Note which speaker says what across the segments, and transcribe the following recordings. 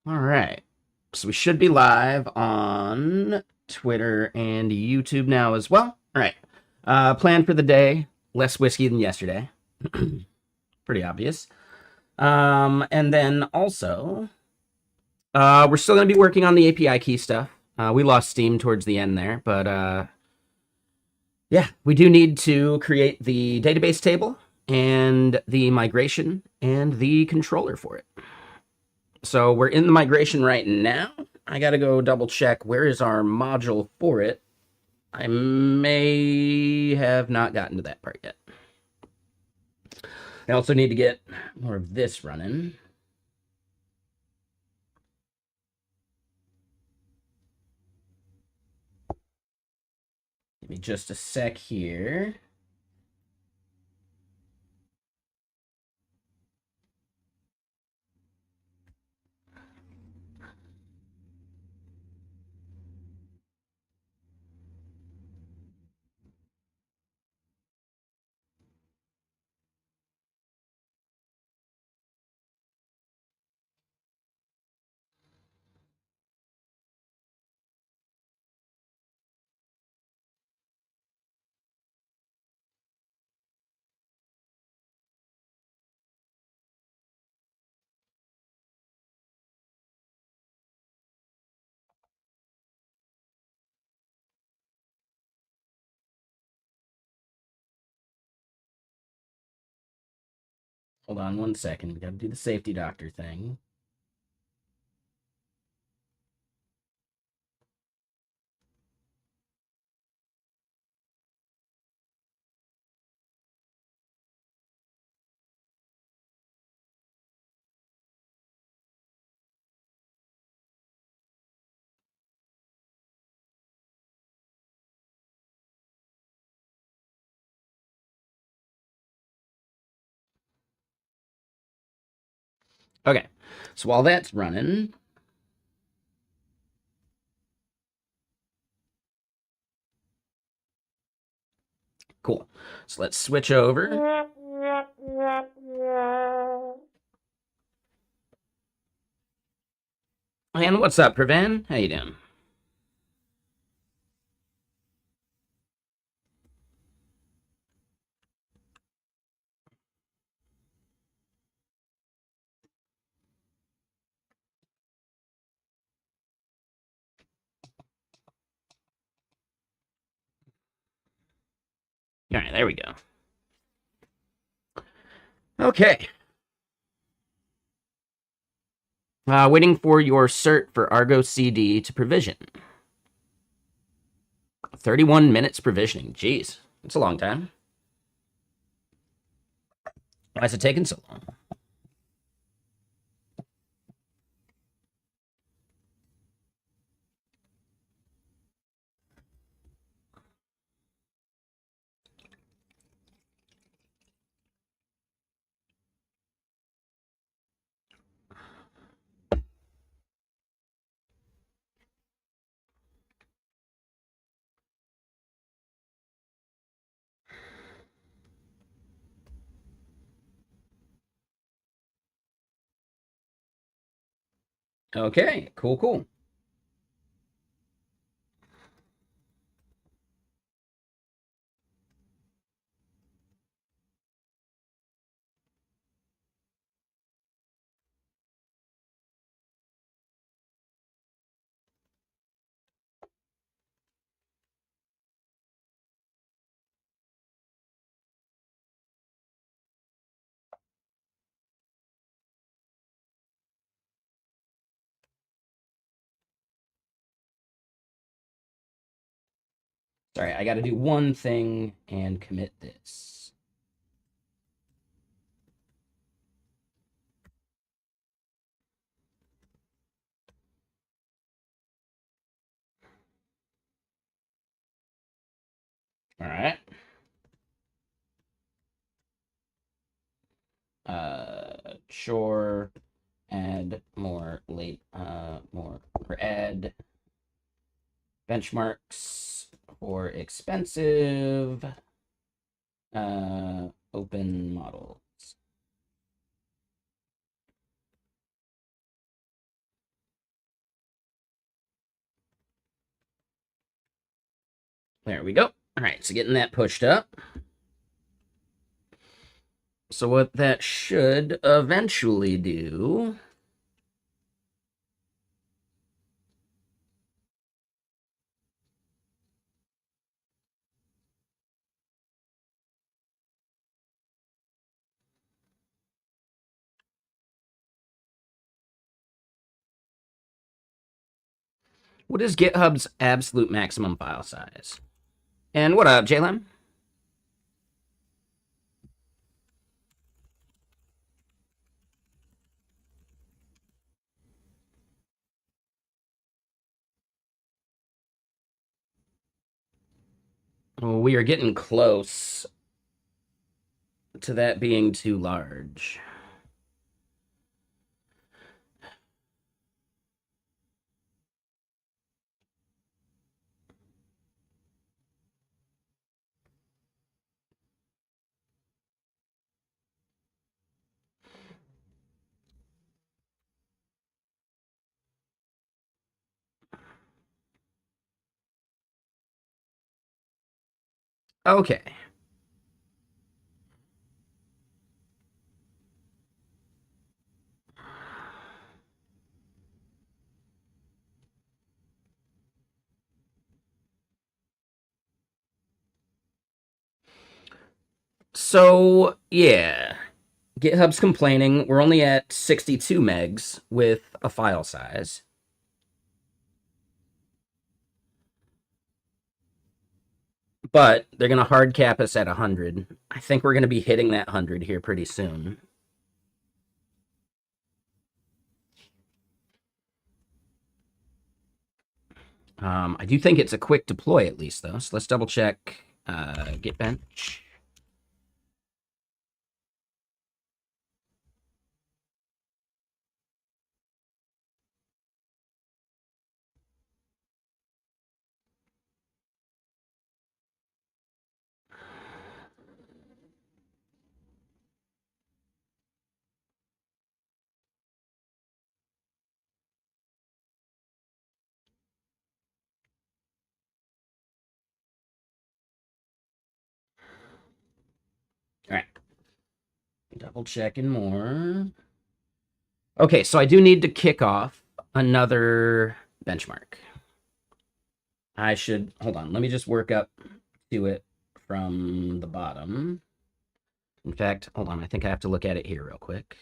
Speaker 1: All right. So we should be live on Twitter and YouTube now as well. All right. Plan for the day: less whiskey than yesterday. Pretty obvious. And then also, we're still going to be working on the API key stuff. We lost steam towards the end there, but yeah, we do need to create the database table and the migration and the controller for it. So we're in the migration right now. I got to go double check where is our module for it. I may have not gotten to that part yet. I also need to get more of this running. Give me just a sec here. Hold on one second. Got to do the safety doctor thing. Okay. So while that's running, cool. So let's switch over. And what's up, Prevan? How you doing? All right, there we go. Okay. Waiting for your cert for Argo CD to provision. 31 minutes provisioning. Jeez, that's a long time. Why is it taking so long? Okay, cool, cool. Sorry, I got to do one thing and commit this. All right. Sure. Add more more or add benchmarks for expensive open models. There we go. All right, so getting that pushed up. So what that should eventually do... What is GitHub's absolute maximum file size? And what up, JLM? Oh, we are getting close to that being too large. Okay. So, yeah. GitHub's complaining we're only at 62 megs with a file size. But they're going to hard cap us at 100. I think we're going to be hitting that 100 here pretty soon. I do think it's a quick deploy at least, though. So let's double check Git bench. All right. Double checking more. Okay, so I do need to kick off another benchmark. I should, hold on, let me just work up to it from the bottom. In fact, hold on, I think I have to look at it here real quick.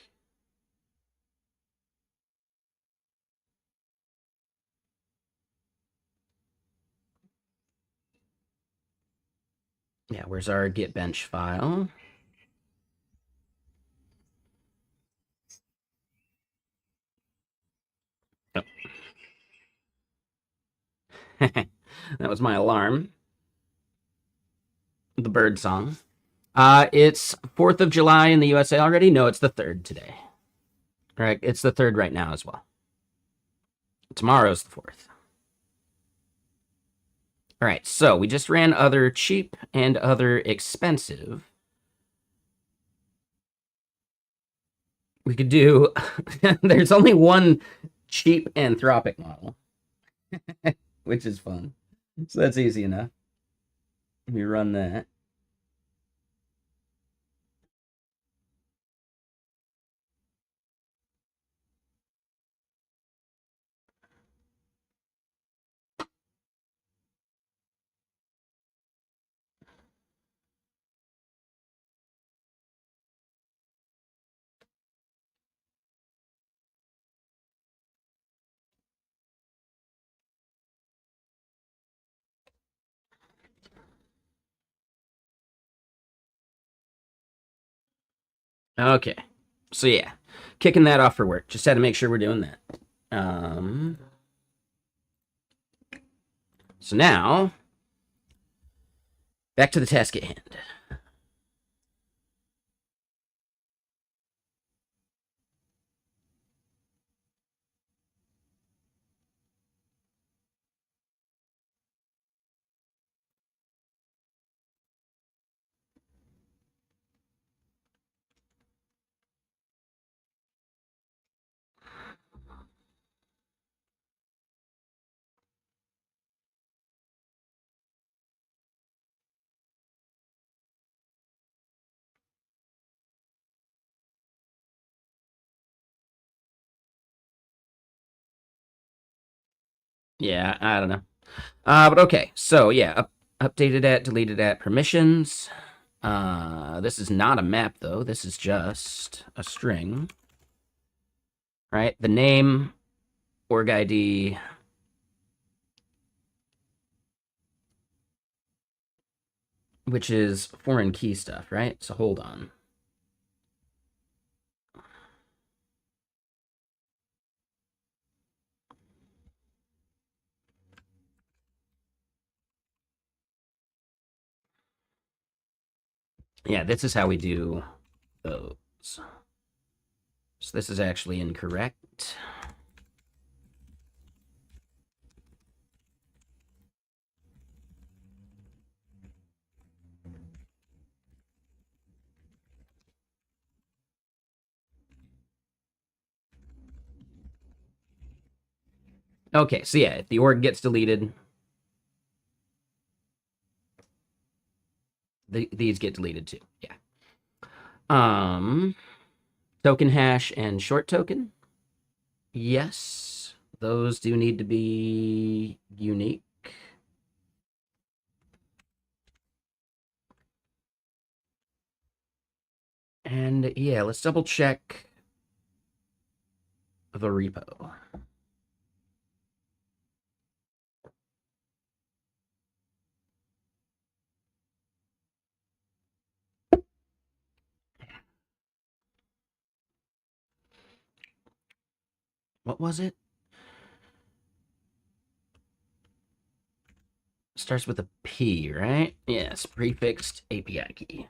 Speaker 1: Yeah, where's our Git bench file? Oh. That was my alarm. The bird song. It's 4th of July in the USA already? No, it's the 3rd today. Right, it's the 3rd right now as well. Tomorrow's the 4th. All right, so we just ran other cheap and other expensive. We could do, there's only one cheap Anthropic model, which is fun. So that's easy enough. Let me run that. Okay. So yeah, kicking that off for work. Just had to make sure we're doing that. So now, back to the task at hand. Yeah, I don't know. But okay. So yeah, updated at, deleted at, permissions. This is not a map though. This is just a string, right? The name, org ID, which is foreign key stuff, right? So hold on. Yeah, this is how we do those. So this is actually incorrect. Okay, so yeah, if the org gets deleted, these get deleted too. Yeah. Token hash and short token. Yes, those do need to be unique. And yeah, let's double check the repo. What was it? Starts with a P, right? Yes, prefixed API key.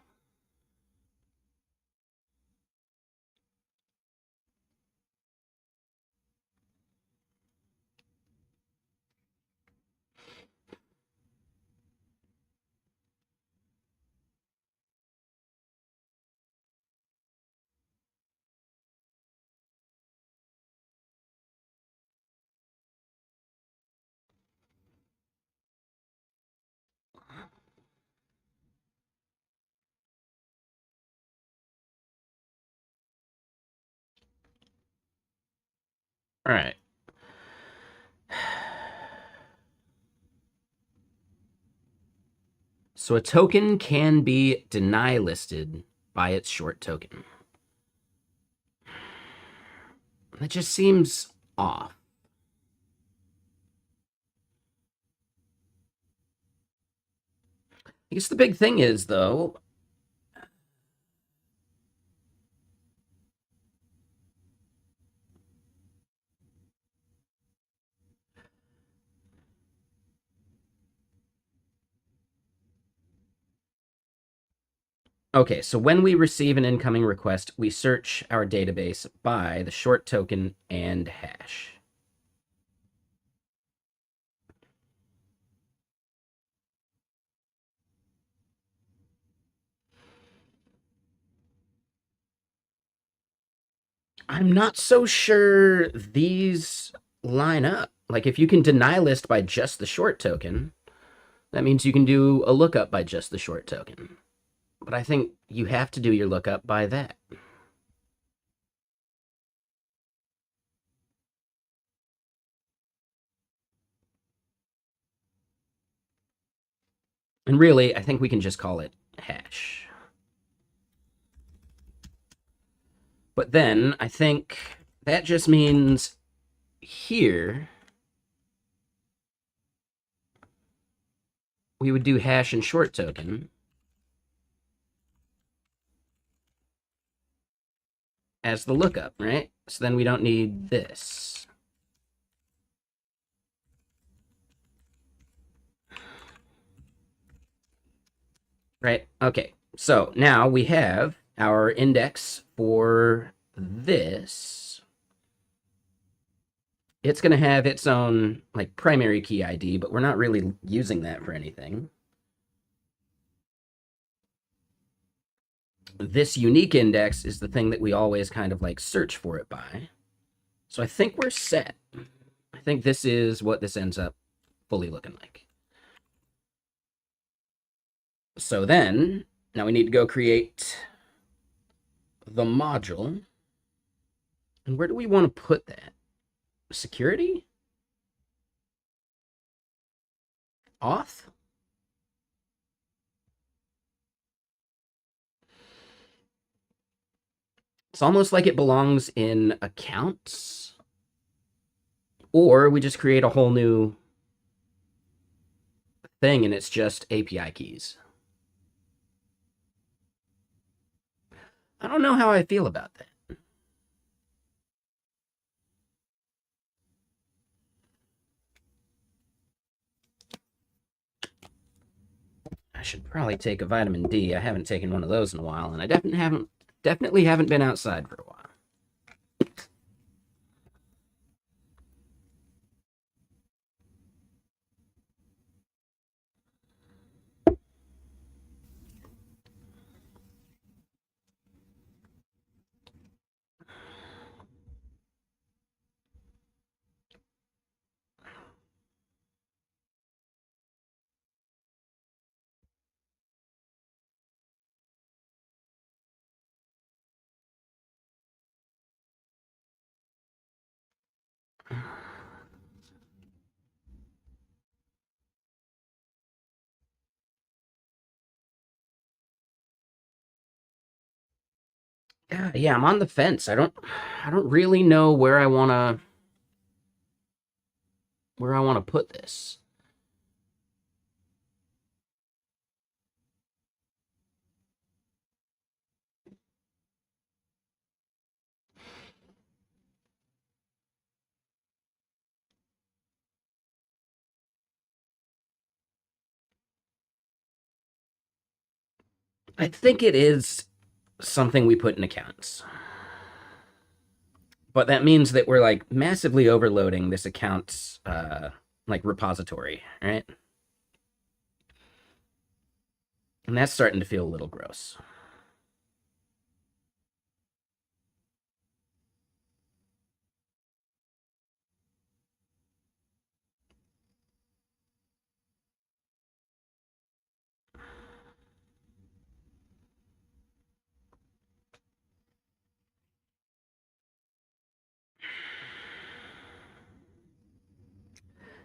Speaker 1: All right. So a token can be deny listed by its short token. That just seems off. I guess the big thing is, though, okay, so when we receive an incoming request, we search our database by the short token and hash. I'm not so sure these line up. Like, if you can deny list by just the short token, that means you can do a lookup by just the short token. But I think you have to do your lookup by that. And really, I think we can just call it hash. But then I think that just means here we would do hash and short token as the lookup, right? So then we don't need this. Right? Okay. So now we have our index for this. It's going to have its own like primary key ID, but we're not really using that for anything. This unique index is the thing that we always kind of like search for it by. So I think we're set. I think this is what this ends up fully looking like. So then, now we need to go create the module. And where do we want to put that? Security? Auth? It's almost like it belongs in accounts. Or we just create a whole new thing and it's just API keys. I don't know how I feel about that. I should probably take a vitamin D. I haven't taken one of those in a while, and I definitely haven't been outside for a while. Yeah, I'm on the fence. I don't really know where I wanna put this. I think it is something we put in accounts. But that means that we're like massively overloading this account's like repository, right? And that's starting to feel a little gross.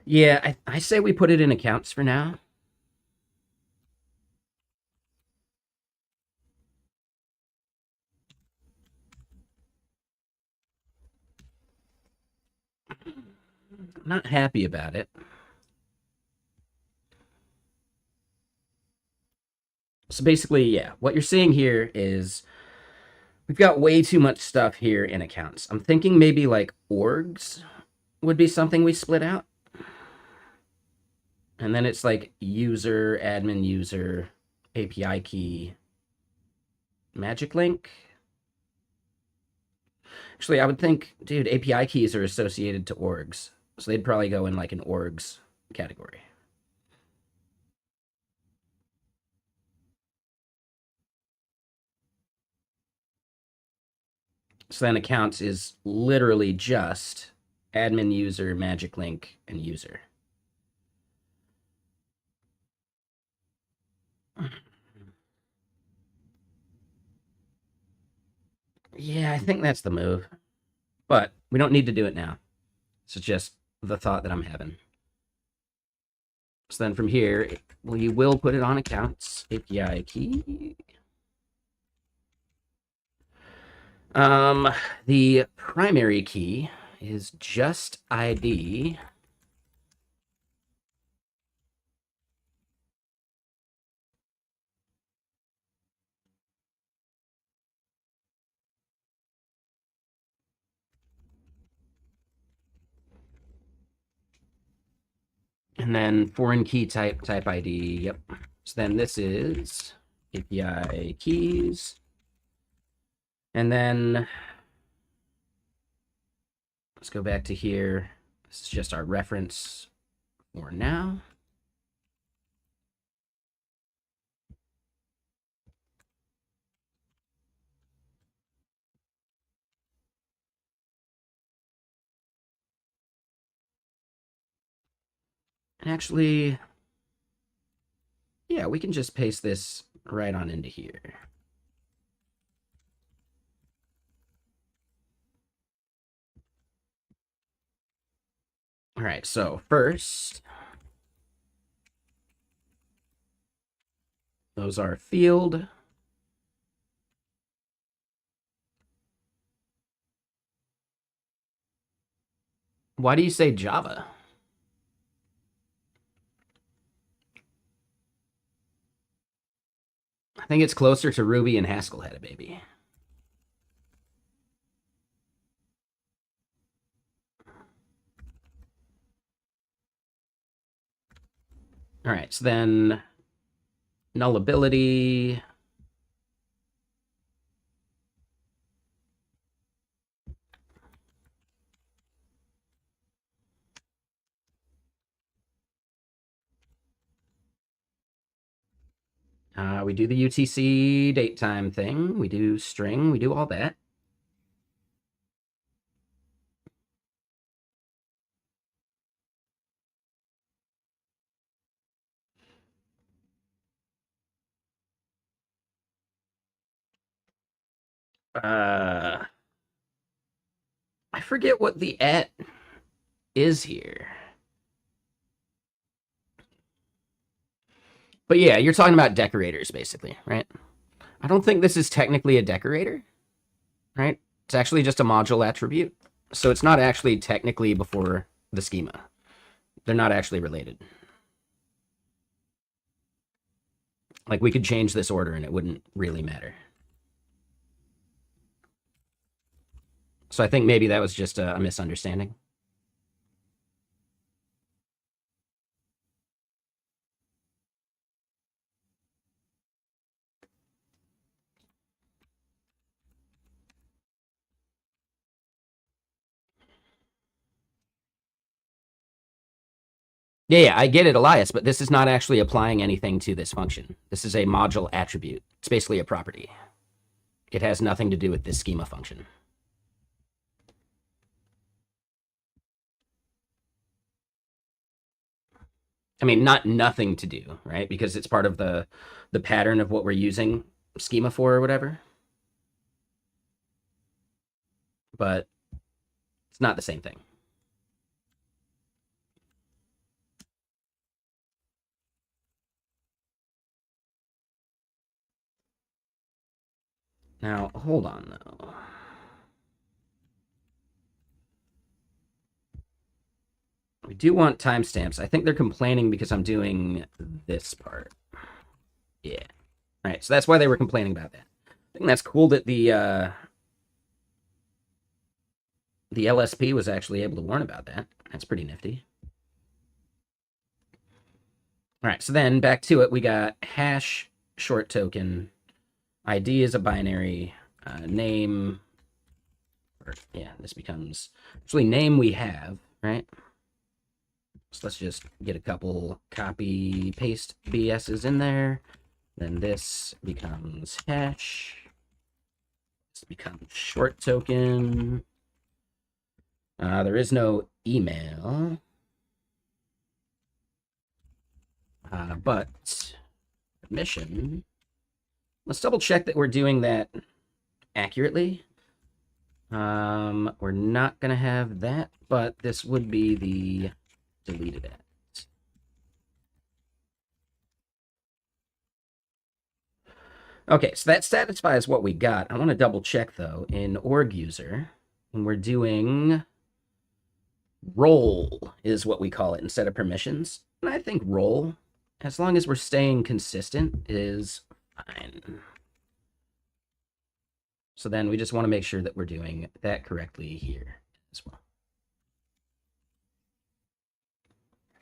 Speaker 1: Yeah, I say we put it in accounts for now. I'm not happy about it. So basically, yeah, what you're seeing here is we've got way too much stuff here in accounts. I'm thinking maybe like orgs would be something we split out. And then it's like user, admin user, API key, magic link. Actually, I would think, dude, API keys are associated to orgs. So they'd probably go in like an orgs category. So then accounts is literally just admin user, magic link, and user. Yeah, I think that's the move. But we don't need to do it now. It's just the thought that I'm having. So then from here, we will put it on accounts, API key. Um, the primary key is just ID. And then foreign key type ID. Yep. So then this is API keys. And then let's go back to here. This is just our reference for now. And actually, yeah, we can just paste this right on into here. All right, so first, Those are field. Why do you say Java? I think it's closer to Ruby and Haskell had a baby. All right, so then nullability. We do the UTC date time thing. We do string. We do all that. I forget what the at is here. But yeah, you're talking about decorators, basically, right? I don't think this is technically a decorator, right? It's actually just a module attribute. So it's not actually technically before the schema. They're not actually related. Like we could change this order and it wouldn't really matter. So I think maybe that was just a misunderstanding. Yeah, I get it, Elias, but this is not actually applying anything to this function. This is a module attribute. It's basically a property. It has nothing to do with this schema function. I mean, not nothing to do, right? Because it's part of the pattern of what we're using schema for or whatever. But it's not the same thing. Now, hold on though. We do want timestamps. I think they're complaining because I'm doing this part. Yeah. All right. So that's why they were complaining about that. I think that's cool that the LSP was actually able to warn about that. That's pretty nifty. All right. So then back to it, we got hash short token. ID is a binary name. Or, yeah, this becomes actually name we have, right? So let's just get a couple copy paste BS's in there. Then this becomes hash. This becomes short token. There is no email. But permission. Let's double check that we're doing that accurately. We're not going to have that, but this would be the deleted at. Okay, so that satisfies what we got. I want to double check though in org user, when we're doing role is what we call it instead of permissions. And I think role, as long as we're staying consistent, is fine. So then we just want to make sure that we're doing that correctly here as well.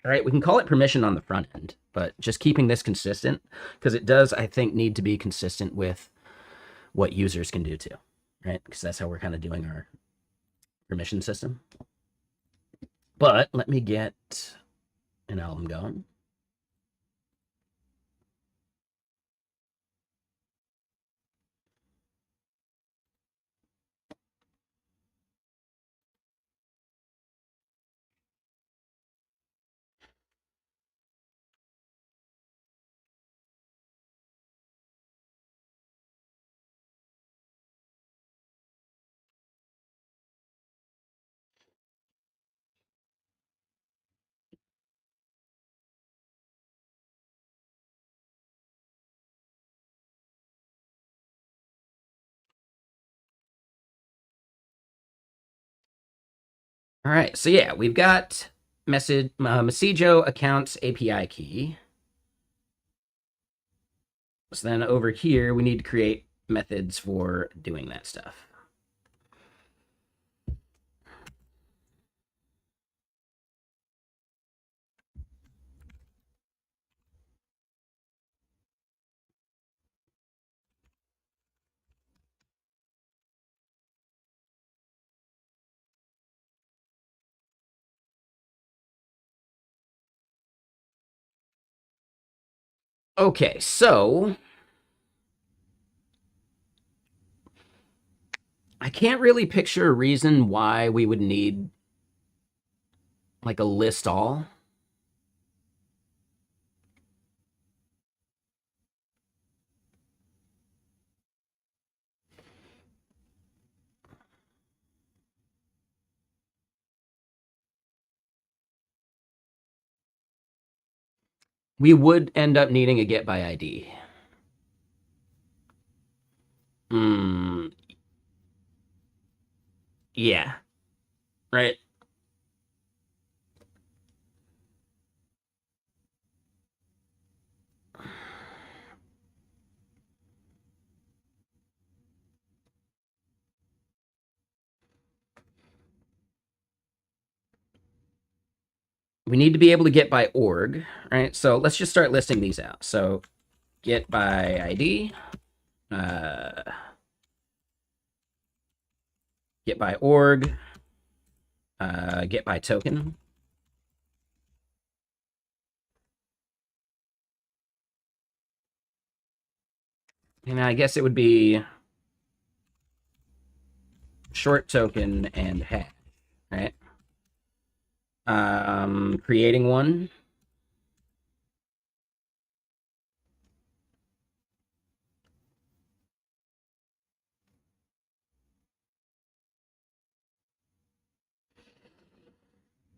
Speaker 1: All right, we can call it permission on the front end, but just keeping this consistent because it does, I think, need to be consistent with what users can do too, right? Because that's how we're kind of doing our permission system. But let me get an album going. All right, so yeah, we've got Messijo accounts API key. So then over here, we need to create methods for doing that stuff. Okay, so I can't really picture a reason why we would need like a list all. We would end up needing a get by ID. Hmm. Yeah. Right. We need to be able to get by org, right? So let's just start listing these out. So get by ID, uh, get by org, get by token. And I guess it would be short token and hash, right? Creating one.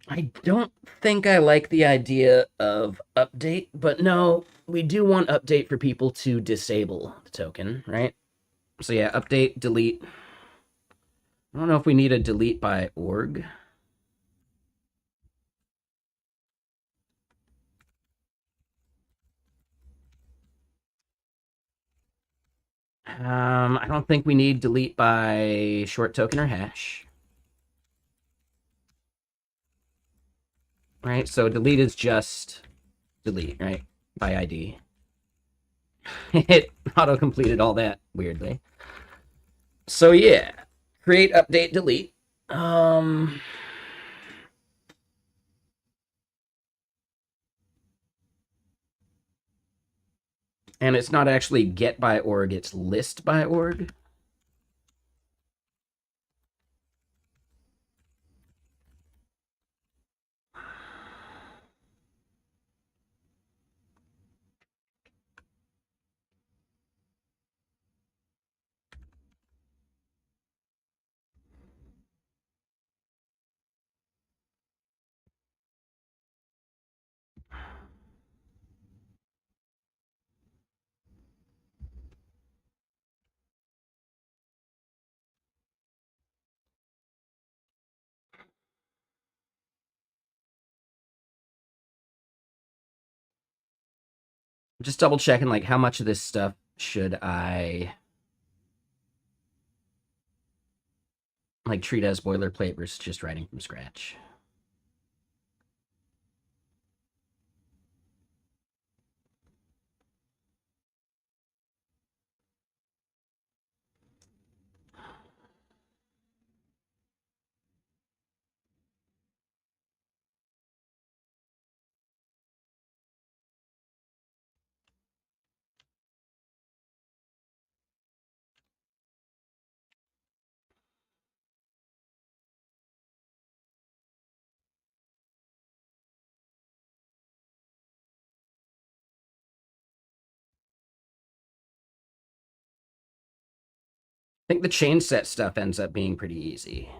Speaker 1: I don't think I like the idea of update, but no, we do want update for people to disable the token, right? So yeah, update, delete. I don't know if we need a delete by org. I don't think we need delete by short token or hash. Right? So delete is just delete, right? By ID. It auto completed all that weirdly. So yeah, create, update, delete. Um, and it's not actually get by org, it's list by org. Just double checking like how much of this stuff should I like treat as boilerplate versus just writing from scratch. I think the chain set stuff ends up being pretty easy.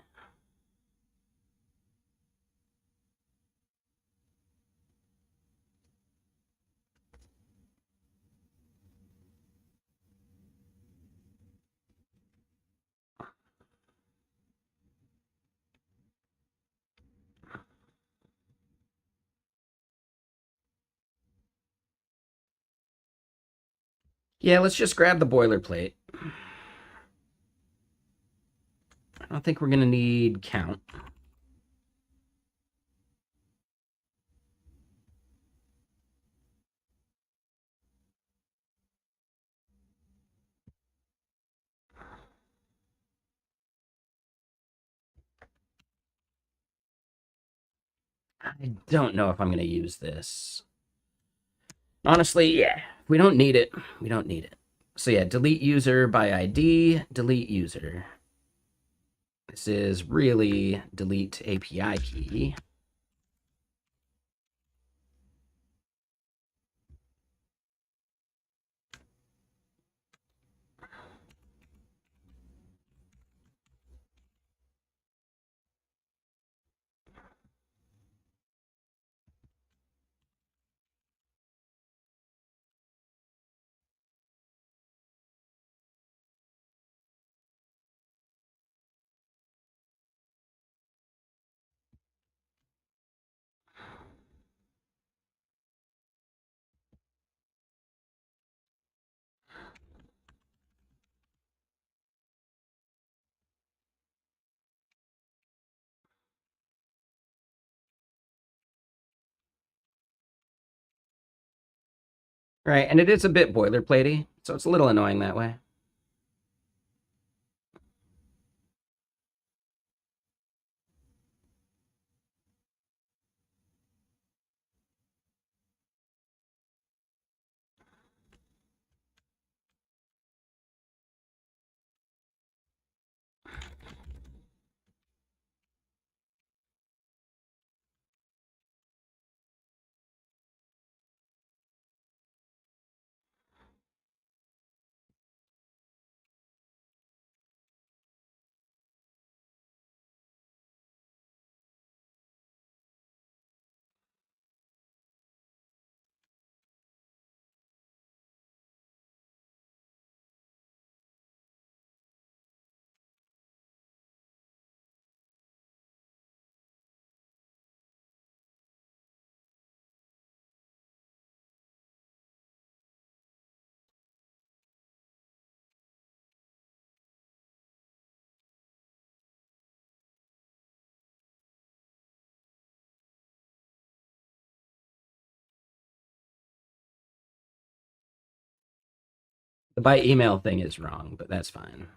Speaker 1: Yeah, let's just grab the boilerplate. I don't think we're going to need count. I don't know if I'm going to use this. Honestly, yeah. If we don't need it, we don't need it. So yeah, delete user by ID, delete user. This is really delete API key. Right, and it is a bit boilerplatey, so it's a little annoying that way. The by email thing is wrong, but that's fine.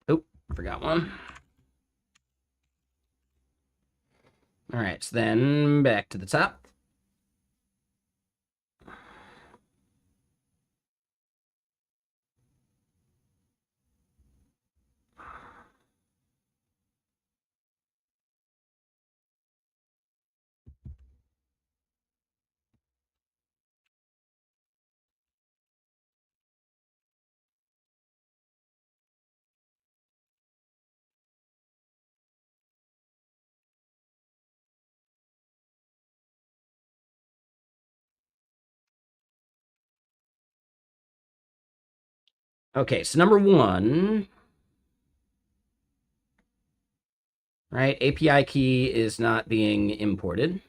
Speaker 1: Oh, forgot one. All right, so then back to the top. Okay, so number one, right? API key is not being imported.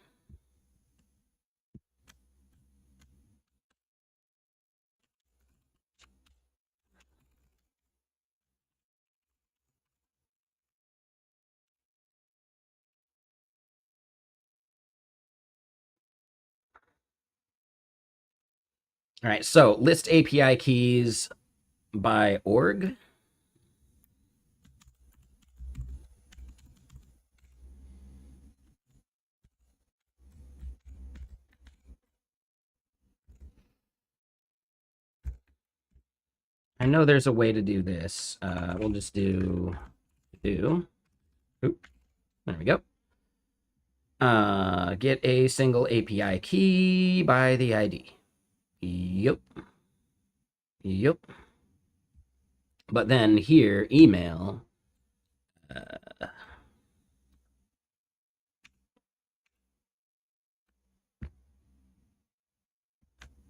Speaker 1: All right, so list API keys by org. I know there's a way to do this. We'll just do. Oop, there we go. Get a single API key by the ID. Yep. Yep. But then here, email.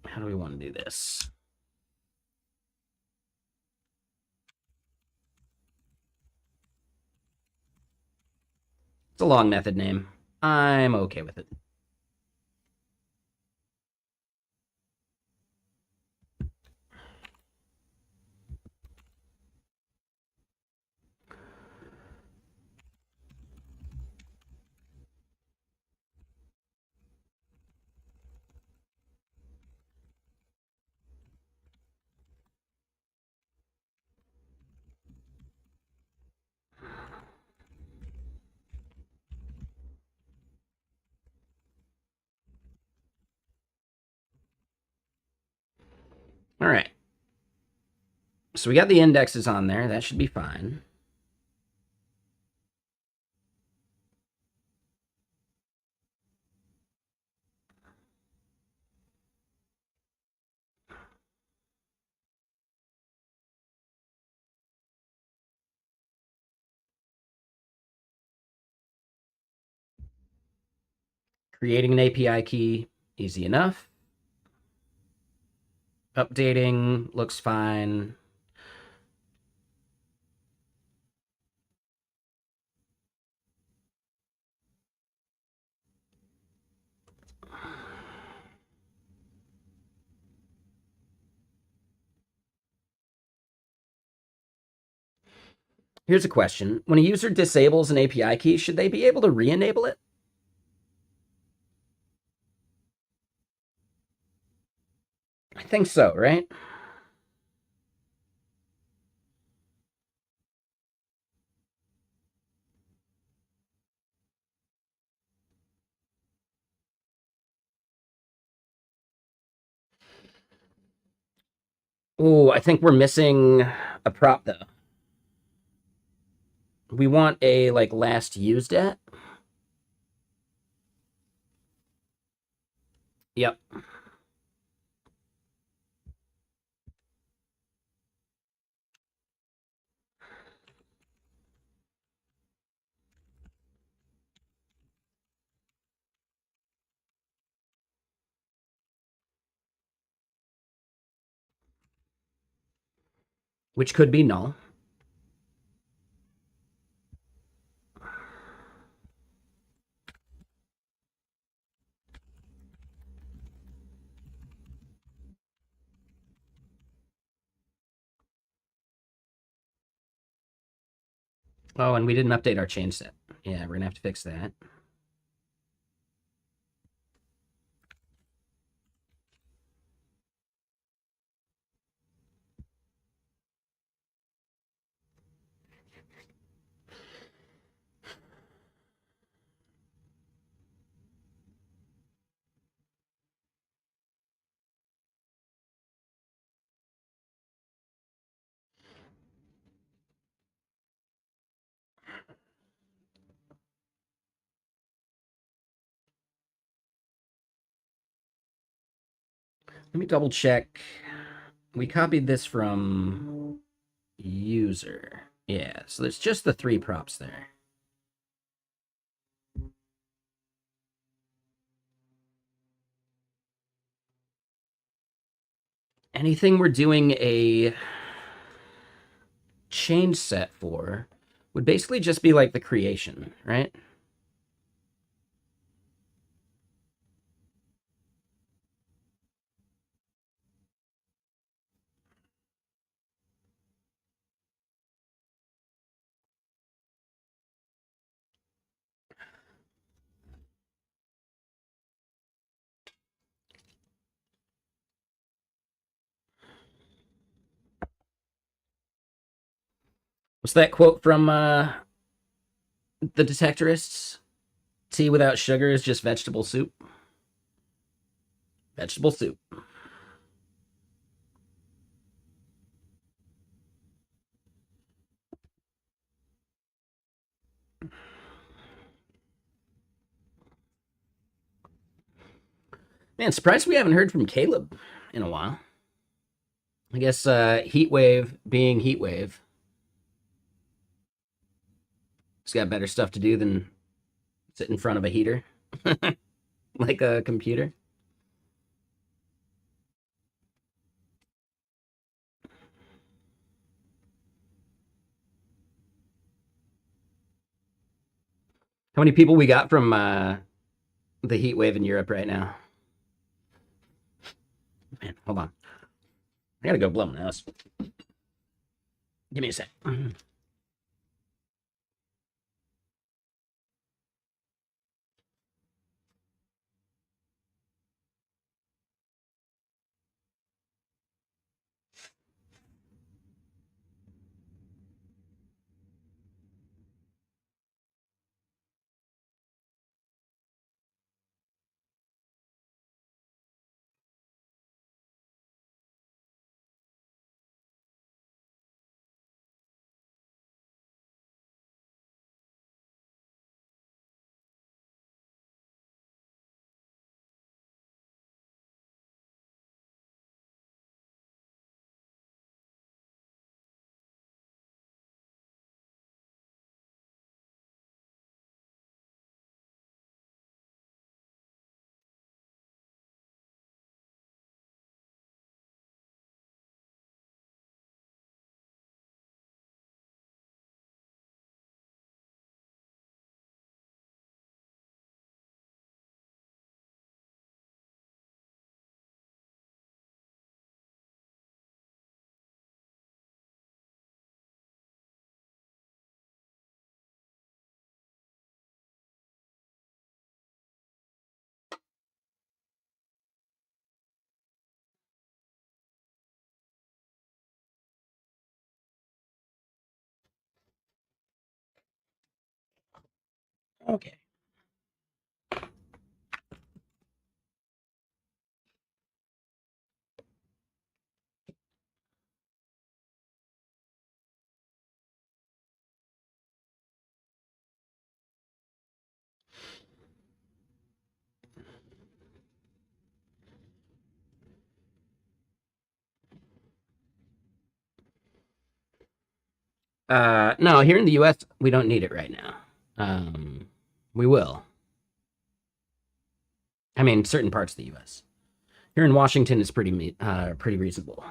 Speaker 1: How do we want to do this? It's a long method name. I'm okay with it. All right. So we got the indexes on there. That should be fine. Creating an API key, easy enough. Updating looks fine. Here's a question. When a user disables an API key, should they be able to re-enable it? I think so, right? Oh, I think we're missing a prop though. We want a like last used at. Yep. Which could be null. Oh, and we didn't update our change set. Yeah, we're gonna have to fix that. Let me double check. We copied this from user. Yeah, so there's just the 3 props there. Anything we're doing a change set for would basically just be like the creation, right? What's that quote from the detectorists? Tea without sugar is just vegetable soup. Vegetable soup. Man, surprised we haven't heard from Caleb in a while. I guess heat wave being heat wave. He's got better stuff to do than sit in front of a heater like a computer. How many people we got from the heat wave in Europe right now? Man, hold on. I gotta go blow my nose. Give me a sec. Okay. No, here in the U.S., we don't need it right now. We will. I mean, certain parts of the U.S. Here in Washington, it's pretty reasonable.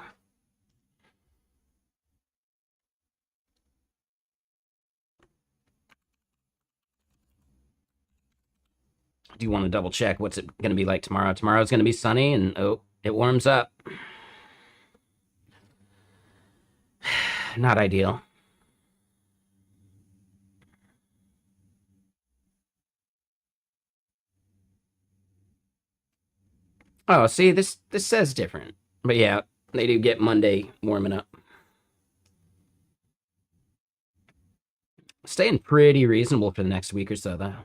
Speaker 1: Do you want to double check what's it going to be like tomorrow? Tomorrow's going to be sunny, and oh, it warms up. Not ideal. Oh, see, this says different, but yeah, they do get Monday warming up. Staying pretty reasonable for the next week or so, though.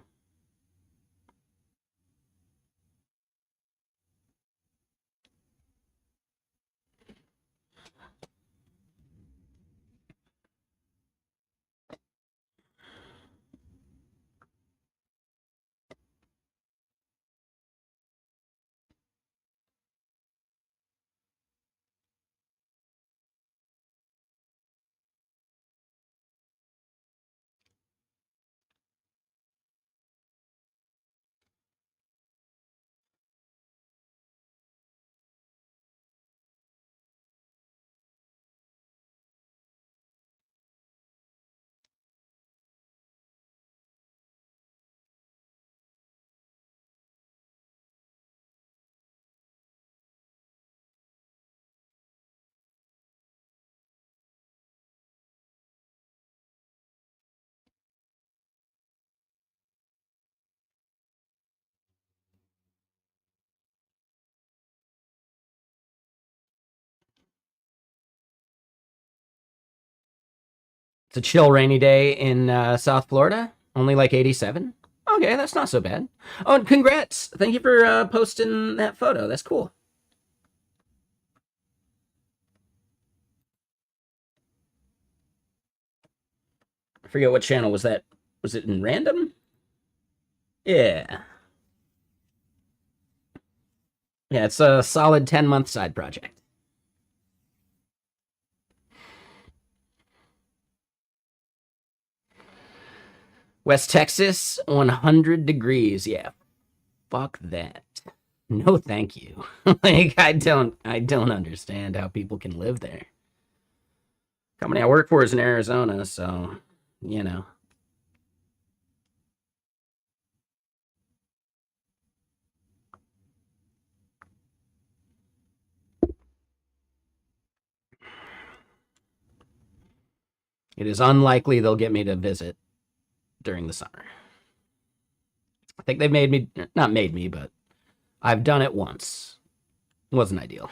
Speaker 1: It's a chill, rainy day in South Florida. Only like 87. Okay, that's not so bad. Oh, and congrats! Thank you for posting that photo. That's cool. I forget what channel was that. Was it in random? Yeah. Yeah, it's a solid 10-month side project. West Texas, 100 degrees. Yeah, fuck that. No, thank you. Like I don't understand how people can live there. Company I work for is in Arizona, so you know. It is unlikely they'll get me to visit during the summer. I think they've made me, not made me, but I've done it once. It wasn't ideal.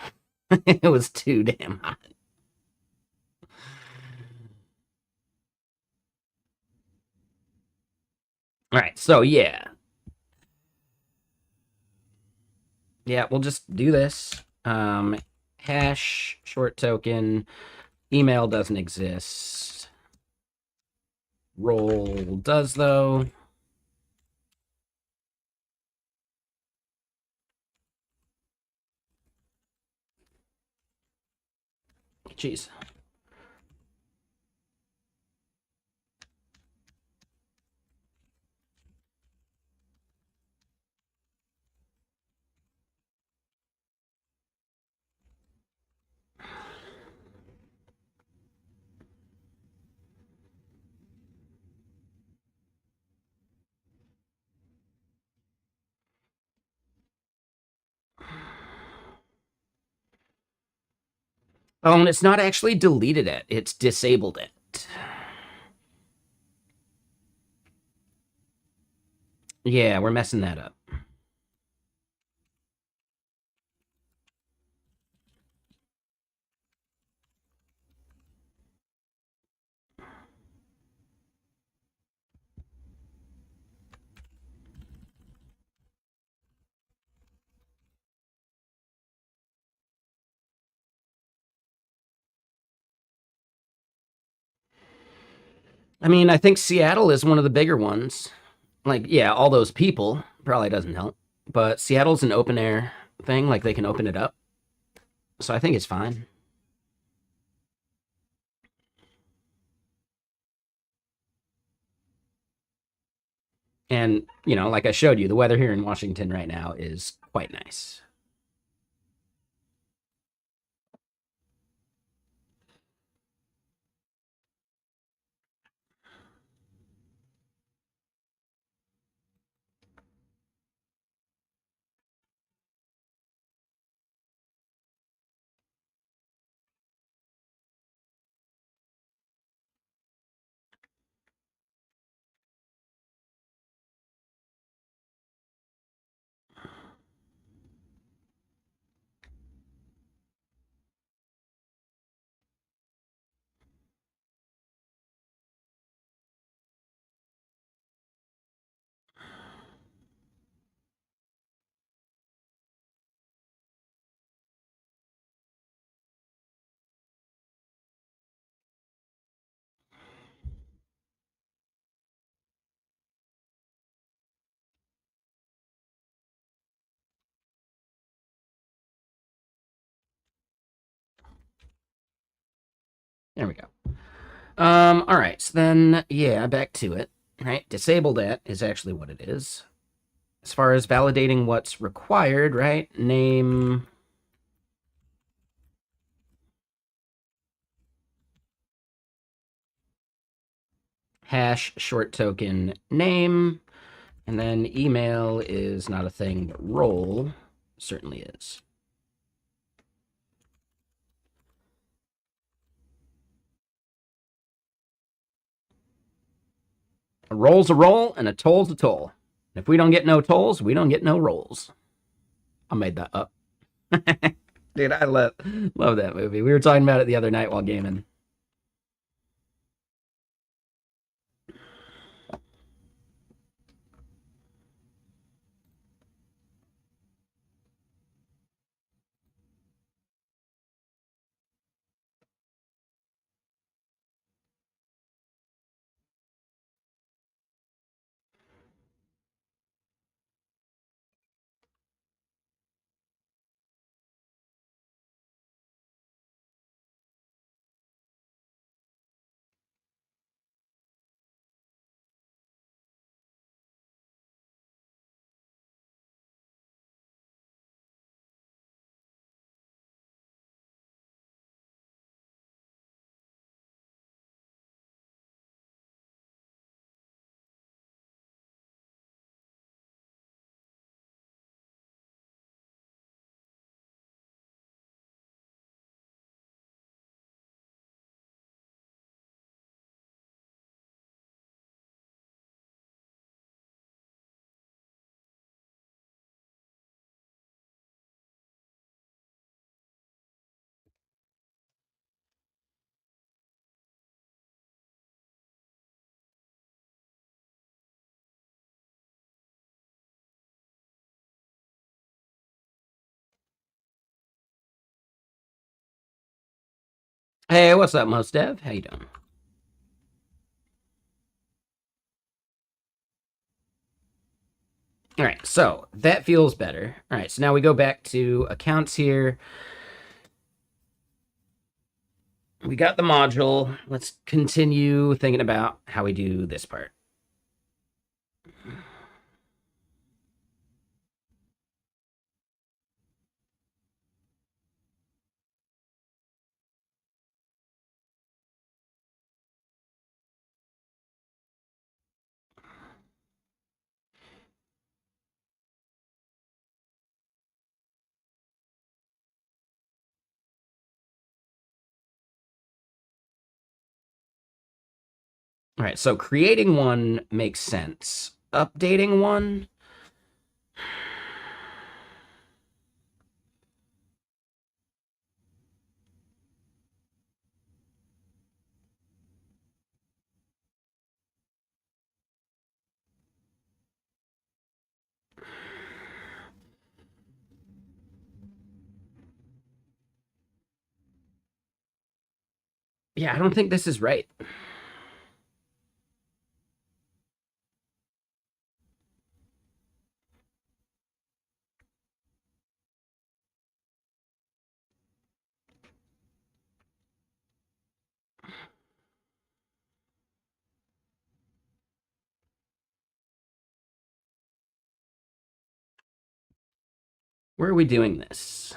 Speaker 1: It was too damn hot. All right, so yeah. Yeah, we'll just do this. Hash, short token, email doesn't exist. Role does, though. Jeez. Oh, and it's not actually deleted it, it's disabled it. Yeah, we're messing that up. I mean, I think Seattle is one of the bigger ones. Like, yeah, all those people probably doesn't help. But Seattle's an open air thing, like they can open it up. So I think it's fine. And, like I showed you, the weather here in Washington right now is quite nice. There we go. All right. So then, yeah, back to it. Right, disabled at is actually what it is. As far as validating what's required, right? Name, hash, short token, name, and then email is not a thing, but role certainly is. A roll's a roll and a toll's a toll. If we don't get no tolls, we don't get no rolls. I made that up. Dude, I love that movie. We were talking about it the other night while gaming. Hey, what's up, Most Dev? How you doing? All right, so that feels better. All right, so now we go back to accounts here. We got the module. Let's continue thinking about how we do this part. All right, so creating one makes sense. Updating one, yeah, I don't think this is right. Where are we doing this?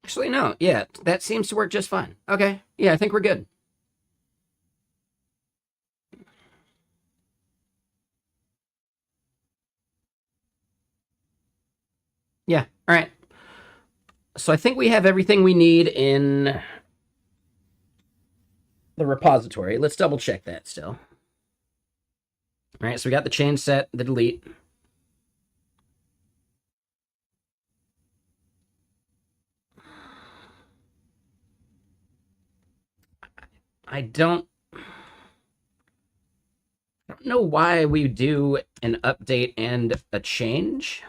Speaker 1: Actually, no. Yeah, that seems to work just fine. Okay. Yeah, I think we're good. Yeah. All right. So I think we have everything we need in the repository. Let's double check that still. All right. So we got the change set, the delete. I don't know why we do an update and a change.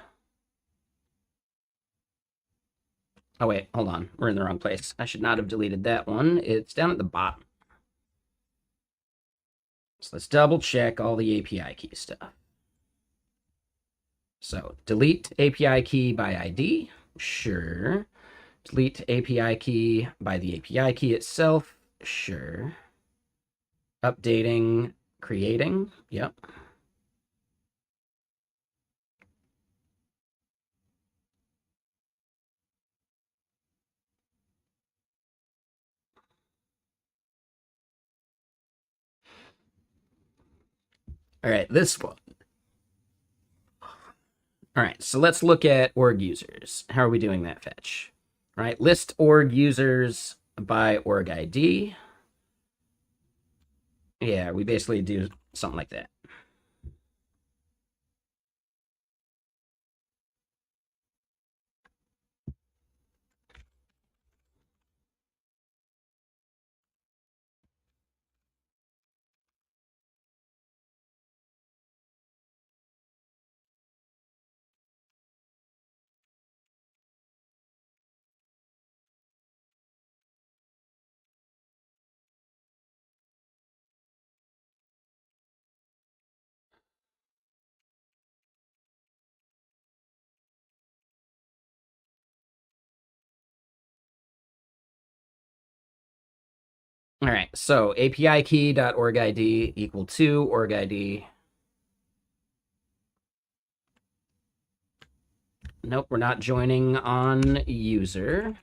Speaker 1: Oh, wait, hold on. We're in the wrong place. I should not have deleted that one. It's down at the bottom. So let's double check all the API key stuff. So delete API key by ID. Sure. Delete API key by the API key itself. Sure. Updating, creating. Yep. All right, this one. All right, so let's look at org users. How are we doing that fetch? All right, list org users by org ID. Yeah, we basically do something like that. All right, so API key.org ID equal to org ID. Nope, we're not joining on user.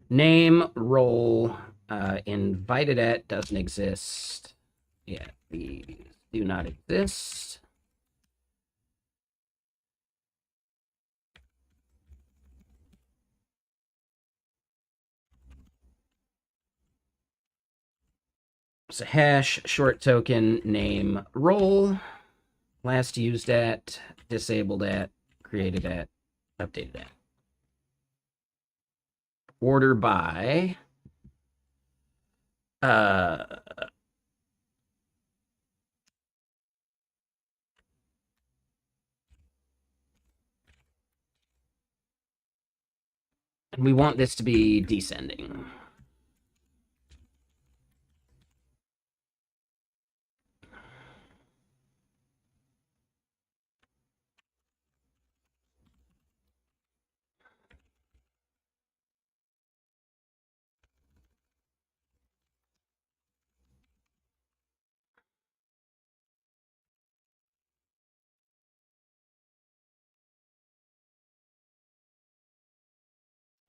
Speaker 1: Name, role, invited at doesn't exist. Yeah, these do not exist. So hash, short token, name, role, last used at, disabled at, created at, updated at. Order by and we want this to be descending.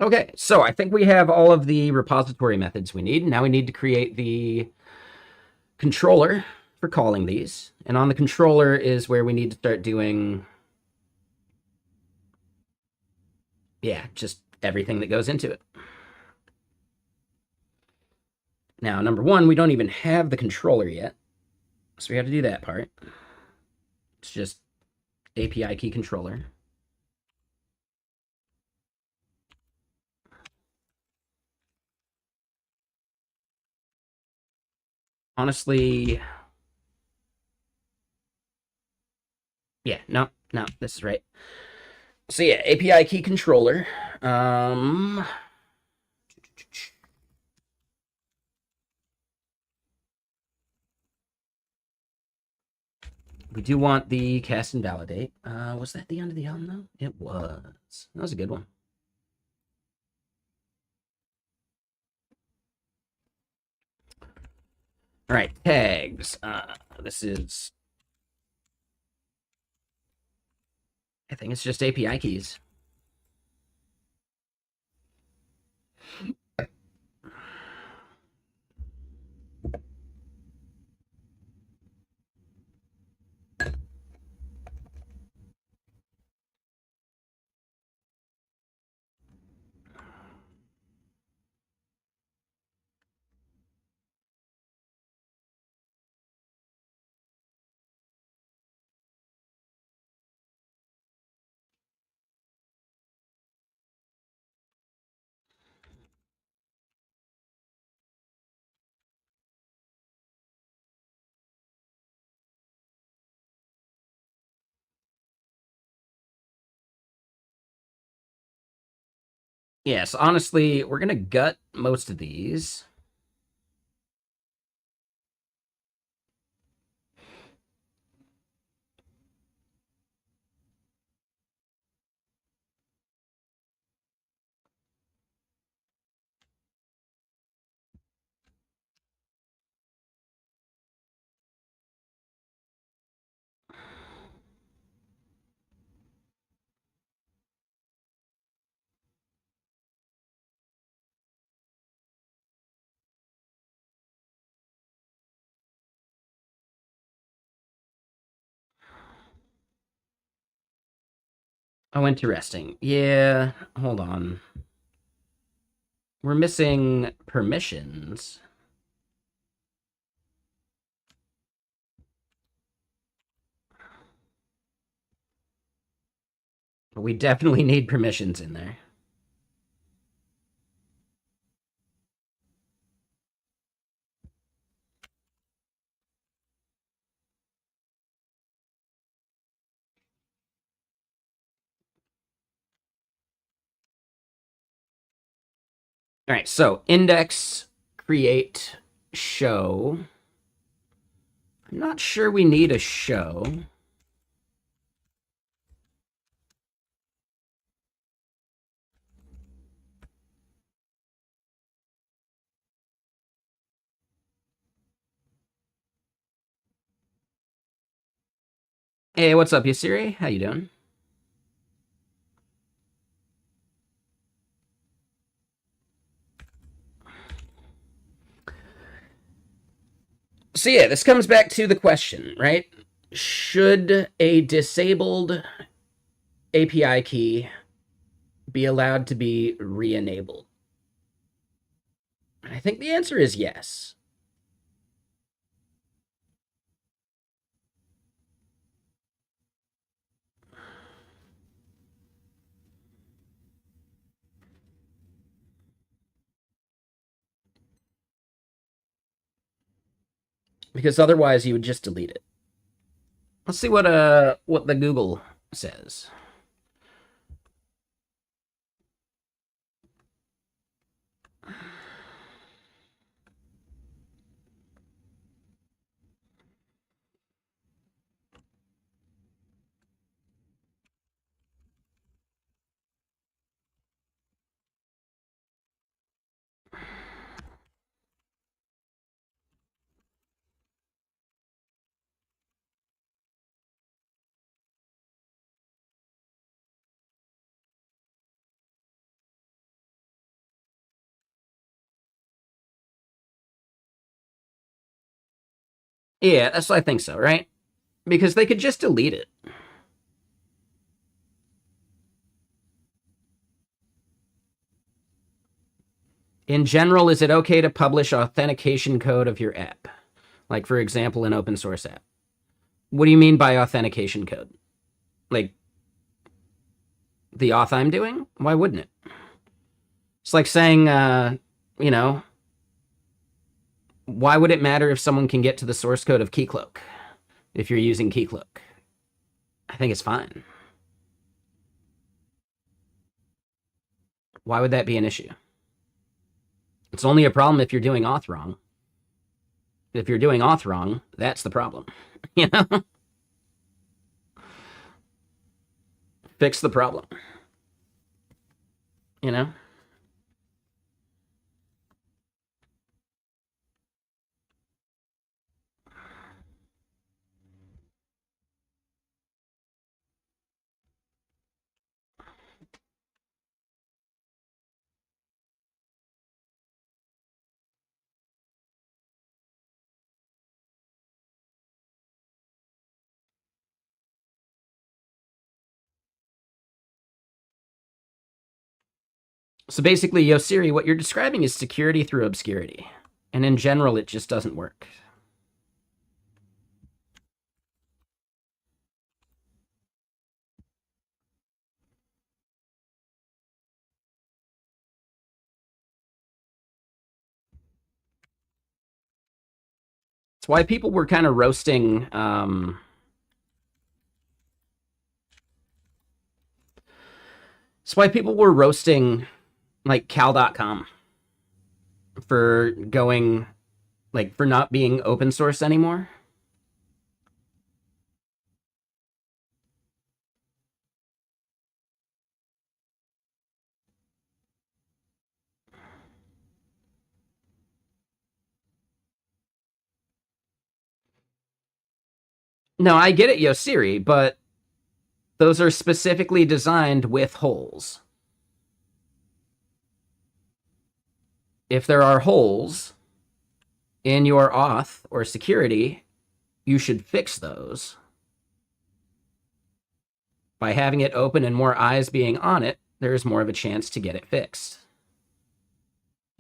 Speaker 1: Okay, so I think we have all of the repository methods we need. Now we need to create the controller for calling these. And on the controller is where we need to start doing, yeah, just everything that goes into it. Now, number one, we don't even have the controller yet. So we have to do that part. It's just API key controller. Honestly, yeah, no, this is right. So yeah, API key controller. We do want the cast and validate. Was that the end of the album though? It was. That was a good one. All right, tags. This is, I think it's just API keys. Yes, honestly, we're gonna gut most of these. Oh, interesting. Yeah, hold on. We're missing permissions. But we definitely need permissions in there. All right, so index, create, show. I'm not sure we need a show. Hey, what's up, you Siri? How you doing? So yeah, this comes back to the question, right? Should a disabled API key be allowed to be re-enabled? I think the answer is yes. Because otherwise you would just delete it. Let's see what the Google says. Yeah, that's I think so, right? Because they could just delete it. In general, is it okay to publish authentication code of your app? Like, for example, an open source app. What do you mean by authentication code? Like, the auth I'm doing? Why wouldn't it? It's like saying, you know, why would it matter if someone can get to the source code of Keycloak if you're using Keycloak? I think it's fine. Why would that be an issue? It's only a problem if you're doing auth wrong. If you're doing auth wrong, that's the problem. You know? Fix the problem. You know? So basically, Yo Siri, what you're describing is security through obscurity. And in general, it just doesn't work. It's why people were kind of roasting. It's why people were roasting like cal.com for going, like, for not being open source anymore. No, I get it, Yo Siri, but those are specifically designed with holes. If there are holes in your auth or security, you should fix those by having it open and more eyes being on it. There's more of a chance to get it fixed.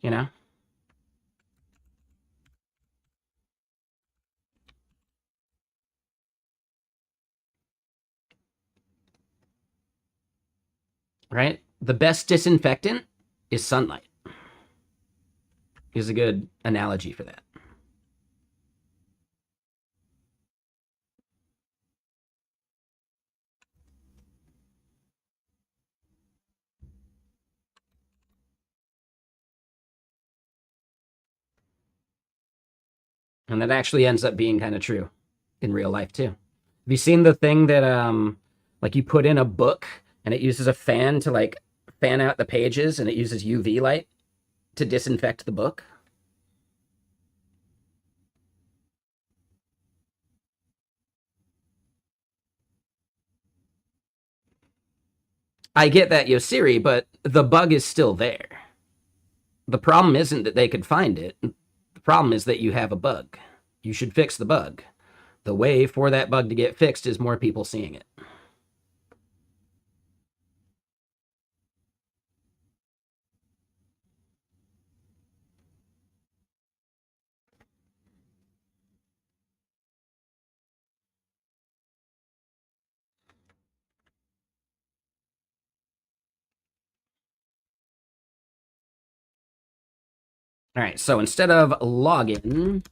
Speaker 1: You know? Right? The best disinfectant is sunlight. Is a good analogy for that. And that actually ends up being kind of true in real life too. Have you seen the thing that like you put in a book and it uses a fan to like fan out the pages and it uses UV light to disinfect the book? I get that, Yo Siri, but the bug is still there. The problem isn't that they could find it. The problem is that you have a bug. you should fix the bug. The way for that bug to get fixed is more people seeing it. All right, so instead of login,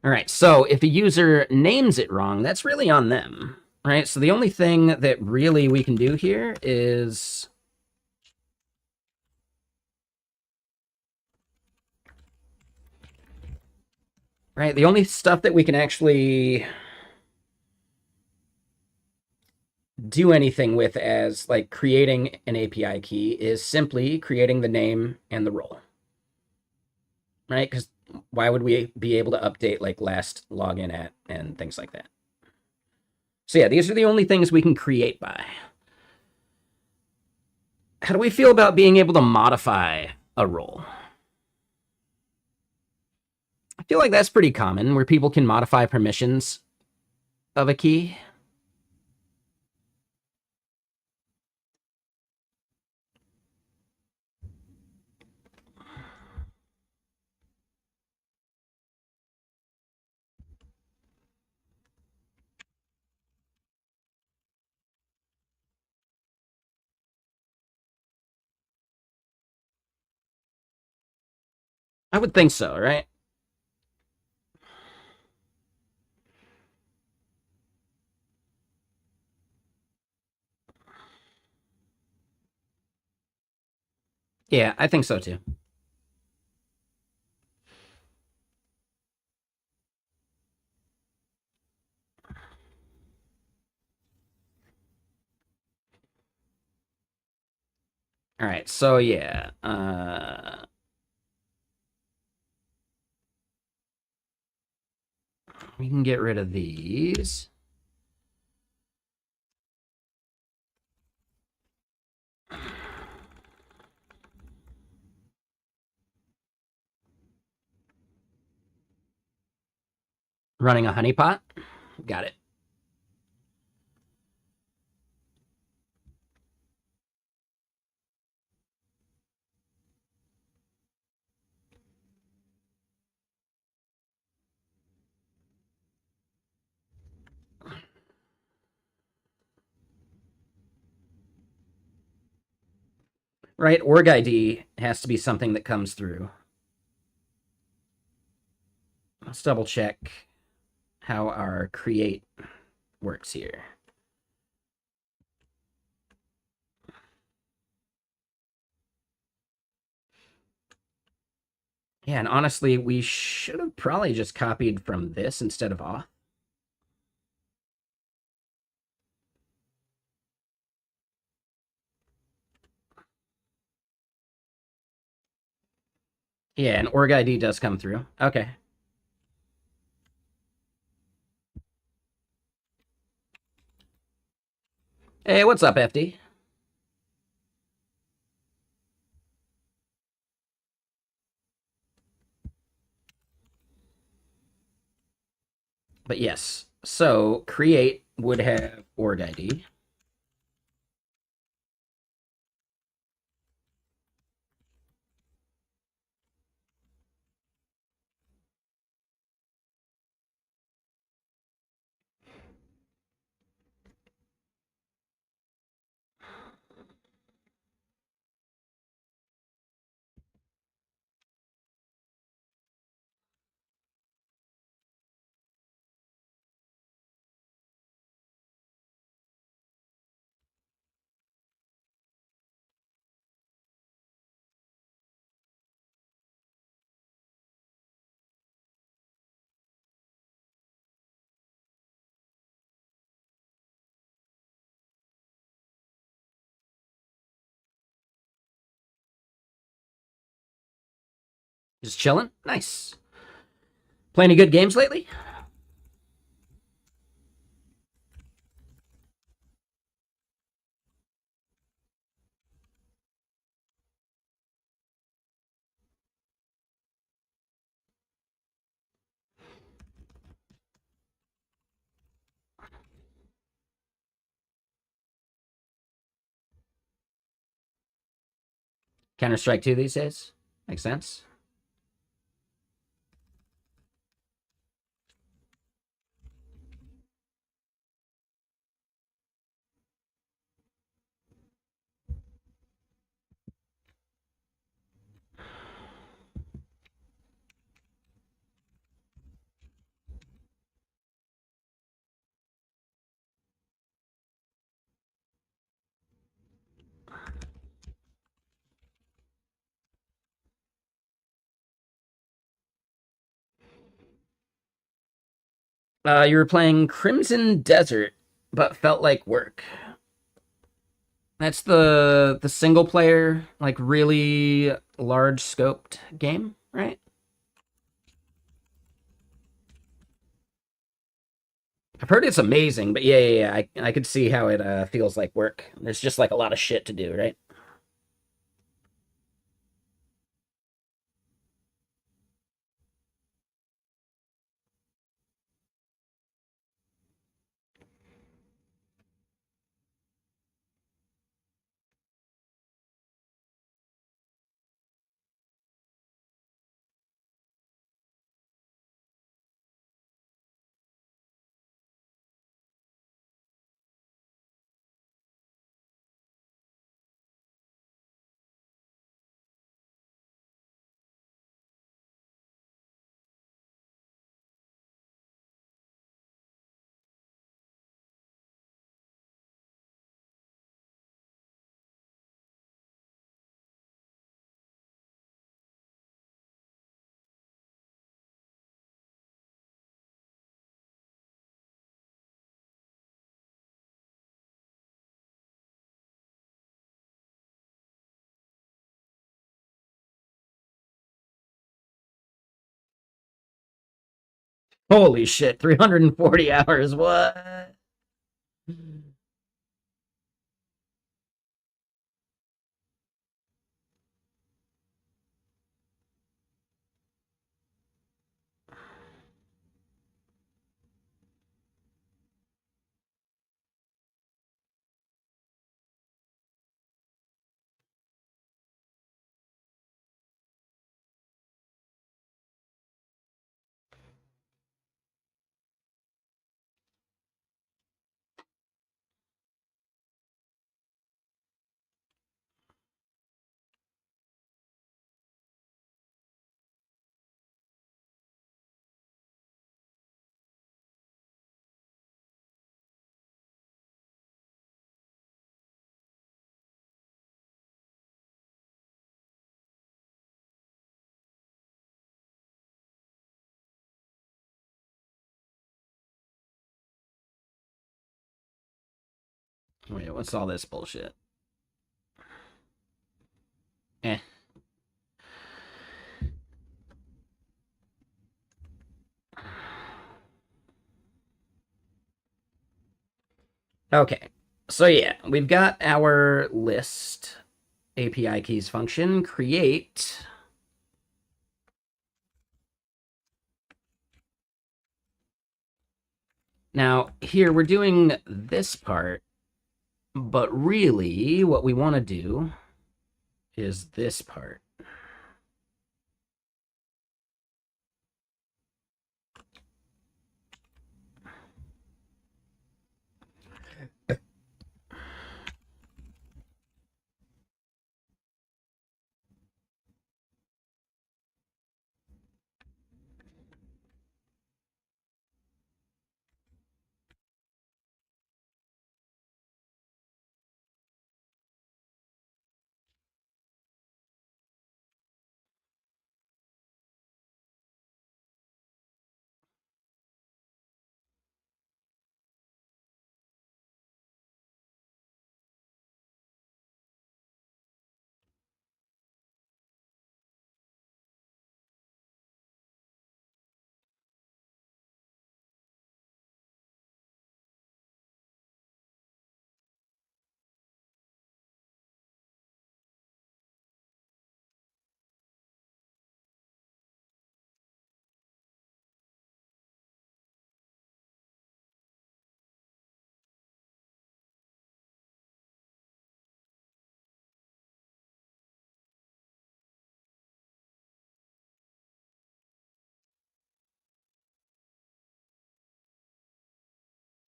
Speaker 1: all right, so if a user names it wrong, that's really on them, right? So the only thing that really we can do here is right, the only stuff that we can actually do anything with as like creating an API key is simply creating the name and the role, right? Because why would we be able to update like last login at and things like that? So yeah, these are the only things we can create by. How do we feel about being able to modify a role? I feel like that's pretty common where people can modify permissions of a key. I would think so, right? Yeah, I think so too. All right, so yeah, we can get rid of these. Running a honeypot. Got it. Right, org ID has to be something that comes through. Let's double check how our create works here. Yeah, and honestly, we should have probably just copied from this instead of auth. Yeah, and org ID does come through. Okay. Hey, what's up, FD? But yes, so create would have org ID. Just chilling. Nice. Play any good games lately? Counter Strike 2 these days? Makes sense. You were playing Crimson Desert, but felt like work. That's the single player, like really large scoped game, right? I've heard it's amazing, but yeah. I could see how it feels like work. There's just like a lot of shit to do, right? Holy shit, 340 hours. What? Wait, what's all this bullshit? Eh. Okay. So yeah, we've got our list API keys function create. Now, here we're doing this part, but really what we want to do is this part.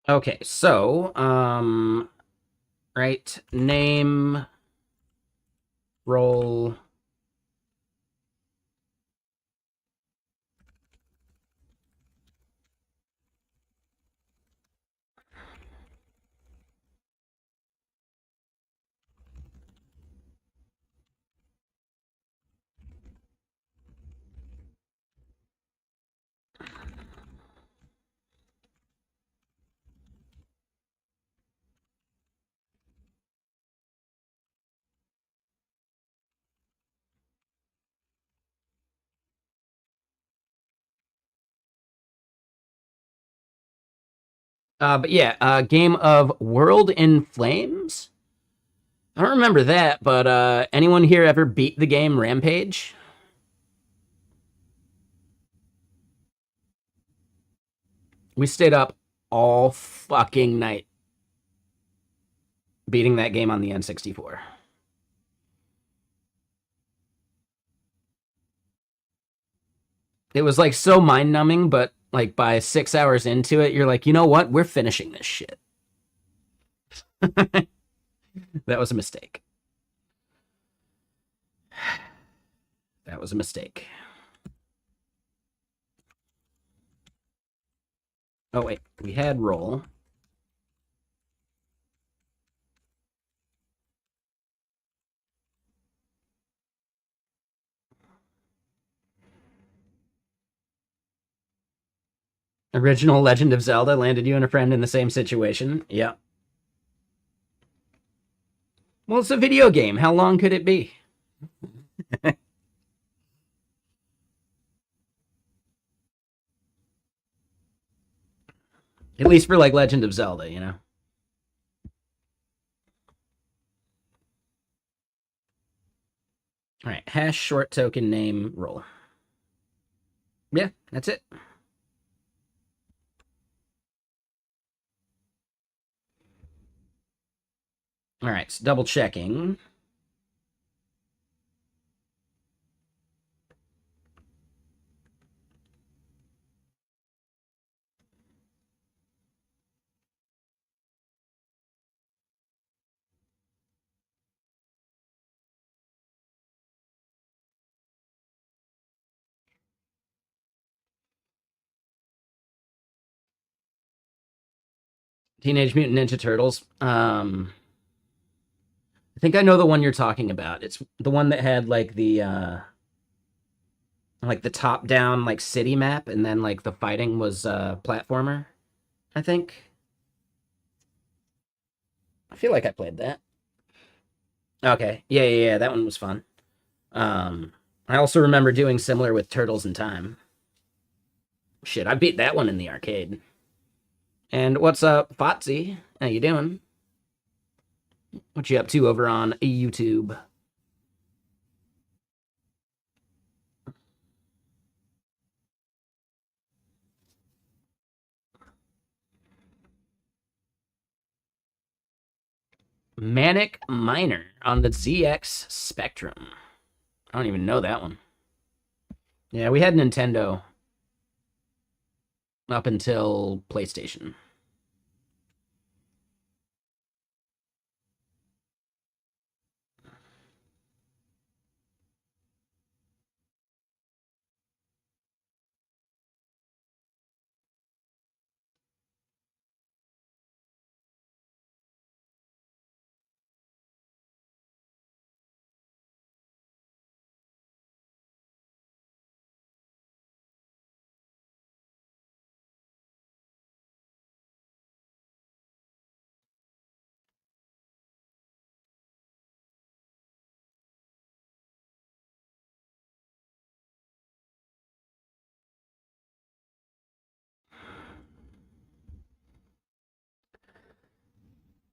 Speaker 1: Okay, so, right, name, role. But yeah, game of World in Flames. I don't remember that, but anyone here ever beat the game Rampage? We stayed up all fucking night beating that game on the N64. It was like so mind numbing, but like by 6 hours into it, you're like, you know what? We're finishing this shit. That was a mistake. That was a mistake. Oh, wait. We had roll. Original Legend of Zelda landed you and a friend in the same situation. Yeah. Well, it's a video game. How long could it be? At least for like Legend of Zelda, you know? All right. Hash short token name roll. Yeah, that's it. All right. So double checking. Teenage Mutant Ninja Turtles. I think I know the one you're talking about. It's the one that had like the top down like city map and then like the fighting was platformer, I think. I feel like I played that. Okay. Yeah, yeah, yeah, that one was fun. I also remember doing similar with Turtles in Time. Shit, I beat that one in the arcade. And what's up, Fotsy? How you doing? What you up to over on YouTube? Manic Miner on the ZX Spectrum. I don't even know that one. Yeah, we had Nintendo up until PlayStation.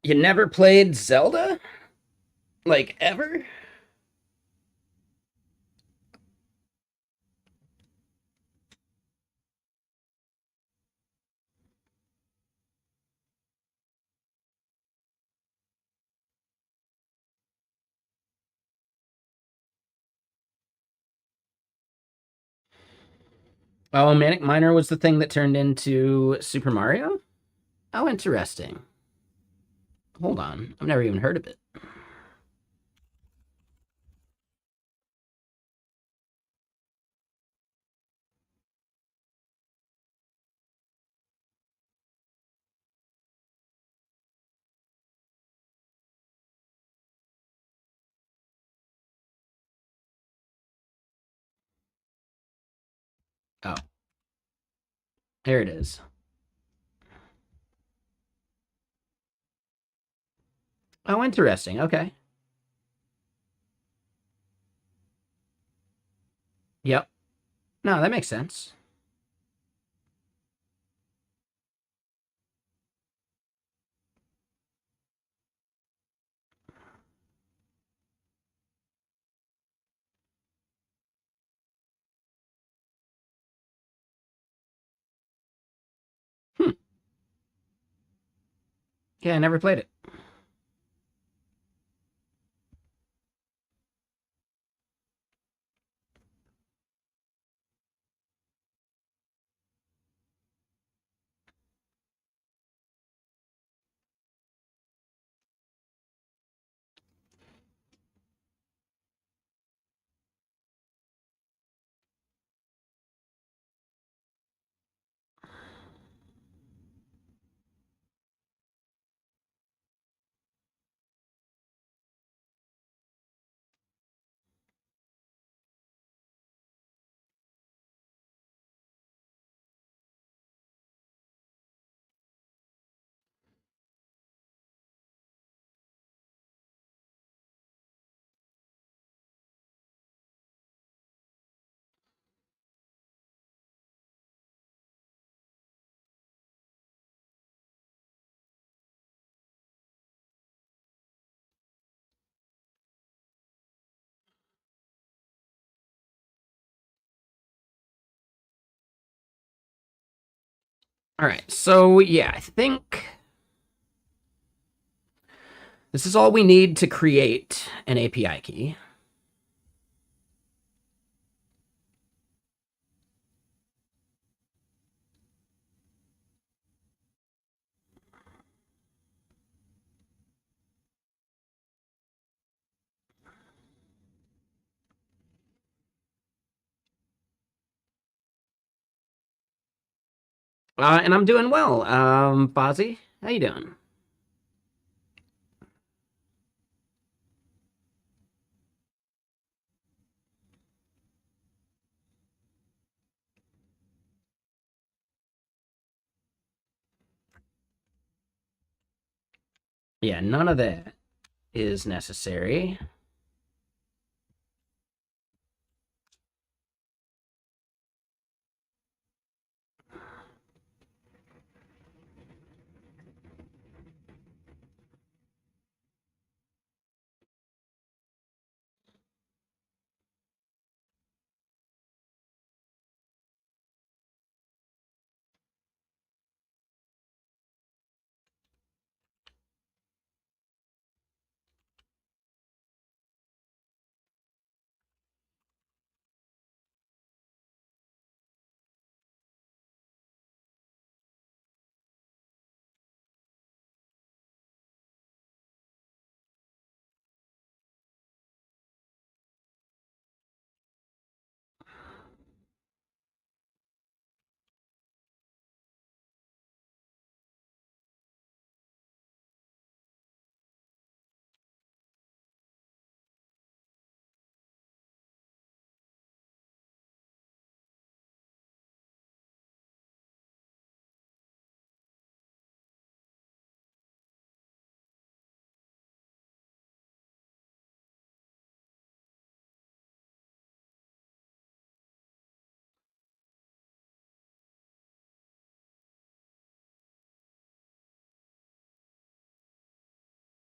Speaker 1: You never played Zelda? Like ever? Oh, Manic Miner was the thing that turned into Super Mario? Oh, interesting. Hold on. I've never even heard of it. Oh, here it is. Oh, interesting. Okay. Yep. No, that makes sense. Hmm. Yeah, I never played it. All right. So, yeah, I think this is all we need to create an API key. And I'm doing well. Fozzie, how you doing? Yeah, none of that is necessary.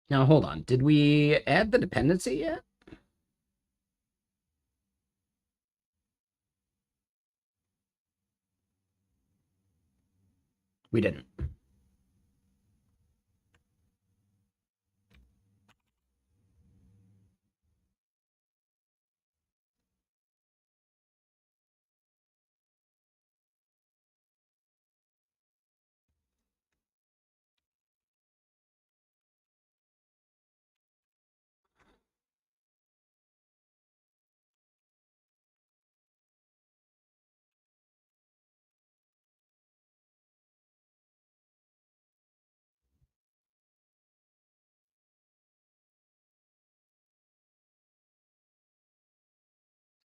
Speaker 1: Now, hold on. Did we add the dependency yet? We didn't.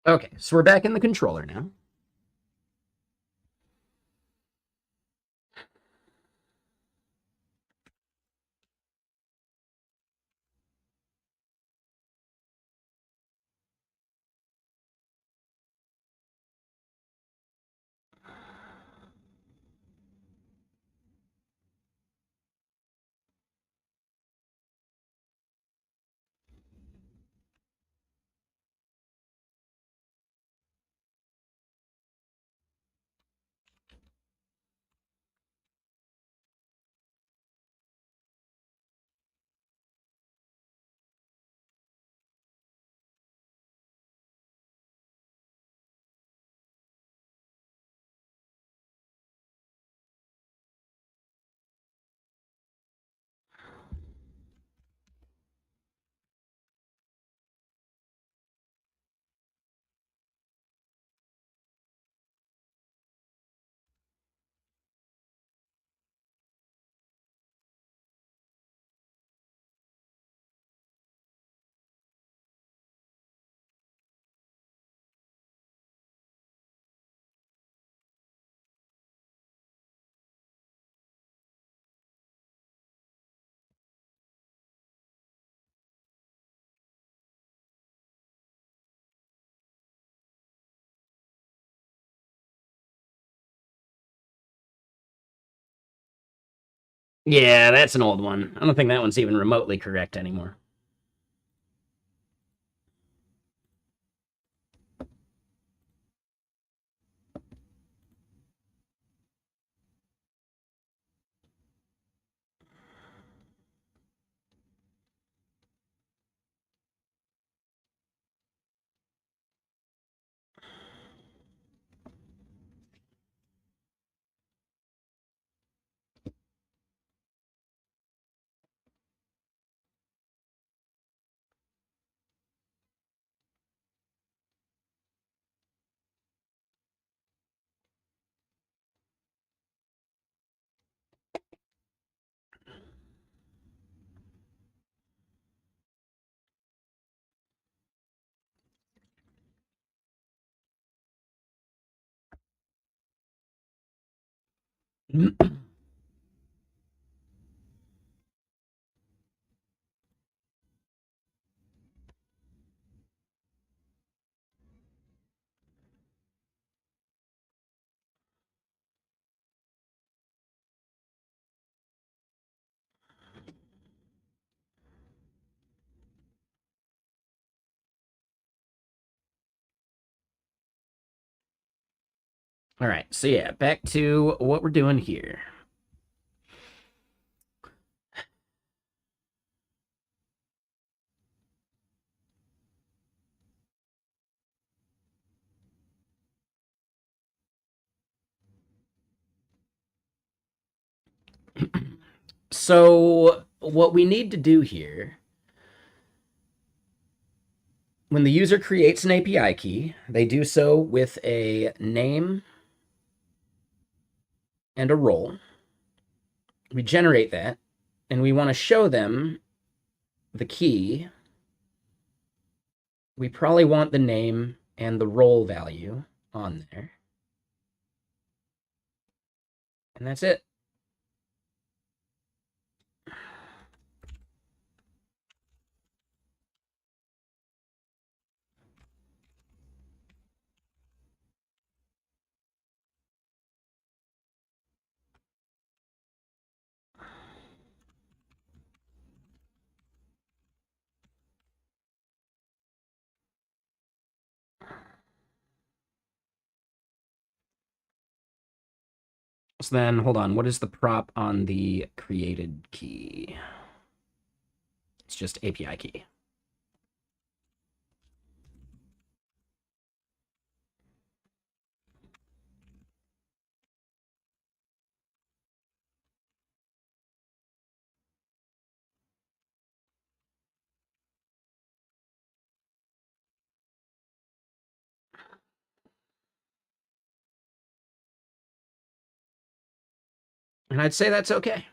Speaker 1: Okay, so we're back in the controller now. Yeah, that's an old one. I don't think that one's even remotely correct anymore. All right, so yeah, back to what we're doing here. So what we need to do here, when the user creates an API key, they do so with a name and a role. We generate that, and we want to show them the key. We probably want the name and the role value on there. And that's it. So then, hold on. What is the prop on the created key? It's just API key. And I'd say that's okay.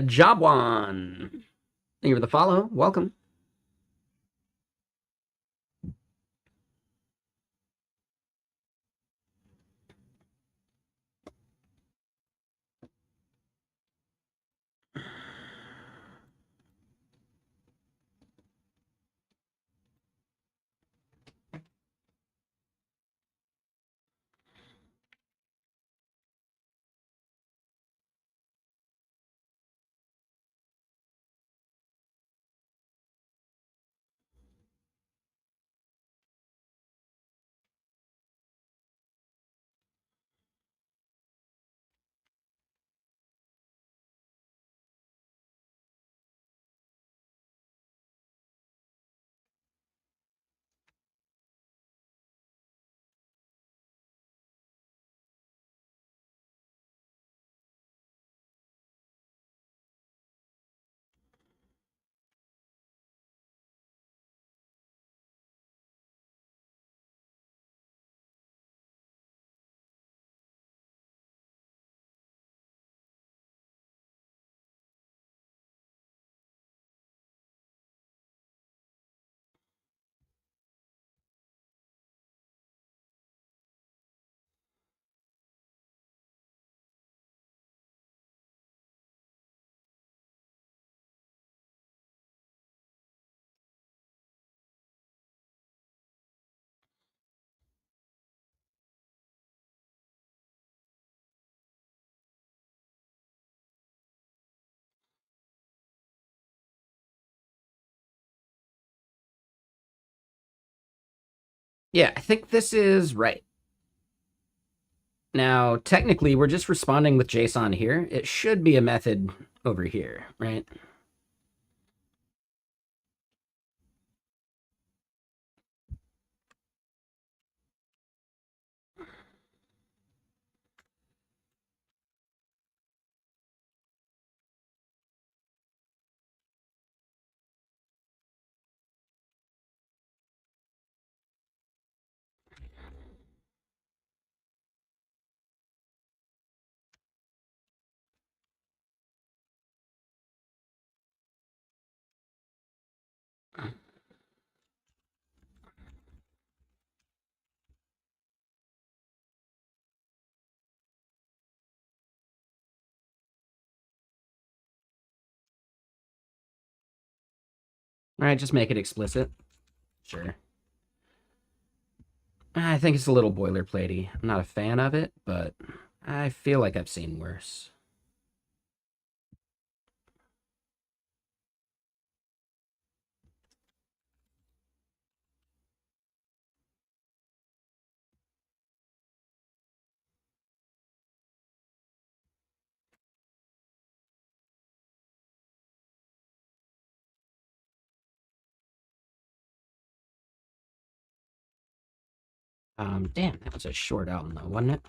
Speaker 1: Job one. Thank you for the follow. Welcome. Yeah, I think this is right. Now, technically, we're just responding with JSON here. It should be a method over here, right? All right, just make it explicit. Sure. I think it's a little boilerplatey. I'm not a fan of it, but I feel like I've seen worse. Damn, that was a short album though, wasn't it?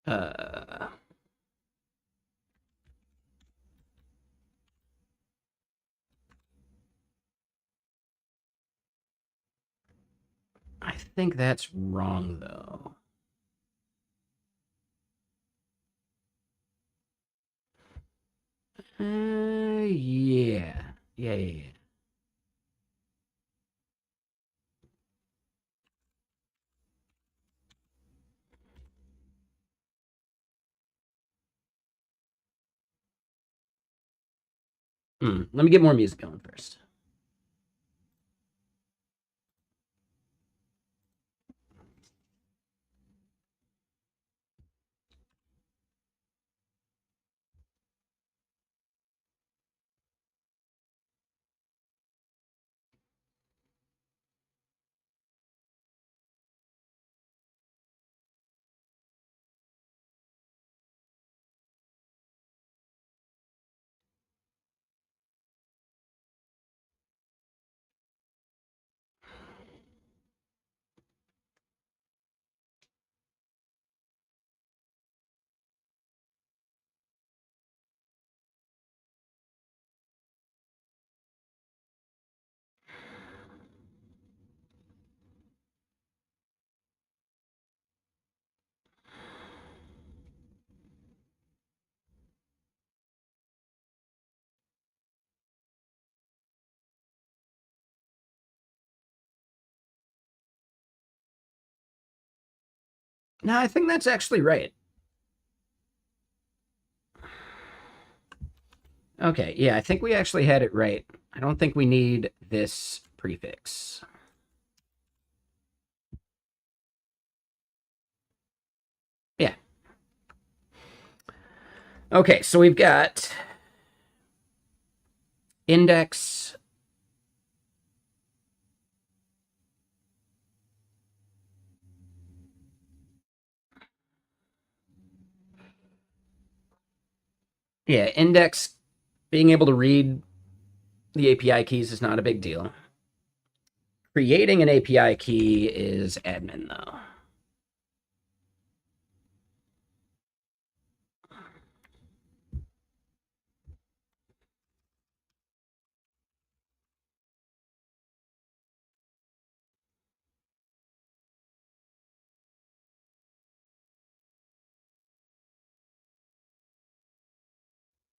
Speaker 1: Uh, I think that's wrong though. Yeah. Yeah. Let me get more music going first. No, I think that's actually right. Okay, yeah, I think we actually had it right. I don't think we need this prefix. Yeah. Okay, so we've got index. Yeah, index being able to read the API keys is not a big deal. Creating an API key is admin, though.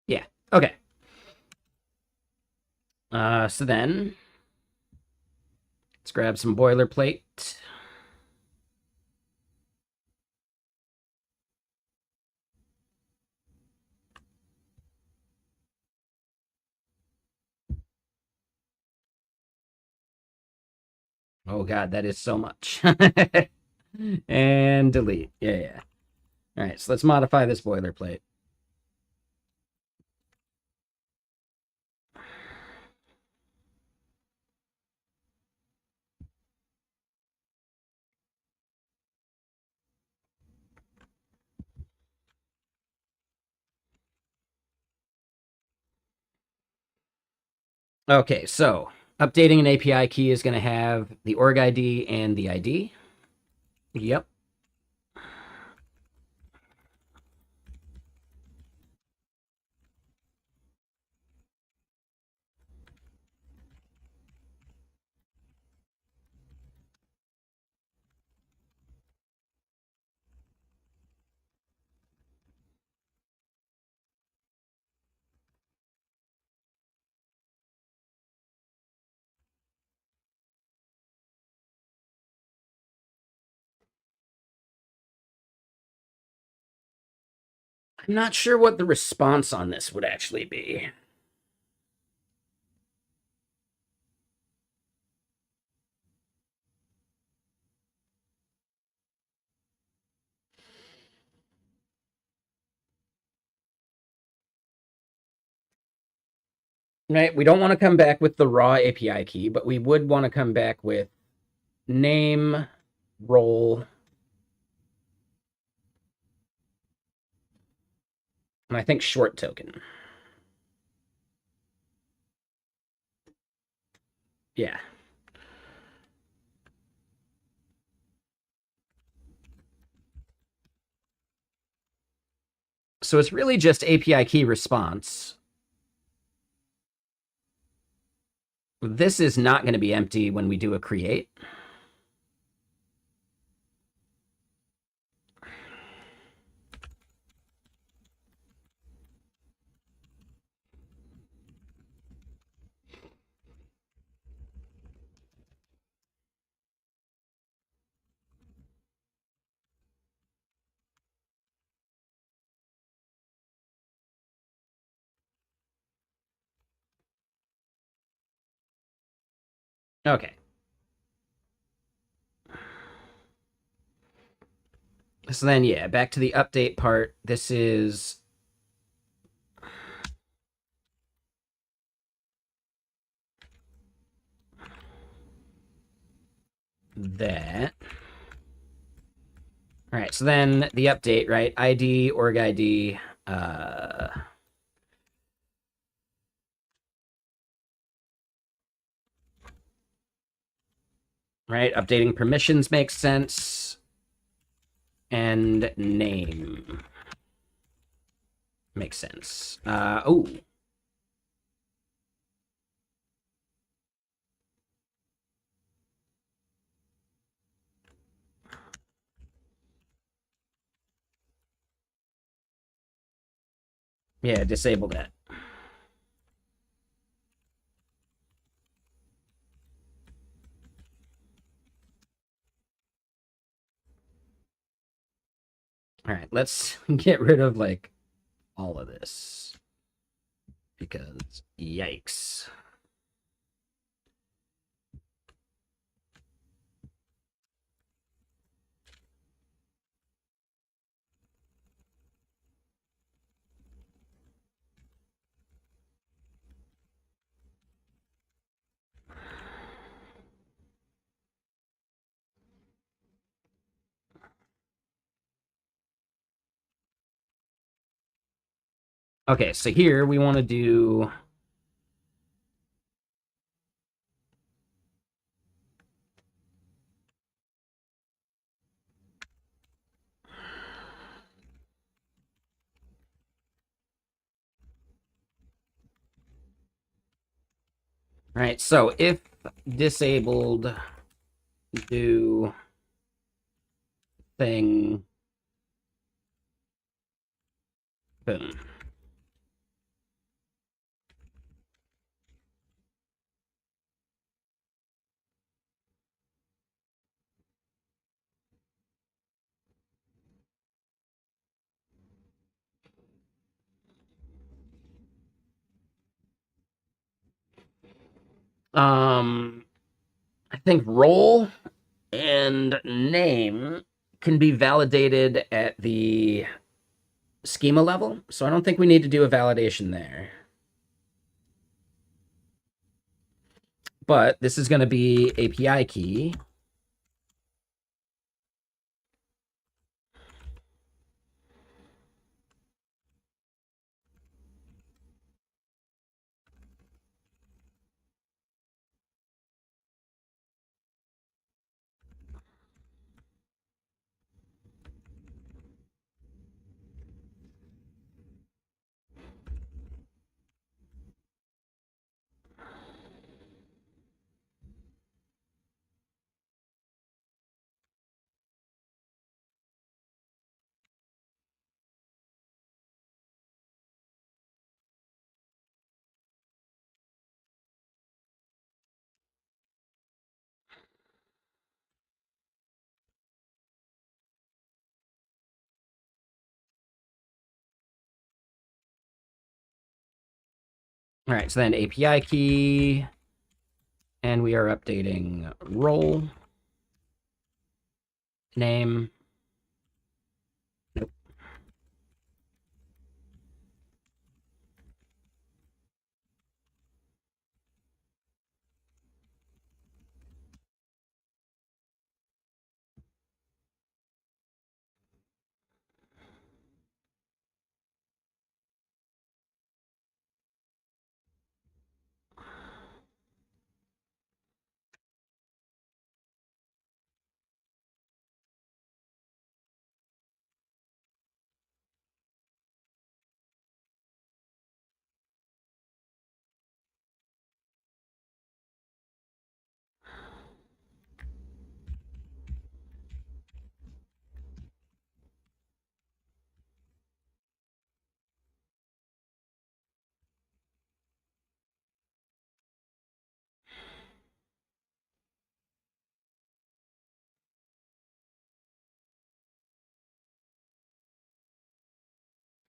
Speaker 1: Yeah. Okay. So then let's grab some boilerplate. Oh God, that is so much. And delete. Yeah, yeah. All right, so let's modify this boilerplate. Okay, so updating an API key is going to have the org ID and the ID. Yep. I'm not sure what the response on this would actually be. Right? We don't want to come back with the raw API key, but we would want to come back with name, role, and I think short token. Yeah. So it's really just API key response. This is not going to be empty when we do a create. Okay. So then, yeah, back to the update part. This is that. All right, so then the update, right? ID, org ID, right? Updating permissions makes sense. And name makes sense. Oh. Yeah, disable that. All right, let's get rid of like all of this because yikes. Okay, so here we want to do right. So if disabled do thing boom. I think role And name can be validated at the schema level, so I don't think we need to do a validation there. But this is going to be API key. All right, so then API key, and we are updating role name. Nope.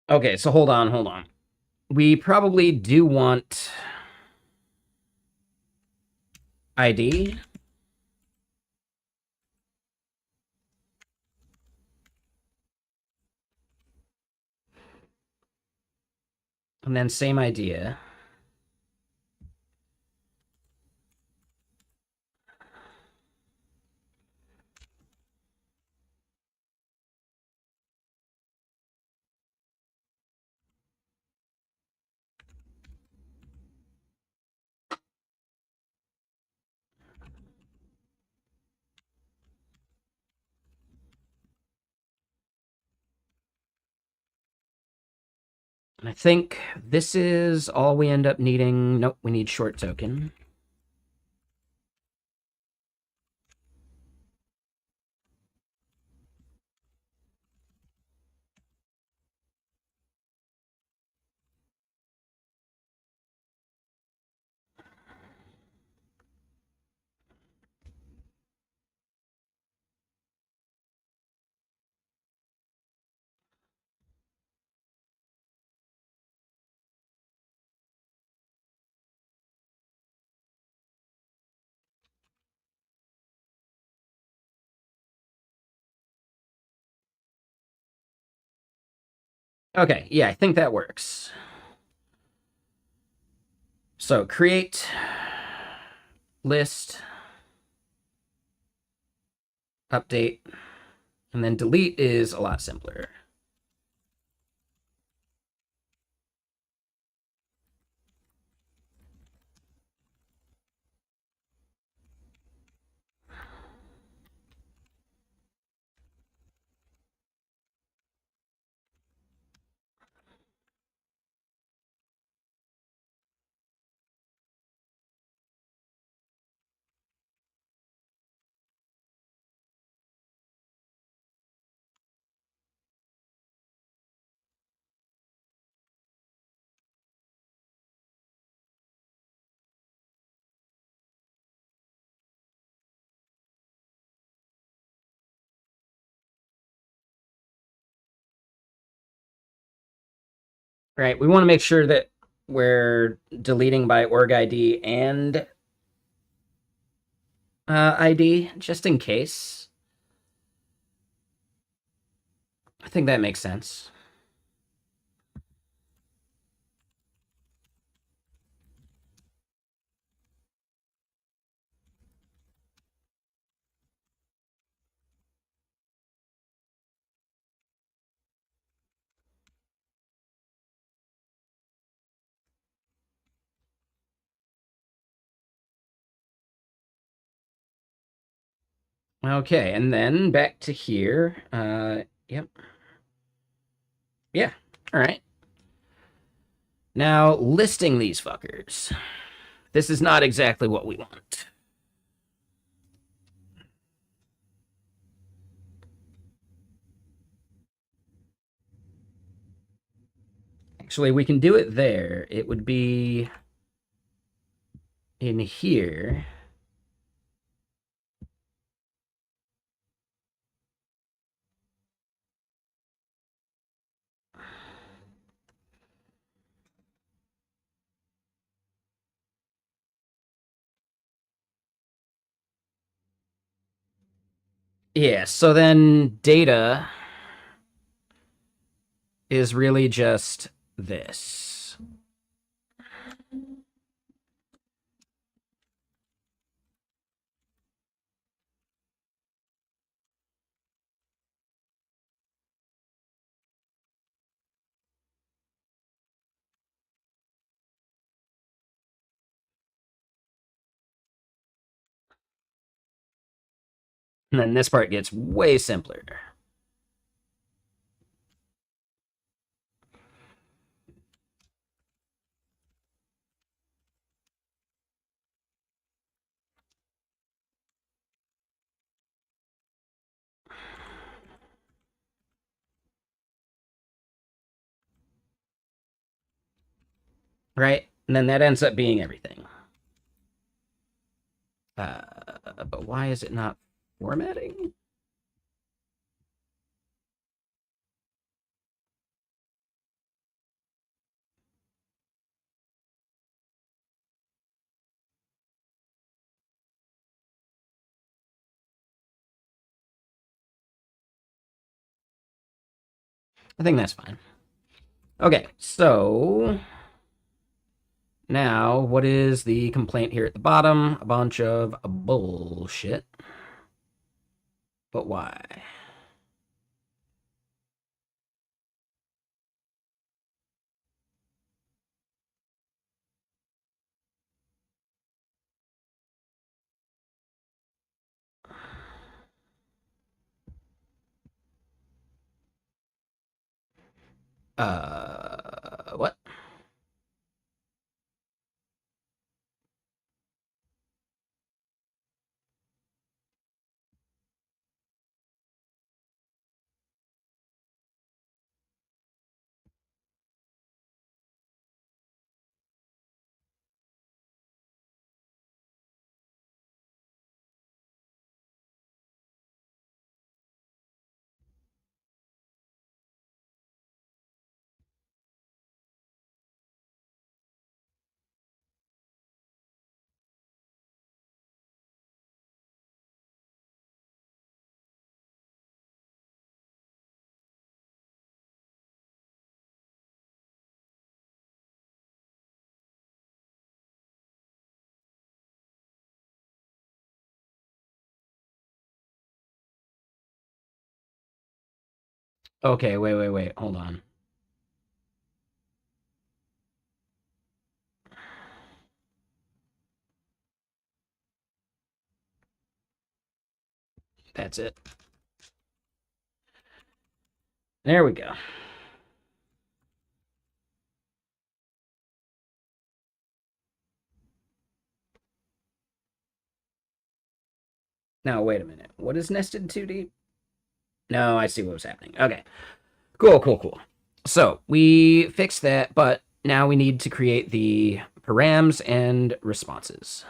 Speaker 1: Okay, so hold on. We probably do want ID. And then same idea. And I think this is all we end up needing. Nope, we need short token. Okay, yeah, I think that works. So create list, update, and then delete is a lot simpler. Right, we want to make sure that we're deleting by org ID and ID, just in case. I think that makes sense. Okay, and then back to here. Yep. Yeah. All right. Now, listing these fuckers. This is not exactly what we want. Actually, we can do it there. It would be in here. Yeah, so then data is really just this. And then this part gets way simpler. Right? And then that ends up being everything. But why is it not formatting? I think that's fine. Okay, so now what is the complaint here at the bottom? A bunch of bullshit. But why? What? Okay, wait. Hold on. That's it. There we go. Now, wait a minute. What is nested 2D? No, I see what was happening. Okay. Cool. So we fixed that, but now we need to create the params and responses.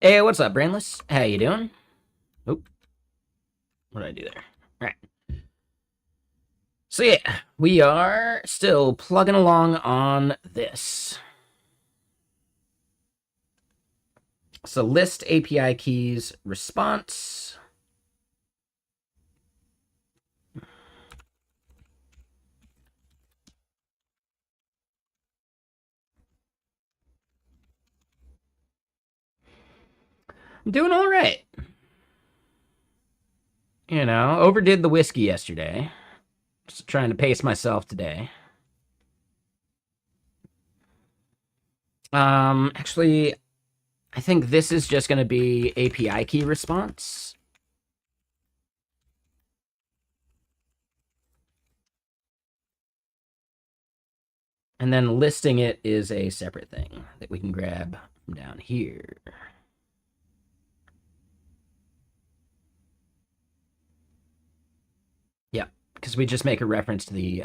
Speaker 1: Hey, what's up, Brainless? How you doing? Oop, what did I do there? All right. So yeah, we are still plugging along on this. So list API keys response. I'm doing all right. You know, overdid the whiskey yesterday. Just trying to pace myself today. Actually, I think this is just going to be API key response. And then listing it is a separate thing that we can grab from down here. Yeah, because we just make a reference to the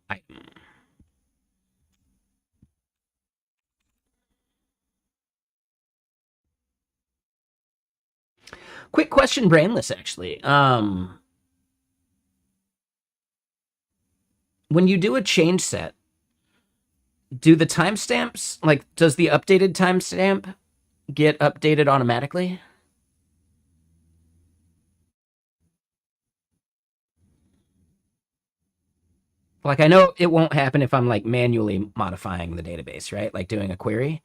Speaker 1: item. Quick question, Brainless, actually. When you do a change set, do the timestamps, like, does the updated timestamp get updated automatically? Like, I know it won't happen if I'm, like, manually modifying the database, right? Like, doing a query.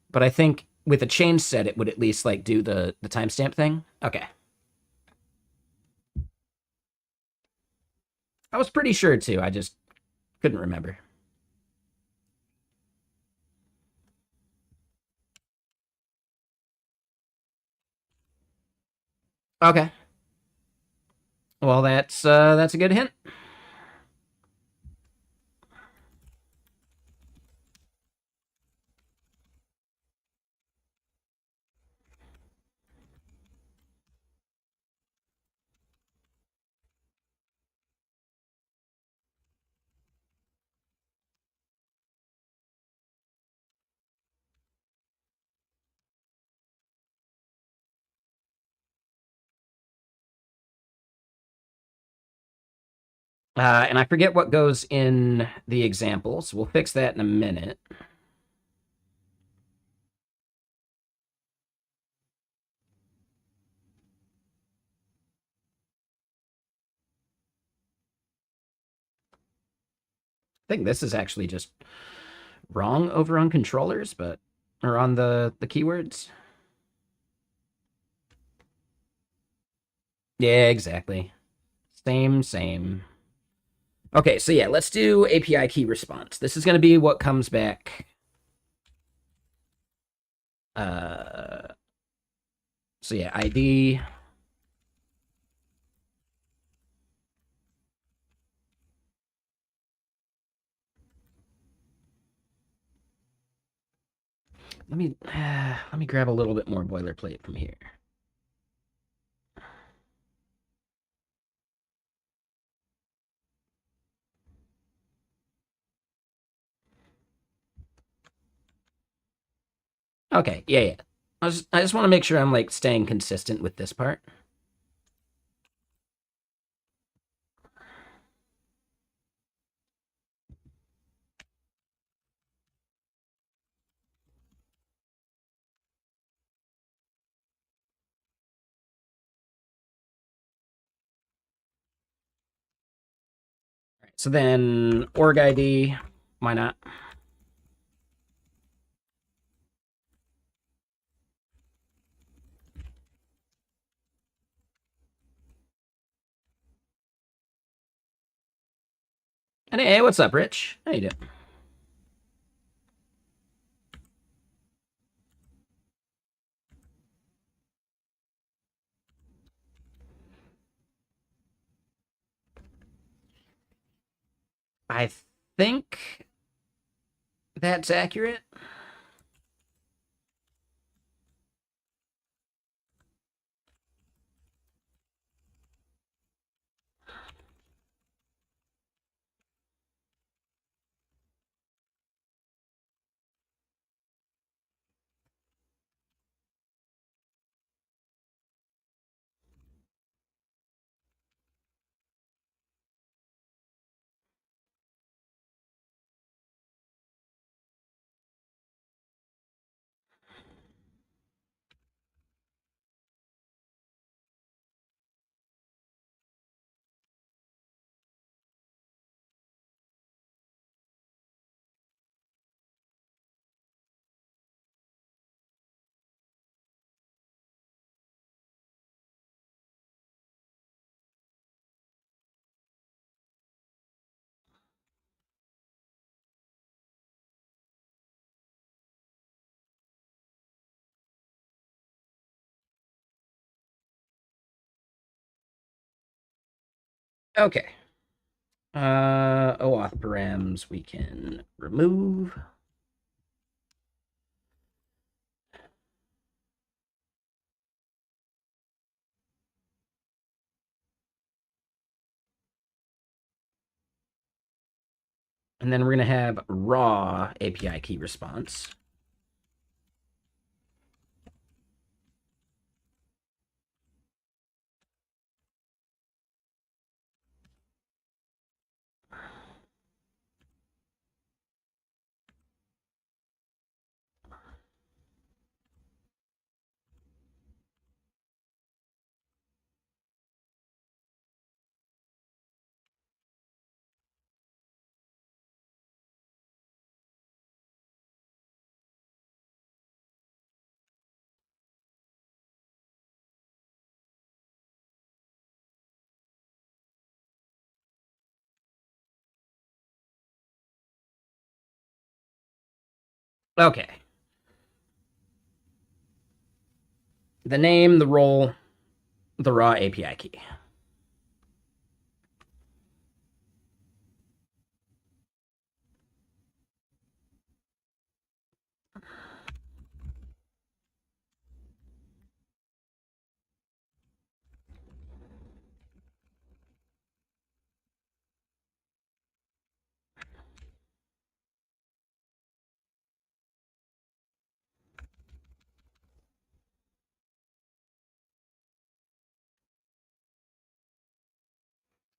Speaker 1: But I think with a change set, it would at least, like, do the timestamp thing. Okay. I was pretty sure, too. I just couldn't remember. Okay. Well, that's a good hint. And I forget what goes in the examples. We'll fix that in a minute. I think this is actually just wrong over on controllers, but or on the keywords. Yeah, exactly. Same. Okay, so yeah, let's do API key response. This is going to be what comes back. Uh, so yeah, ID. Let me grab a little bit more boilerplate from here. Okay, yeah. I just want to make sure I'm like staying consistent with this part. So then org ID, why not? And hey, what's up, Rich? How you doing? I think that's accurate. Okay. OAuth params we can remove. And then we're going to have raw API key response. Okay. The name, the role, the raw API key.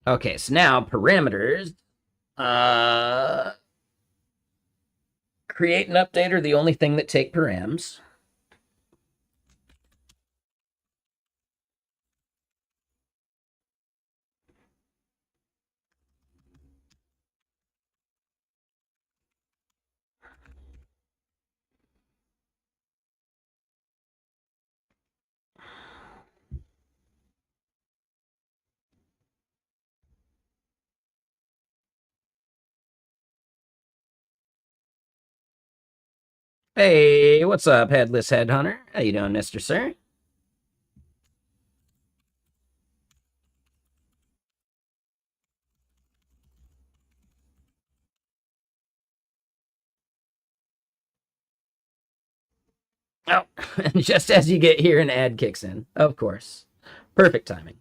Speaker 1: Okay, so now parameters. Create and update are the only thing that take params. Hey, what's up, headless headhunter? How you doing, Mister Sir? Oh, just as you get here, an ad kicks in. Of course, perfect timing.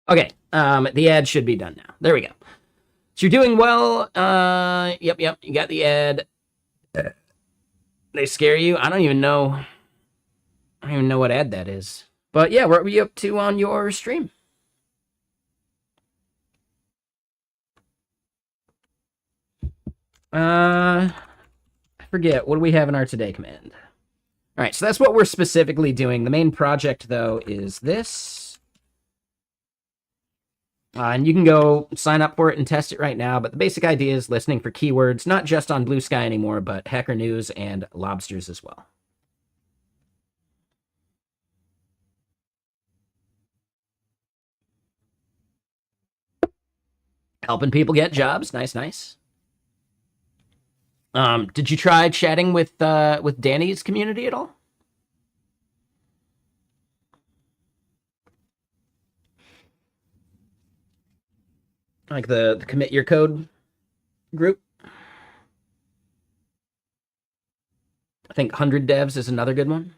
Speaker 1: Okay, the ad should be done now. There we go. So you're doing well. Yep. You got the ad. They scare you. I don't even know. I don't even know what ad that is. But yeah, what were you up to on your stream? I forget. What do we have in our today command? All right, so that's what we're specifically doing. The main project, though, is this. And you can go sign up for it and test it right now. But the basic idea is listening for keywords, not just on Blue Sky anymore, but Hacker News and Lobsters as well. Helping people get jobs. Nice. Did you try chatting with Danny's community at all? Like the commit your code group? I think 100 devs is another good one.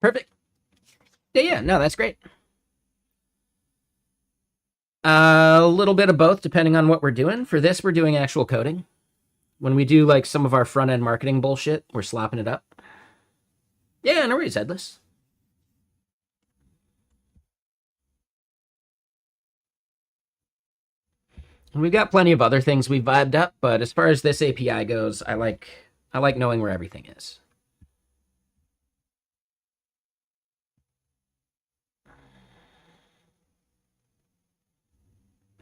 Speaker 1: Perfect. Yeah, no, that's great. A little bit of both, depending on what we're doing. For this, we're doing actual coding. When we do like some of our front end marketing bullshit, we're slopping it up. Yeah, no worries, Headless. And we've got plenty of other things we've vibed up, but as far as this API goes, I like knowing where everything is.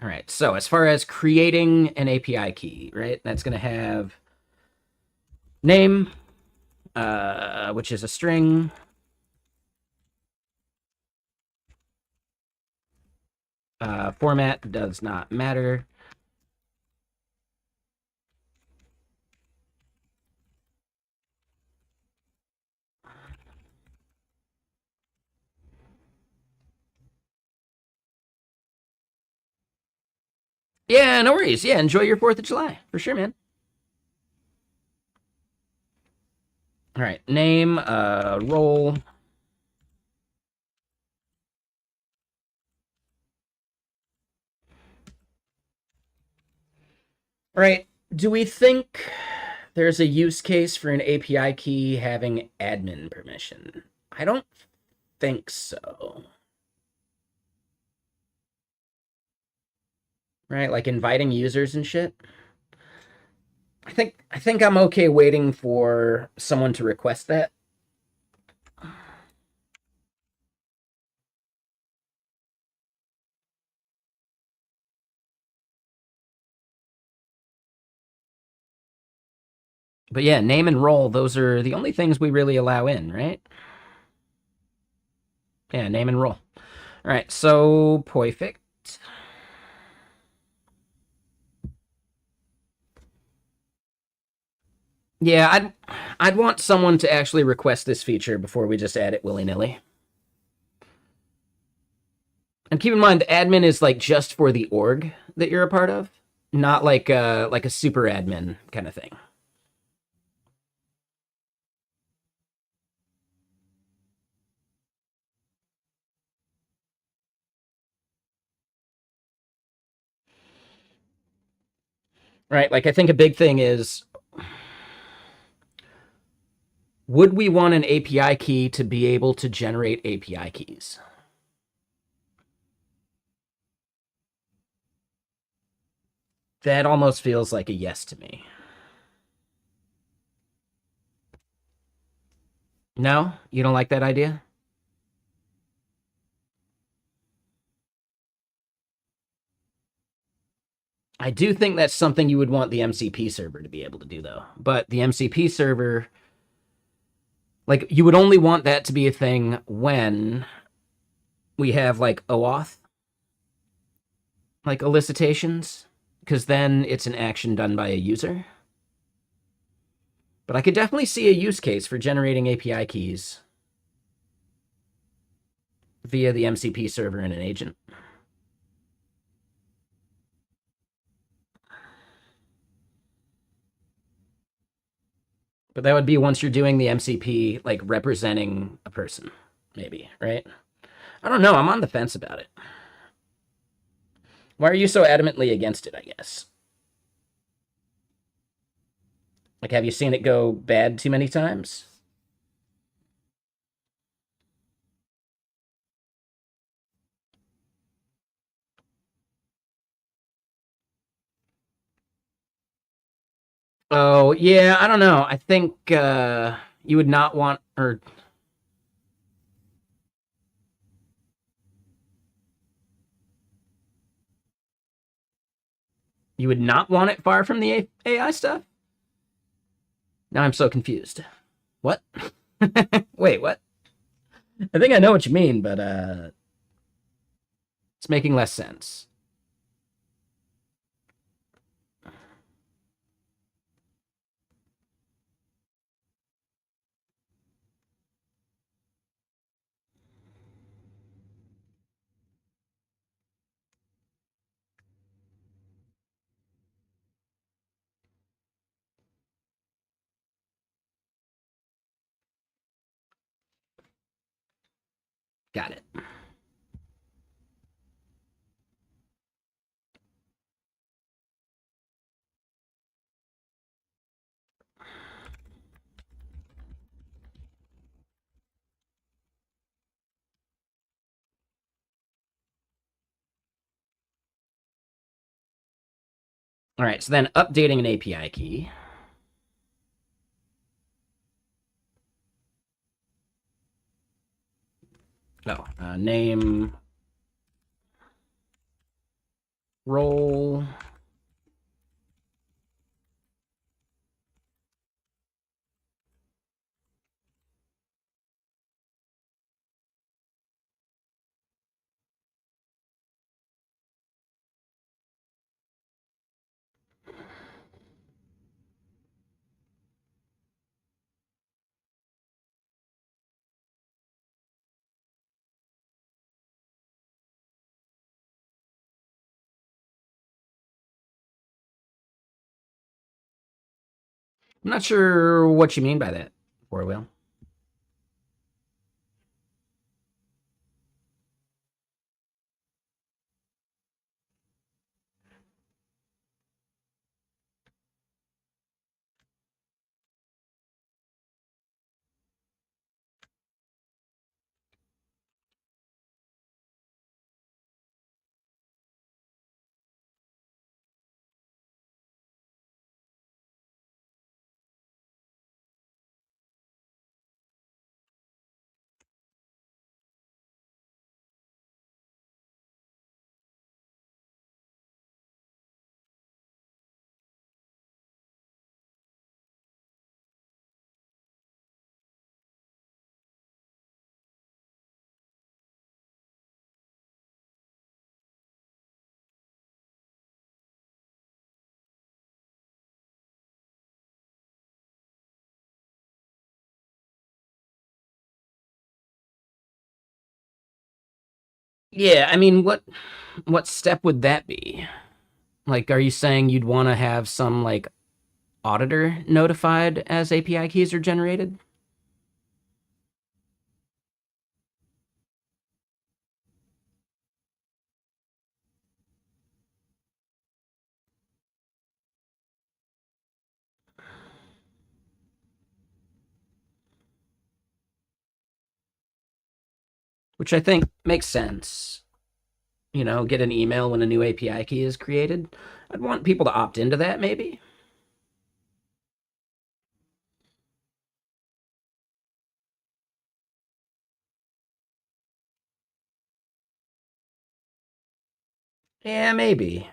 Speaker 1: All right. So as far as creating an API key, right? That's going to have name, which is a string. Format does not matter. Yeah, no worries. Yeah, enjoy your 4th of July. For sure, man. All right. Name, role. All right. Do we think there's a use case for an API key having admin permission? I don't think so. Right? Like inviting users and shit. I think I'm okay waiting for someone to request that. But yeah, name and role, those are the only things we really allow in, right? Yeah, name and role. All right, so perfect. Yeah, I'd want someone to actually request this feature before we just add it willy-nilly. And keep in mind, the admin is like just for the org that you're a part of, not like a super admin kind of thing. Right? Like I think a big thing is, would we want an API key to be able to generate API keys? That almost feels like a yes to me. No? You don't like that idea? I do think that's something you would want the MCP server to be able to do, though. But the MCP server, like, you would only want that to be a thing when we have, like, OAuth, like, elicitations, because then it's an action done by a user. But I could definitely see a use case for generating API keys via the MCP server and an agent. But that would be once you're doing the MCP, like, representing a person, maybe, right? I don't know. I'm on the fence about it. Why are you so adamantly against it, I guess? Like, have you seen it go bad too many times? Oh, yeah, I don't know. I think you would not want, or you would not want it far from the AI stuff? Now I'm so confused. What? Wait, what? I think I know what you mean, but it's making less sense. Got it. All right, so then updating an API key. Oh, name, role. I'm not sure what you mean by that, Four Wheel. Yeah, I mean, what step would that be? Like, are you saying you'd want to have some like auditor notified as API keys are generated? Which I think makes sense. You know, get an email when a new API key is created. I'd want people to opt into that, maybe. Yeah, maybe.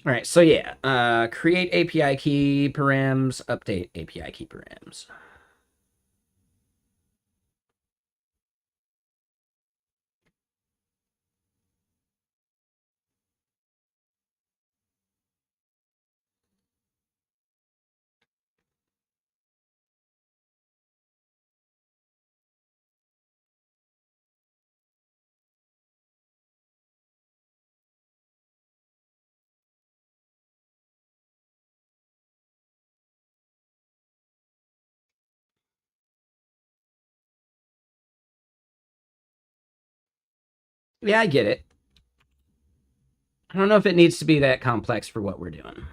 Speaker 1: All right, so yeah, create API key params, update API key params. Yeah, I get it. I don't know if it needs to be that complex for what we're doing.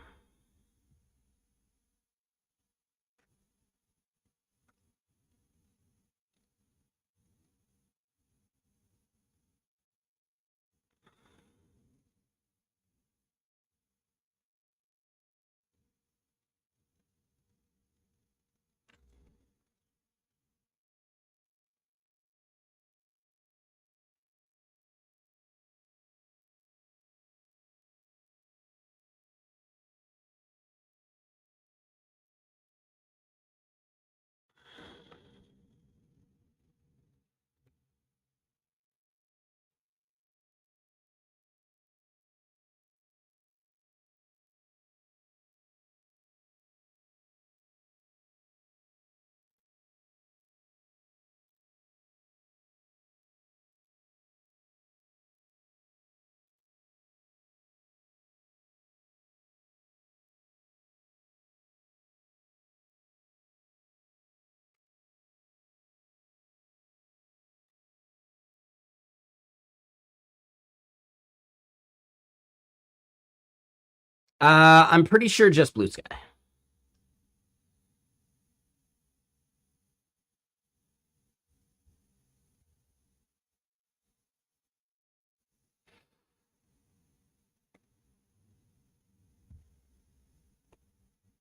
Speaker 1: I'm pretty sure just Blue Sky.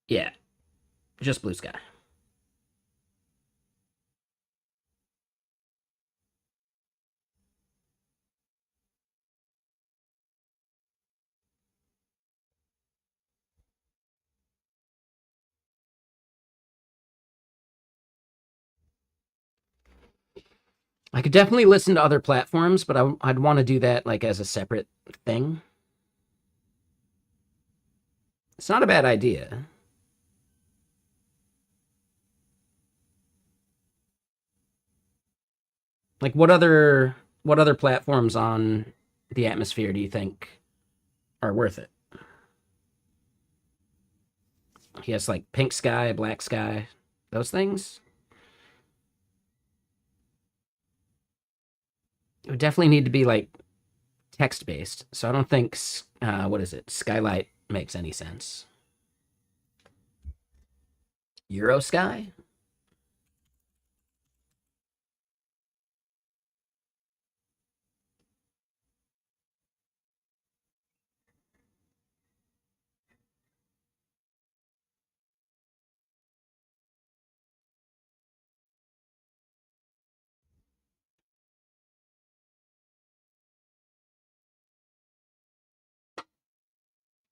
Speaker 1: Yeah, just Blue Sky. I could definitely listen to other platforms, but I'd want to do that like as a separate thing. It's not a bad idea. Like what other platforms on the atmosphere do you think are worth it? He has like Pink Sky, Black Sky, those things. It would definitely need to be like text based. So I don't think what is it? Skylight makes any sense. Euro Sky?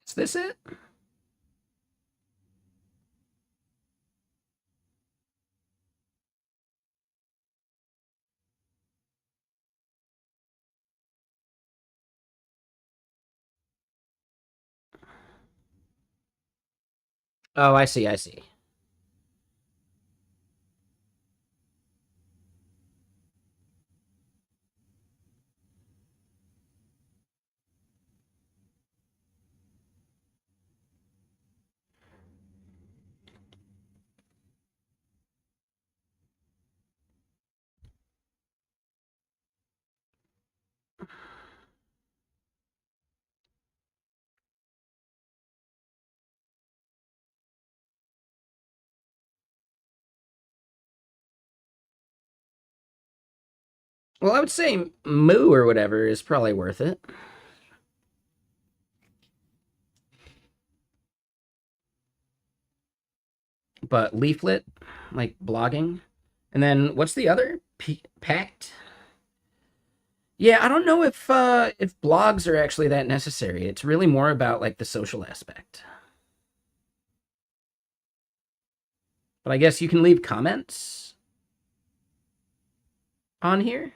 Speaker 1: Is this it? Oh, I see. I see. Well, I would say Moo or whatever is probably worth it. But Leaflet, like blogging. And then what's the other? Pact? Yeah, I don't know if blogs are actually that necessary. It's really more about like the social aspect. But I guess you can leave comments on here.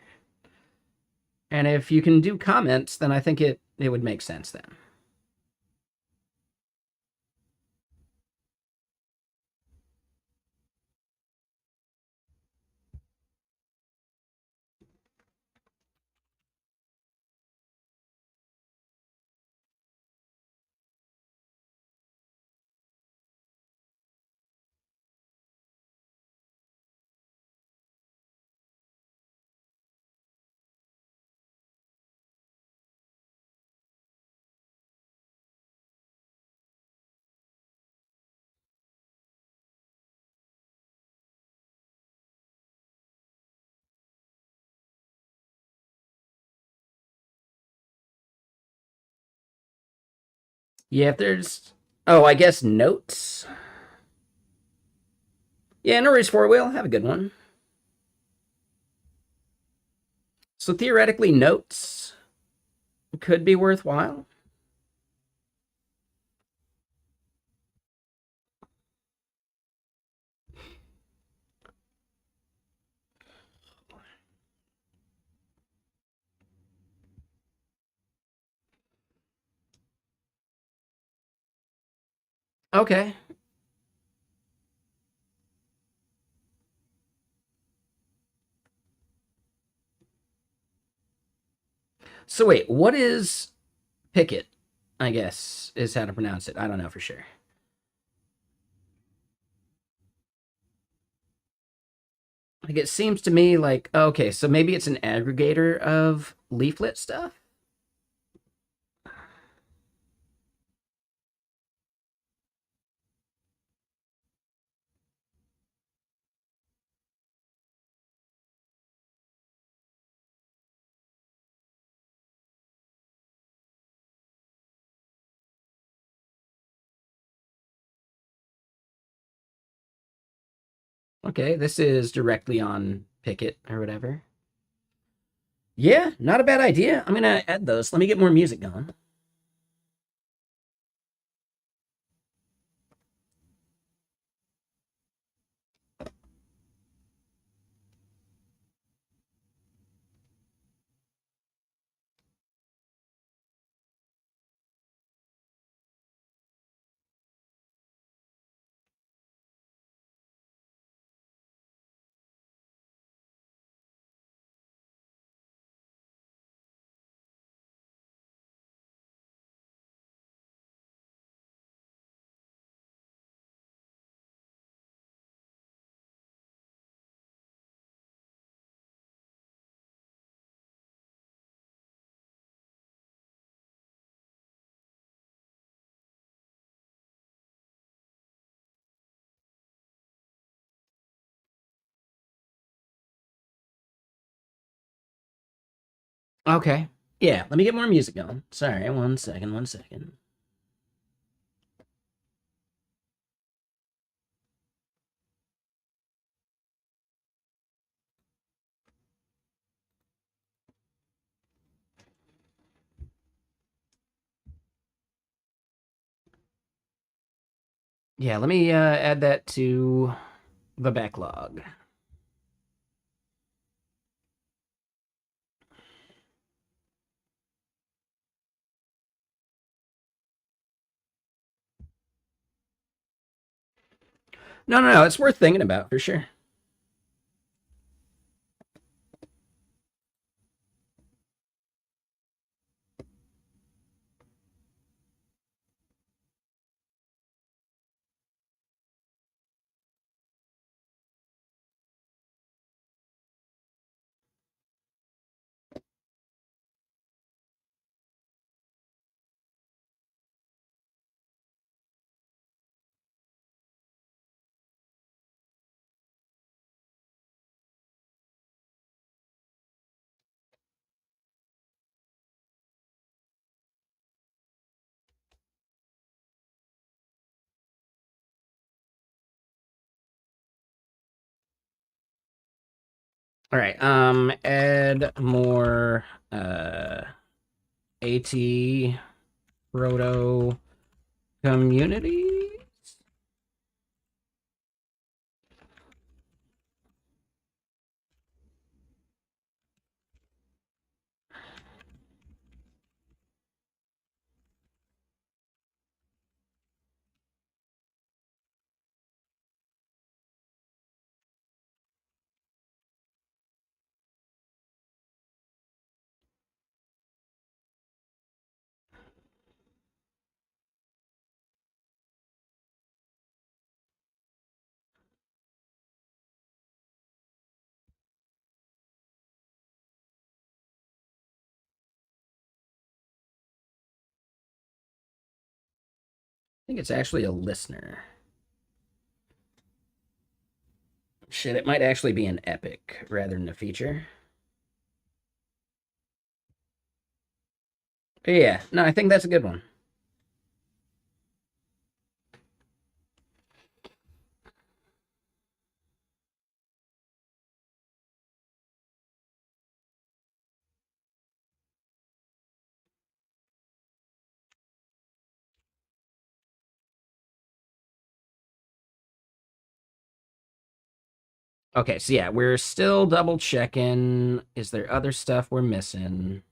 Speaker 1: And if you can do comments, then I think it would make sense then. Yeah, if there's oh, I guess notes. Yeah, no worries, four wheel. Have a good one. So theoretically, notes could be worthwhile. Okay. So wait, what is Picket? I guess is how to pronounce it. I don't know for sure. Like it seems to me like okay, so maybe it's an aggregator of leaflet stuff. Okay, this is directly on Picket or whatever. Yeah, not a bad idea. I'm gonna add those. Let me get more music going. Okay. Yeah, let me get more music going. Sorry, one second, one second. Yeah, let me add that to the backlog. No, no, no, it's worth thinking about for sure. All right. Add more AT Proto communities. I think it's actually a listener. Shit, it might actually be an epic rather than a feature. But yeah, no, I think that's a good one. Okay, so yeah, we're still double checking. Is there other stuff we're missing?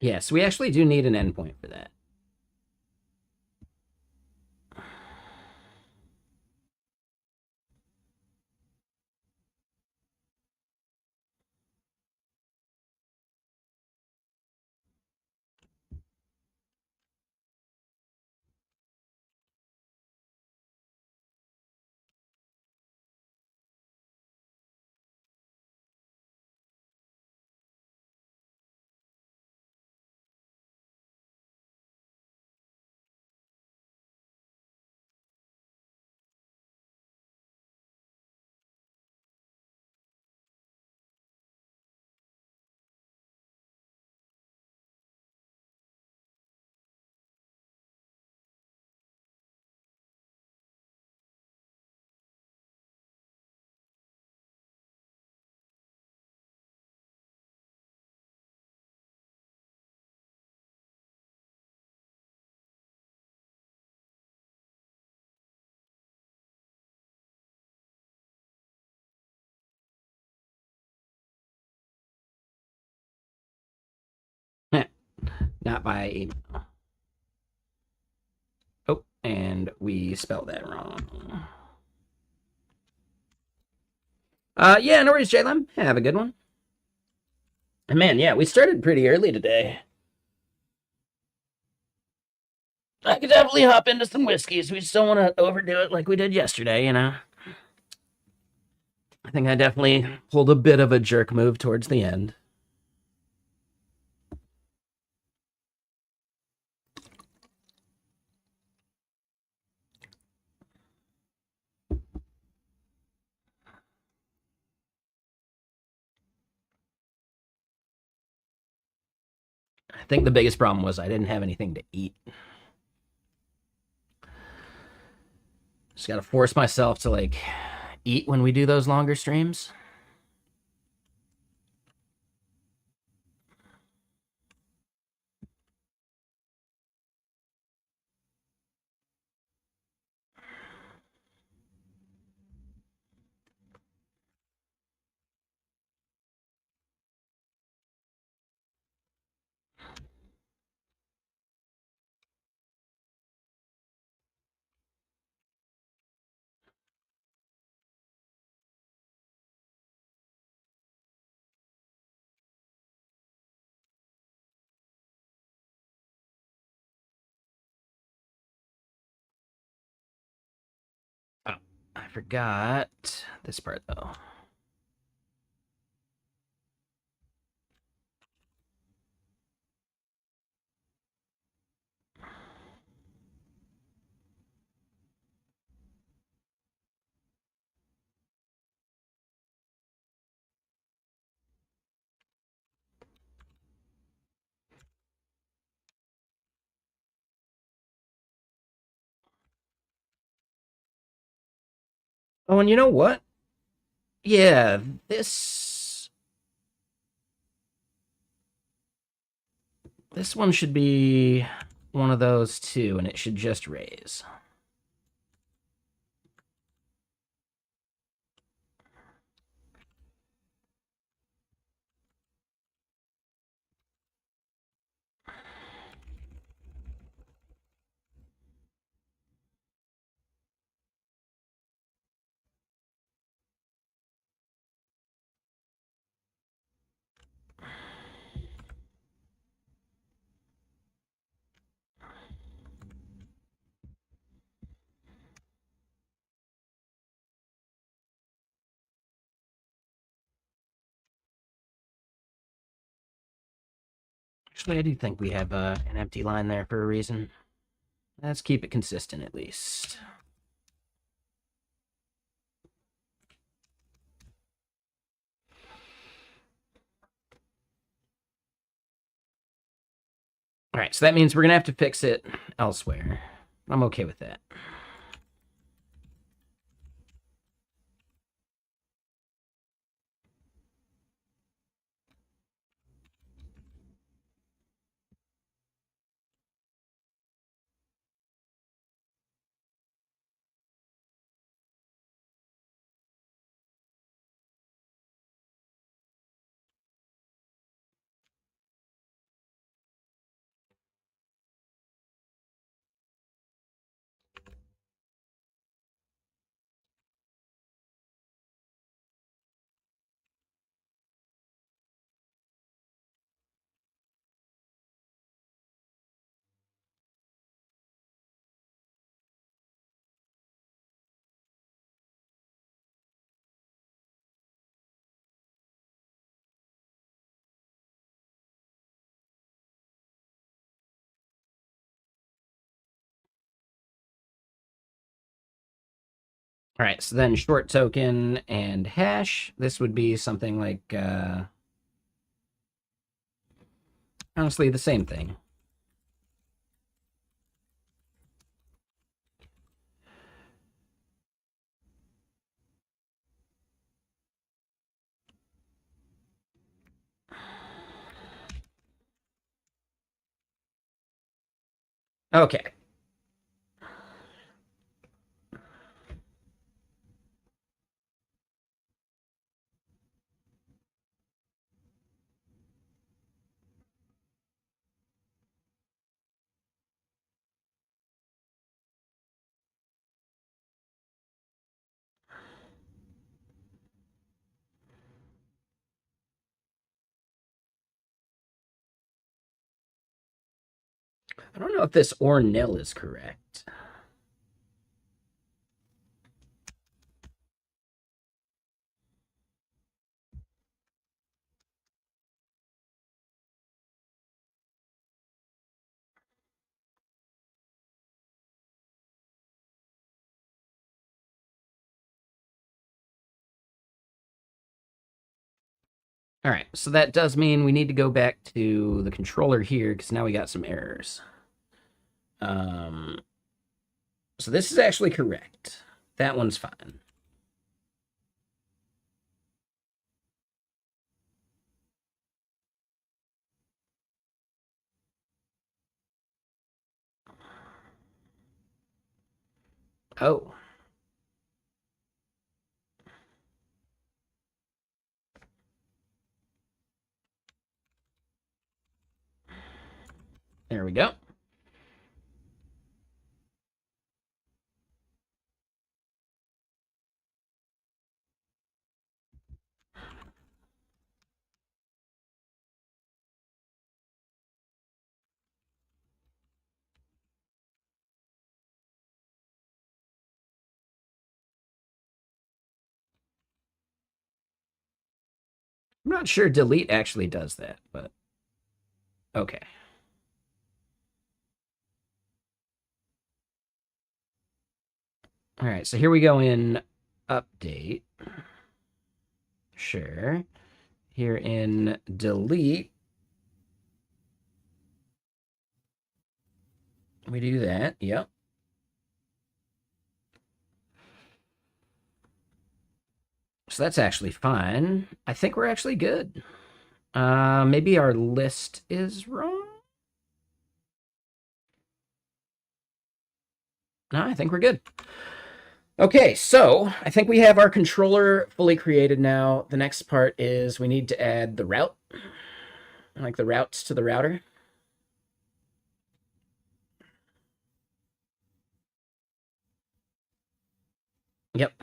Speaker 1: Yes, we actually do need an endpoint for that. not by email. Oh, and we spelled that wrong. Yeah, no worries, Jalen. Have a good one. And man, yeah, we started pretty early today. I could definitely hop into some whiskeys. We just don't want to overdo it like we did yesterday, you know? I think I definitely pulled a bit of a jerk move towards the end. I think the biggest problem was I didn't have anything to eat. Just got to force myself to like eat when we do those longer streams. Oh, I forgot this part though. Oh, and you know what? Yeah, this one should be one of those too, and it should just raise. Actually, I do think we have an empty line there for a reason. Let's keep it consistent at least. All right, so that means we're going to have to fix it elsewhere. I'm okay with that. All right, so then short token and hash. This would be something like, honestly, the same thing. Okay. I don't know if this or nil is correct. All right, so that does mean we need to go back to the controller here because now we got some errors. So this is actually correct. That one's fine. Oh. There we go. I'm not sure delete actually does that, but okay. All right, so here we go in update. Sure. Here in delete, we do that. Yep. So that's actually fine. I think we're actually good. Maybe our list is wrong. No, I think we're good. Okay, so I think we have our controller fully created now. The next part is we need to add the route, like the routes to the router. Yep.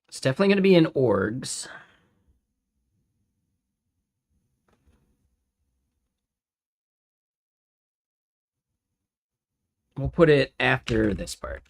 Speaker 1: It's definitely going to be in orgs. We'll put it after this part.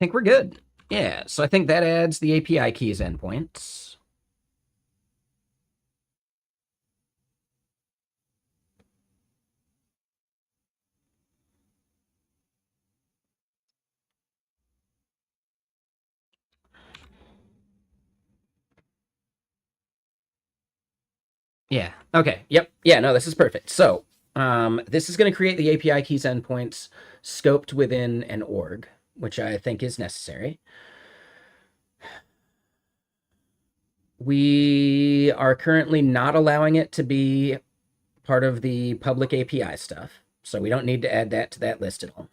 Speaker 1: I think we're good. Yeah, so I think that adds the API keys endpoints. Yeah. Okay. Yep. Yeah. No, this is perfect. So, this is going to create the API keys endpoints scoped within an org, which I think is necessary. We are currently not allowing it to be part of the public API stuff, so we don't need to add that to that list at all.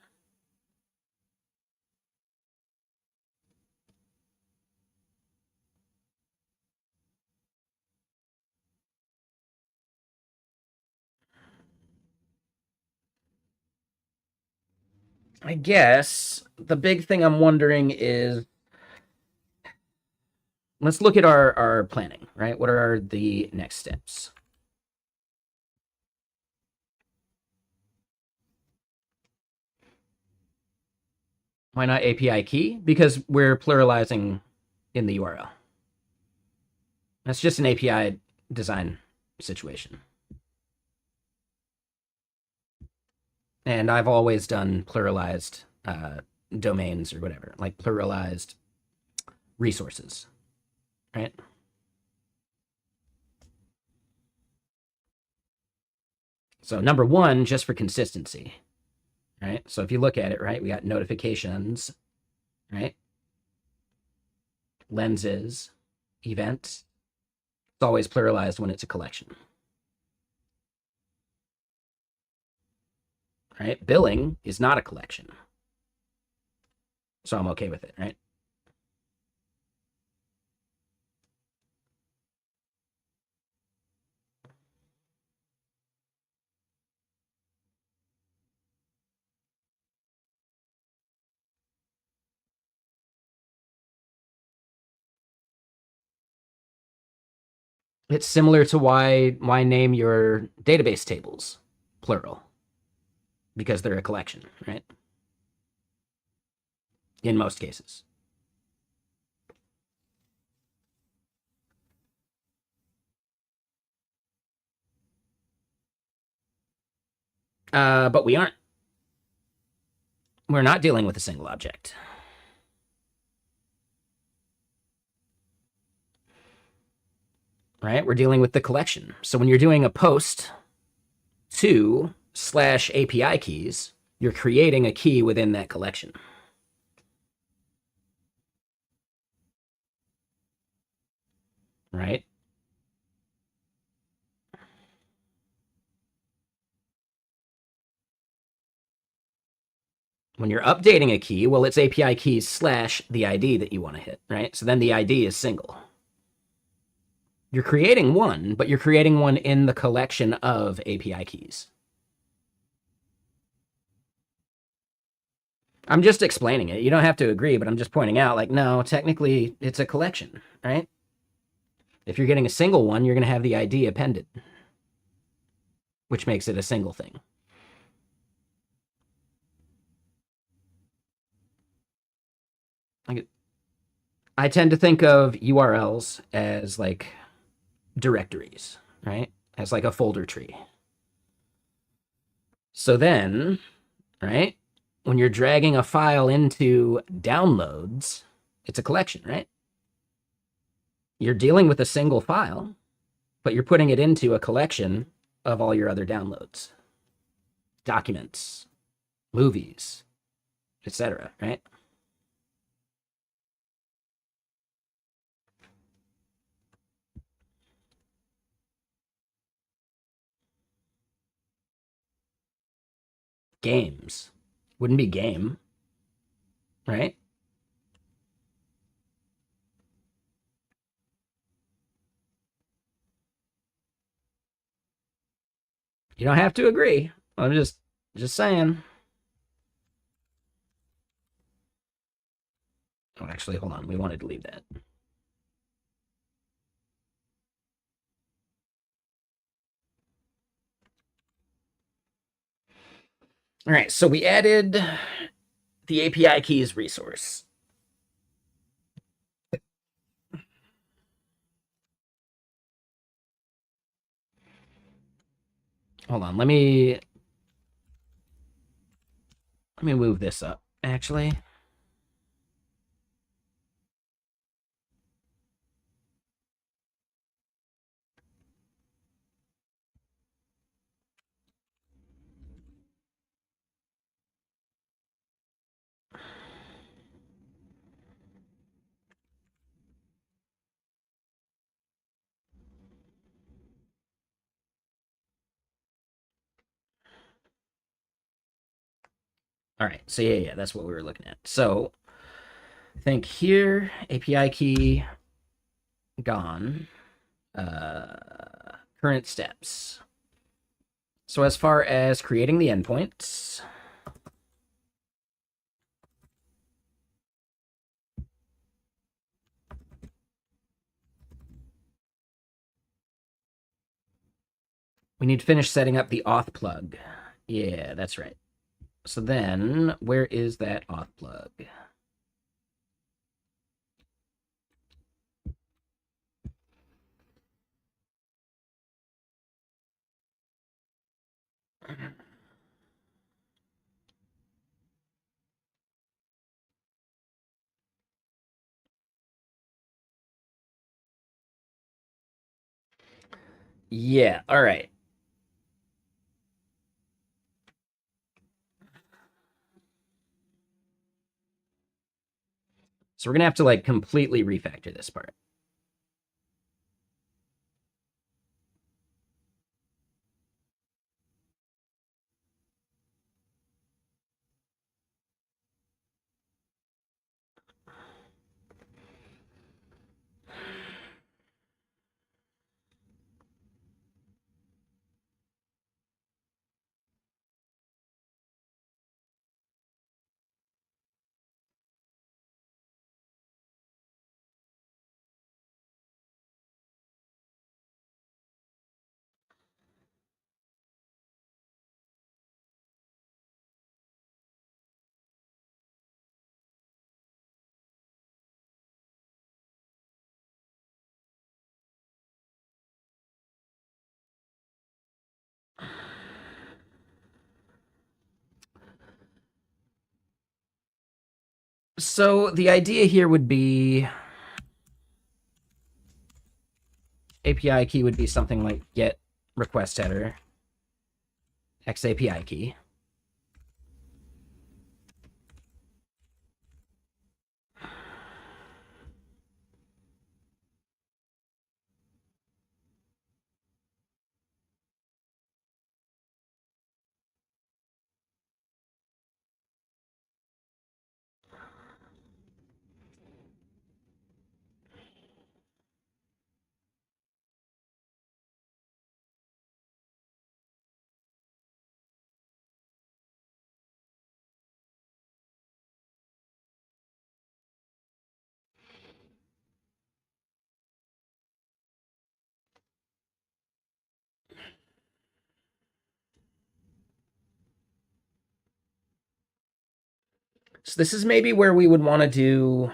Speaker 1: I guess the big thing I'm wondering is, let's look at our planning, right? What are the next steps? Why not API key? Because we're pluralizing in the URL. That's just an API design situation. And I've always done pluralized domains or whatever, like pluralized resources, right? So number one, just for consistency, right? So if you look at it, right, we got notifications, right? Lenses, events. It's always pluralized when it's a collection, right? Billing is not a collection. So I'm okay with it, right? It's similar to why name your database tables plural, because they're a collection, right? In most cases. But we aren't. We're not dealing with a single object. Right? We're dealing with the collection. So when you're doing a post to slash API keys, you're creating a key within that collection. Right? When you're updating a key, well, it's API keys slash the ID that you want to hit, right? So then the ID is single. You're creating one, but you're creating one in the collection of API keys. I'm just explaining it. You don't have to agree, but I'm just pointing out, like, no, technically it's a collection, right? If you're getting a single one, you're going to have the ID appended, which makes it a single thing. Like, I tend to think of URLs as like directories, right? As like a folder tree. So then, right, when you're dragging a file into downloads, it's a collection, right? You're dealing with a single file, but you're putting it into a collection of all your other downloads, documents, movies, etc., right? Games wouldn't be game, right? You don't have to agree. I'm just saying. Oh, actually, hold on. We wanted to leave that. All right, so we added the API keys resource. Hold on, let me move this up. Actually, All right, so yeah, that's what we were looking at. So I think here, API key gone. Current steps. So as far as creating the endpoints, we need to finish setting up the auth plug. Yeah, that's right. So then, where is that auth plug? Yeah, all right. So we're gonna have to like completely refactor this part. So the idea here would be API key would be something like get request header X API key. So this is maybe where we would want to do.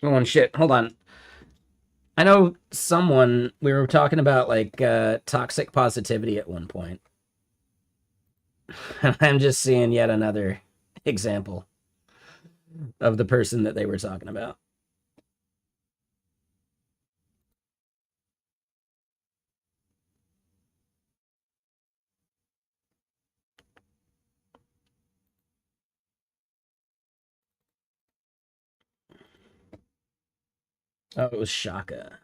Speaker 1: Oh shit! Hold on. I know someone we were talking about like toxic positivity at one point. I'm just seeing yet another example of the person that they were talking about. Oh, it was Shaka.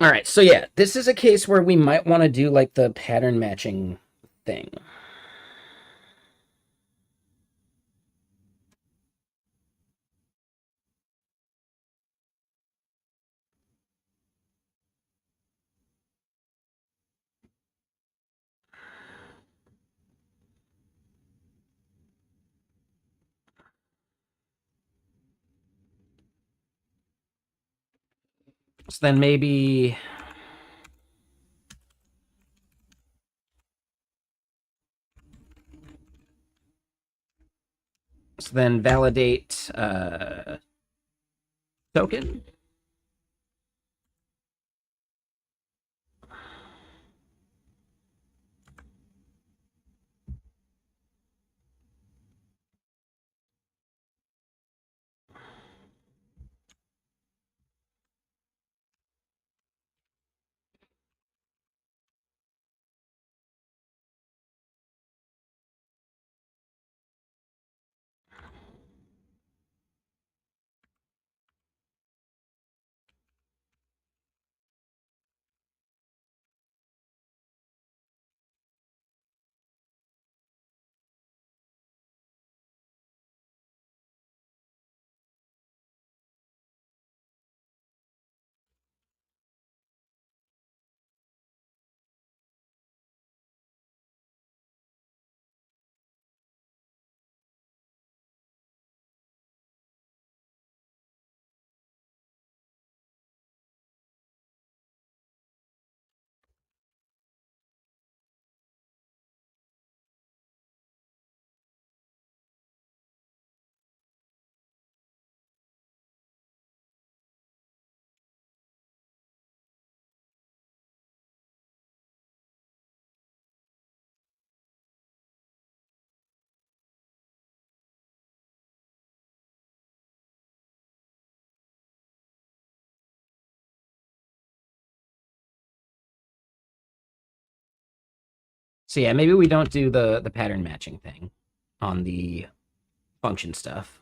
Speaker 1: All right, so yeah, this is a case where we might want to do like the pattern matching thing. So then maybe validate token. So yeah, maybe we don't do the pattern matching thing on the function stuff.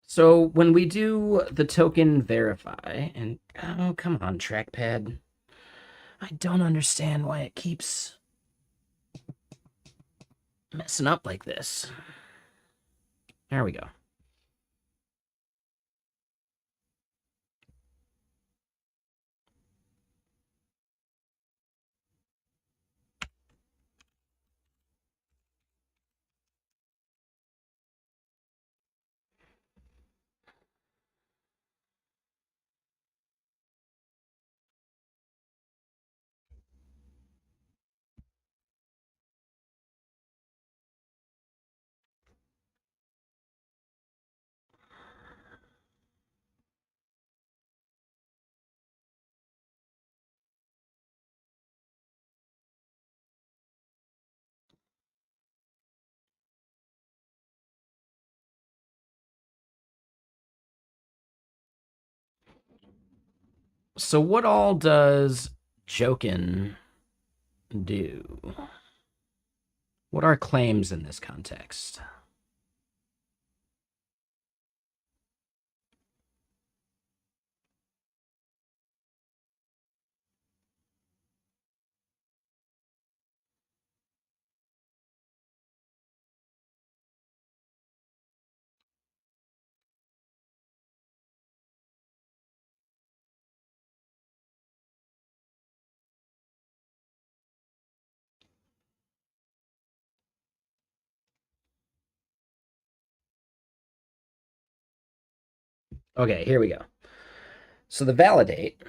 Speaker 1: So when we do the token verify, and oh, come on, trackpad. I don't understand why it keeps messing up like this. There we go. So what all does Jokin do? What are claims in this context? Okay, here we go. So the validate,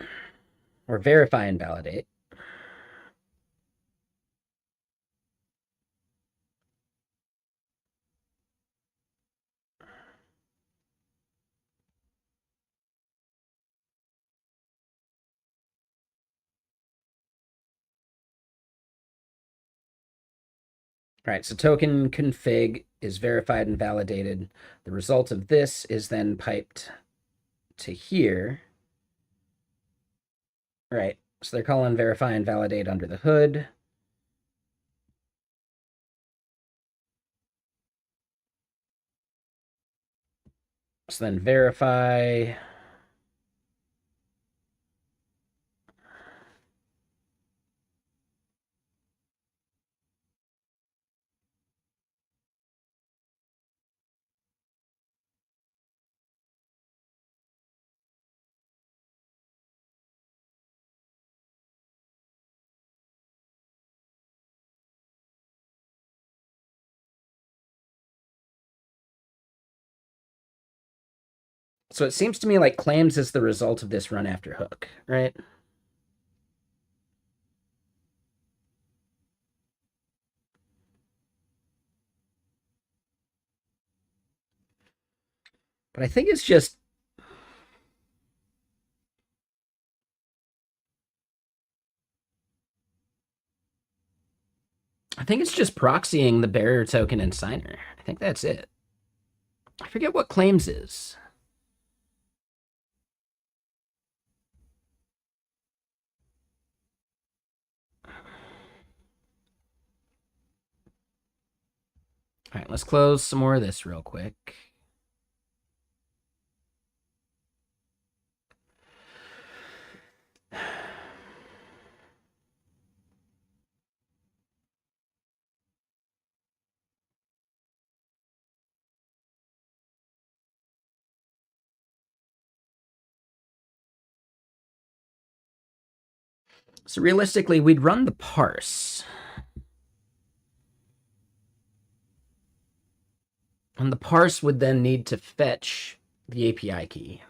Speaker 1: or verify and validate, All right, so token config is verified and validated. The result of this is then piped to here. Right, so they're calling verify and validate under the hood. So then verify. So it seems to me like claims is the result of this run after hook, right? But I think it's just proxying the bearer token and signer. I think that's it. I forget what claims is. All right, let's close some more of this real quick. So realistically, we'd run the parse. And the parse would then need to fetch the API key.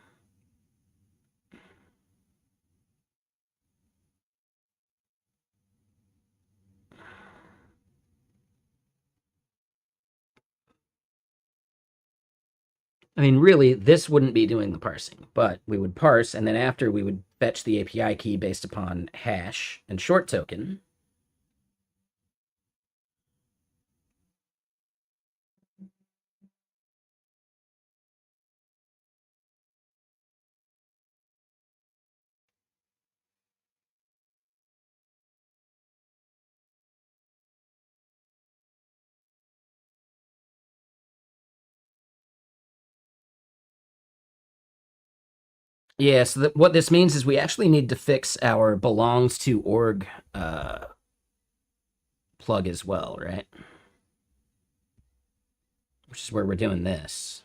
Speaker 1: I mean, really, this wouldn't be doing the parsing, but we would parse, and then after we would fetch the API key based upon hash and short token. Yeah, so what this means is we actually need to fix our belongs to org plug as well, right? Which is where we're doing this.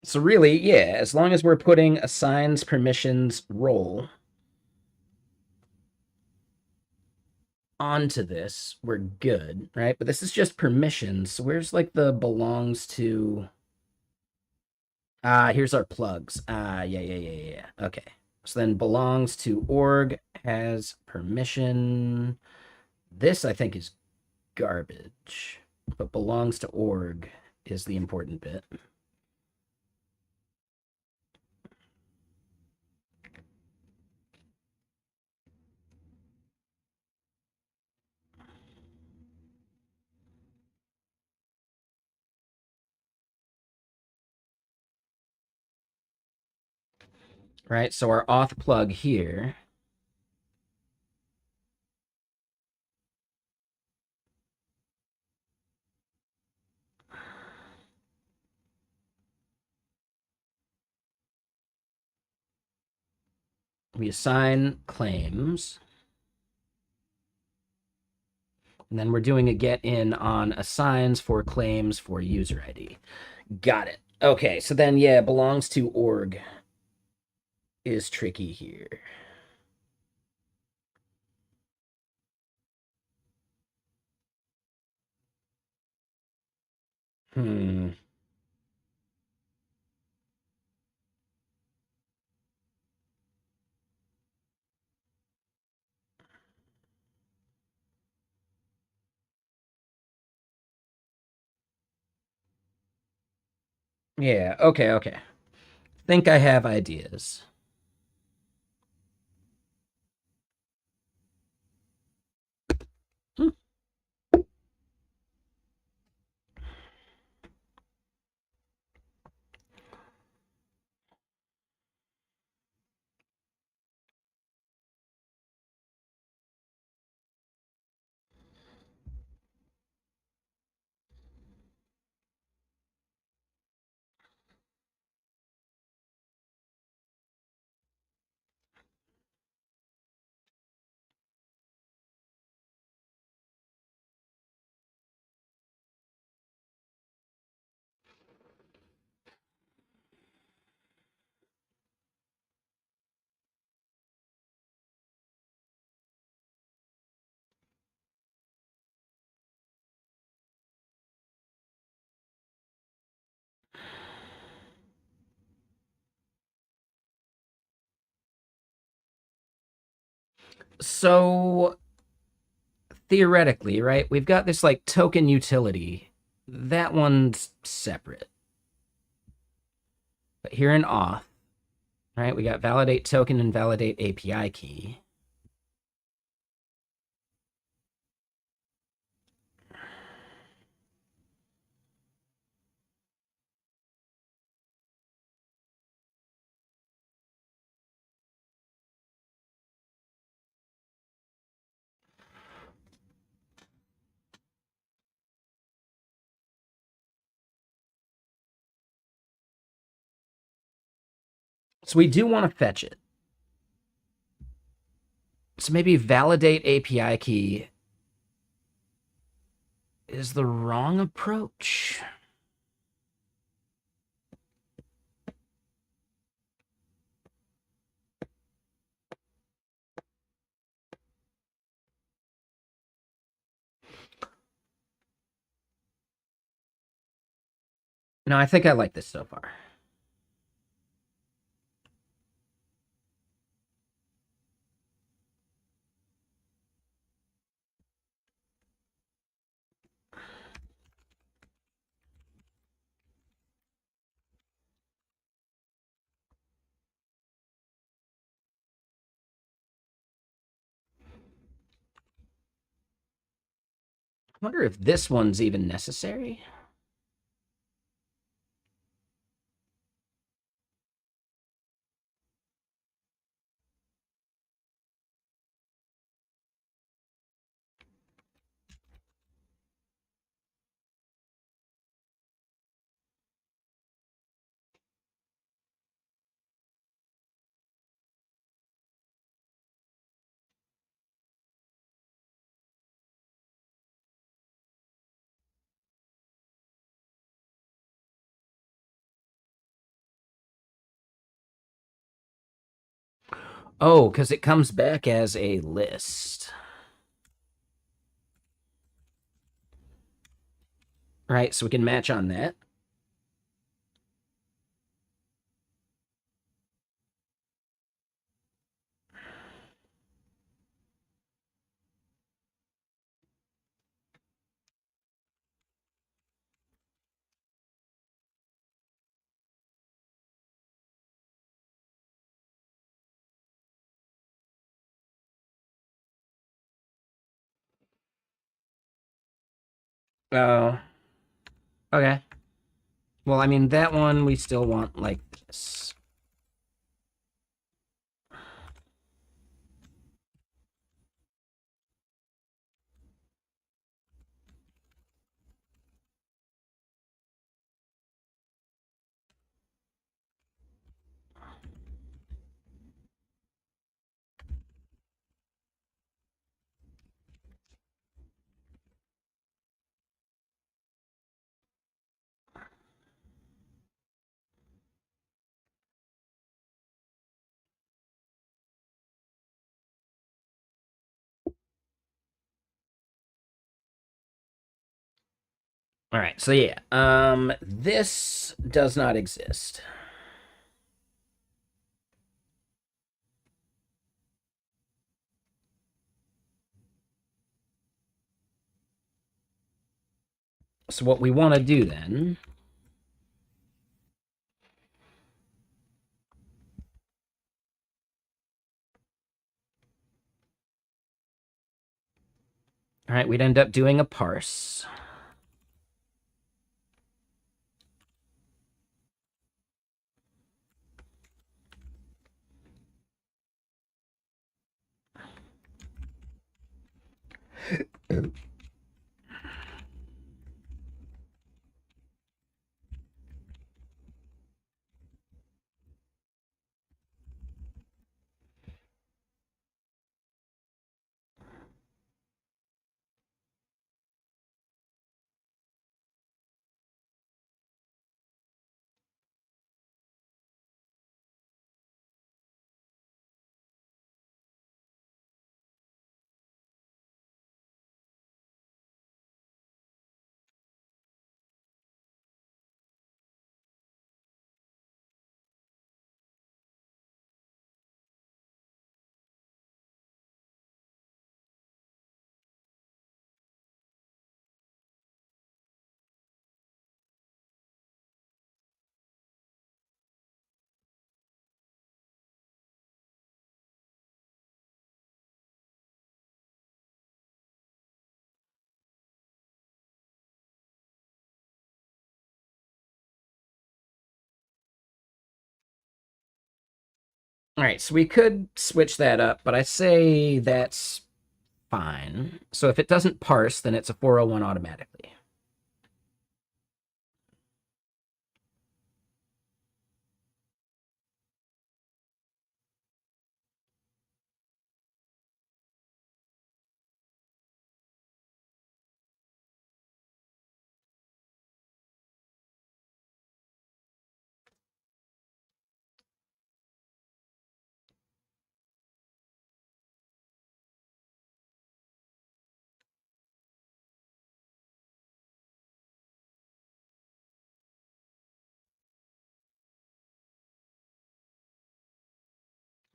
Speaker 1: So really, yeah, as long as we're putting assigns permissions role onto this, we're good, right? But this is just permissions. So where's like the belongs to? Here's our plugs. Yeah. Okay. So then belongs to org has permission. This I think is garbage, but belongs to org is the important bit. Right, so our auth plug here. We assign claims. And then we're doing a get in on assigns for claims for user ID. Got it. Okay, so then, yeah, belongs to org is tricky here. Hmm. Yeah, okay. Think I have ideas. Hmm. So theoretically, right, we've got this like token utility. That one's separate. But here in auth, right, we got validate token and validate API key. So we do want to fetch it. So maybe validate API key is the wrong approach. No, I think I like this so far. I wonder if this one's even necessary. Oh, because it comes back as a list. Right, so we can match on that. Oh, okay. Well, I mean, that one we still want like this. All right, so yeah, this does not exist. So what we want to do then, all right, we'd end up doing a parse. All right, so we could switch that up, but I say that's fine. So if it doesn't parse, then it's a 401 automatically.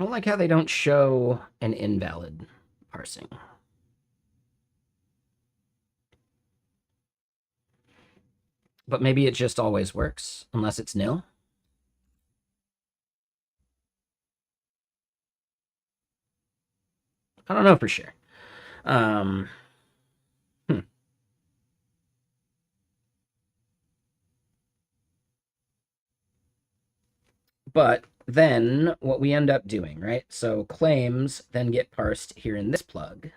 Speaker 1: I don't like how they don't show an invalid parsing. But maybe it just always works, unless it's nil. I don't know for sure. Um, hmm. But then what we end up doing, right? So claims then get parsed here in this plug.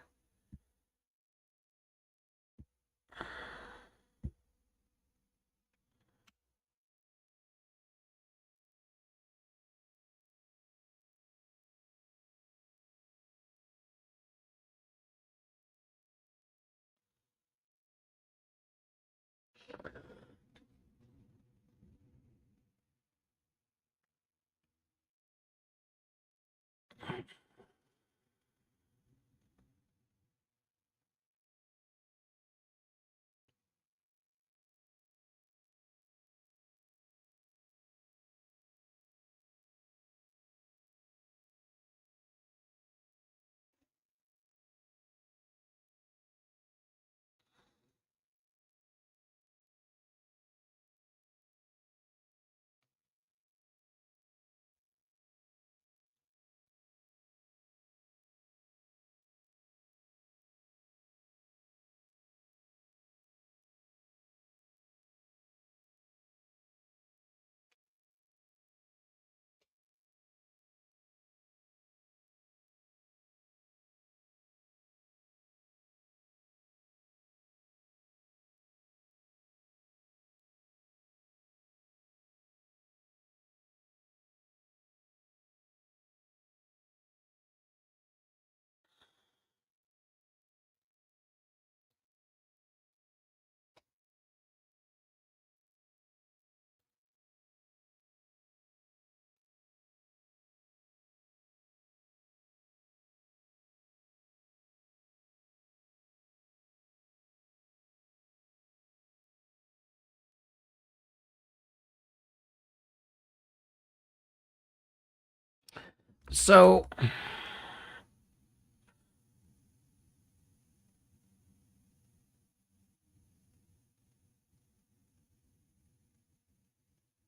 Speaker 1: So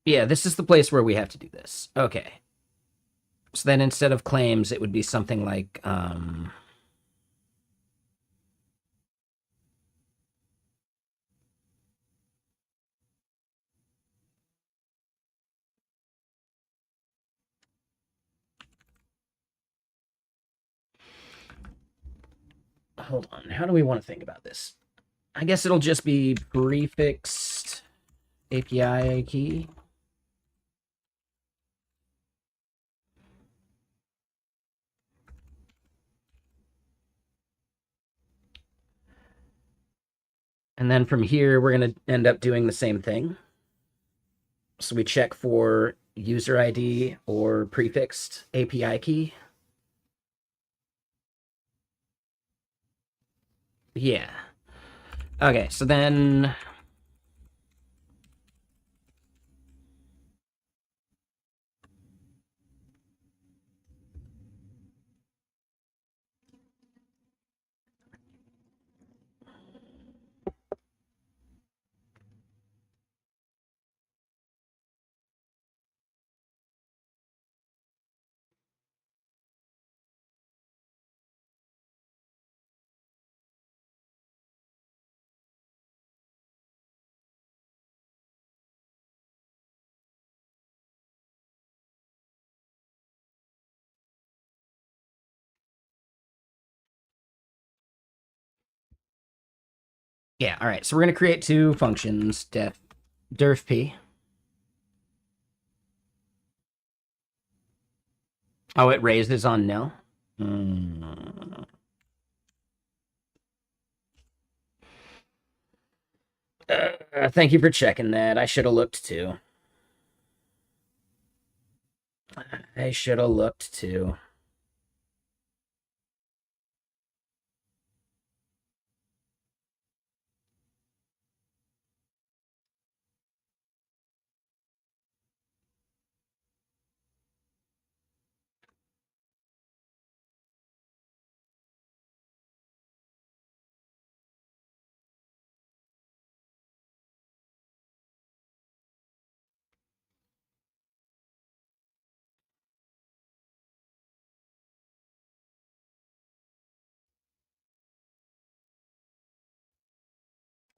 Speaker 1: yeah, this is the place where we have to do this. Okay. So then instead of claims, it would be something like hold on. How do we want to think about this? I guess it'll just be prefixed API key. And then from here, we're going to end up doing the same thing. So we check for user ID or prefixed API key. Yeah. Okay, so then yeah, all right. So we're going to create two functions, derf p. Oh, it raises on nil. Thank you for checking that. I should have looked too. I should have looked too.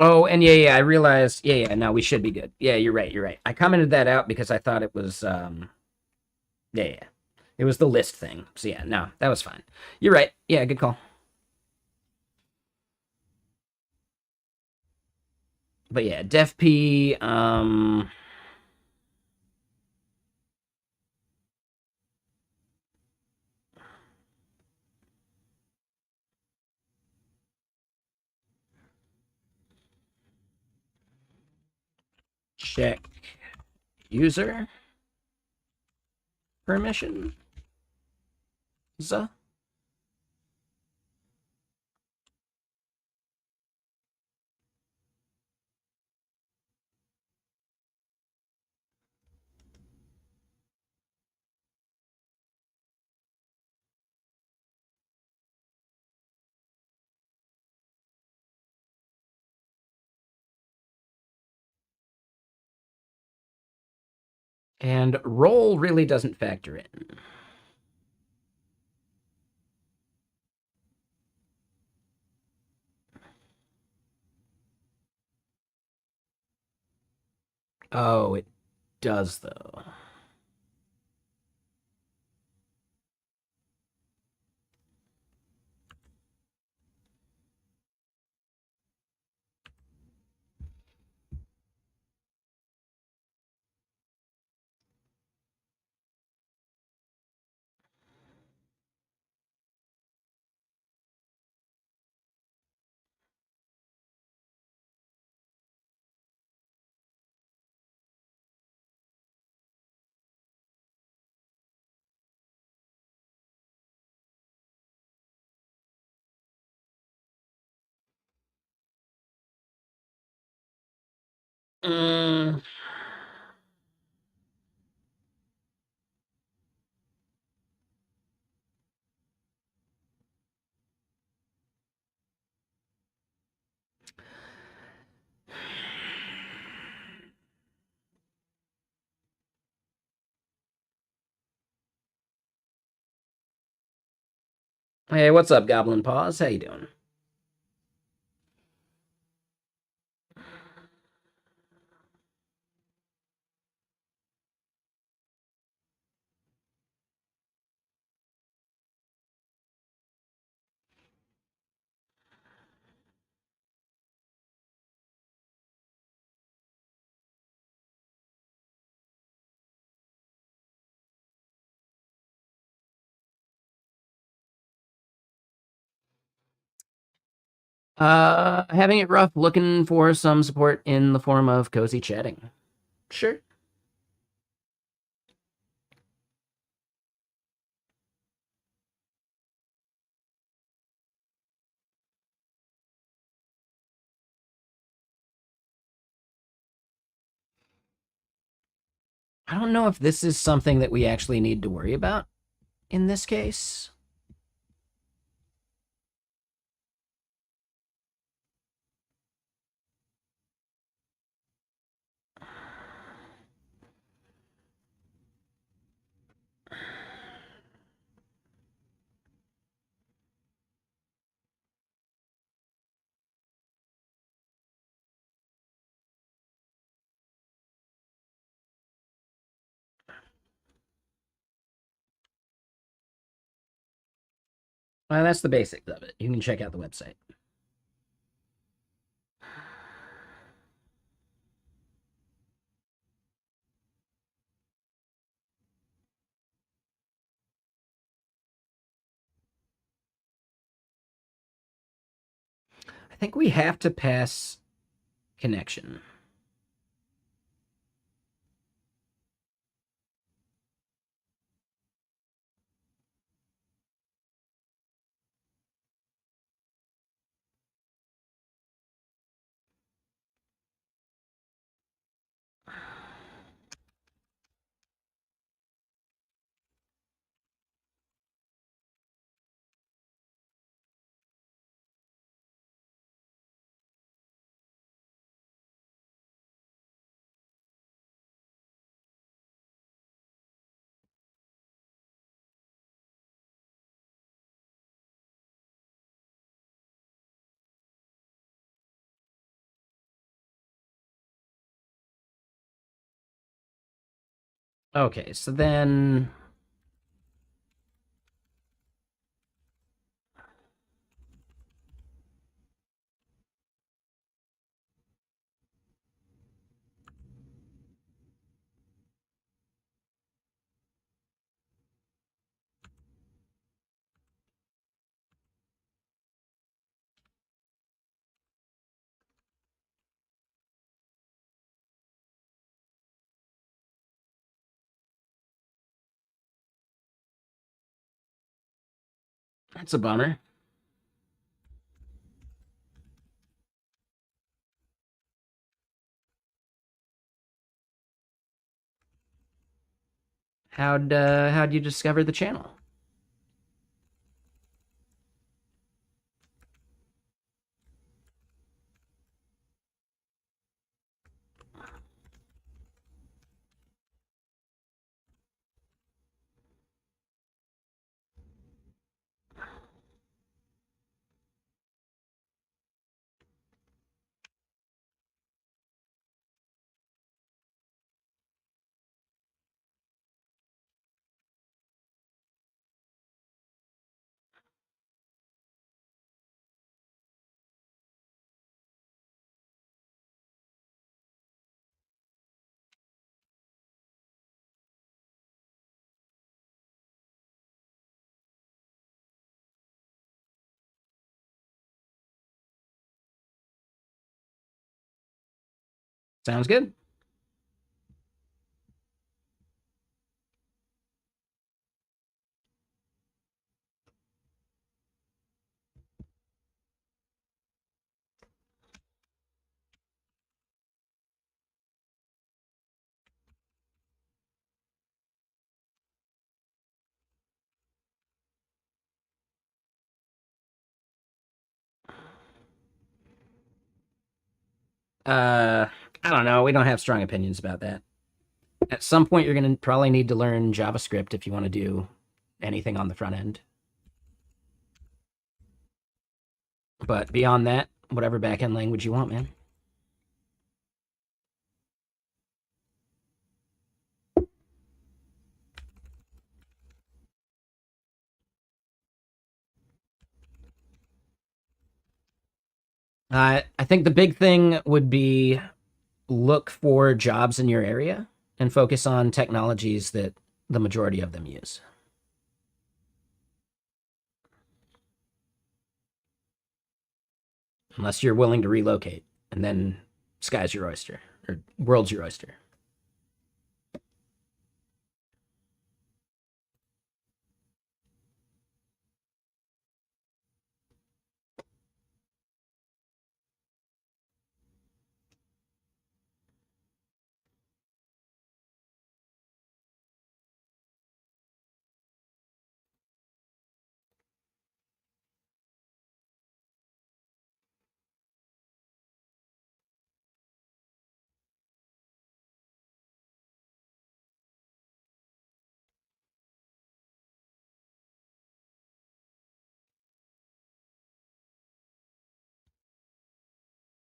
Speaker 1: Oh, and yeah, I realized. Yeah, no, we should be good. Yeah, you're right. You're right. I commented that out because I thought it was. Yeah, it was the list thing. So yeah, no, that was fine. You're right. Yeah, good call. But yeah, def p. Check user permission. And role really doesn't factor in. Oh, it does though. Mm, Hey, what's up, Goblin Paws? How you doing? Having it rough, looking for some support in the form of cozy chatting. Sure. I don't know if this is something that we actually need to worry about in this case. Well, that's the basics of it. You can check out the website. I think we have to pass connection. Okay, so then that's a bummer. How'd you discover the channel? Sounds good. I don't know. We don't have strong opinions about that. At some point, you're going to probably need to learn JavaScript if you want to do anything on the front end. But beyond that, whatever backend language you want, man. I think the big thing would be look for jobs in your area and focus on technologies that the majority of them use. Unless you're willing to relocate, and then sky's your oyster, or world's your oyster.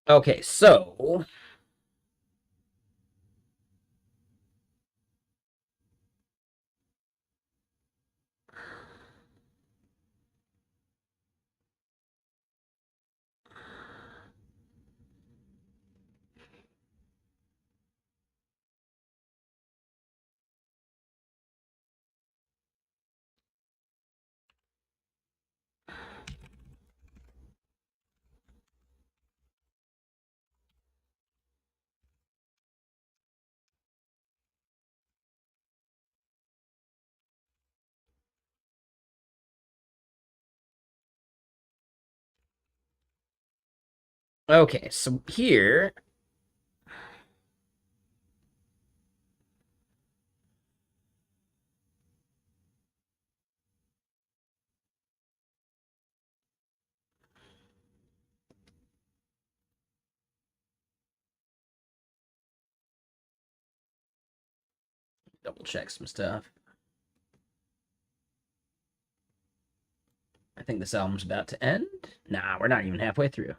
Speaker 1: Okay, so okay, so here double check some stuff. I think this album's about to end. Nah, we're not even halfway through.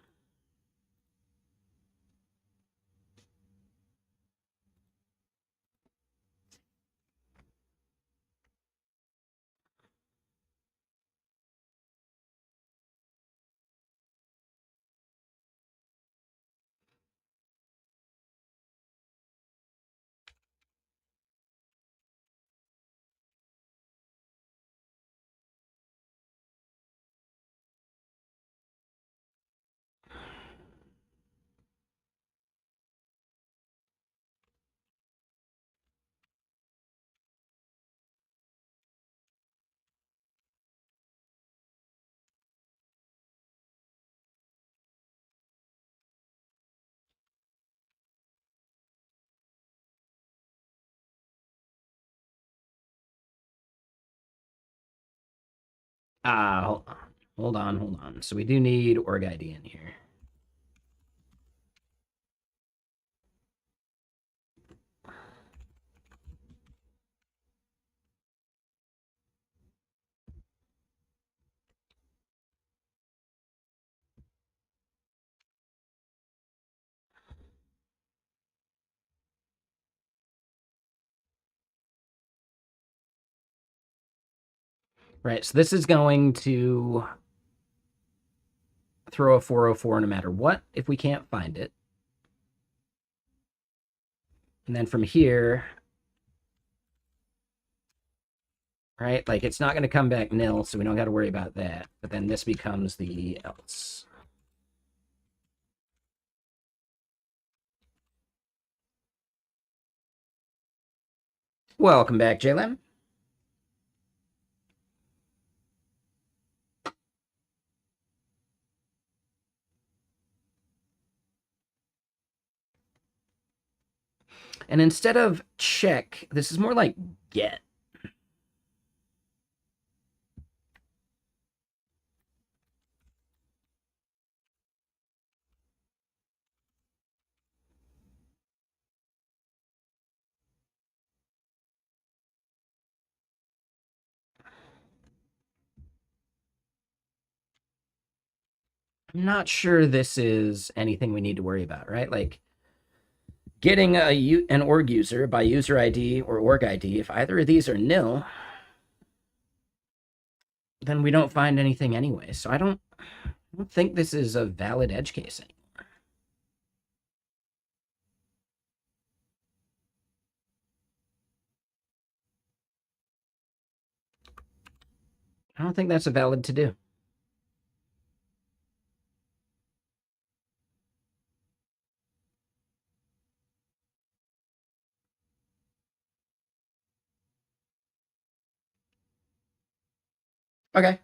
Speaker 1: Ah, hold on. So we do need org ID in here. Right, so this is going to throw a 404 no matter what if we can't find it. And then from here, right, like it's not going to come back nil, so we don't got to worry about that. But then this becomes the else. Welcome back, JLM. And instead of check, this is more like get. I'm not sure this is anything we need to worry about, right? Like getting an org user by user ID or org ID, if either of these are nil, then we don't find anything anyway. So I don't think this is a valid edge case anymore. I don't think that's a valid to do. Okay.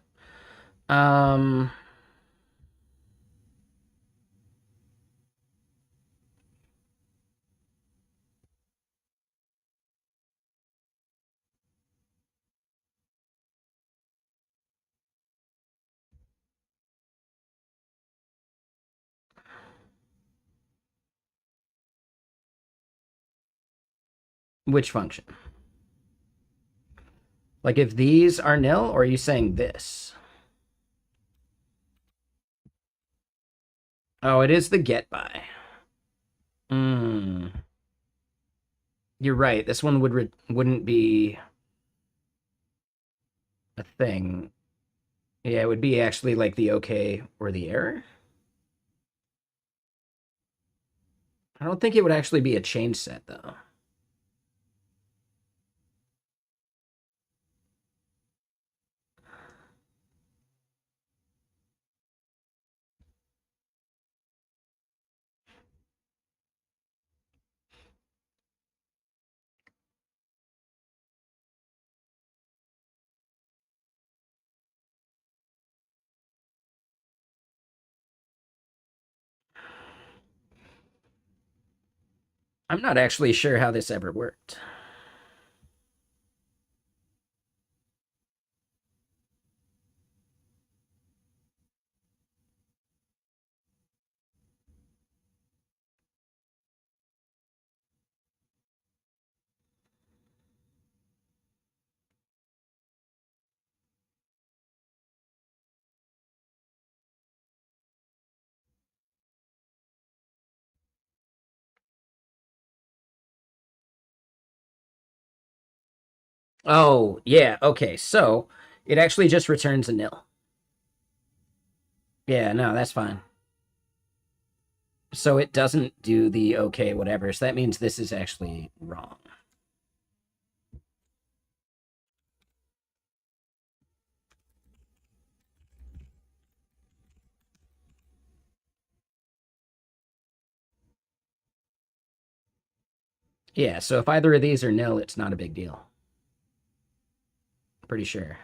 Speaker 1: Which function? Like if these are nil, or are you saying this? Oh, it is the get by. You're right. This one wouldn't be a thing. Yeah, it would be actually like the okay or the error. I don't think it would actually be a change set though. I'm not actually sure how this ever worked. Oh, yeah, okay. So it actually just returns a nil. Yeah, no, that's fine. So it doesn't do the okay, whatever. So that means this is actually wrong. Yeah, so if either of these are nil, it's not a big deal. Pretty sure.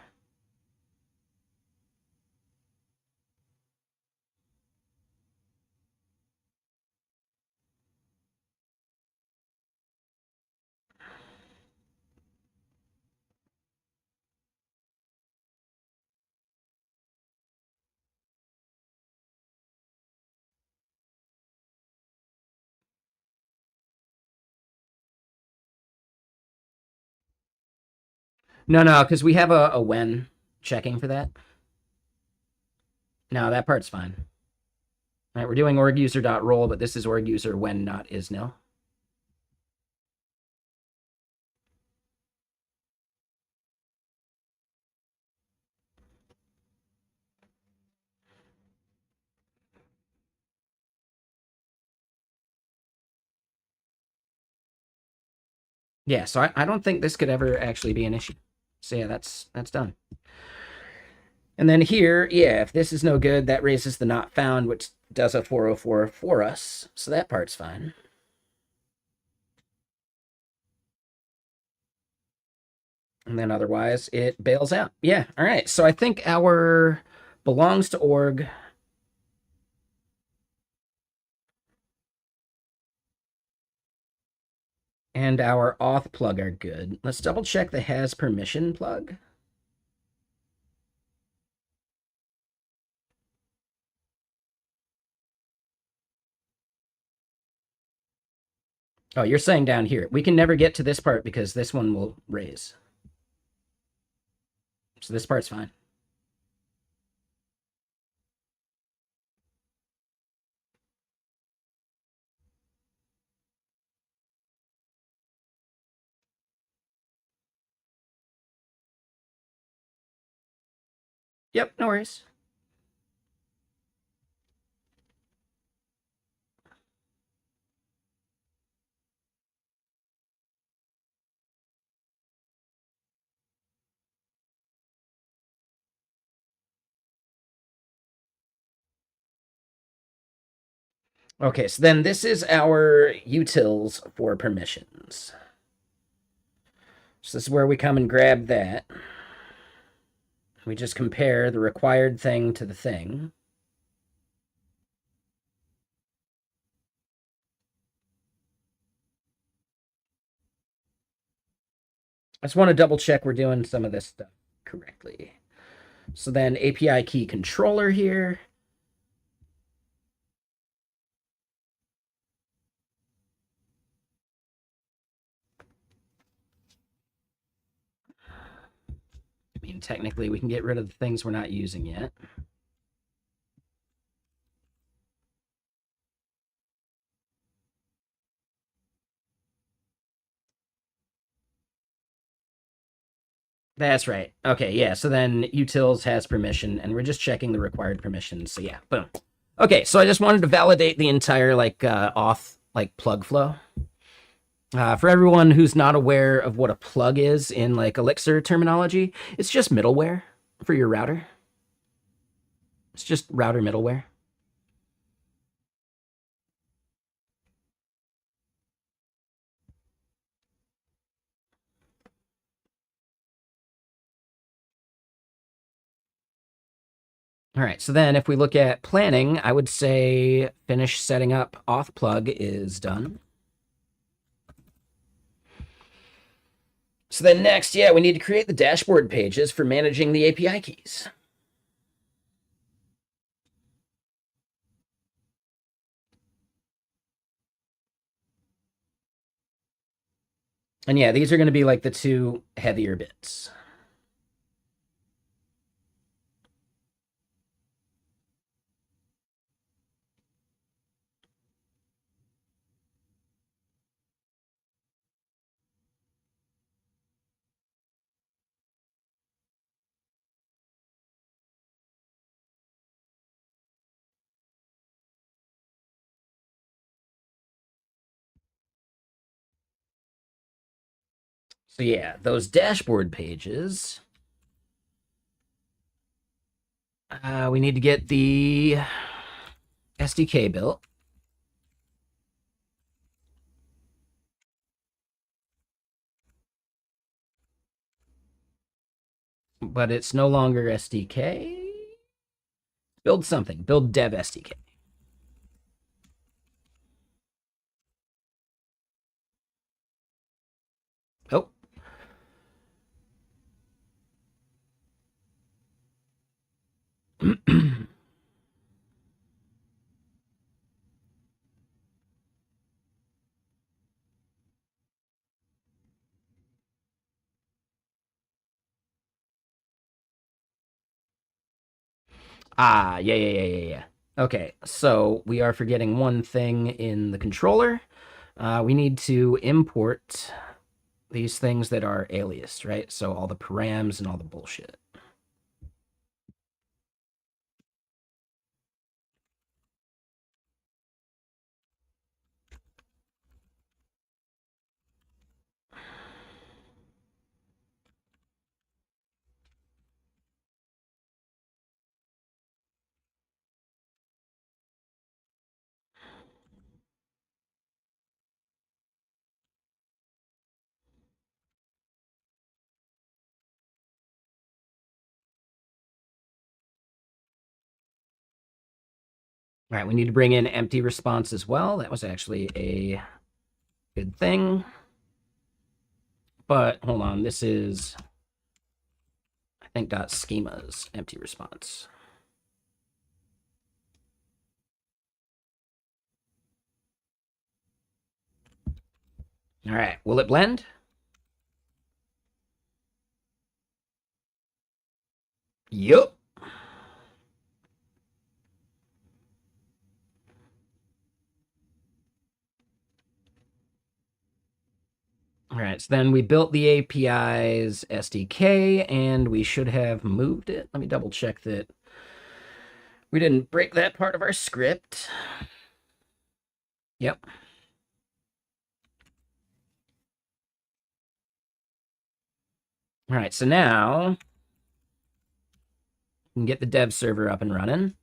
Speaker 1: No, because we have a when checking for that. No, that part's fine. All right, we're doing org user.roll, but this is org user when not is nil. Yeah, so I don't think this could ever actually be an issue. So yeah, that's done. And then here, yeah, if this is no good, that raises the not found, which does a 404 for us. So that part's fine. And then otherwise, it bails out. Yeah, all right. So I think our belongs to org and our auth plug are good. Let's double check the has permission plug. Oh, you're saying down here. We can never get to this part because this one will raise. So this part's fine. Yep, no worries. Okay, so then this is our utils for permissions. So this is where we come and grab that. We just compare the required thing to the thing. I just want to double check we're doing some of this stuff correctly. So then API key controller here. I mean, technically, we can get rid of the things we're not using yet. That's right. Okay, yeah. So then utils has permission, and we're just checking the required permissions. So yeah, boom. Okay, so I just wanted to validate the entire auth plug flow. For everyone who's not aware of what a plug is in Elixir terminology, it's just middleware for your router. It's just router middleware. All right, so then if we look at planning, I would say finish setting up auth plug is done. So then next, yeah, we need to create the dashboard pages for managing the API keys. And yeah, these are going to be like the two heavier bits. So yeah, those dashboard pages. We need to get the SDK built. But it's no longer SDK. Build something. Build dev SDK. Oh. Yeah. Okay, so we are forgetting one thing in the controller. We need to import these things that are aliased, right? So all the params and all the bullshit. All right, we need to bring in empty response as well. That was actually a good thing. But hold on, this is, I think, .schemas empty response. All right, will it blend? Yup. All right, so then we built the API's SDK, and we should have moved it. Let me double check that we didn't break that part of our script. Yep. All right, so now we can get the dev server up and running.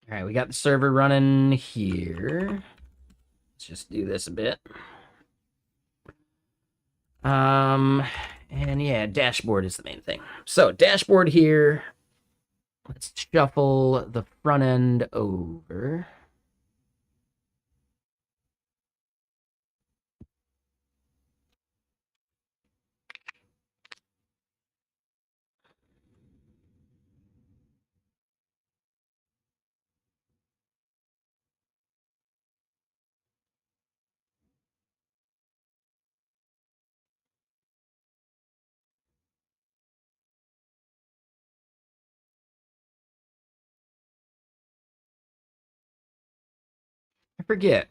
Speaker 1: All right, we got the server running here. Let's just do this a bit. And yeah, dashboard is the main thing. So dashboard here. Let's shuffle the front end over. I forget.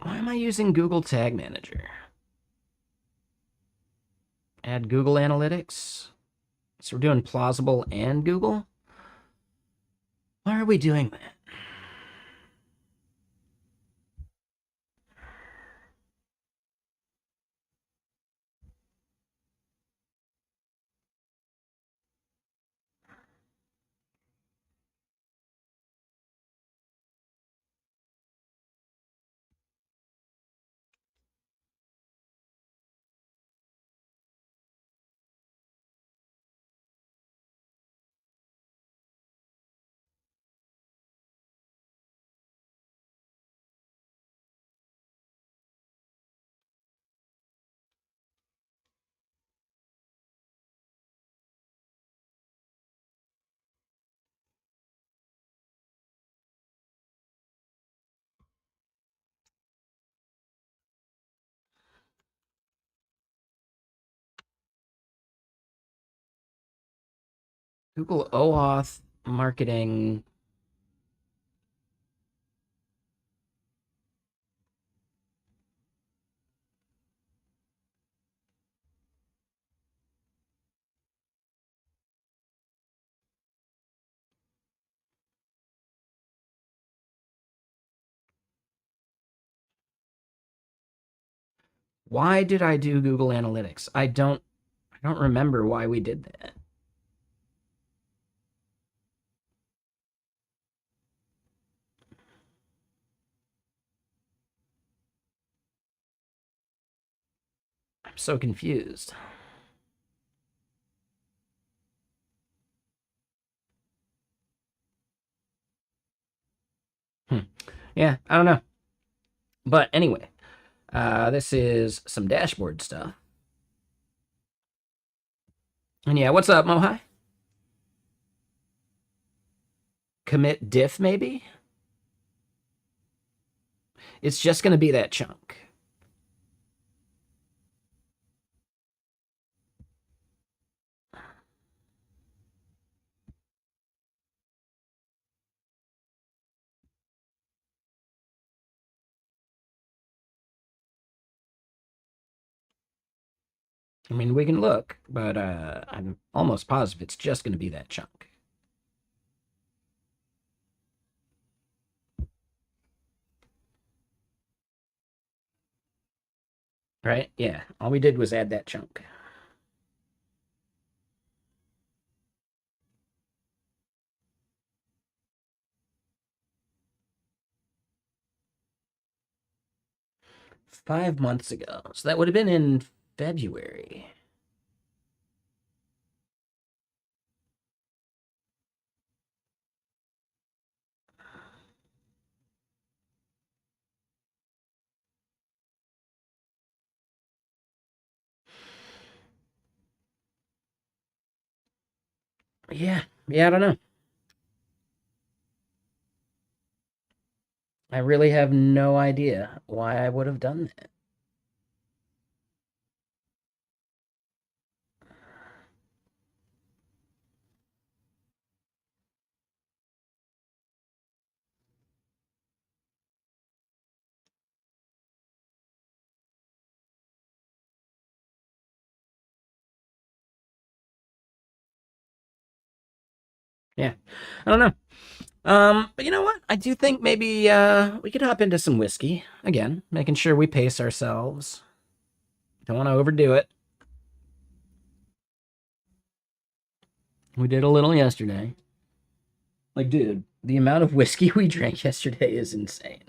Speaker 1: Why am I using Google Tag Manager? Add Google Analytics. So we're doing plausible and Google? Why are we doing that? Google OAuth marketing. Why did I do Google Analytics? I don't remember why we did that. I'm so confused. Yeah, I don't know. But anyway, this is some dashboard stuff. And yeah, what's up, Mohai? Commit diff, maybe? It's just going to be that chunk. I mean, we can look, but I'm almost positive it's just going to be that chunk. Right? Yeah. All we did was add that chunk. $5 months ago. So that would have been in February. Yeah, I don't know. I really have no idea why I would have done that. Yeah, I don't know. But you know what? I do think maybe we could hop into some whiskey again, making sure we pace ourselves. Don't want to overdo it. We did a little yesterday. Like, dude, the amount of whiskey we drank yesterday is insane.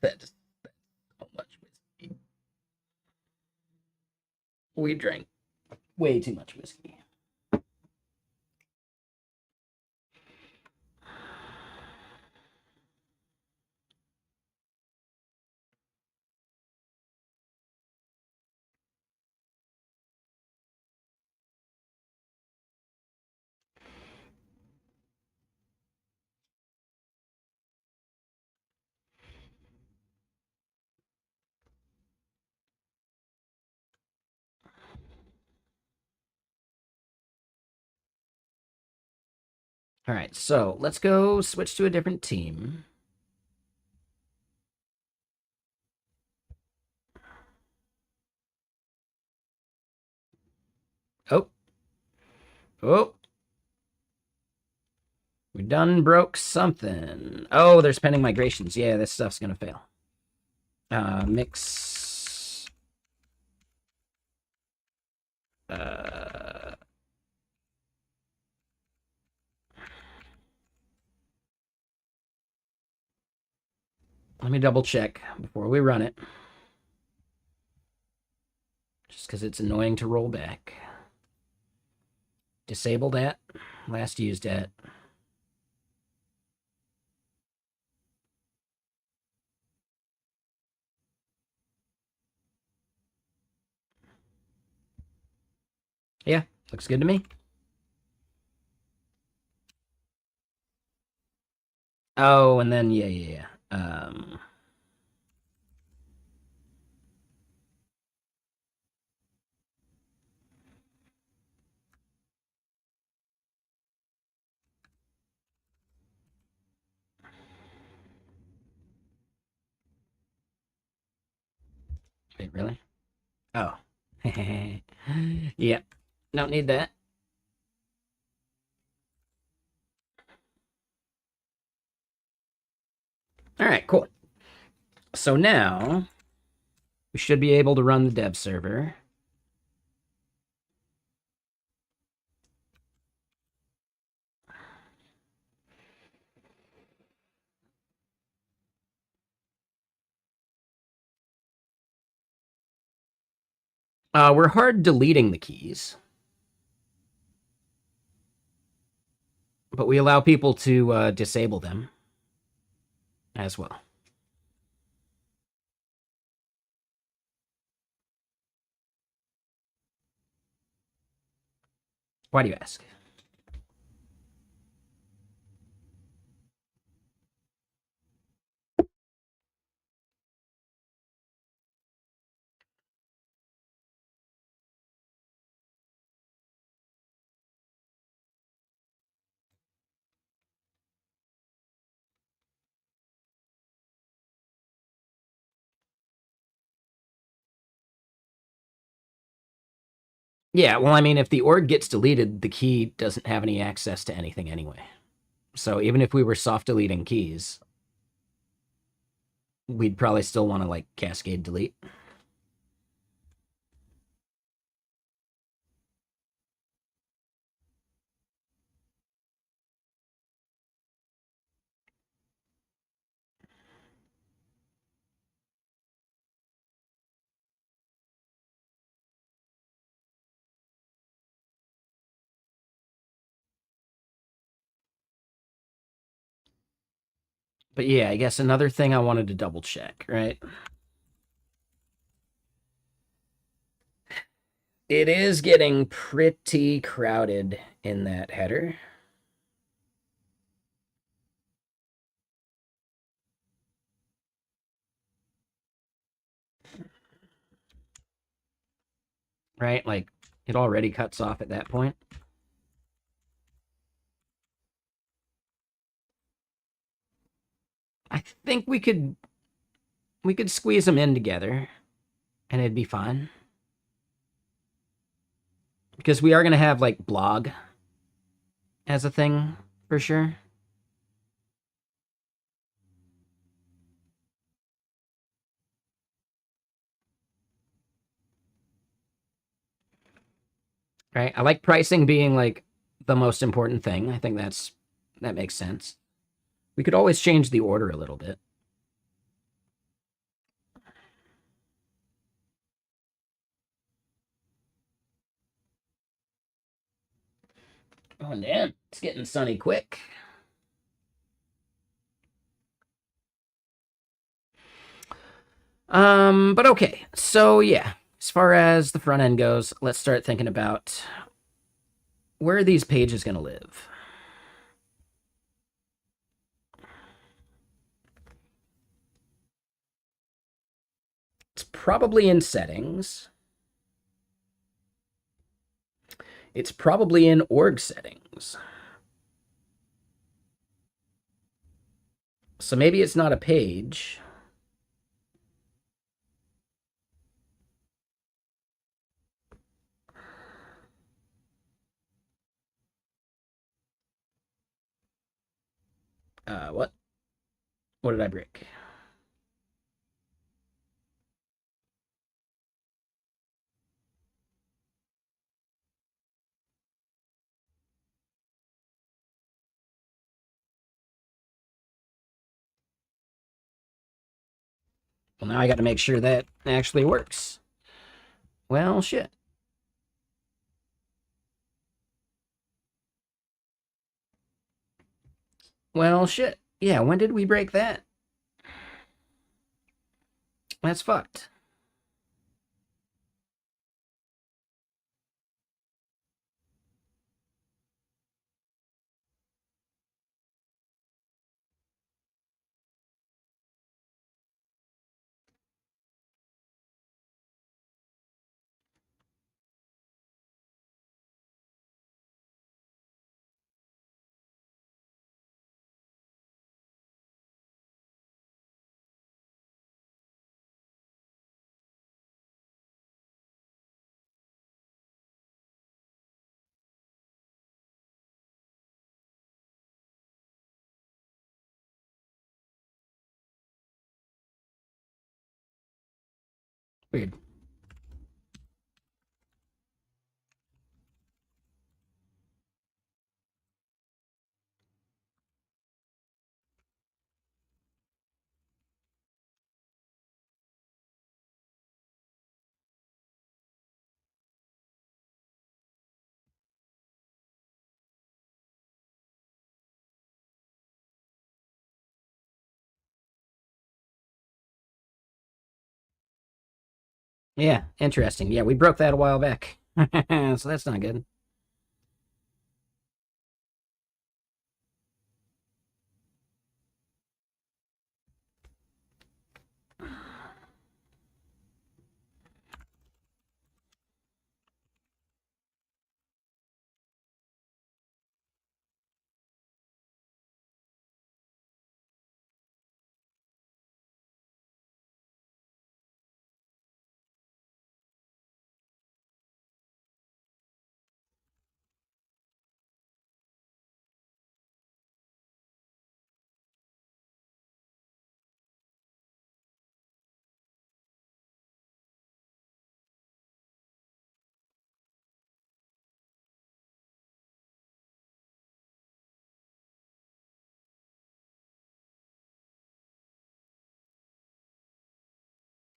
Speaker 1: That's so much whiskey. We drank way too much whiskey. All right, so let's go switch to a different team. Oh, oh, we done broke something. Oh, there's pending migrations. Yeah, this stuff's gonna fail. Mix. Uh, Let me double check before we run it. Just because it's annoying to roll back. Disable that. Last used at. Yeah, looks good to me. Oh, and then yeah. Wait, really? Oh. Yeah. Don't need that. All right, cool. So now we should be able to run the dev server. We're hard deleting the keys, but we allow people to disable them as well. Why do you ask? Yeah, well, I mean, if the org gets deleted, the key doesn't have any access to anything anyway. So even if we were soft deleting keys, we'd probably still want to like cascade delete. But yeah, I guess another thing I wanted to double check, right? It is getting pretty crowded in that header. right? Like, it already cuts off at that point. I think we could squeeze them in together and it'd be fine. Because we are going to have like blog as a thing for sure. Right? I like pricing being like the most important thing. I think that makes sense. We could always change the order a little bit. Oh, damn. It's getting sunny quick. But okay. So yeah, as far as the front end goes, let's start thinking about where are these pages going to live? It's probably in settings. It's probably in org settings. So maybe it's not a page. What? What did I break? Well, now I got to make sure that actually works. Well, shit. Well, shit. Yeah, when did we break that? That's fucked. Weird. Yeah, interesting. Yeah, we broke that a while back. So that's not good.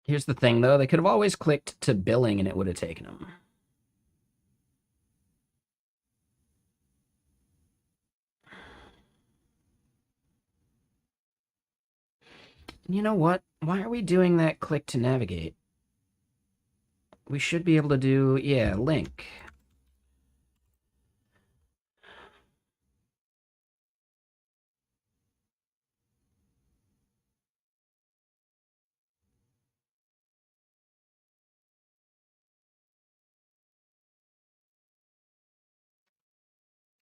Speaker 1: Here's the thing, though. They could have always clicked to billing and it would have taken them. You know what? Why are we doing that click to navigate? We should be able to do, yeah, link.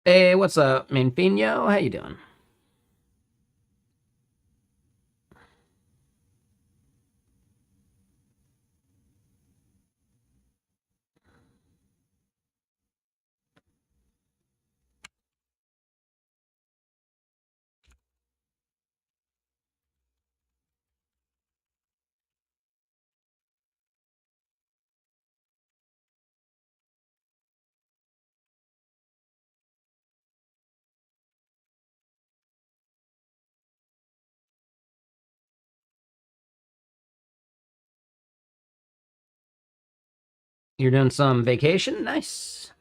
Speaker 1: Hey, what's up, Minfino? How you doing? You're doing some vacation? Nice.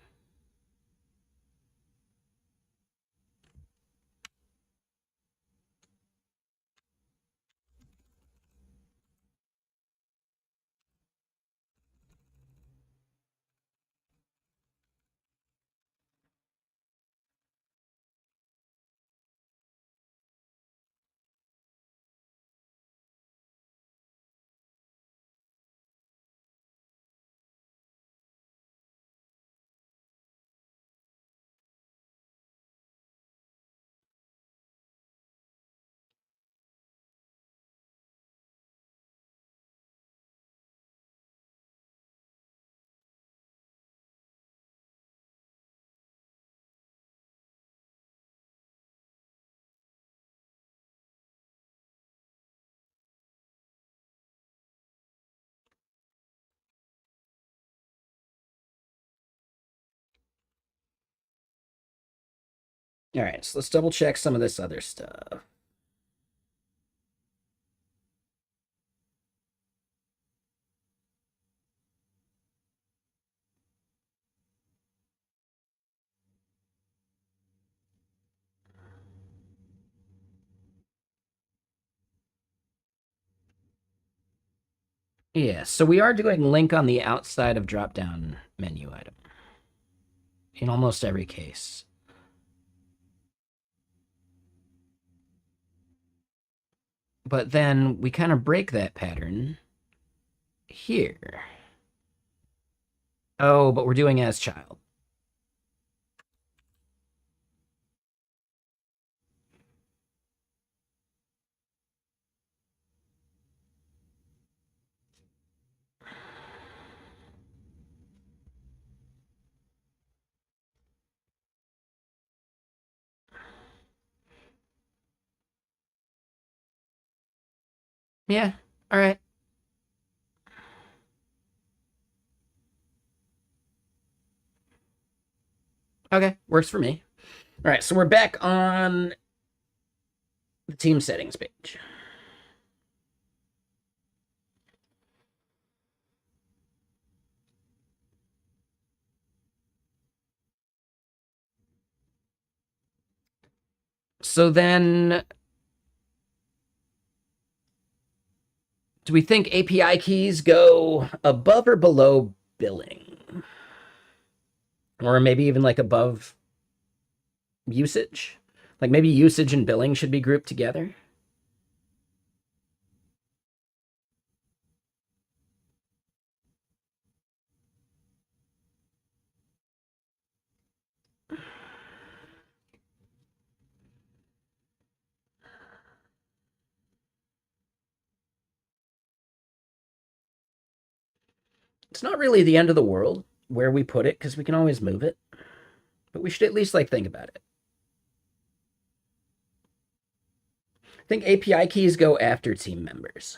Speaker 1: All right, so let's double check some of this other stuff. Yeah, so we are doing link on the outside of drop-down menu item in almost every case. But then we kind of break that pattern here. Oh, but we're doing as child. Yeah, all right. Okay, works for me. All right, so we're back on the team settings page. So then, do we think API keys go above or below billing? Or maybe even like above usage? Like maybe usage and billing should be grouped together? It's not really the end of the world where we put it because we can always move it, but we should at least like think about it. I think API keys go after team members.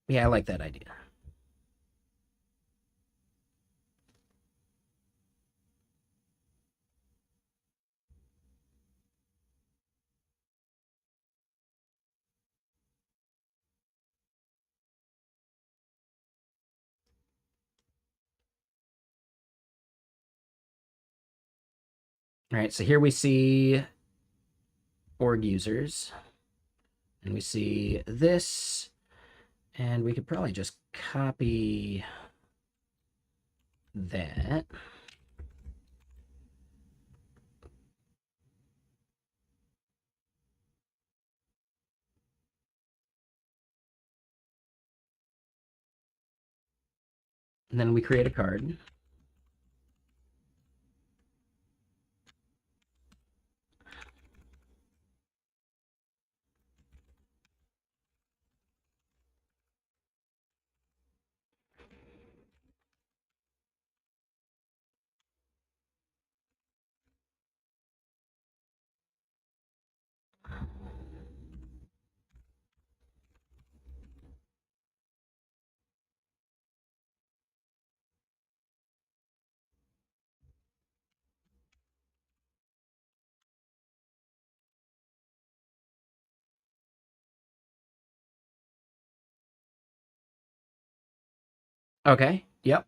Speaker 1: Yeah, I like that idea. All right, so here we see org users, and we see this, and we could probably just copy that. And then we create a card. Okay. Yep.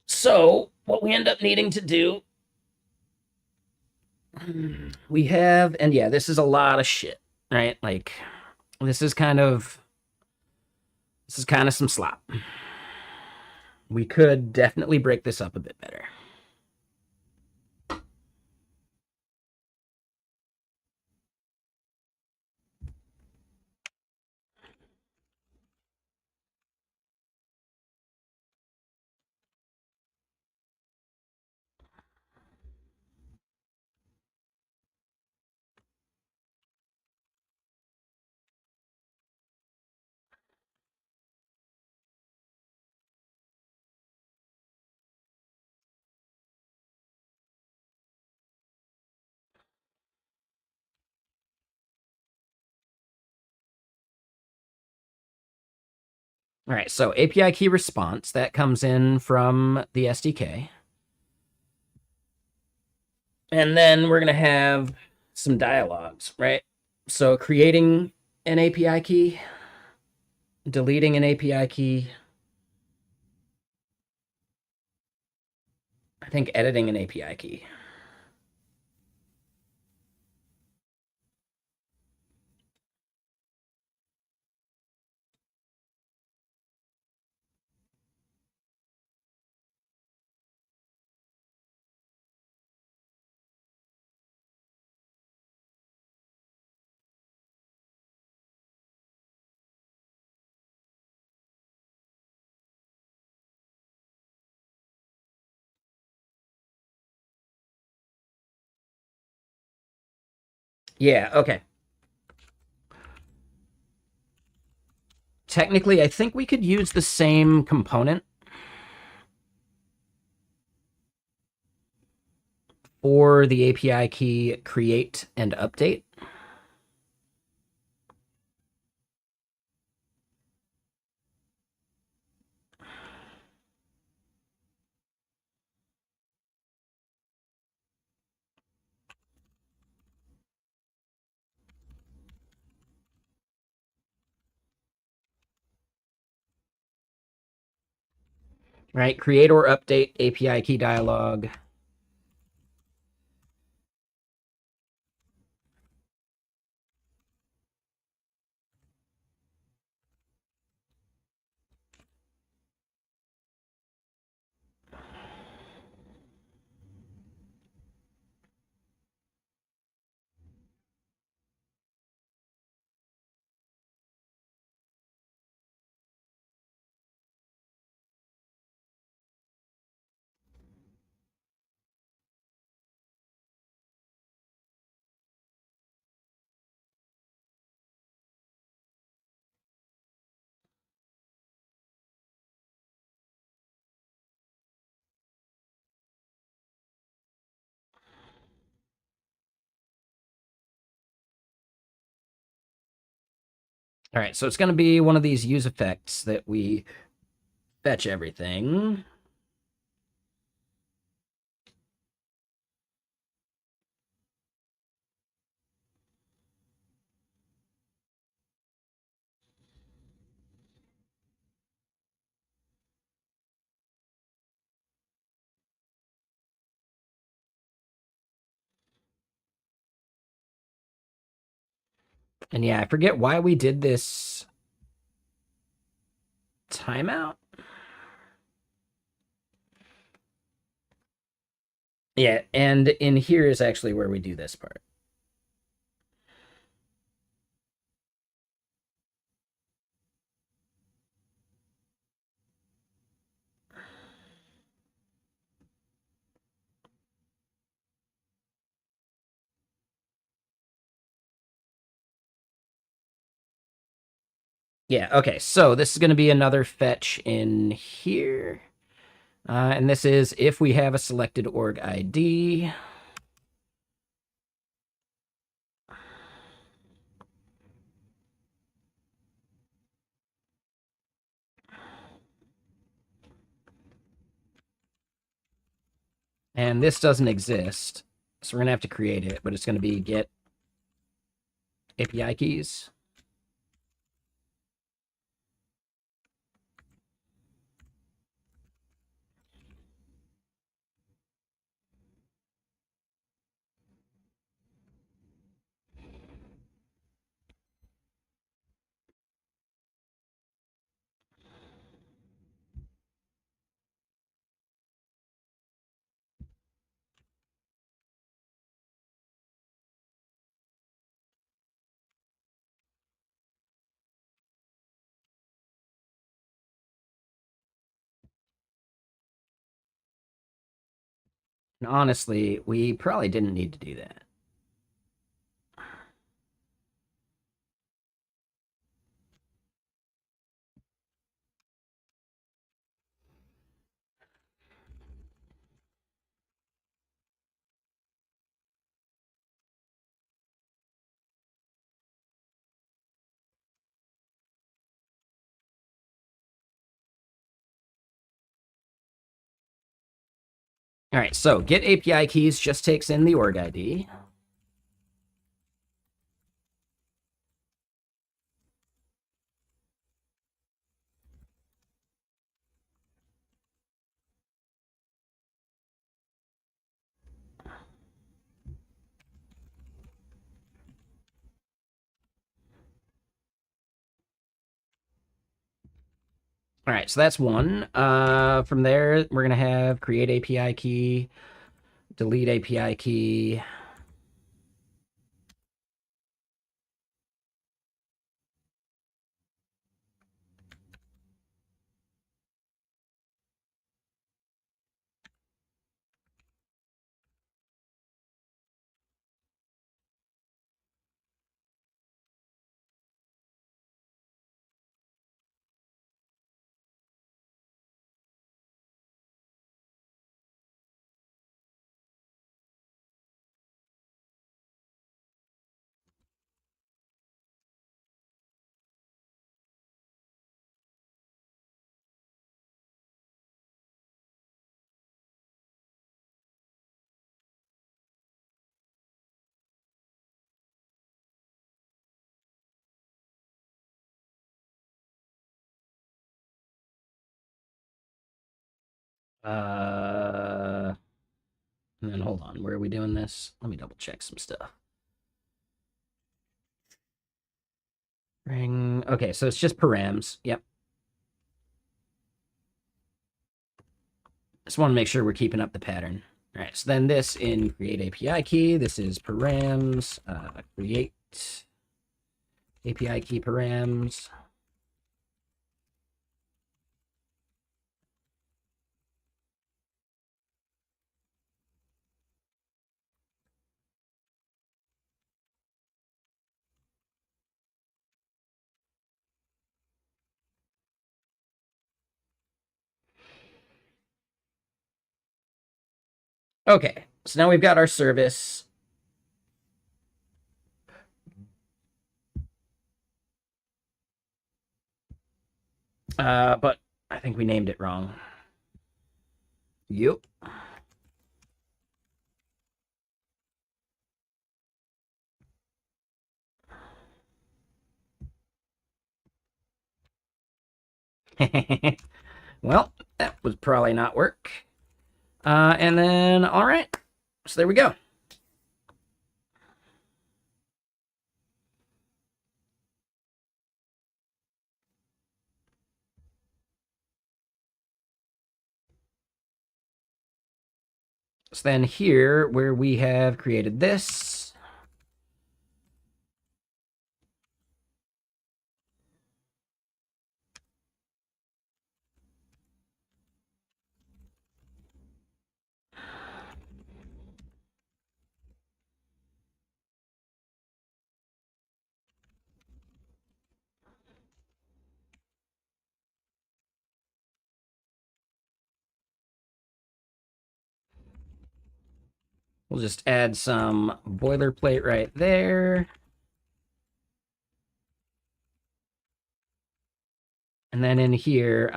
Speaker 1: So what we end up needing to do, we have, and yeah, this is a lot of shit, right? Like this is kind of some slop. We could definitely break this up a bit better. All right, so API key response, that comes in from the SDK. And then we're going to have some dialogues, right? So creating an API key, deleting an API key, I think editing an API key. Yeah, okay. Technically, I think we could use the same component for the API key create and update. Right, create or update API key dialog. All right, so it's going to be one of these use effects that we fetch everything. And yeah, I forget why we did this timeout. Yeah, and in here is actually where we do this part. Yeah, okay, so this is going to be another fetch in here. And this is if we have a selected org ID. And this doesn't exist, so we're going to have to create it, but it's going to be get API keys. And honestly, we probably didn't need to do that. All right, so get API keys just takes in the org ID. All right, so that's one. From there, we're going to have create API key, delete API key. And then hold on, where are we doing this? Let me double check some stuff. Ring. Okay, so it's just params. Yep. Just want to make sure we're keeping up the pattern. All right, so then this in create API key, this is params, create API key params. Okay, so now we've got our service. But I think we named it wrong. Yep. Well, that would probably not work. And then, all right. So there we go. So then here, where we have created this, We'll just add some boilerplate right there. And then in here,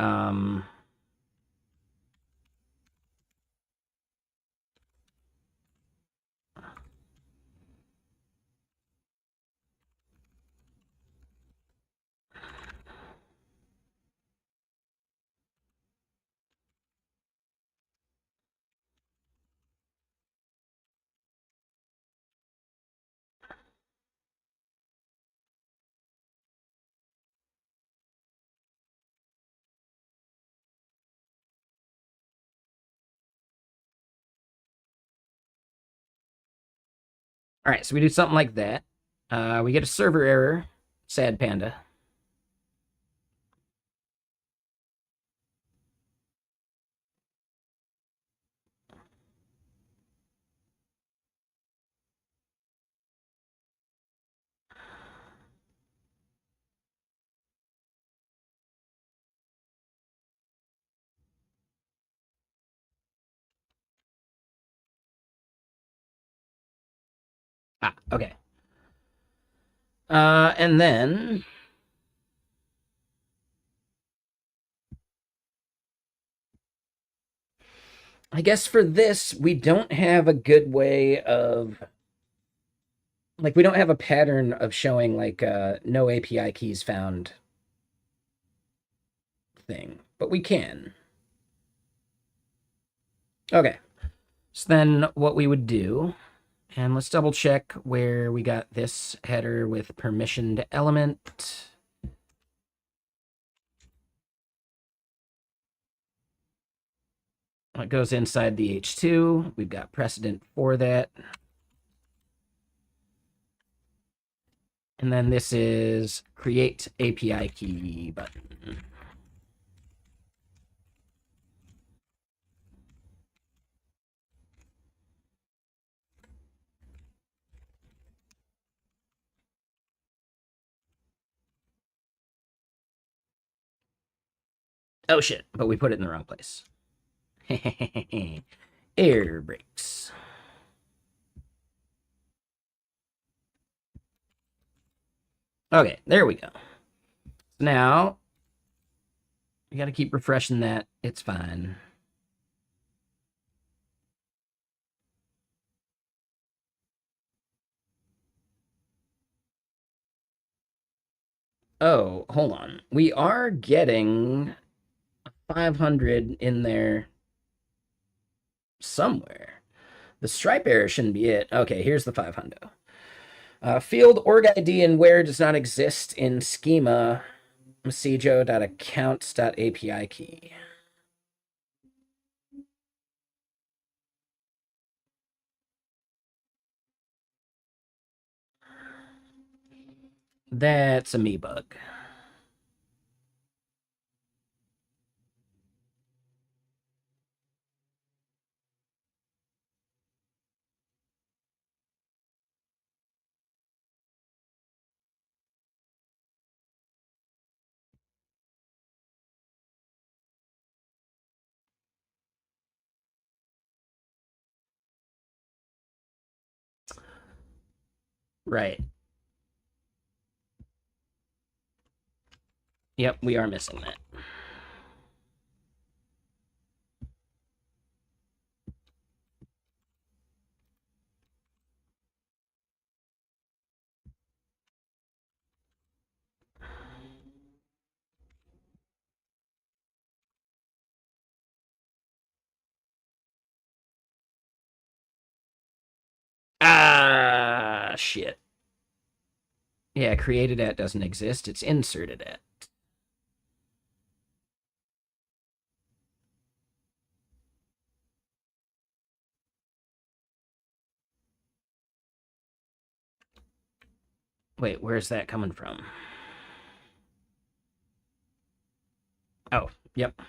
Speaker 1: all right, so we do something like that. We get a server error. Sad panda. Ah, okay. And then I guess for this, we don't have a good way of like we don't have a pattern of showing like no API keys found thing, but we can. Okay. So then what we would do, and let's double check where we got this header with permissioned element. It goes inside the H2. We've got precedent for that. And then this is create API key button. Oh shit, but we put it in the wrong place. Air brakes. Okay, there we go. Now, you got to keep refreshing that. It's fine. Oh, hold on. We are getting 500 in there somewhere. The stripe error shouldn't be it. Okay, here's the 500. Field org ID and where does not exist in schema messijo.accounts.api key. That's a me bug. Right. Yep, we are missing that. Ah, shit. Yeah, created at doesn't exist. It's inserted at. Wait, where's that coming from? Oh, yep.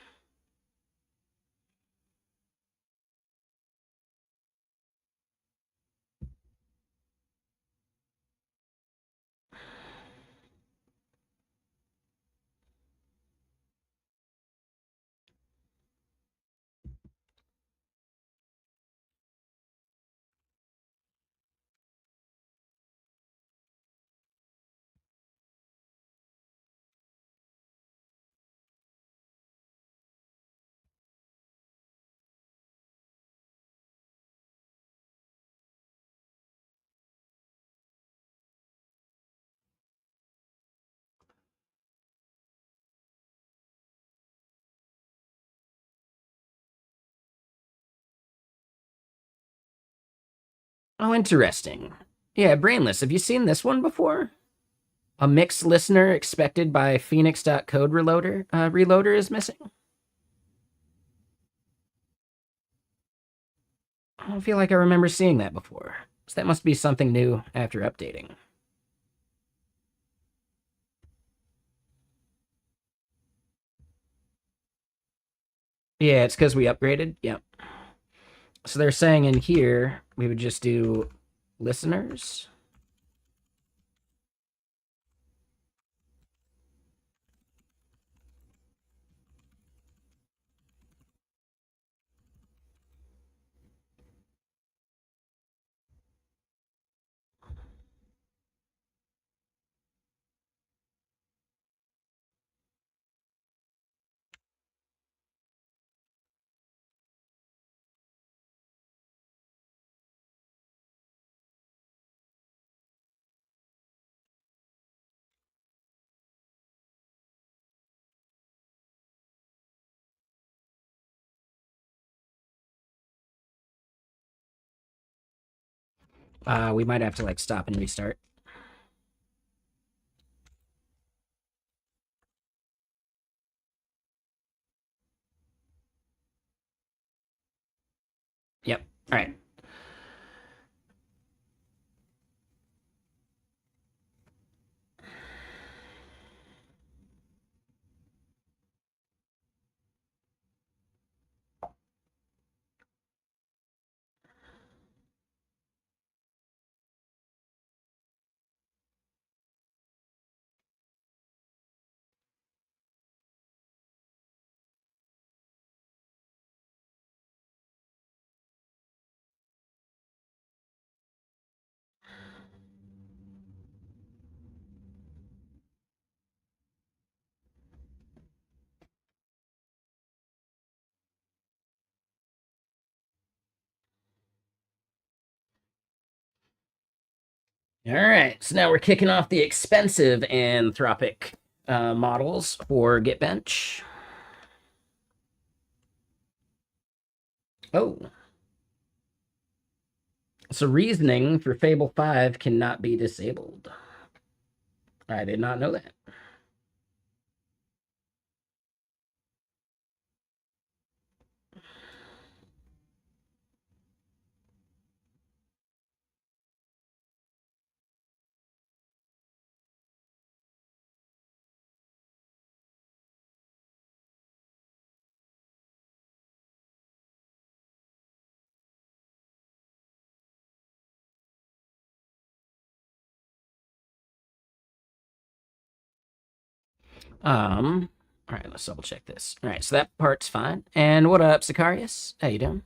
Speaker 1: Oh, interesting. Yeah, Brainless. Have you seen this one before? A mixed listener expected by Phoenix.code reloader is missing. I don't feel like I remember seeing that before. So that must be something new after updating. Yeah, it's because we upgraded. Yep. So they're saying in here we would just do listeners. We might have to like stop and restart. Yep. All right. All right. So now we're kicking off the expensive Anthropic models for Gitbench. Oh, so reasoning for Fable 5 cannot be disabled. I did not know that. All right, let's double check this. All right, so that part's fine. And what up, Sicarius? How you doing?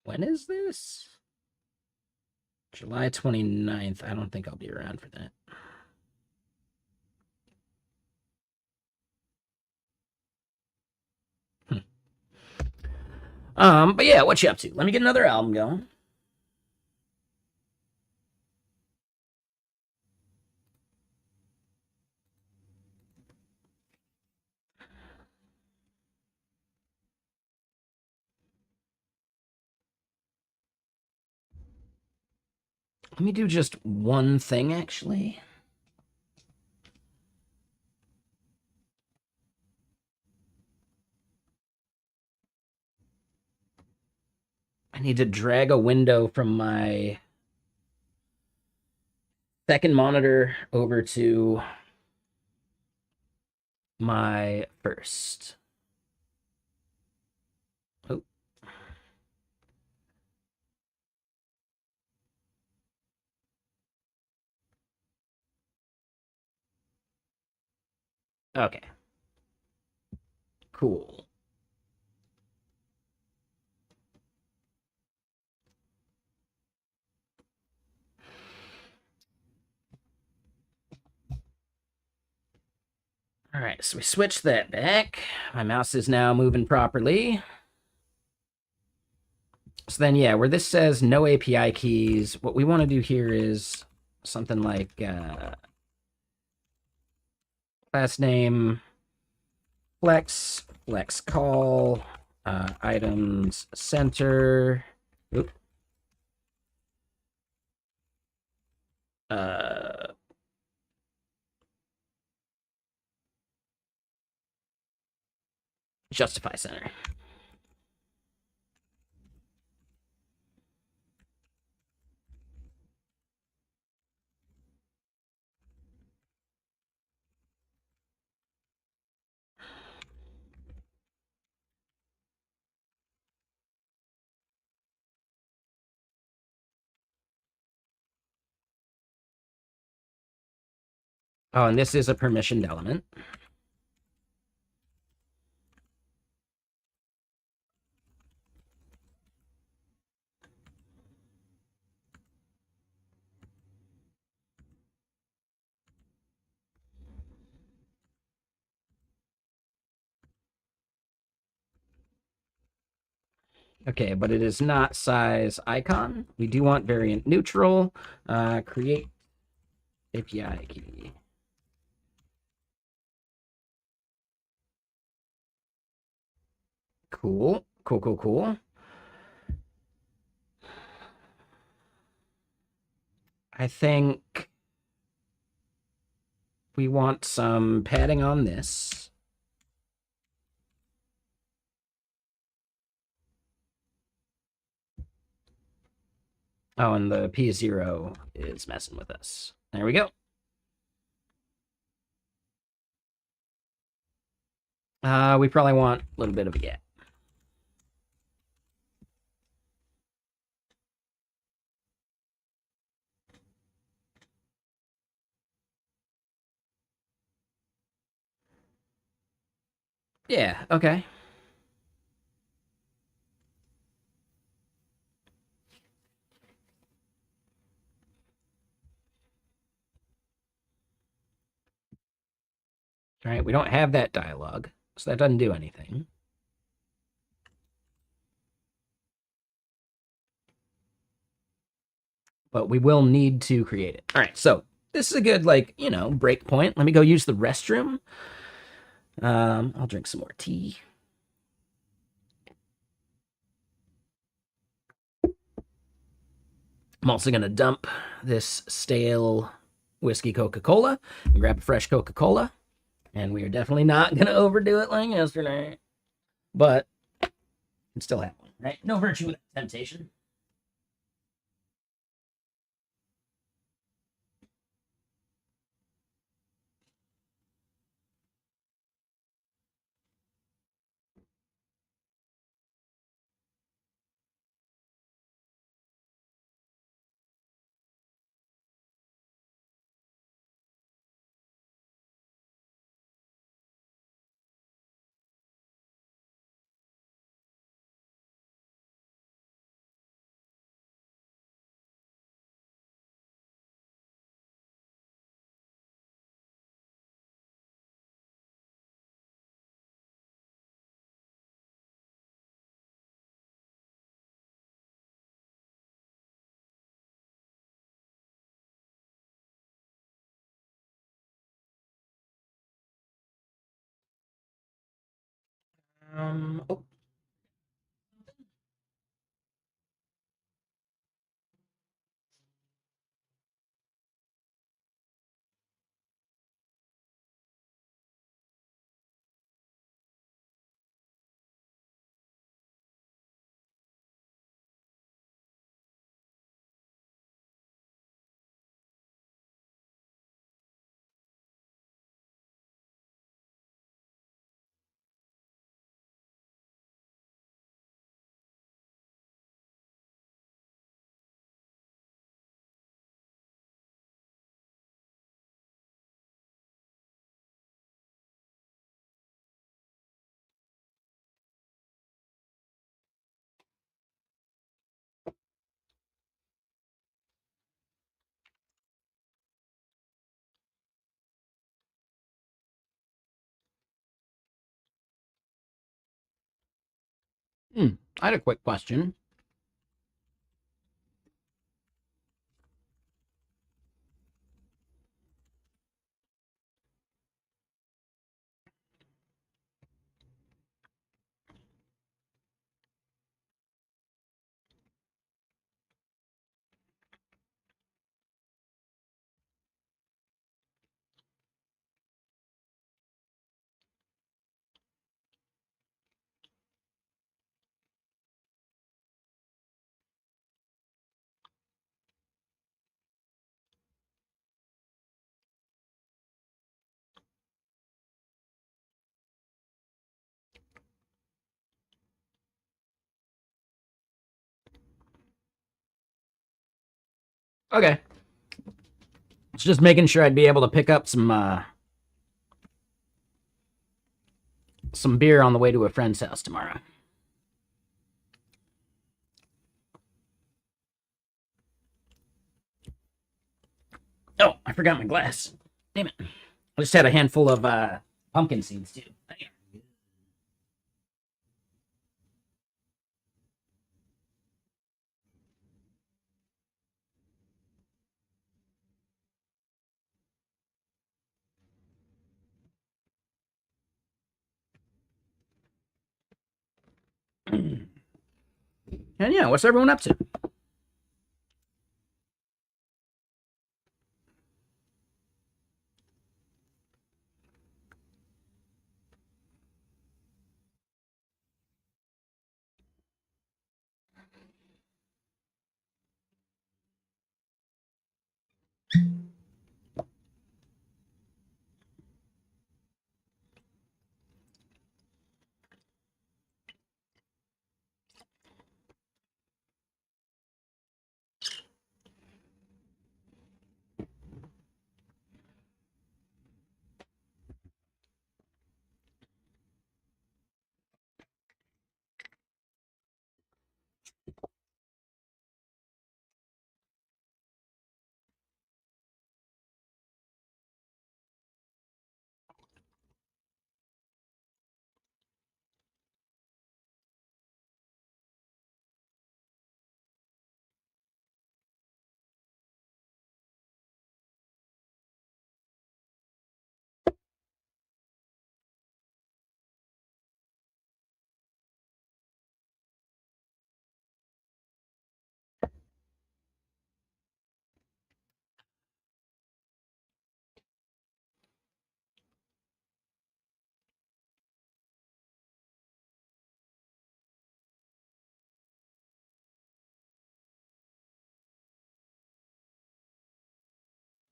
Speaker 1: When is this? July 29th. I don't think I'll be around for that. Hmm. But yeah, what you up to? Let me get another album going. Let me do just one thing, actually. I need to drag a window from my second monitor over to my first. Oh, okay. Cool. so we switched that back. My mouse is now moving properly. So then, yeah, where this says no API keys, what we want to do here is something like class name flex call, items center. Oop. Justify center. Oh, and this is a permissioned element. Okay, but it is not size icon. We do want variant neutral. Create API key. Cool. Cool. I think we want some padding on this. Oh, and the P0 is messing with us. There we go. We probably want a little bit of a gap. Yeah, okay. All right, we don't have that dialogue, so that doesn't do anything. But we will need to create it. All right, so this is a good, like, break point. Let me go use the restroom. I'll drink some more tea. I'm also going to dump this stale whiskey Coca-Cola and grab a fresh Coca-Cola. And we are definitely not going to overdo it like yesterday. But you can still have one, right? No virtue without temptation. Oh, I had a quick question. Okay. It's just making sure I'd be able to pick up some beer on the way to a friend's house tomorrow. Oh, I forgot my glass. Damn it. I just had a handful of pumpkin seeds, too. And yeah, what's everyone up to?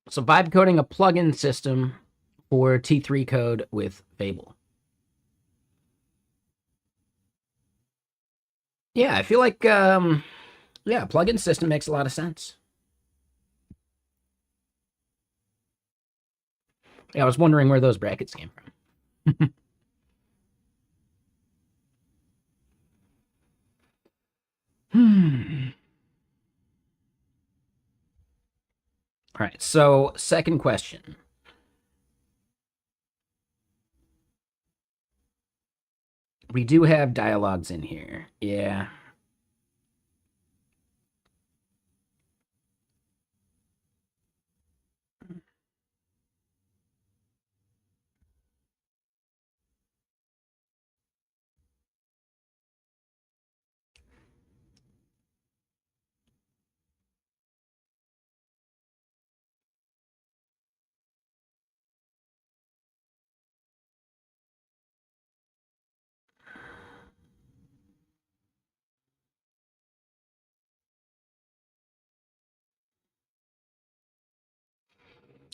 Speaker 1: So vibe coding a plugin system for T3 code with Fable. Yeah, I feel like yeah, plugin system makes a lot of sense. Yeah, I was wondering where those brackets came from. All right, so second question. We do have dialogues in here. Yeah.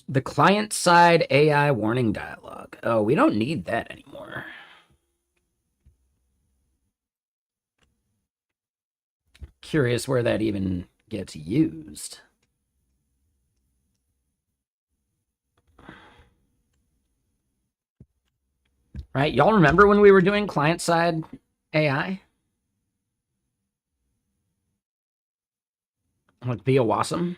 Speaker 1: The client side AI warning dialogue. Oh, we don't need that anymore. Curious where that even gets used. Right? Y'all remember when we were doing client side AI? Like via Wasm?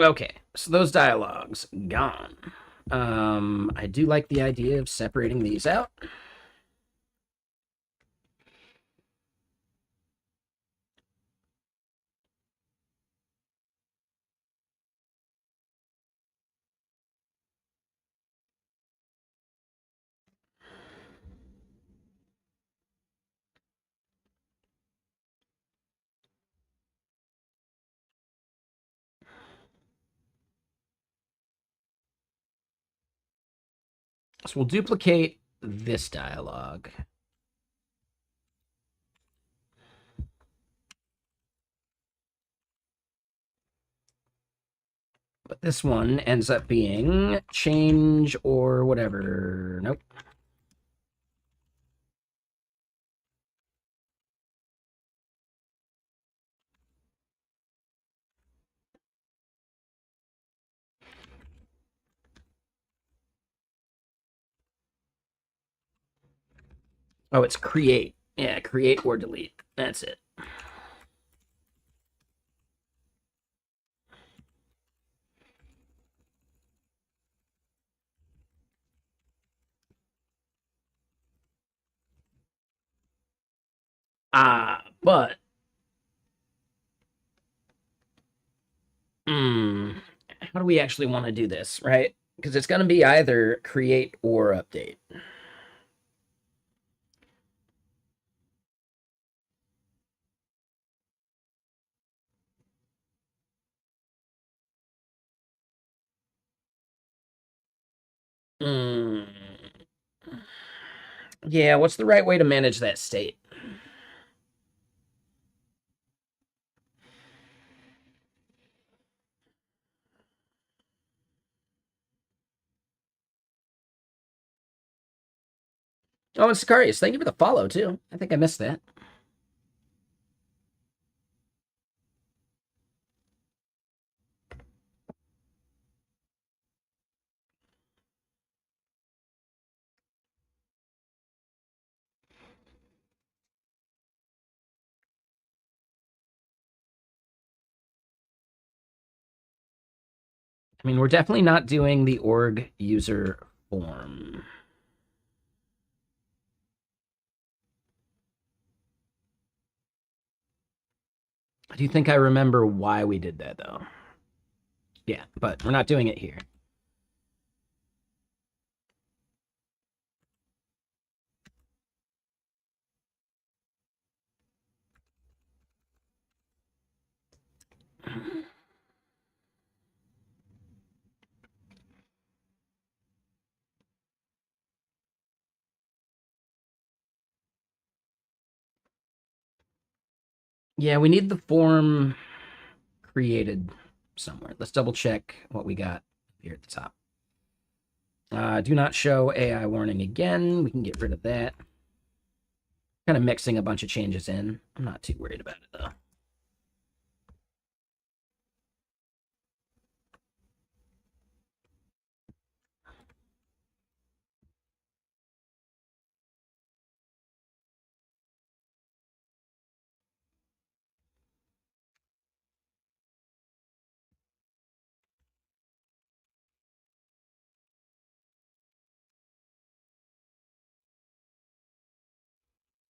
Speaker 1: Okay, so those dialogues gone. I do like the idea of separating these out. So we'll duplicate this dialogue. But this one ends up being change or whatever. Nope. Oh, it's create. Yeah, create or delete. That's it. But how do we actually want to do this, right? Because it's going to be either create or update. Mm, yeah, what's the right way to manage that state? Oh, and Sicarius, thank you for the follow, too. I think I missed that. I mean, we're definitely not doing the org user form. I do think I remember why we did that, though. Yeah, but we're not doing it here. Yeah, we need the form created somewhere. Let's double check what we got here at the top. Do not show AI warning again. We can get rid of that. Kind of mixing a bunch of changes in. I'm not too worried about it, though.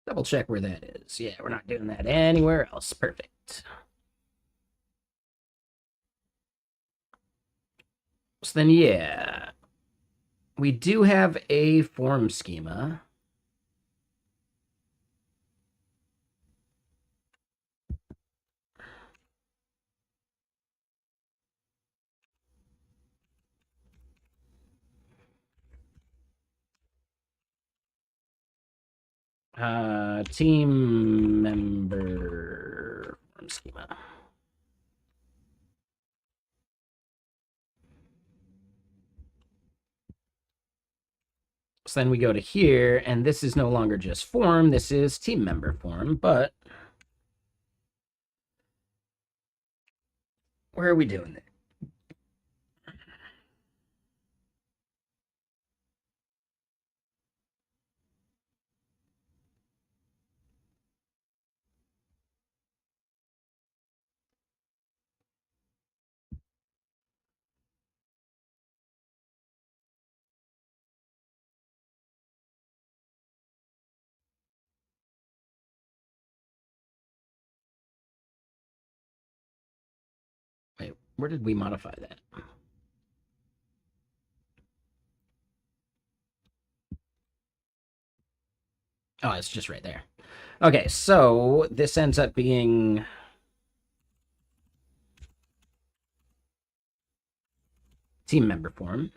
Speaker 1: Double check where that is. Yeah, we're not doing that anywhere else. Perfect. So then, yeah, we do have a form schema. Team member form schema. So then we go to here, and this is no longer just form. This is team member form, but where are we doing it? Where did we modify that? Oh, it's just right there. Okay, so this ends up being team member form.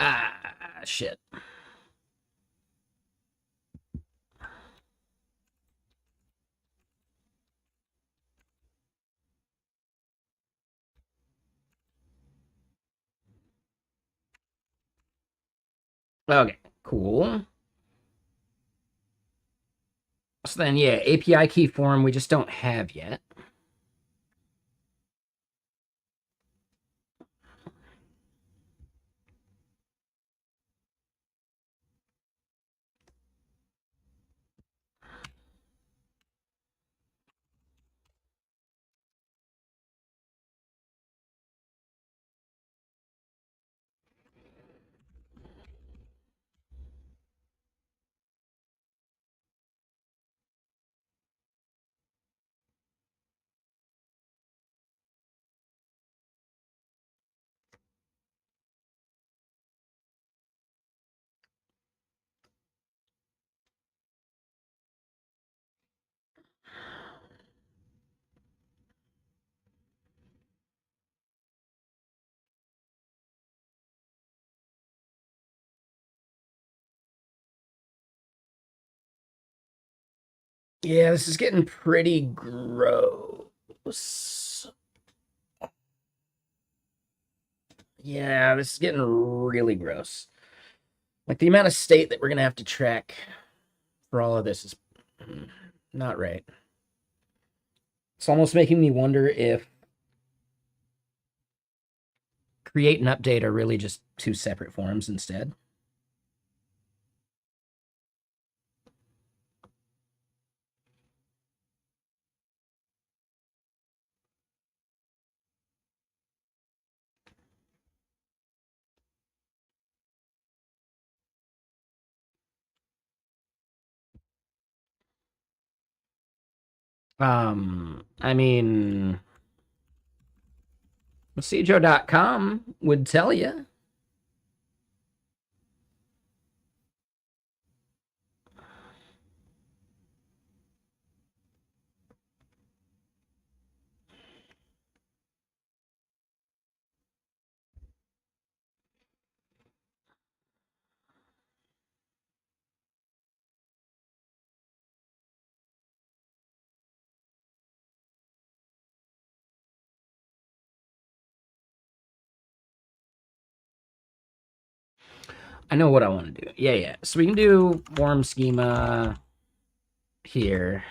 Speaker 1: Ah, shit. Okay, cool. So then, yeah, API key form we just don't have yet. Yeah, this is getting pretty gross. Yeah, this is getting really gross. Like the amount of state that we're gonna have to track for all of this is not right. It's almost making me wonder if create and update are really just two separate forms instead. I mean, Messijo.com would tell you. I know what I want to do. Yeah, yeah. So we can do form schema here.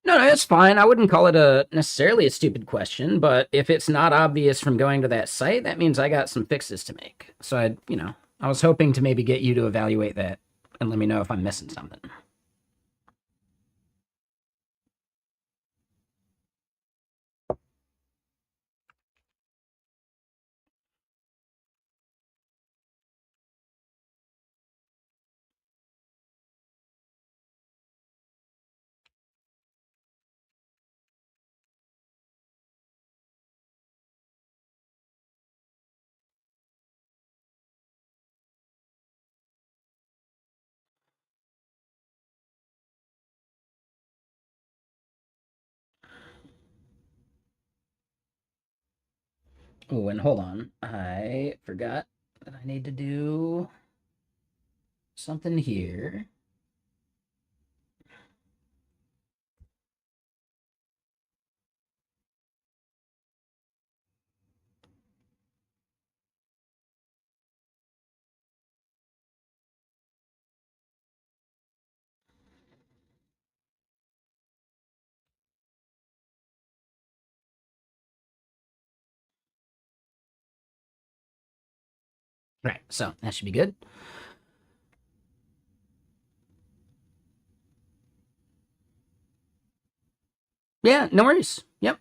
Speaker 1: No, no, it's fine. I wouldn't call it a necessarily a stupid question, but if it's not obvious from going to that site, that means I got some fixes to make. So I was hoping to maybe get you to evaluate that and let me know if I'm missing something. Oh, and hold on. I forgot that I need to do something here. Right, so that should be good. Yeah, no worries. Yep.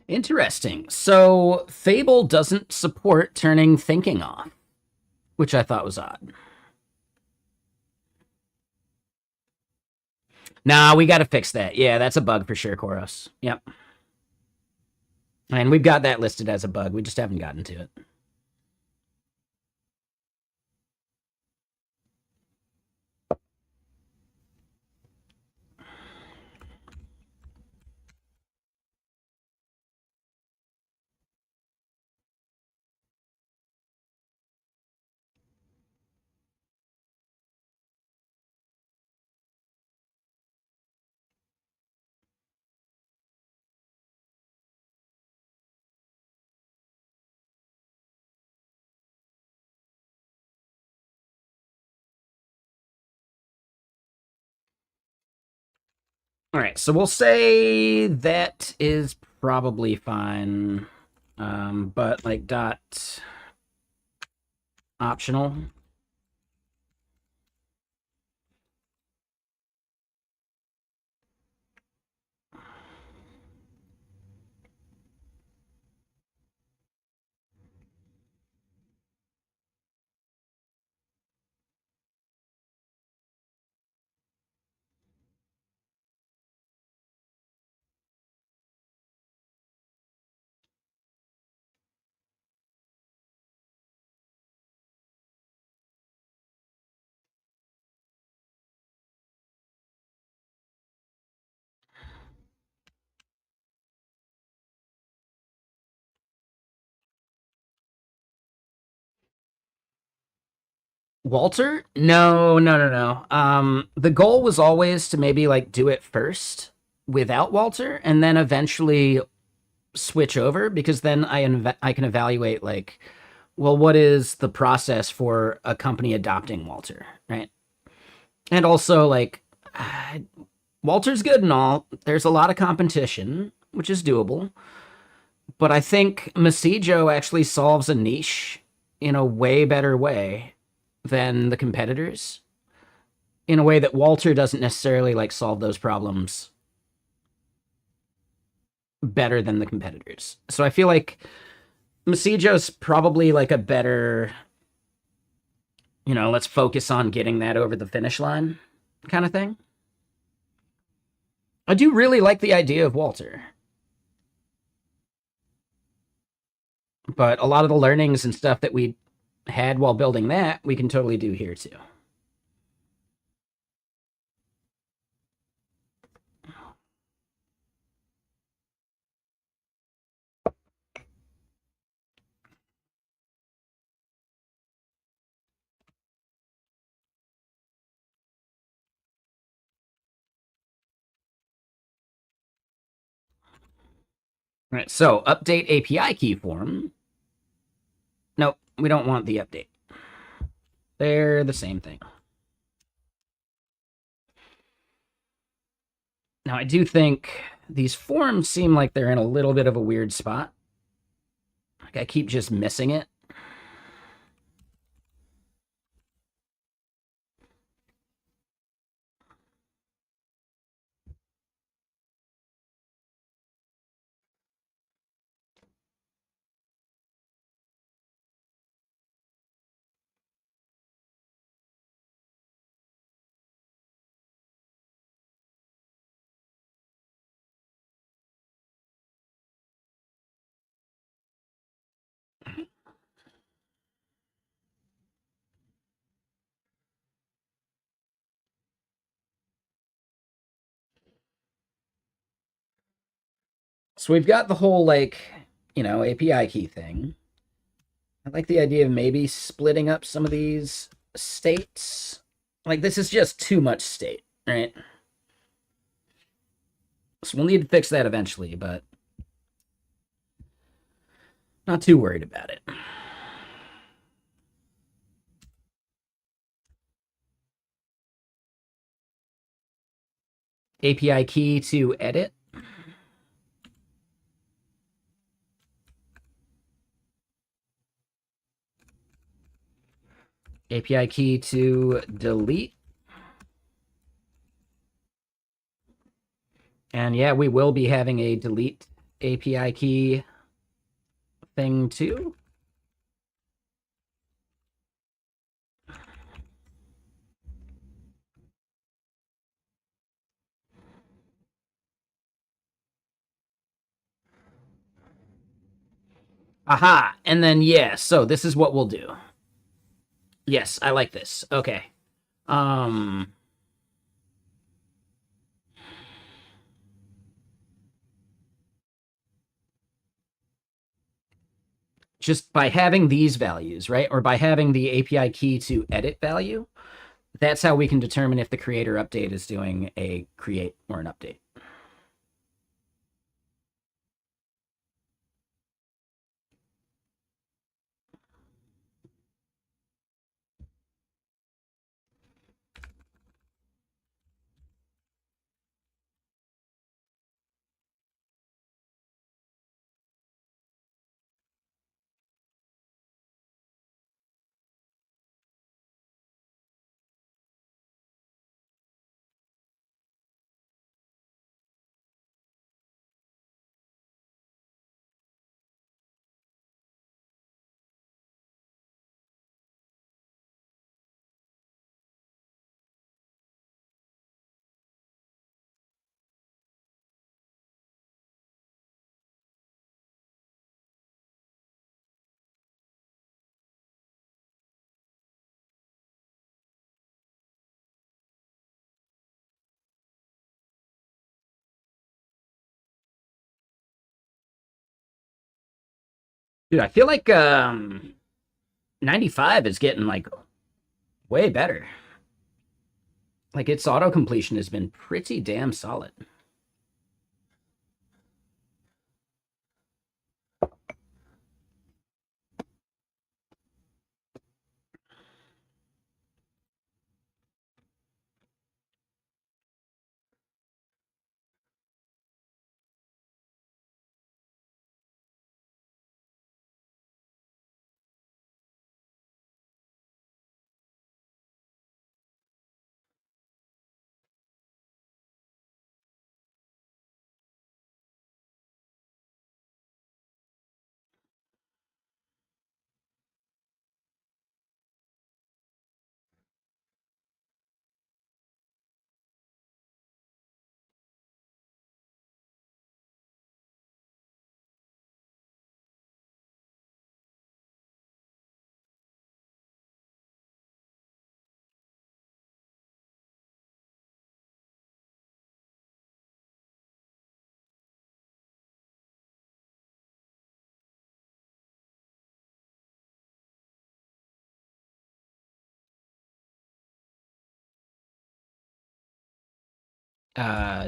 Speaker 1: Interesting. So Fable doesn't support turning thinking off, which I thought was odd. Nah, we got to fix that. Yeah, that's a bug for sure, Koros. Yep. And we've got that listed as a bug. We just haven't gotten to it. All right, so we'll say that is probably fine, but like dot optional. Walter? No, no, no, no. The goal was always to maybe like do it first without Walter, and then eventually switch over because then I can evaluate like, well, what is the process for a company adopting Walter, right? And also like, Walter's good and all. There's a lot of competition, which is doable, but I think Messijo actually solves a niche in a way better way than the competitors, in a way that Walter doesn't necessarily like solve those problems better than the competitors. So I feel like Messijo's probably like a better, let's focus on getting that over the finish line kind of thing. I do really like the idea of Walter, but a lot of the learnings and stuff that we had while building that, we can totally do here too. All right, so update API key form. Nope, we don't want the update. They're the same thing. Now, I do think these forms seem like they're in a little bit of a weird spot. Like I keep just missing it. So we've got the whole, like, API key thing. I like the idea of maybe splitting up some of these states. Like, this is just too much state, right? So we'll need to fix that eventually, but not too worried about it. API key to edit. API key to delete. And yeah, we will be having a delete API key thing too. Aha. And then, yeah, so this is what we'll do. Yes, I like this. Okay. Just by having these values, right? Or by having the API key to edit value, that's how we can determine if the creator update is doing a create or an update. Dude, I feel like 95 is getting like way better. Like its auto completion has been pretty damn solid.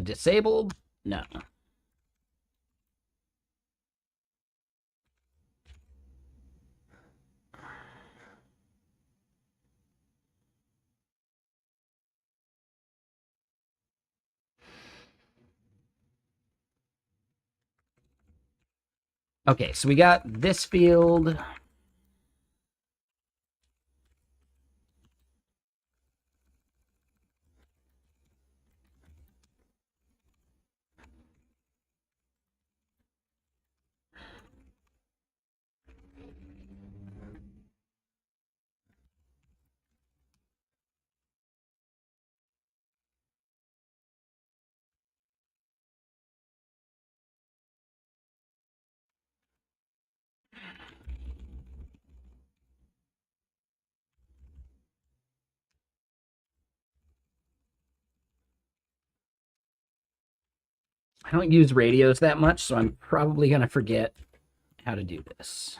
Speaker 1: Disabled? No. Okay, so we got this field. I don't use radios that much, so I'm probably going to forget how to do this.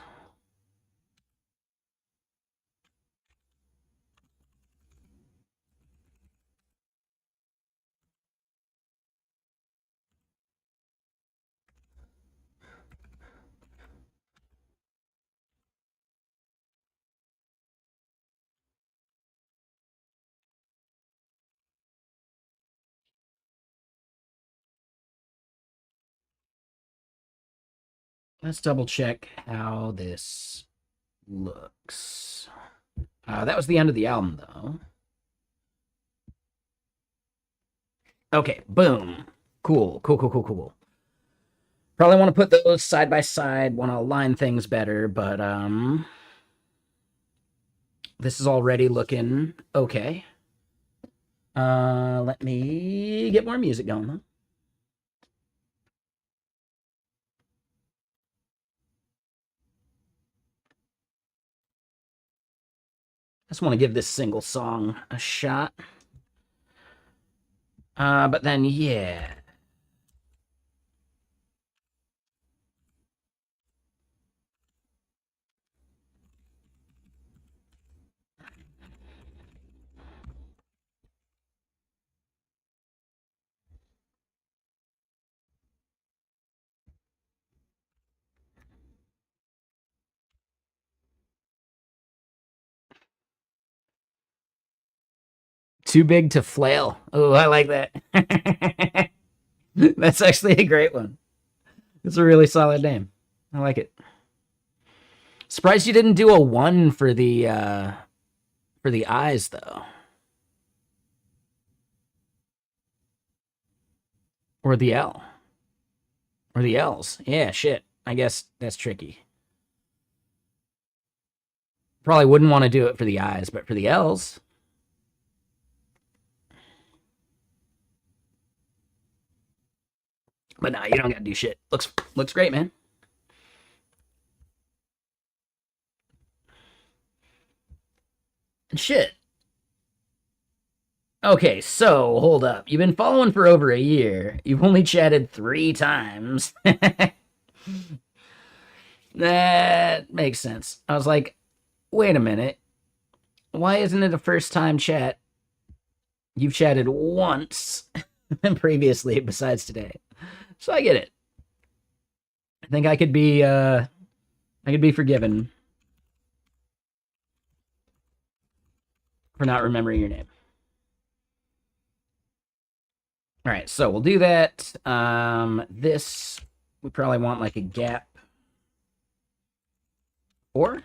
Speaker 1: Let's double check how this looks. That was the end of the album, though. Okay, boom. Cool, cool, cool, cool, cool. Probably want to put those side by side, want to align things better, but this is already looking okay. Let me get more music going, though. I just want to give this single song a shot. But then, yeah. Too big to flail. Oh, I like that. That's actually a great one. It's a really solid name. I like it. Surprised you didn't do a one for the eyes though, or the L, or the L's. Yeah, shit. I guess that's tricky. Probably wouldn't want to do it for the eyes, but for the L's. But no, you don't gotta do shit. Looks great, man. Shit. Okay, so hold up. You've been following for over a year. You've only chatted 3 times. That makes sense. I was like, wait a minute. Why isn't it a first time chat? You've chatted once previously besides today. So I get it. I think I could be forgiven for not remembering your name. All right, so we'll do that. This we probably want like a gap 4.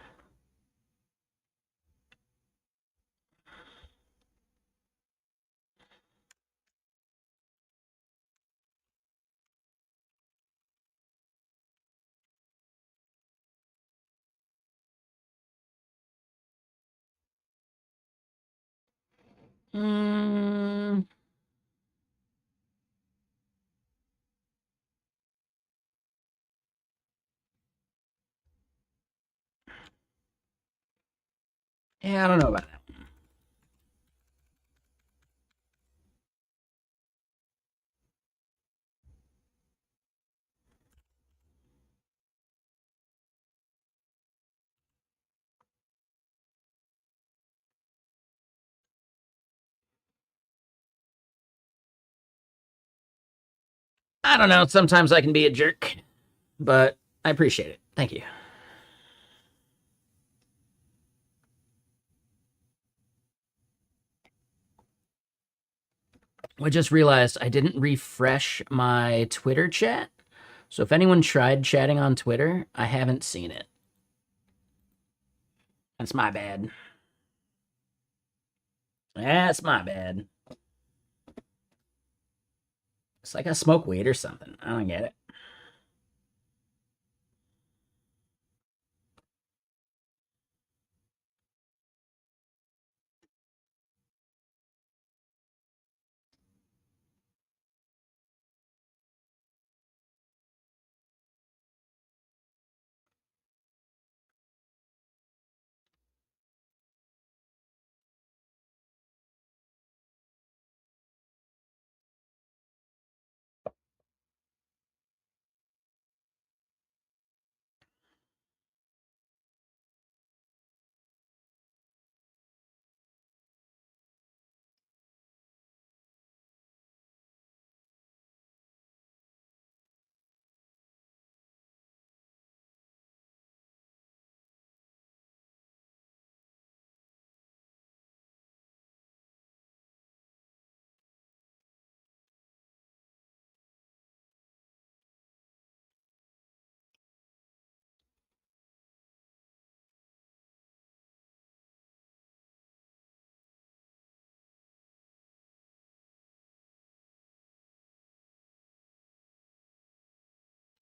Speaker 1: Mm, yeah, I don't know about that. I don't know. Sometimes I can be a jerk, but I appreciate it. Thank you. I just realized I didn't refresh my Twitter chat. So if anyone tried chatting on Twitter, I haven't seen it. That's my bad. That's my bad. It's like I smoke weed or something. I don't get it.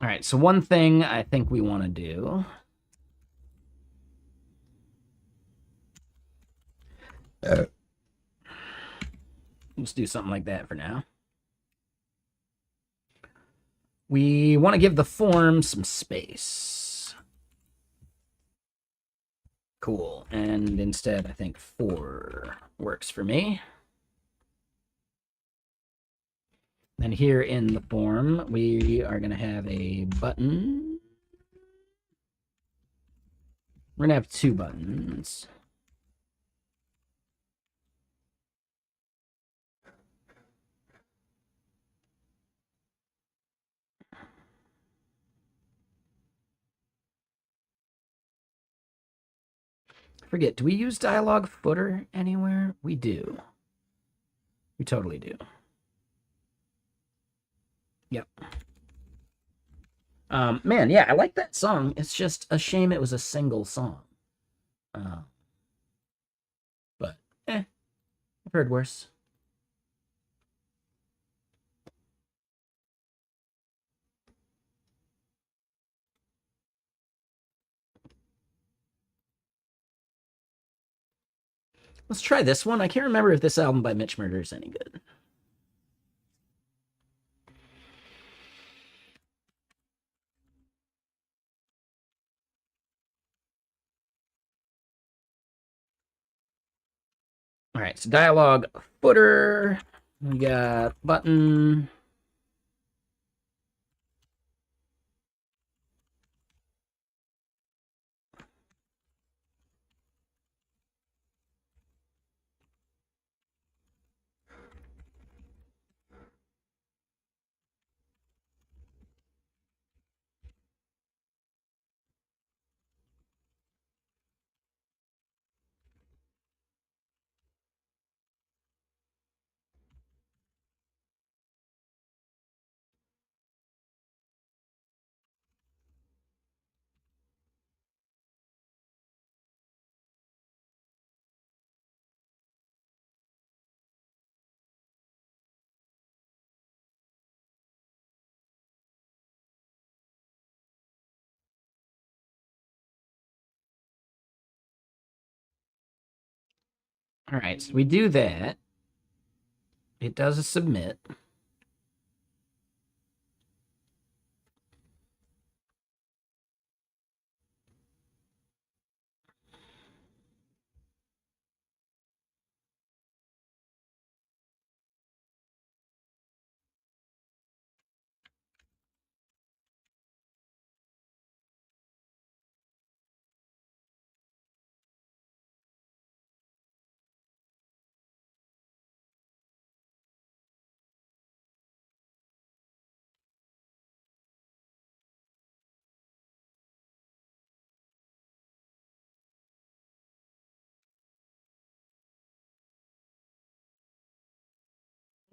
Speaker 1: All right, so one thing I think we want to do. Let's do something like that for now. We want to give the form some space. Cool. And instead, I think 4 works for me. And here in the form, we are going to have a button. We're going to have 2 buttons. I forget, do we use dialogue footer anywhere? We do. We totally do. Yep. Man, yeah, I like that song. It's just a shame it was a single song. But, I've heard worse. Let's try this one. I can't remember if this album by Mitch Murder is any good. All right, so dialogue footer. We got button. All right, so we do that. It does a submit.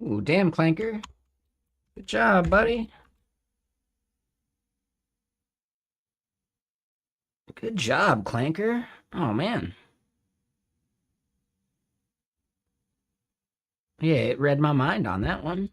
Speaker 1: Ooh, damn, Clanker. Good job, buddy. Good job, Clanker. Oh, man. Yeah, it read my mind on that one.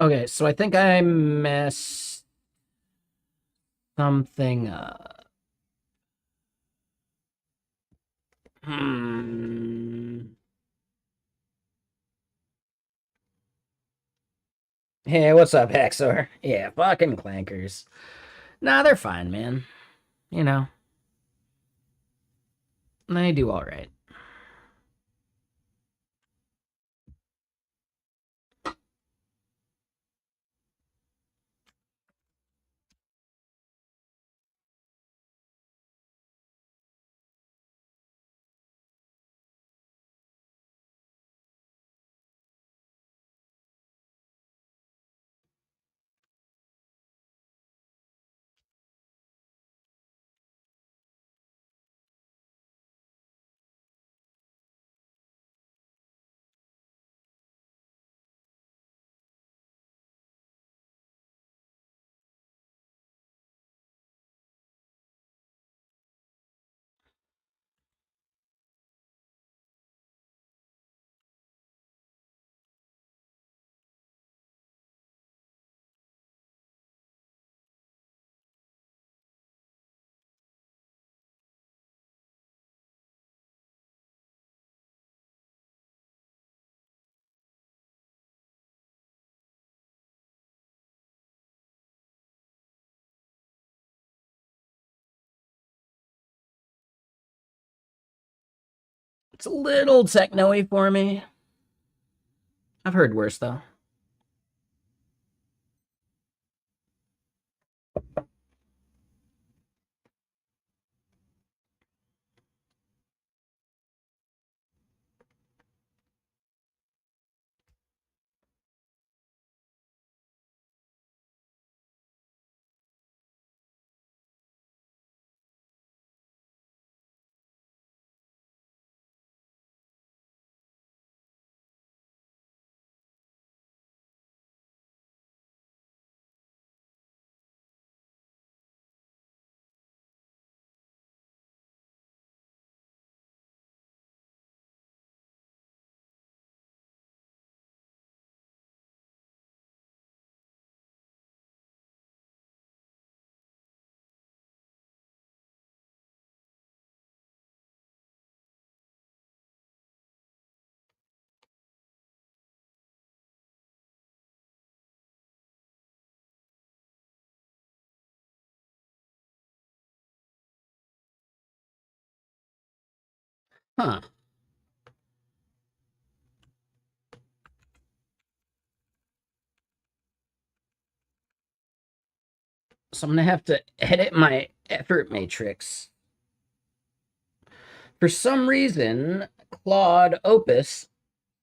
Speaker 1: Okay, so I think I messed something up. Hmm. Hey, what's up, Haxor? Yeah, fucking clankers. Nah, they're fine, man. You know, they do all right. It's a little techno-y for me. I've heard worse, though. Huh. So I'm gonna have to edit my effort matrix. For some reason, Claude Opus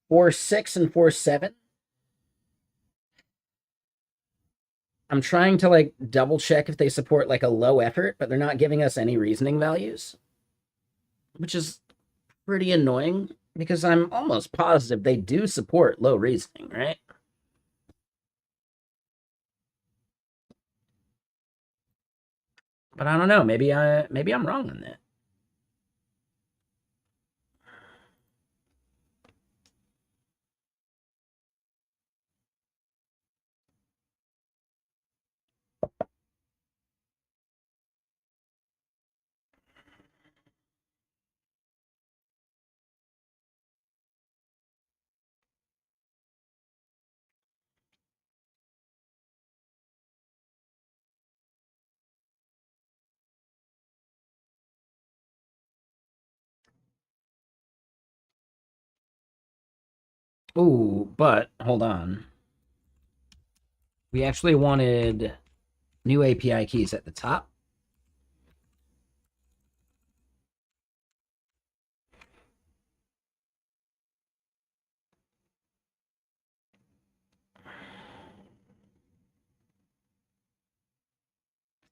Speaker 1: 4.6 and 4.7. I'm trying to like double check if they support like a low effort, but they're not giving us any reasoning values, which is pretty annoying because I'm almost positive they do support low reasoning, right? But I don't know. Maybe I'm wrong on that. Ooh, but hold on. We actually wanted new API keys at the top.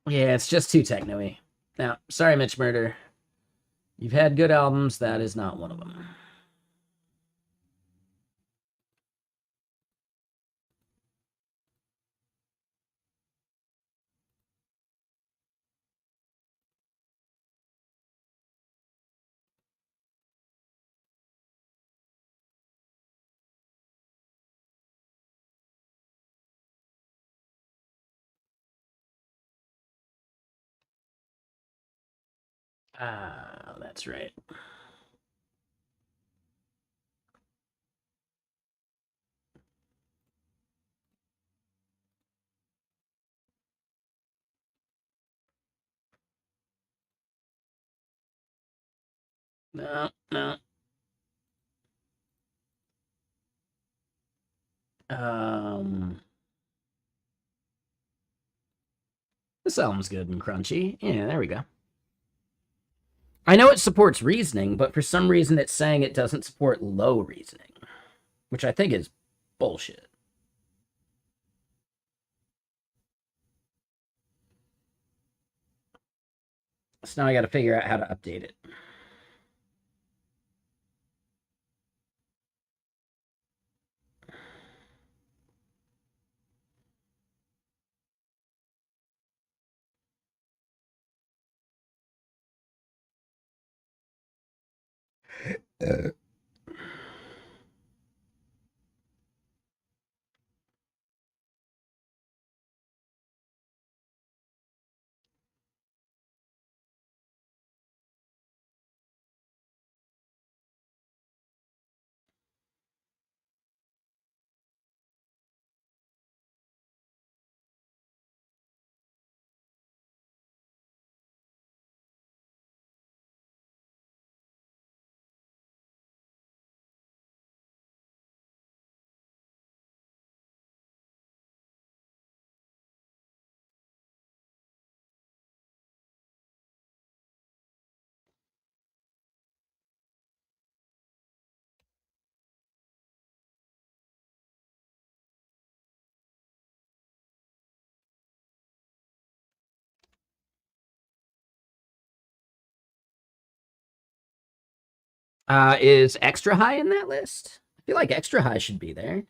Speaker 1: Yeah, it's just too techno-y. Now, sorry, Mitch Murder. You've had good albums. That is not one of them. Ah, that's right. No, no. Um, this album's good and crunchy. Yeah, there we go. I know it supports reasoning, but for some reason it's saying it doesn't support low reasoning, which I think is bullshit. So now I got to figure out how to update it. Is extra high in that list? I feel like extra high should be there.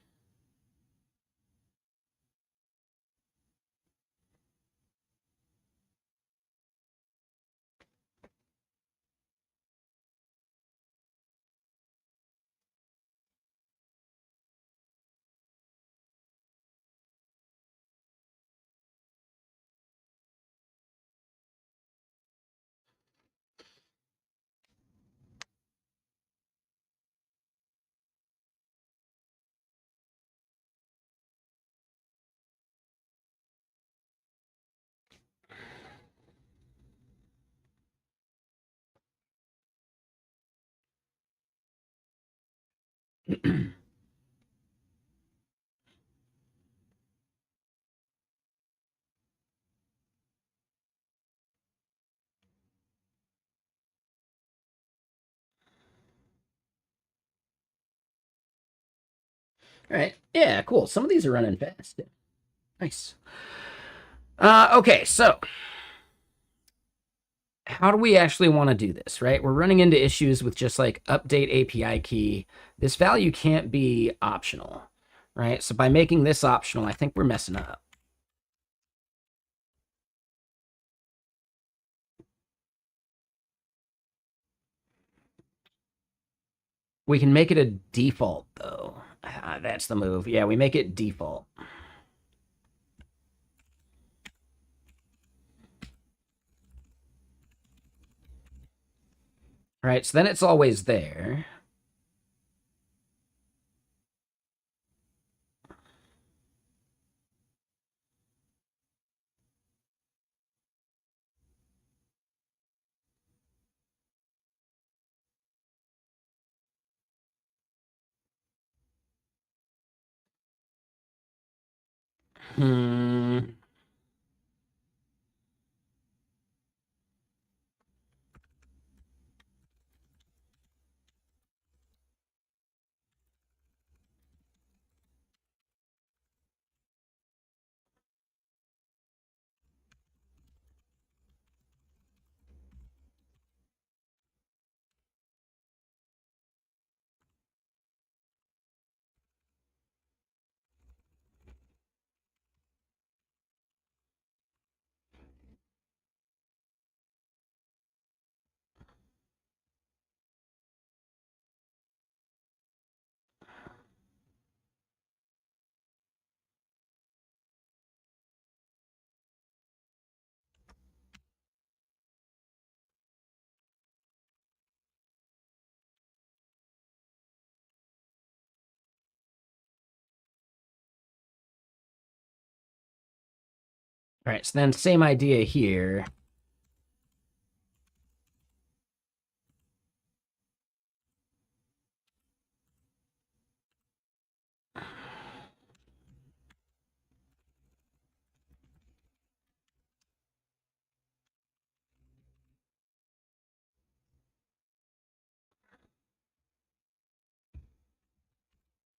Speaker 1: All right. Yeah, cool. Some of these are running fast. Nice. Okay, so how do we actually want to do this, right? We're running into issues with just like update API key. This value can't be optional, right? So by making this optional, I think we're messing up. We can make it a default though. That's the move. Yeah, we make it default. Right, so then it's always there. Hmm. All right, so then same idea here.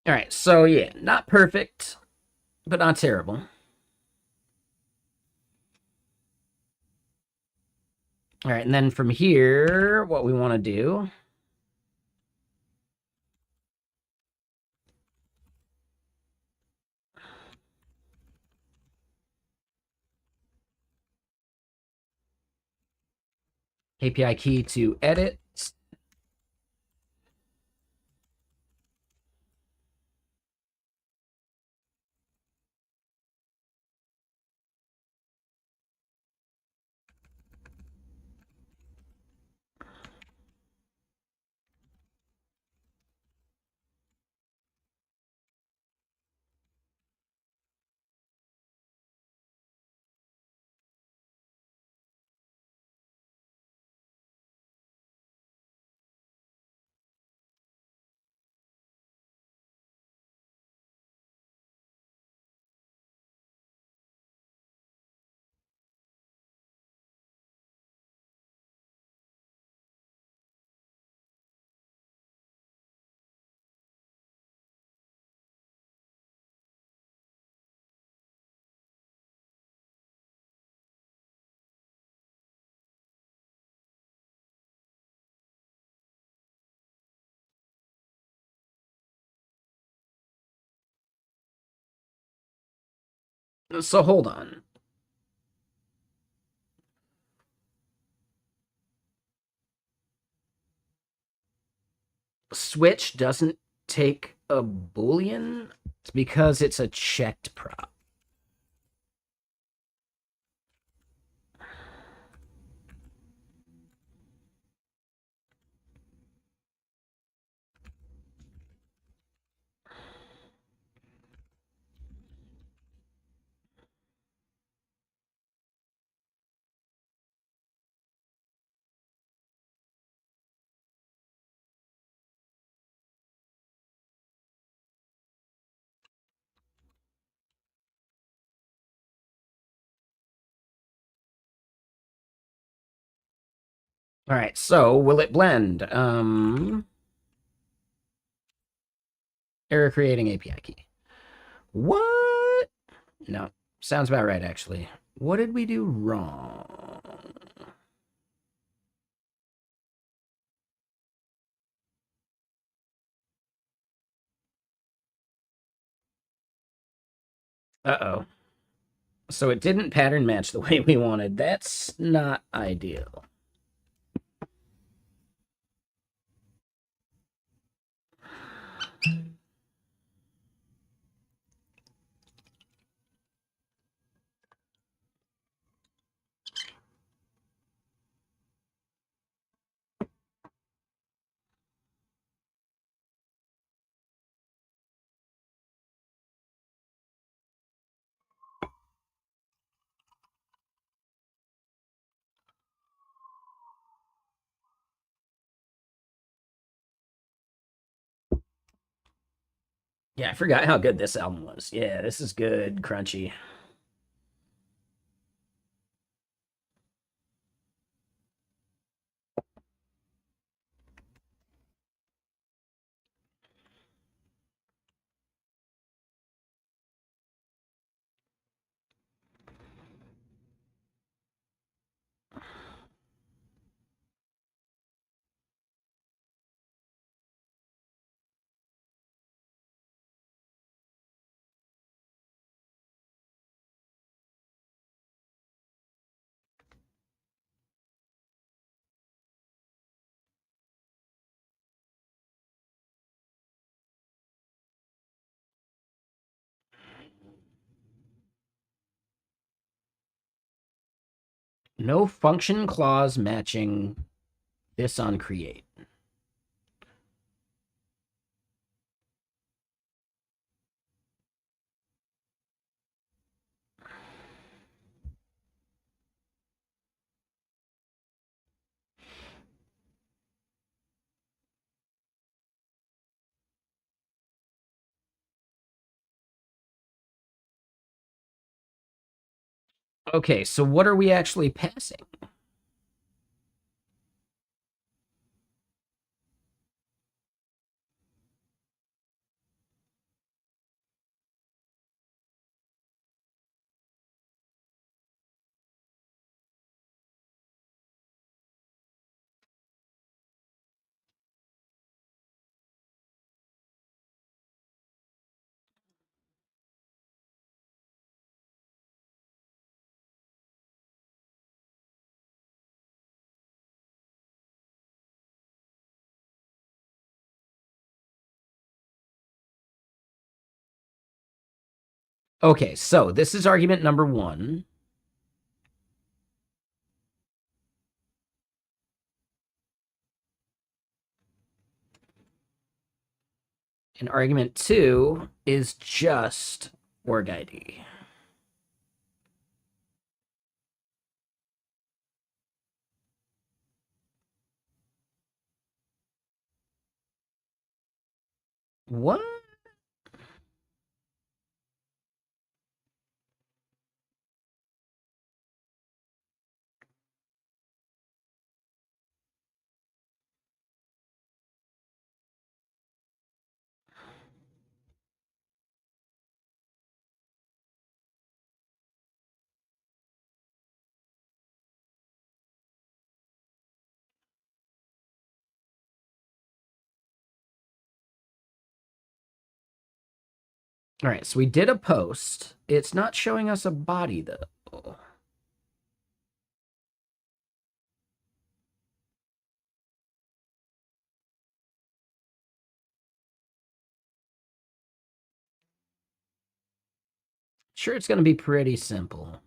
Speaker 1: All right, so yeah, not perfect, but not terrible. All right, and then from here, what we want to do API key to edit. So hold on. Switch doesn't take a boolean. It's because it's a checked prop. All right, so will it blend? Error creating API key. What? No, sounds about right, actually. What did we do wrong? Uh-oh. So it didn't pattern match the way we wanted. That's not ideal. Yeah, I forgot how good this album was. Yeah, this is good, crunchy. No function clause matching this on create. Okay, so what are we actually passing? Okay, so this is argument number one. And argument two is just org ID. What? All right, so we did a post. It's not showing us a body, though. Sure, it's going to be pretty simple.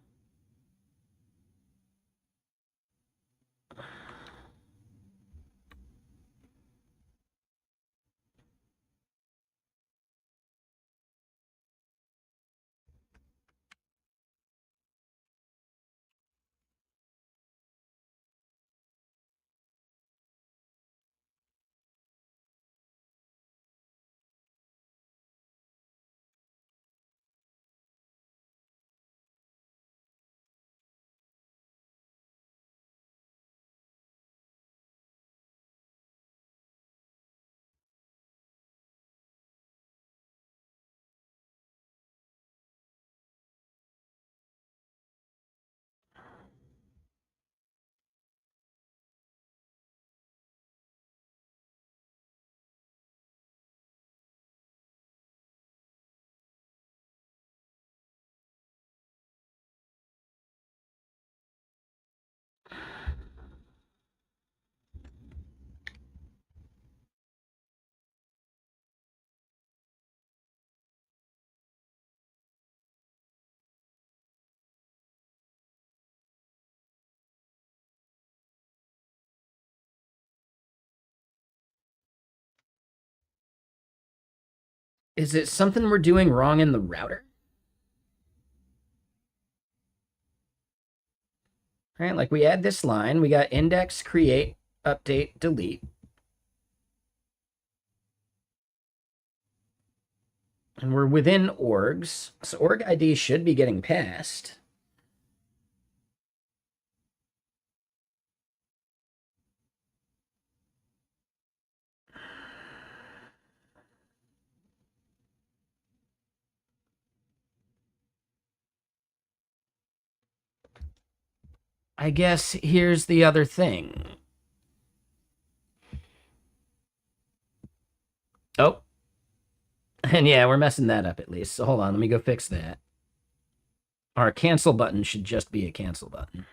Speaker 1: Is it something we're doing wrong in the router? All right, like we add this line, we got index, create, update, delete. And we're within orgs, so org ID should be getting passed. I guess here's the other thing. Oh. And yeah, we're messing that up at least. So hold on, let me go fix that. Our cancel button should just be a cancel button.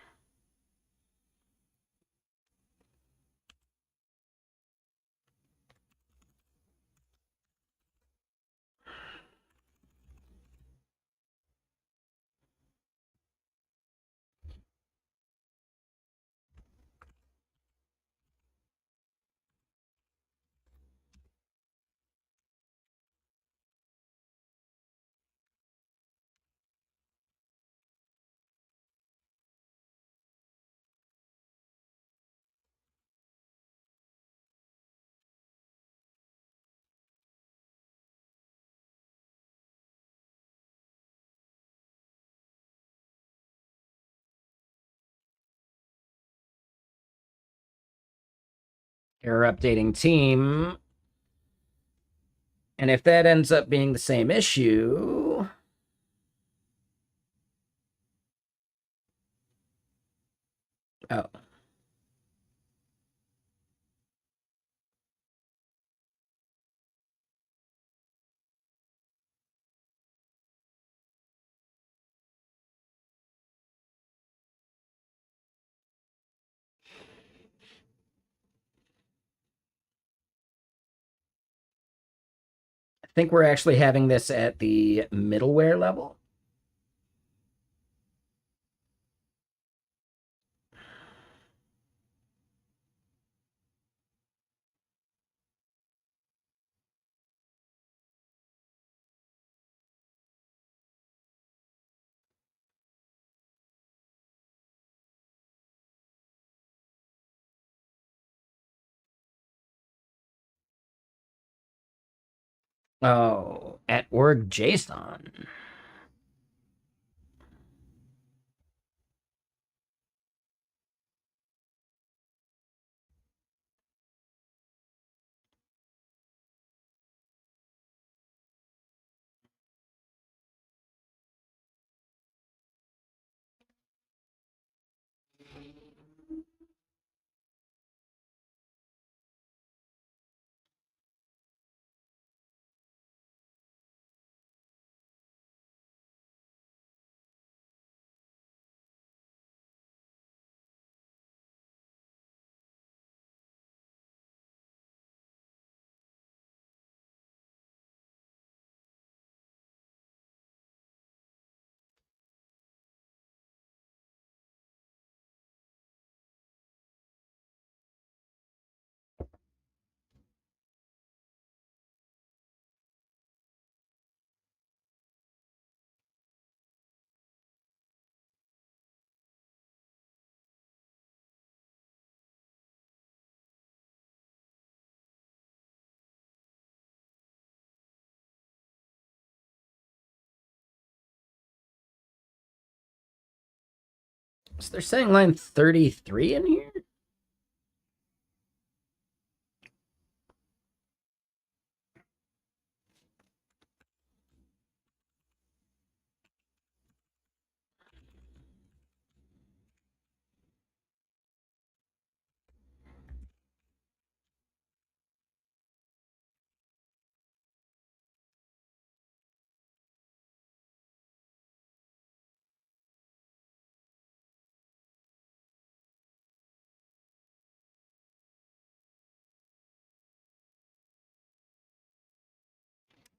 Speaker 1: Error updating team. And if that ends up being the same issue... Oh. I think we're actually having this at the middleware level. Oh, at org JSON. So they're saying line 33 in here?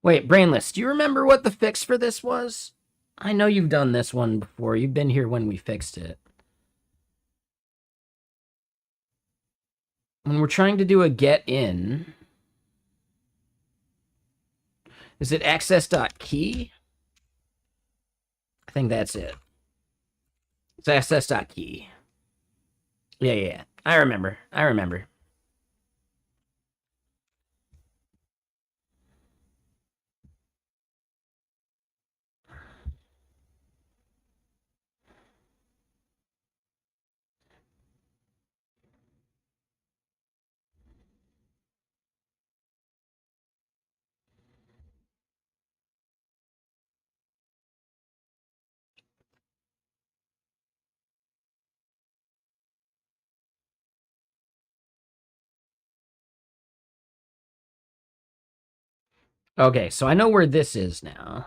Speaker 1: Wait, Brainless, do you remember what the fix for this was? I know you've done this one before. You've been here when we fixed it. When we're trying to do a get in, is it access.key? I think that's it. It's access.key. Yeah. I remember. Okay, so I know where this is now.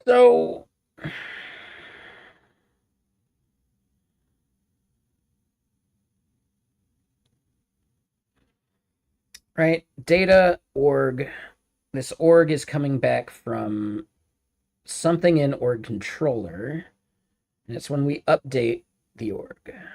Speaker 1: So, right, data org. This org is coming back from something in org controller, and it's when we update the org. I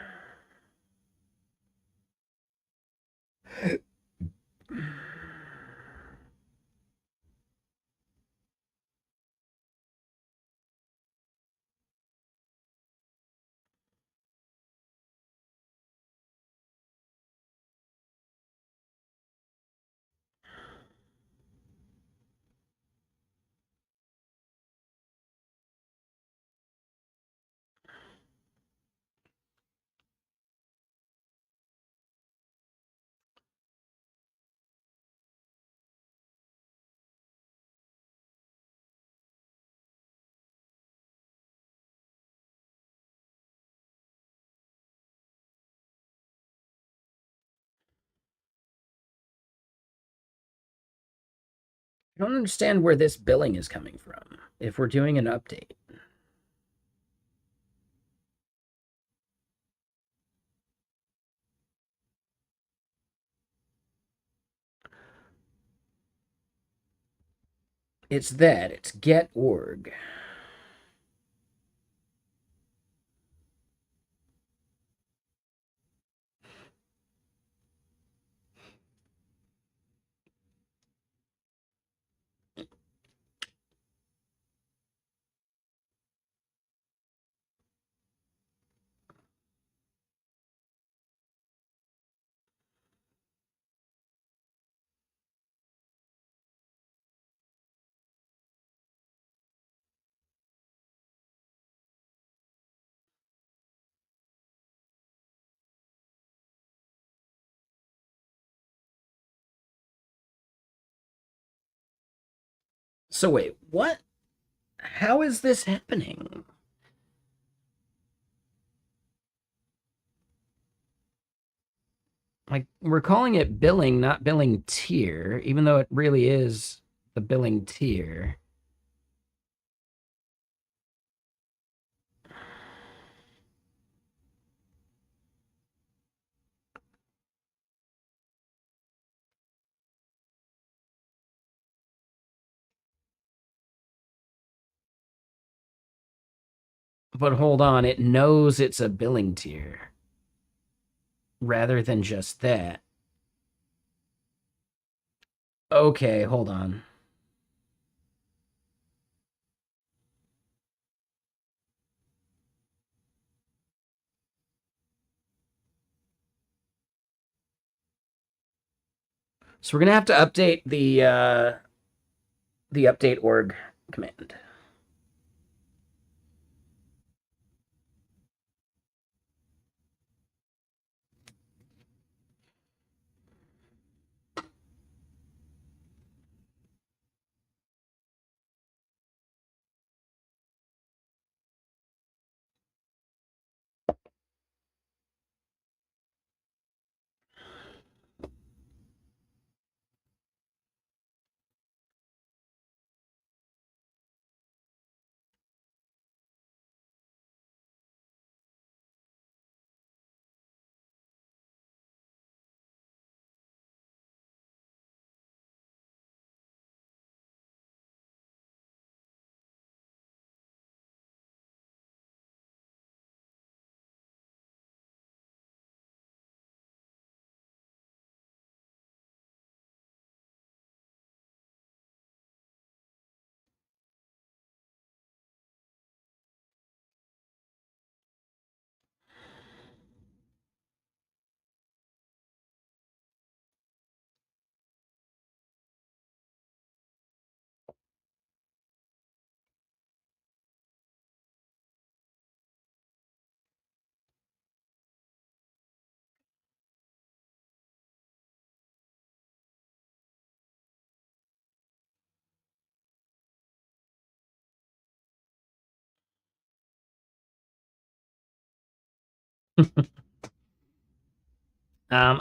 Speaker 1: don't understand where this billing is coming from if we're doing an update. It's get org. So wait, what? How is this happening? Like, we're calling it billing, not billing tier, even though it really is the billing tier. But hold on, it knows it's a billing tier rather than just that. Okay, hold on. So we're gonna have to update the update org command.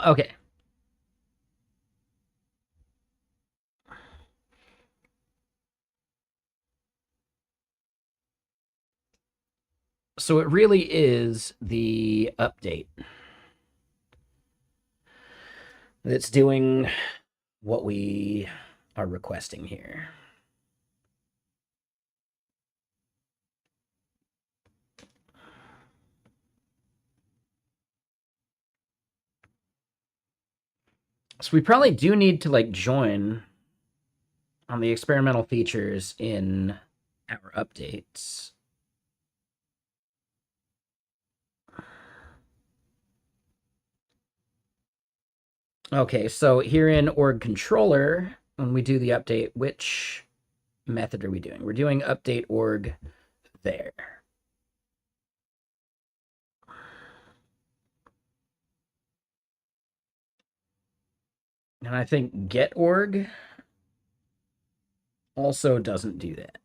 Speaker 1: Okay. So it really is the update that's doing what we are requesting here. So we probably do need to like join on the experimental features in our updates. Okay, so here in org controller, when we do the update, which method are we doing? We're doing update org there. And I think get org also doesn't do that.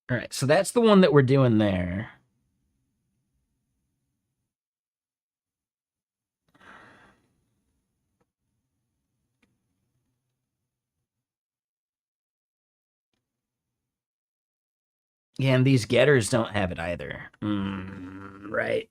Speaker 1: All right, so that's the one that we're doing there. Yeah, and these getters don't have it either. Right.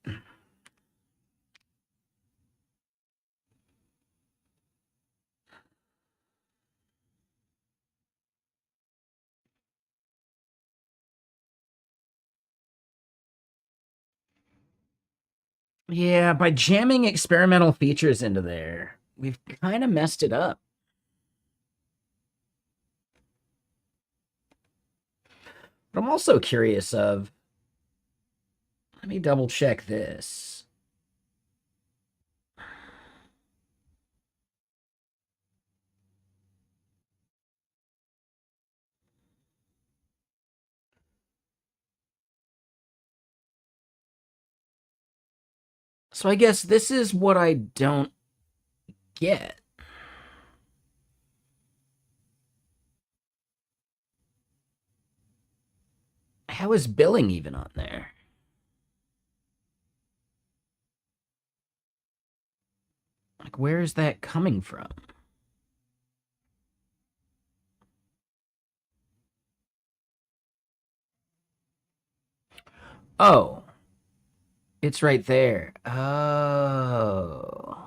Speaker 1: Yeah, by jamming experimental features into there, we've kind of messed it up. But I'm also curious of, let me double check this. So I guess this is what I don't get. How is billing even on there? Like, where is that coming from? Oh, it's right there. Oh.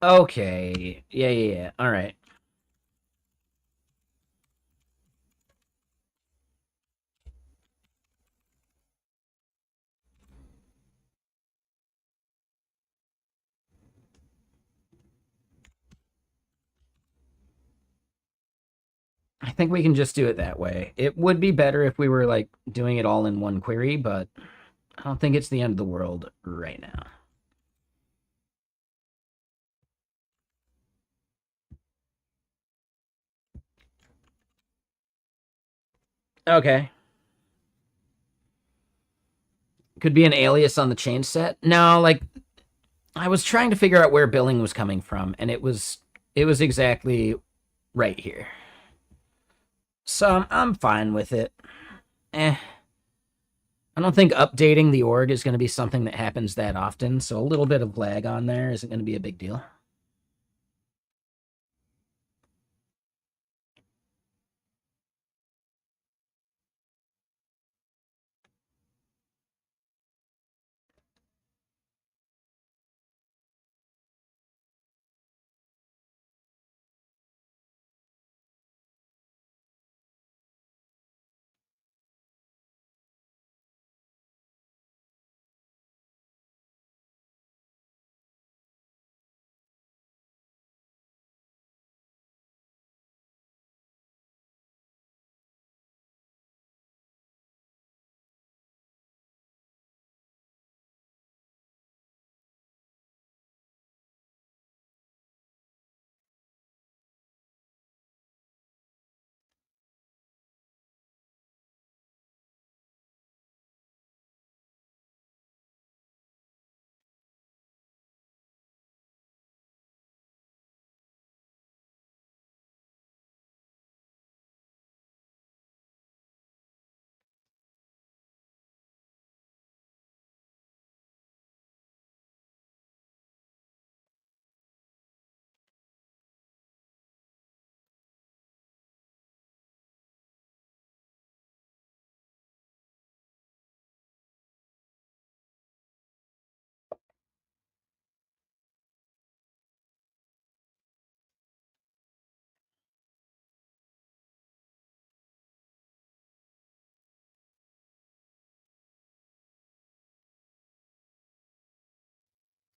Speaker 1: Okay. Yeah. All right. I think we can just do it that way. It would be better if we were like doing it all in one query, but I don't think it's the end of the world right now. Okay. Could be an alias on the chain set. No, like I was trying to figure out where billing was coming from, and it was exactly right here. So I'm fine with it. Eh. I don't think updating the org is going to be something that happens that often, so a little bit of lag on there isn't going to be a big deal.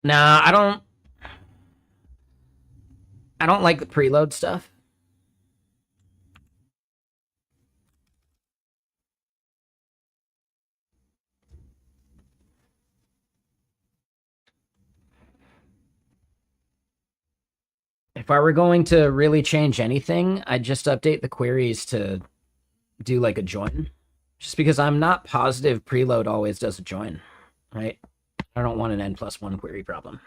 Speaker 1: Nah, I don't like the preload stuff. If I were going to really change anything, I'd just update the queries to do like a join. Just because I'm not positive preload always does a join, right? I don't want an n+1 query problem.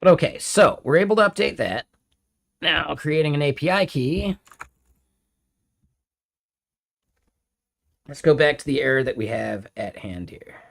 Speaker 1: But okay, so we're able to update that. Now, creating an API key. Let's go back to the error that we have at hand here.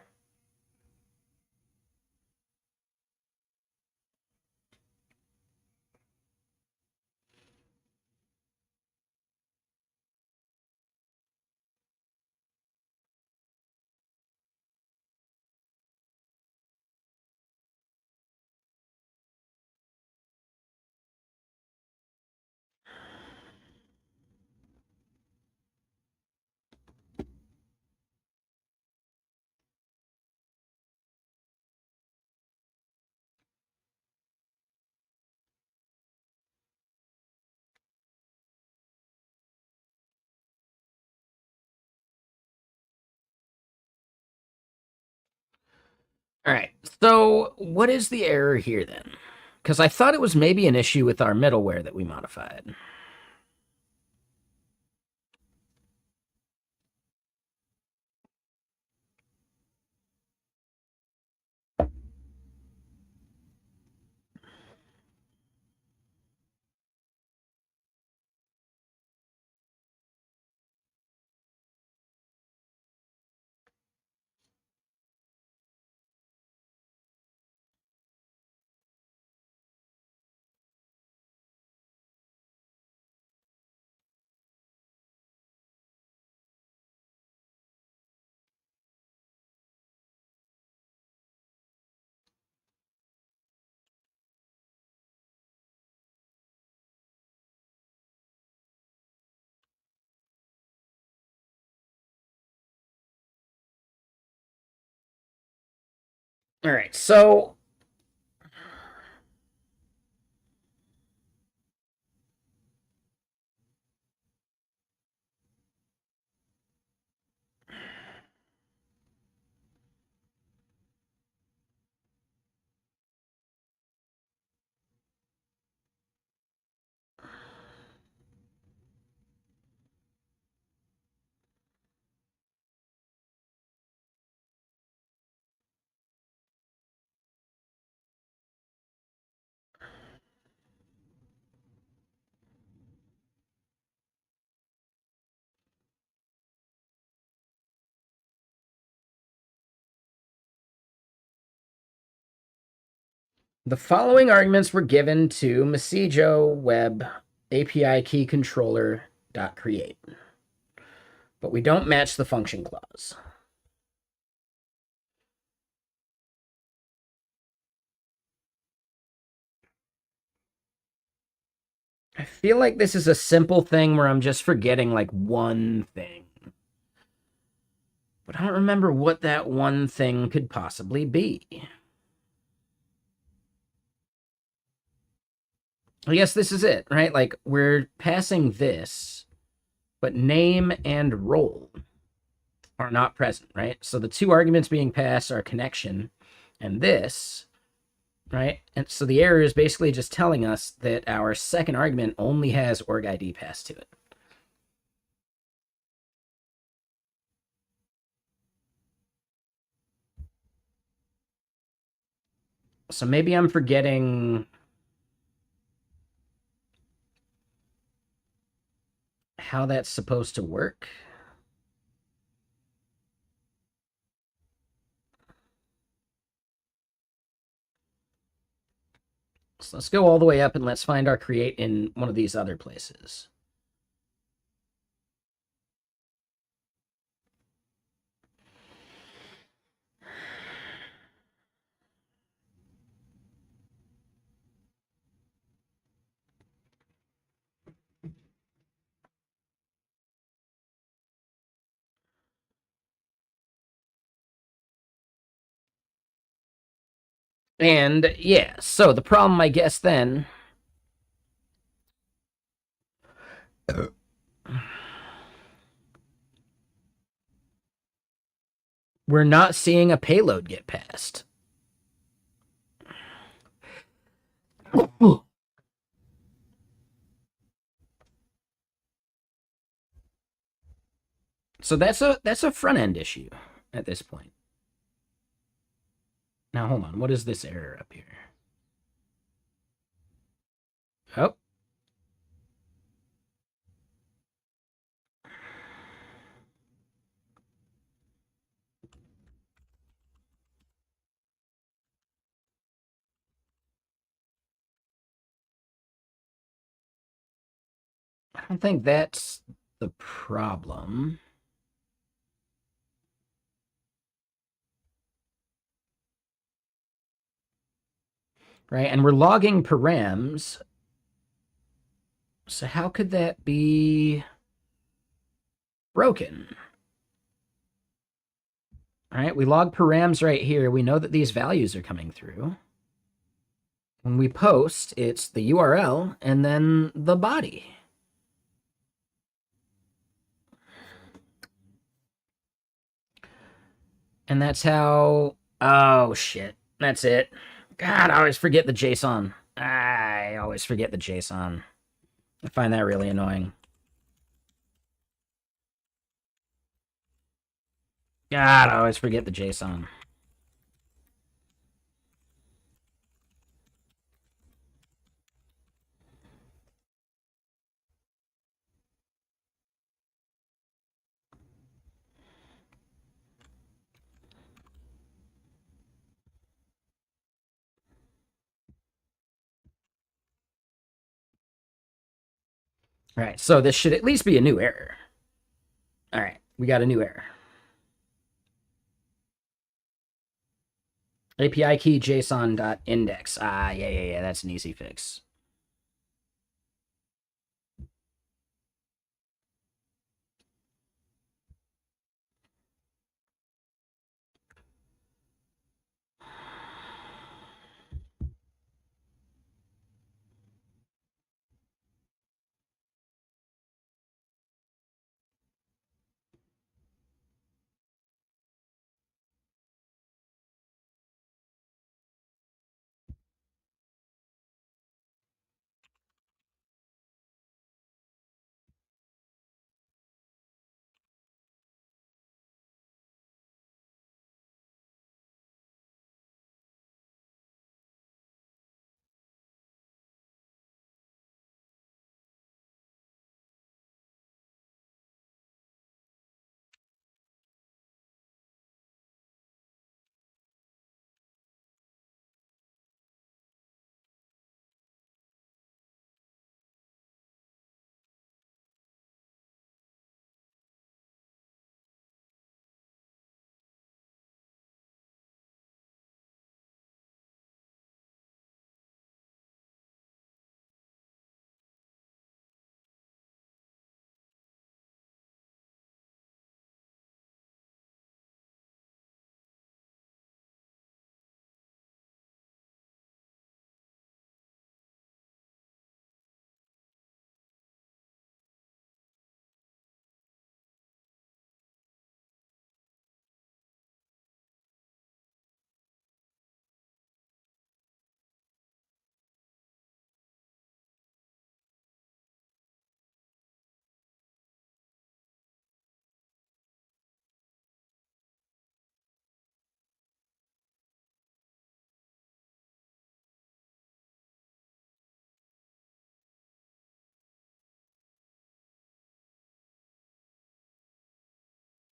Speaker 1: All right, so what is the error here then? Because I thought it was maybe an issue with our middleware that we modified. All right, so the following arguments were given to Messijo web API key controller .create, but we don't match the function clause. I feel like this is a simple thing where I'm just forgetting like one thing. But I don't remember what that one thing could possibly be. I guess this is it, right? Like we're passing this, but name and role are not present, right? So the two arguments being passed are connection and this, right? And so the error is basically just telling us that our second argument only has org ID passed to it. So maybe I'm forgetting how that's supposed to work. So let's go all the way up and let's find our create in one of these other places. And yeah, so the problem, I guess, then we're not seeing a payload get passed. So that's a front end issue at this point. Now hold on, what is this error up here? Oh. I don't think that's the problem. Right, and we're logging params. So how could that be broken? All right, we log params right here. We know that these values are coming through. When we post, it's the URL and then the body. And that's how... Oh, shit. That's it. God, I always forget the JSON. I always forget the JSON. I find that really annoying. God, I always forget the JSON. All right, so this should at least be a new error. All right, we got a new error. API key JSON.index. Ah, yeah, that's an easy fix.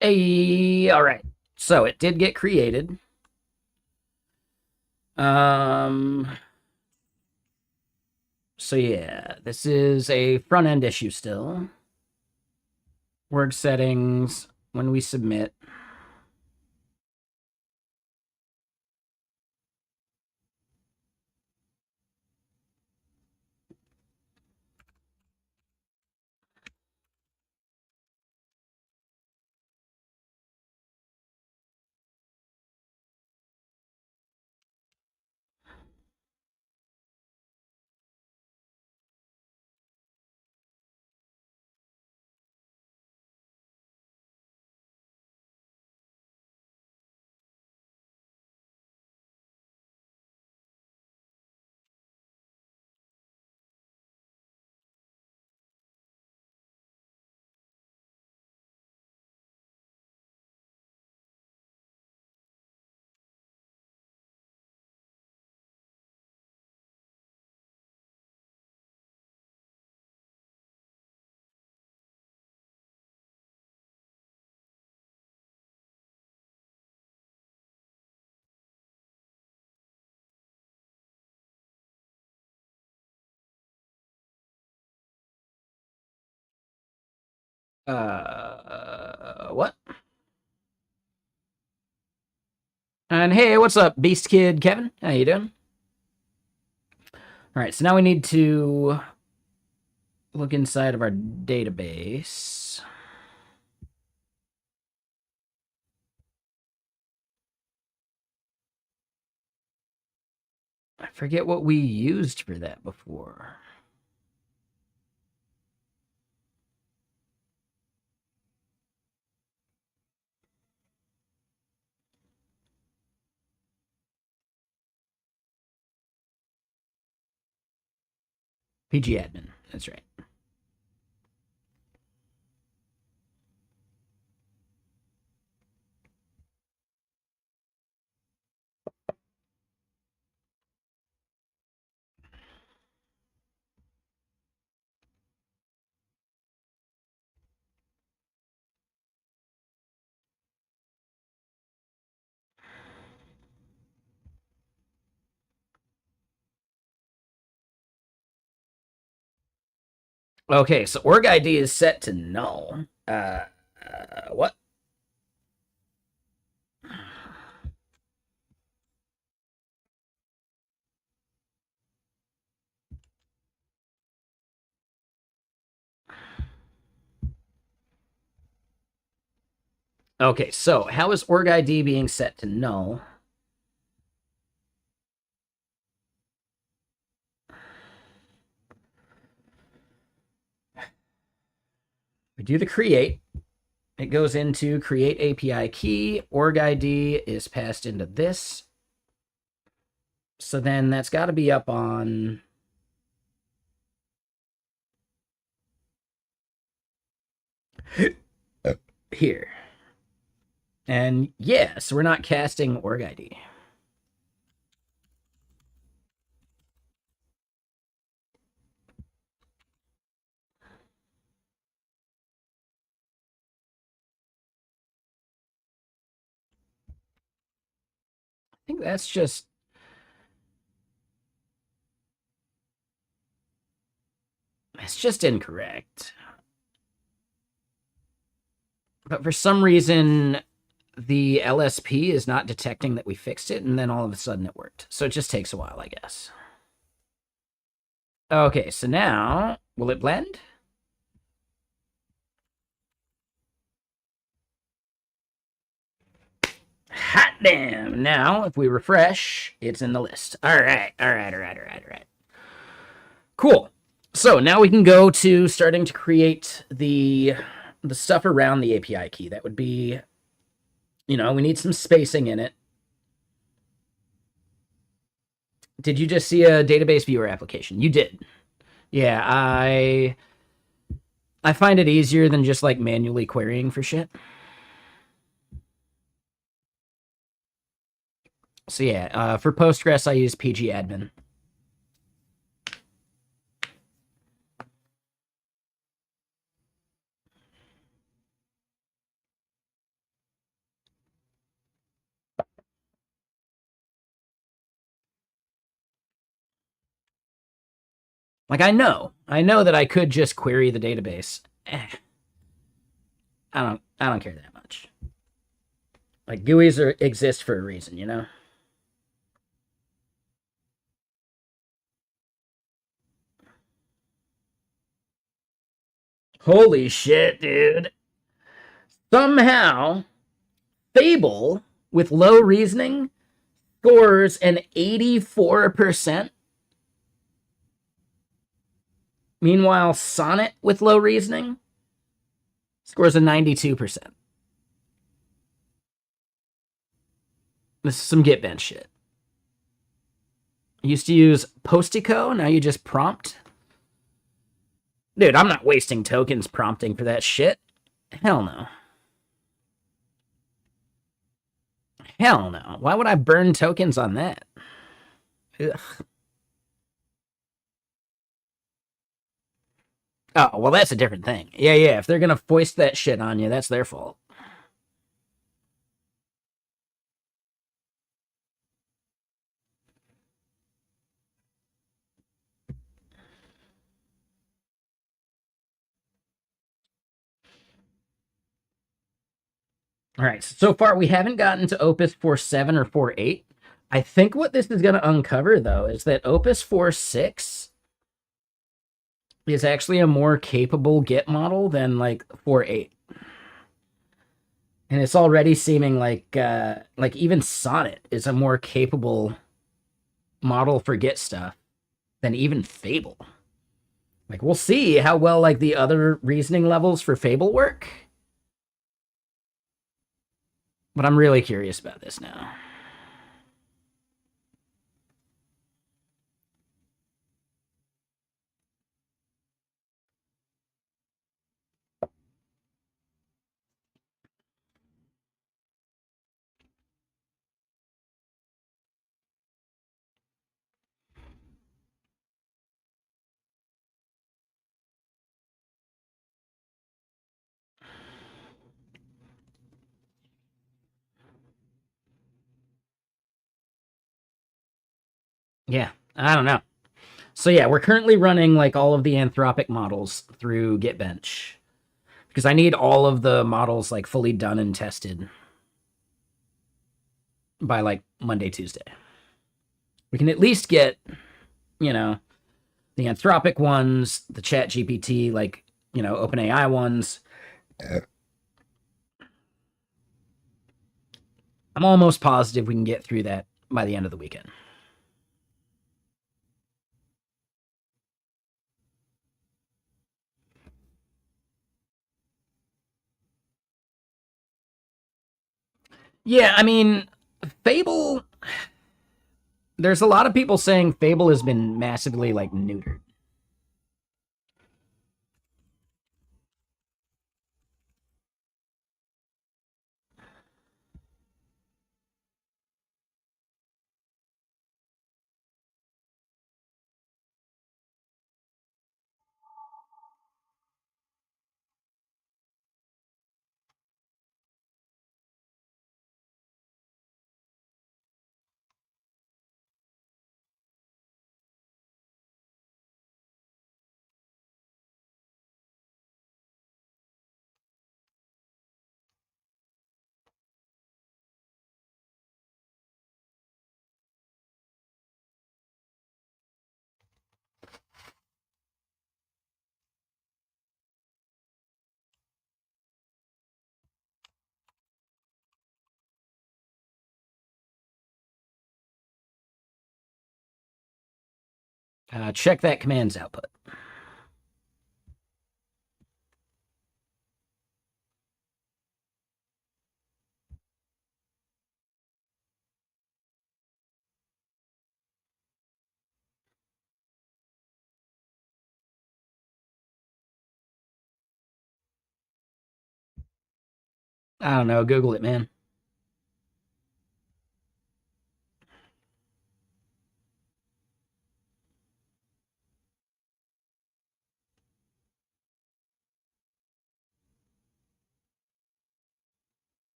Speaker 1: Hey, all right. So it did get created. So yeah, this is a front end issue still. Work settings when we submit. What? And hey, what's up, Beast Kid Kevin? How you doing? All right, so now we need to look inside of our database. I forget what we used for that before. PG admin. That's right. Okay, so org ID is set to null. What? Okay, so how is org ID being set to null? We do the create. It goes into create API key. Org ID is passed into this. So then that's got to be up on here. And yeah, so we're not casting org ID. I think that's just incorrect. But for some reason, the LSP is not detecting that we fixed it, and then all of a sudden it worked. So it just takes a while, I guess. Okay, so now, will it blend? Hot damn. Now, if we refresh, it's in the list. All right. Cool. So now we can go to starting to create the stuff around the API key. That would be, we need some spacing in it. Did you just see a database viewer application? You did. Yeah, I find it easier than just like manually querying for shit. So yeah, for Postgres, I use PG admin. Like I know that I could just query the database. I don't care that much. Like exist for a reason, you know? Holy shit, dude. Somehow, Fable with low reasoning scores an 84%. Meanwhile, Sonnet with low reasoning scores a 92%. This is some Git bench shit. Used to use Postico, now you just prompt. Dude, I'm not wasting tokens prompting for that shit. Hell no. Hell no. Why would I burn tokens on that? Ugh. Oh, well, that's a different thing. Yeah, yeah. If they're going to foist that shit on you, that's their fault. All right. So far, we haven't gotten to Opus 4.7 or 4.8. I think what this is going to uncover, though, is that Opus 4.6 is actually a more capable Git model than like 4.8. And it's already seeming like even Sonnet is a more capable model for Git stuff than even Fable. Like we'll see how well like the other reasoning levels for Fable work. But I'm really curious about this now. Yeah, I don't know. So yeah, we're currently running like all of the Anthropic models through Gitbench because I need all of the models like fully done and tested by like Monday, Tuesday. We can at least get, you know, the Anthropic ones, the Chat GPT, like, you know, OpenAI ones. I'm almost positive we can get through that by the end of the weekend. Yeah, I mean, Fable. There's a lot of people saying Fable has been massively like neutered. Check that commands output. I don't know. Google it, man.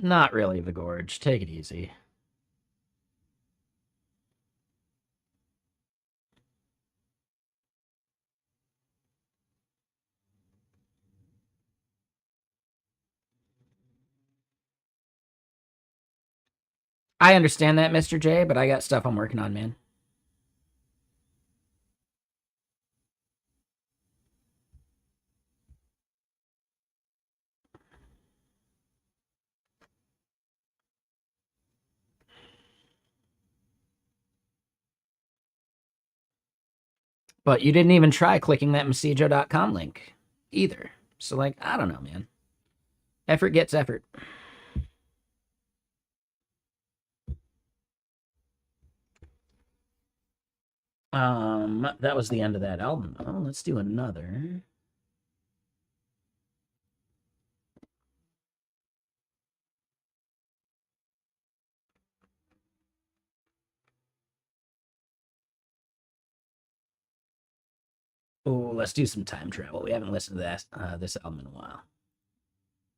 Speaker 1: Not really the gorge. Take it easy. I understand that, Mr. J, but I got stuff I'm working on, man. But you didn't even try clicking that Messijo.com link either. So, like, I don't know, man. Effort gets effort. That was the end of that album. Oh, let's do another. Oh, let's do some time travel. We haven't listened to this album in a while.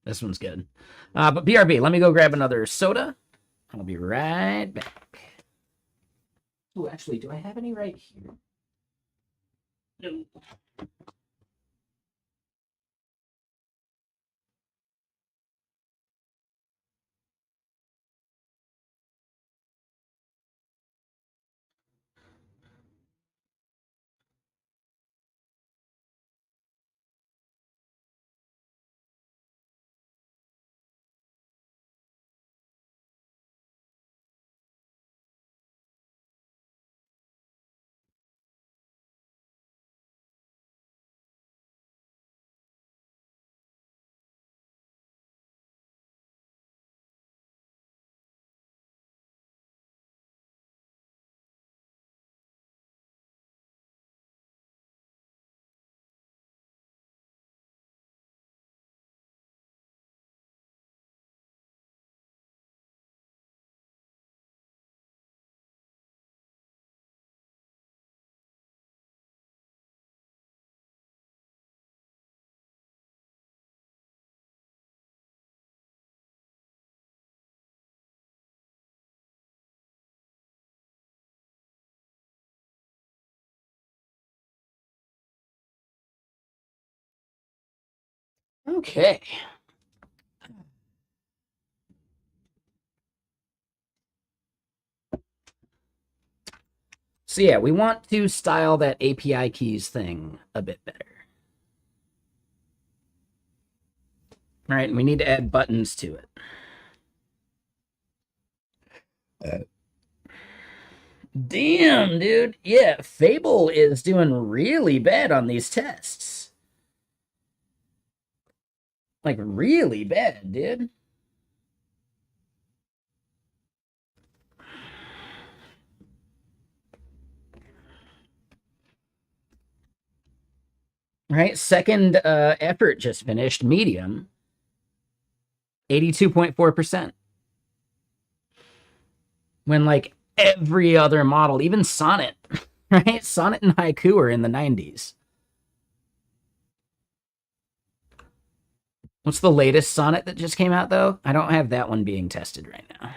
Speaker 1: This one's good. But BRB, let me go grab another soda. I'll be right back. Oh, actually, do I have any right here? No. Okay. So yeah, we want to style that API keys thing a bit better. All right, and we need to add buttons to it. Damn, dude. Yeah, Fable is doing really bad on these tests. Like, really bad, dude. Right? Second effort just finished, medium, 82.4%. When, like, every other model, even Sonnet, right? Sonnet and Haiku are in the 90s. What's the latest Sonnet that just came out, though? I don't have that one being tested right now.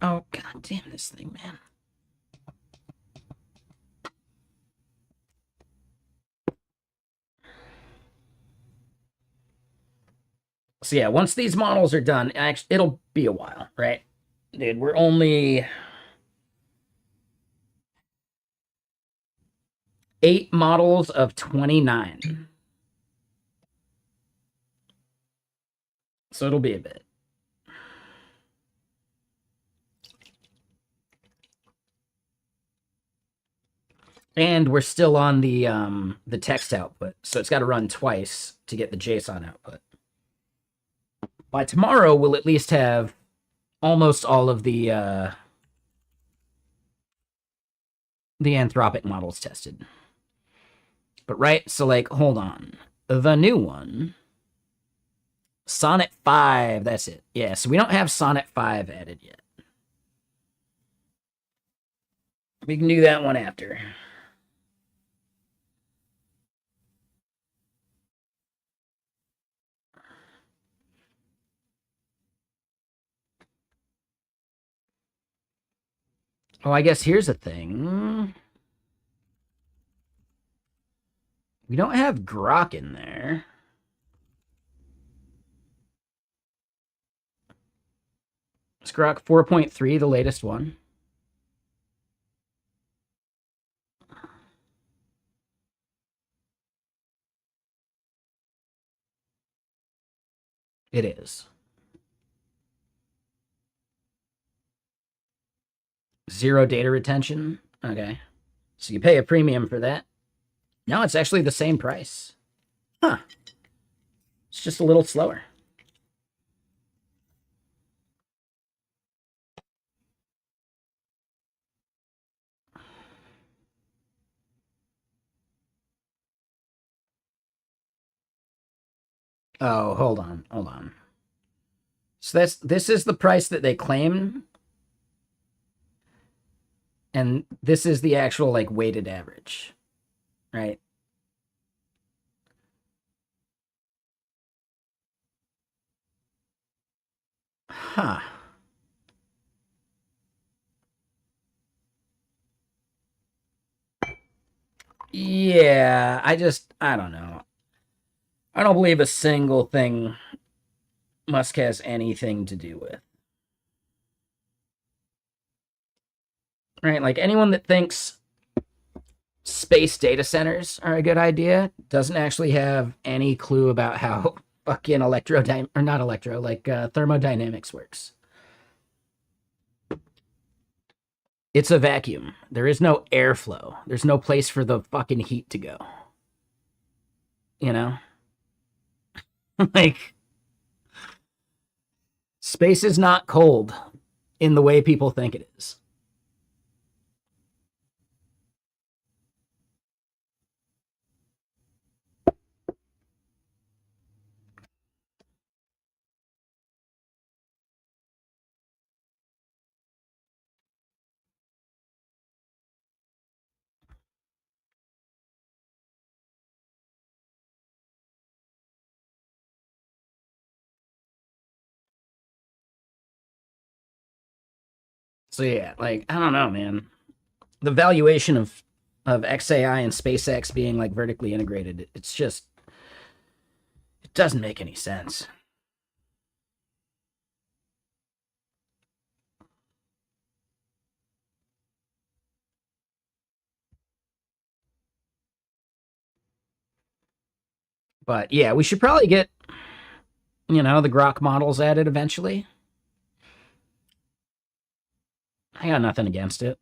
Speaker 1: Oh, god damn this thing, man. So yeah, once these models are done, actually, it'll be a while, right? Dude, we're only 8 models of 29. So it'll be a bit. And we're still on the text output, so it's got to run twice to get the JSON output. By tomorrow, we'll at least have almost all of the Anthropic models tested. But right, so like, hold on. The new one, Sonnet 5, that's it. Yeah, so we don't have Sonnet 5 added yet. We can do that one after. Oh, I guess here's a thing. We don't have Grok in there. Is Grok 4.3 the latest one? It is. Zero data retention. Okay. So you pay a premium for that. No, it's actually the same price. Huh. It's just a little slower. Oh, hold on. Hold on. So this is the price that they claim. And this is the actual like weighted average. Right? Huh. Yeah, I don't know. I don't believe a single thing Musk has anything to do with. Right? Like anyone that thinks space data centers are a good idea doesn't actually have any clue about how fucking thermodynamics works. It's a vacuum. There is no airflow. There's no place for the fucking heat to go. You know? Like, space is not cold in the way people think it is. So yeah, like I don't know, man. The valuation of XAI and SpaceX being like vertically integrated, it's just it doesn't make any sense. But yeah, we should probably get the Grok models added eventually. I got nothing against it.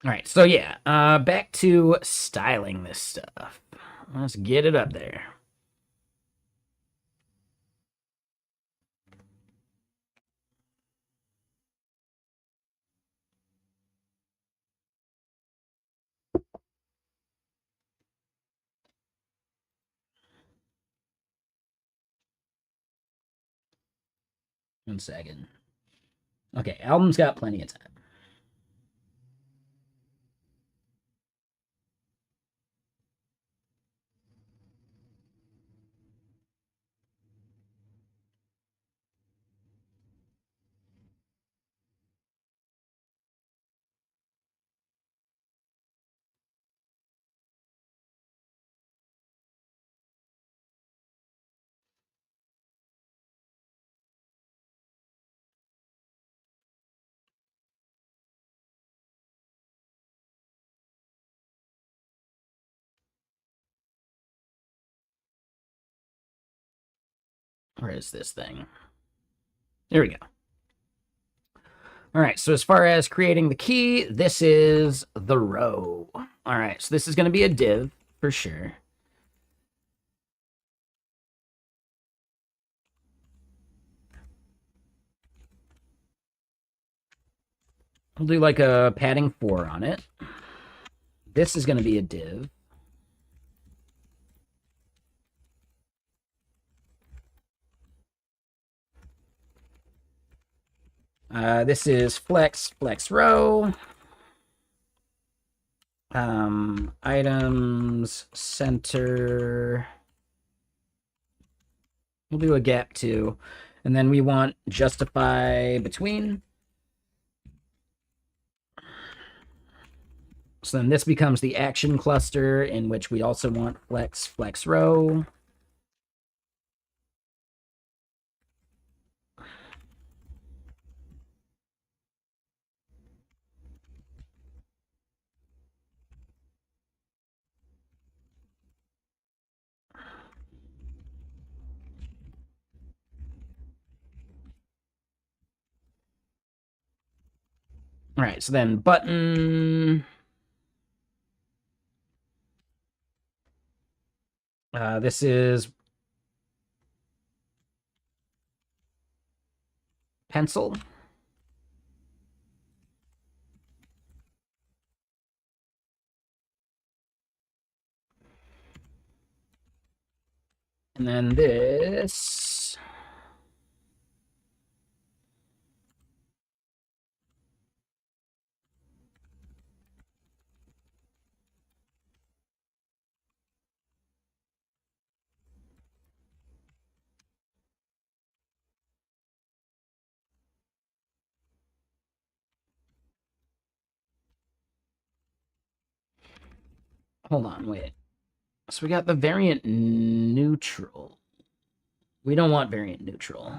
Speaker 1: All right, so yeah, back to styling this stuff. Let's get it up there. One second. Okay, album's got plenty of time. Where is this thing? There we go. All right, so as far as creating the key, this is the row. All right, so this is going to be a div for sure. We'll do like a padding 4 on it. This is going to be a div. This is flex row. Items, center. We'll do a gap too. And then we want justify between. So then this becomes the action cluster, in which we also want flex row. All right, so then button. This is pencil. And then this. Hold on, wait. So we got the variant neutral. We don't want variant neutral.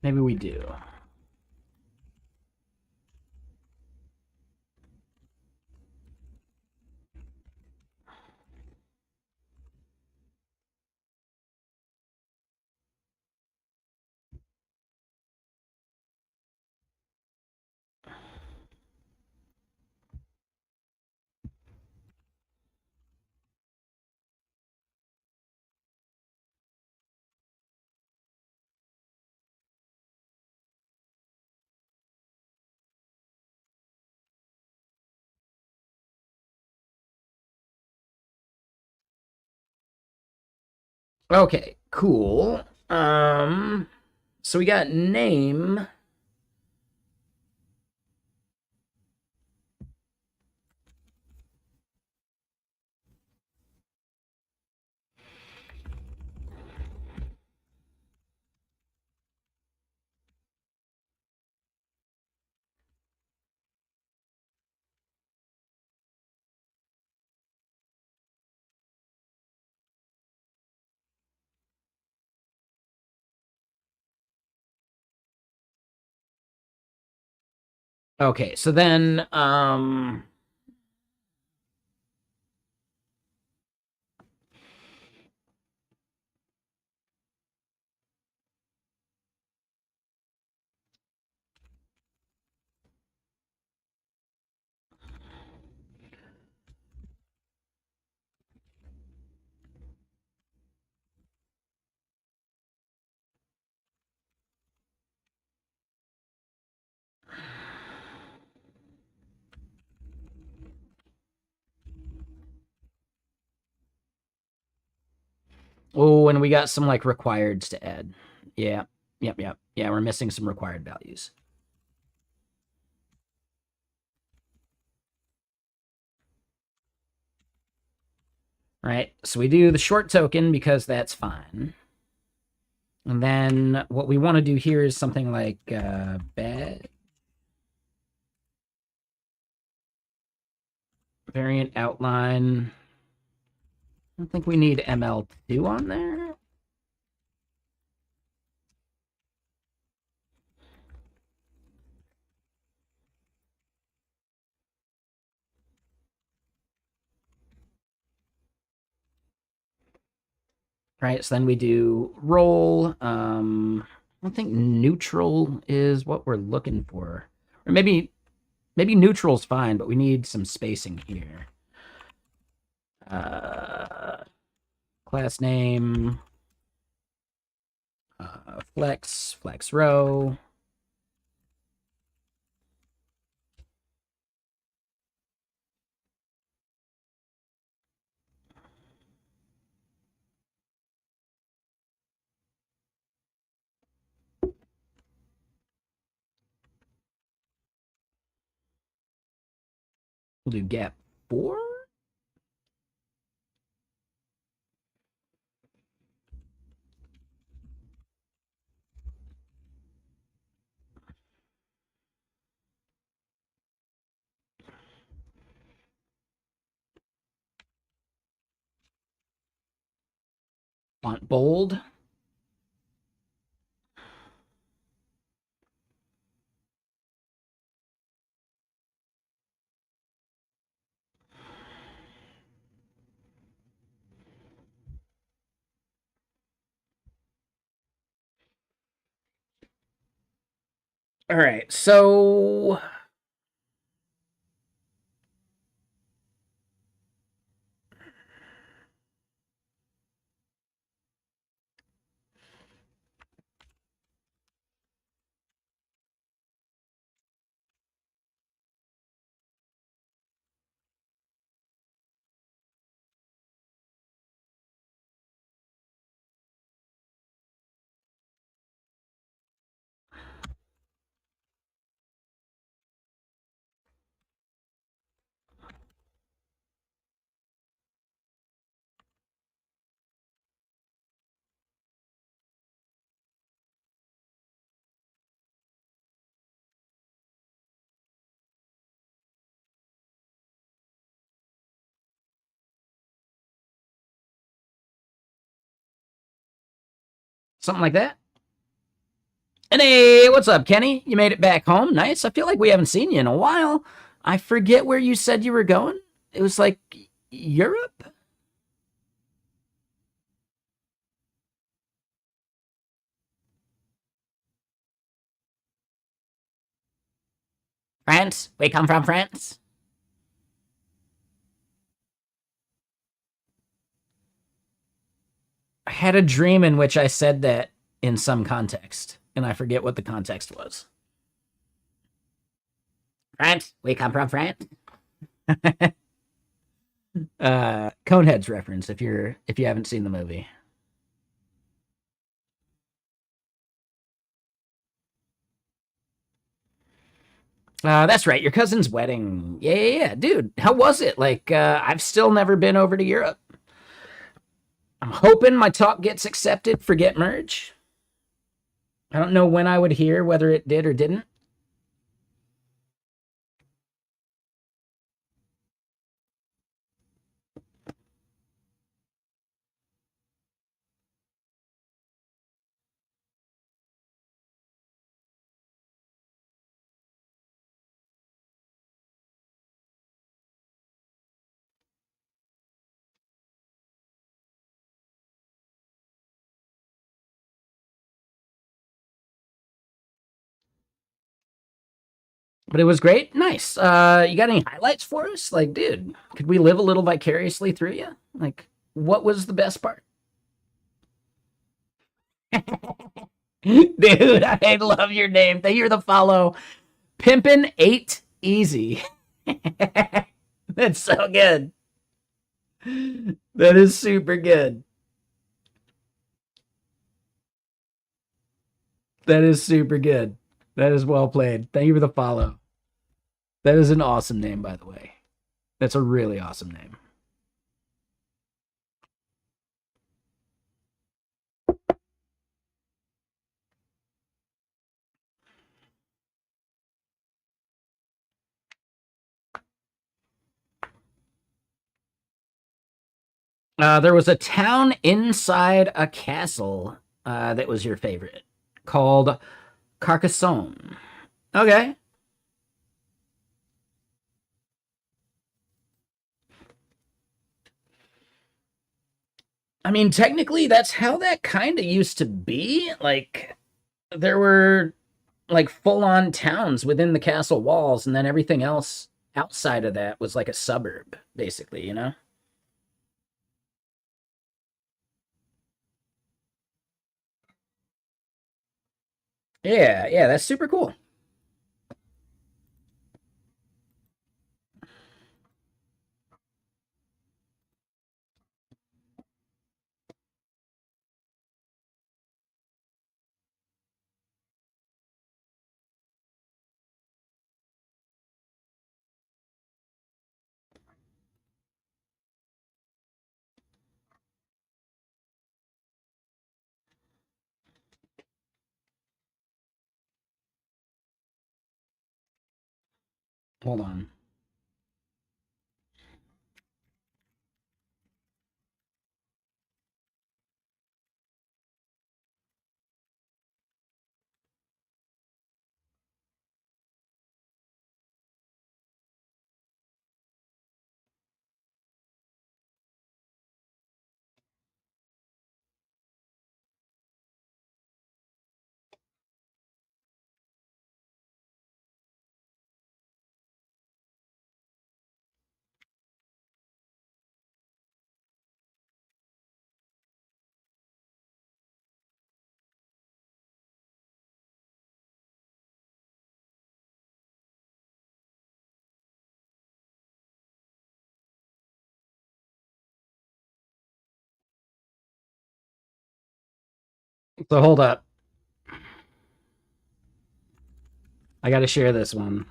Speaker 1: Maybe we do. Okay, cool. So we got name. Okay, so then oh, and we got some like requireds to add. Yeah. Yep. Yeah, we're missing some required values. Right. So we do the short token because that's fine. And then what we want to do here is something like bad variant outline. I don't think we need ML2 on there. Right, so then we do roll. I don't think neutral is what we're looking for. Or maybe neutral's fine, but we need some spacing here. Class name. Flex row. We'll do gap 4. Font bold. All right, so something like that. And hey, what's up, Kenny? You made it back home. Nice. I feel like we haven't seen you in a while. I forget where you said you were going. It was like Europe? France? We come from France? I had a dream in which I said that in some context, and I forget what the context was. France? We come from France? Coneheads reference if you haven't seen the movie. That's right, your cousin's wedding. Yeah, dude. How was it? Like, I've still never been over to Europe. I'm hoping my talk gets accepted for Get Merge. I don't know when I would hear whether it did or didn't. But it was great. Nice. You got any highlights for us? Like, dude, could we live a little vicariously through you? Like, what was the best part? Dude, I love your name. Thank you for the follow. Pimpin' 8 Easy. That's so good. That is super good. That is super good. That is well played. Thank you for the follow. That is an awesome name, by the way. That's a really awesome name. There was a town inside a castle that was your favorite, called Carcassonne. Okay. I mean, technically, that's how that kind of used to be. Like, there were like full on towns within the castle walls, and then everything else outside of that was like a suburb, basically, you know? Yeah, that's super cool. Hold on. So hold up. I got to share this one.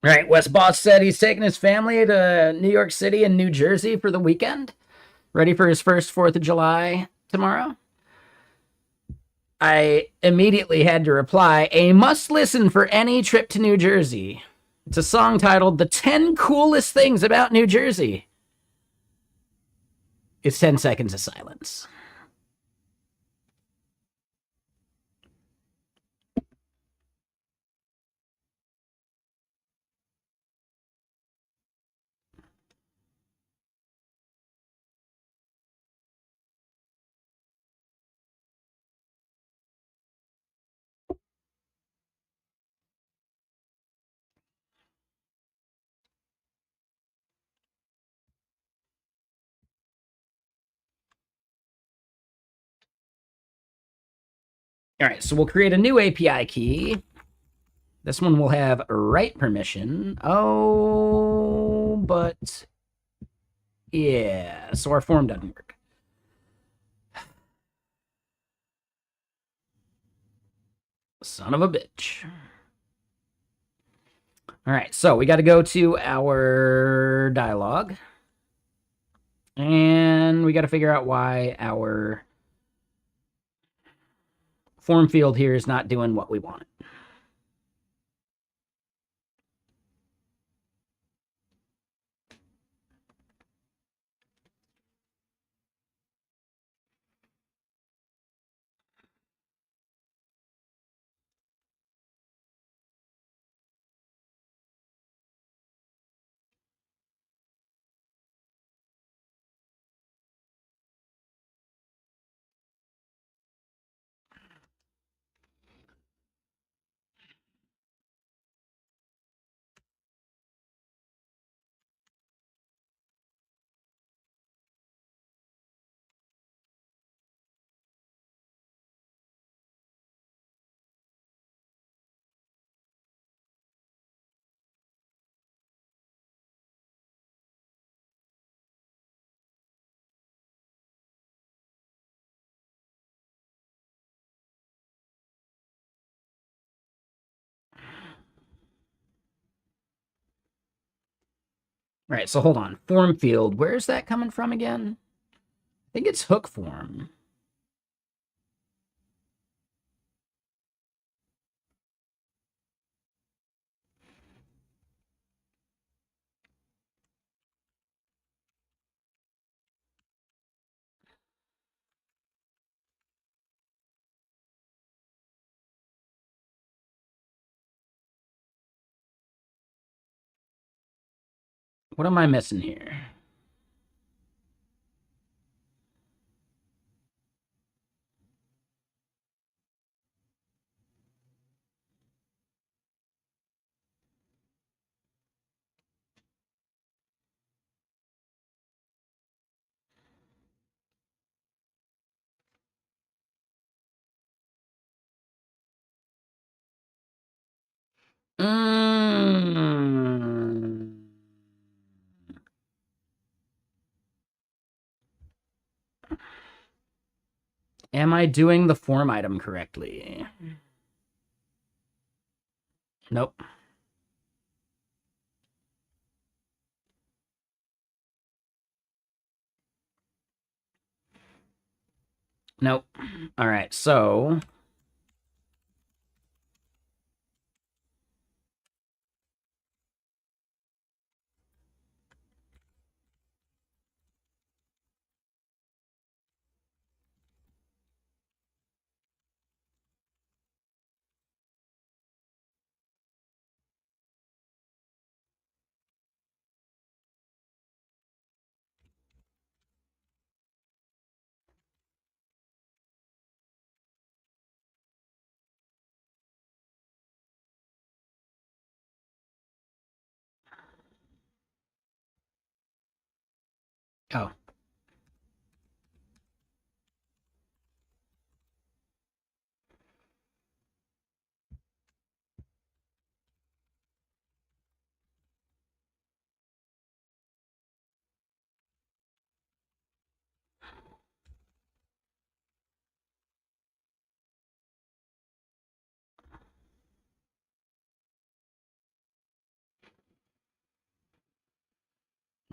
Speaker 1: All right, Wes Boss said he's taking his family to New York City and New Jersey for the weekend, ready for his first 4th of July tomorrow. I immediately had to reply, a must listen for any trip to New Jersey. It's a song titled The 10 Coolest Things About New Jersey. It's 10 seconds of silence. All right, so we'll create a new API key. This one will have write permission. Oh, but yeah, so our form doesn't work. Son of a bitch. All right, so we got to go to our dialog. And we got to figure out why our form field here is not doing what we want. All right, so hold on. Form field, where's that coming from again? I think it's hook form. What am I missing here? Mm. Am I doing the form item correctly? Nope. Nope. All right, so oh.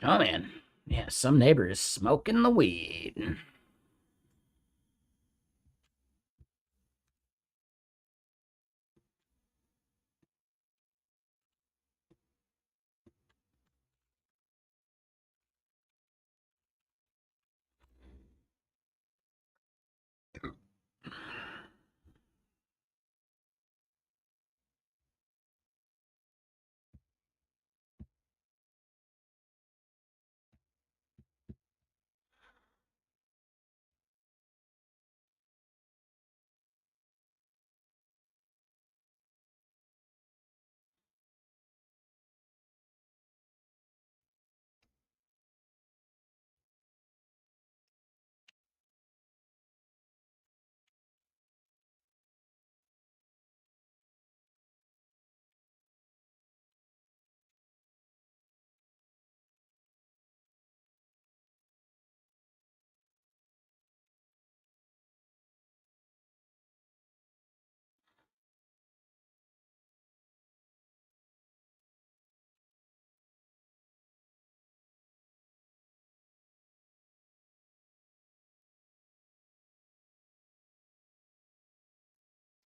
Speaker 1: Oh man. Yeah, some neighbor is smoking the weed.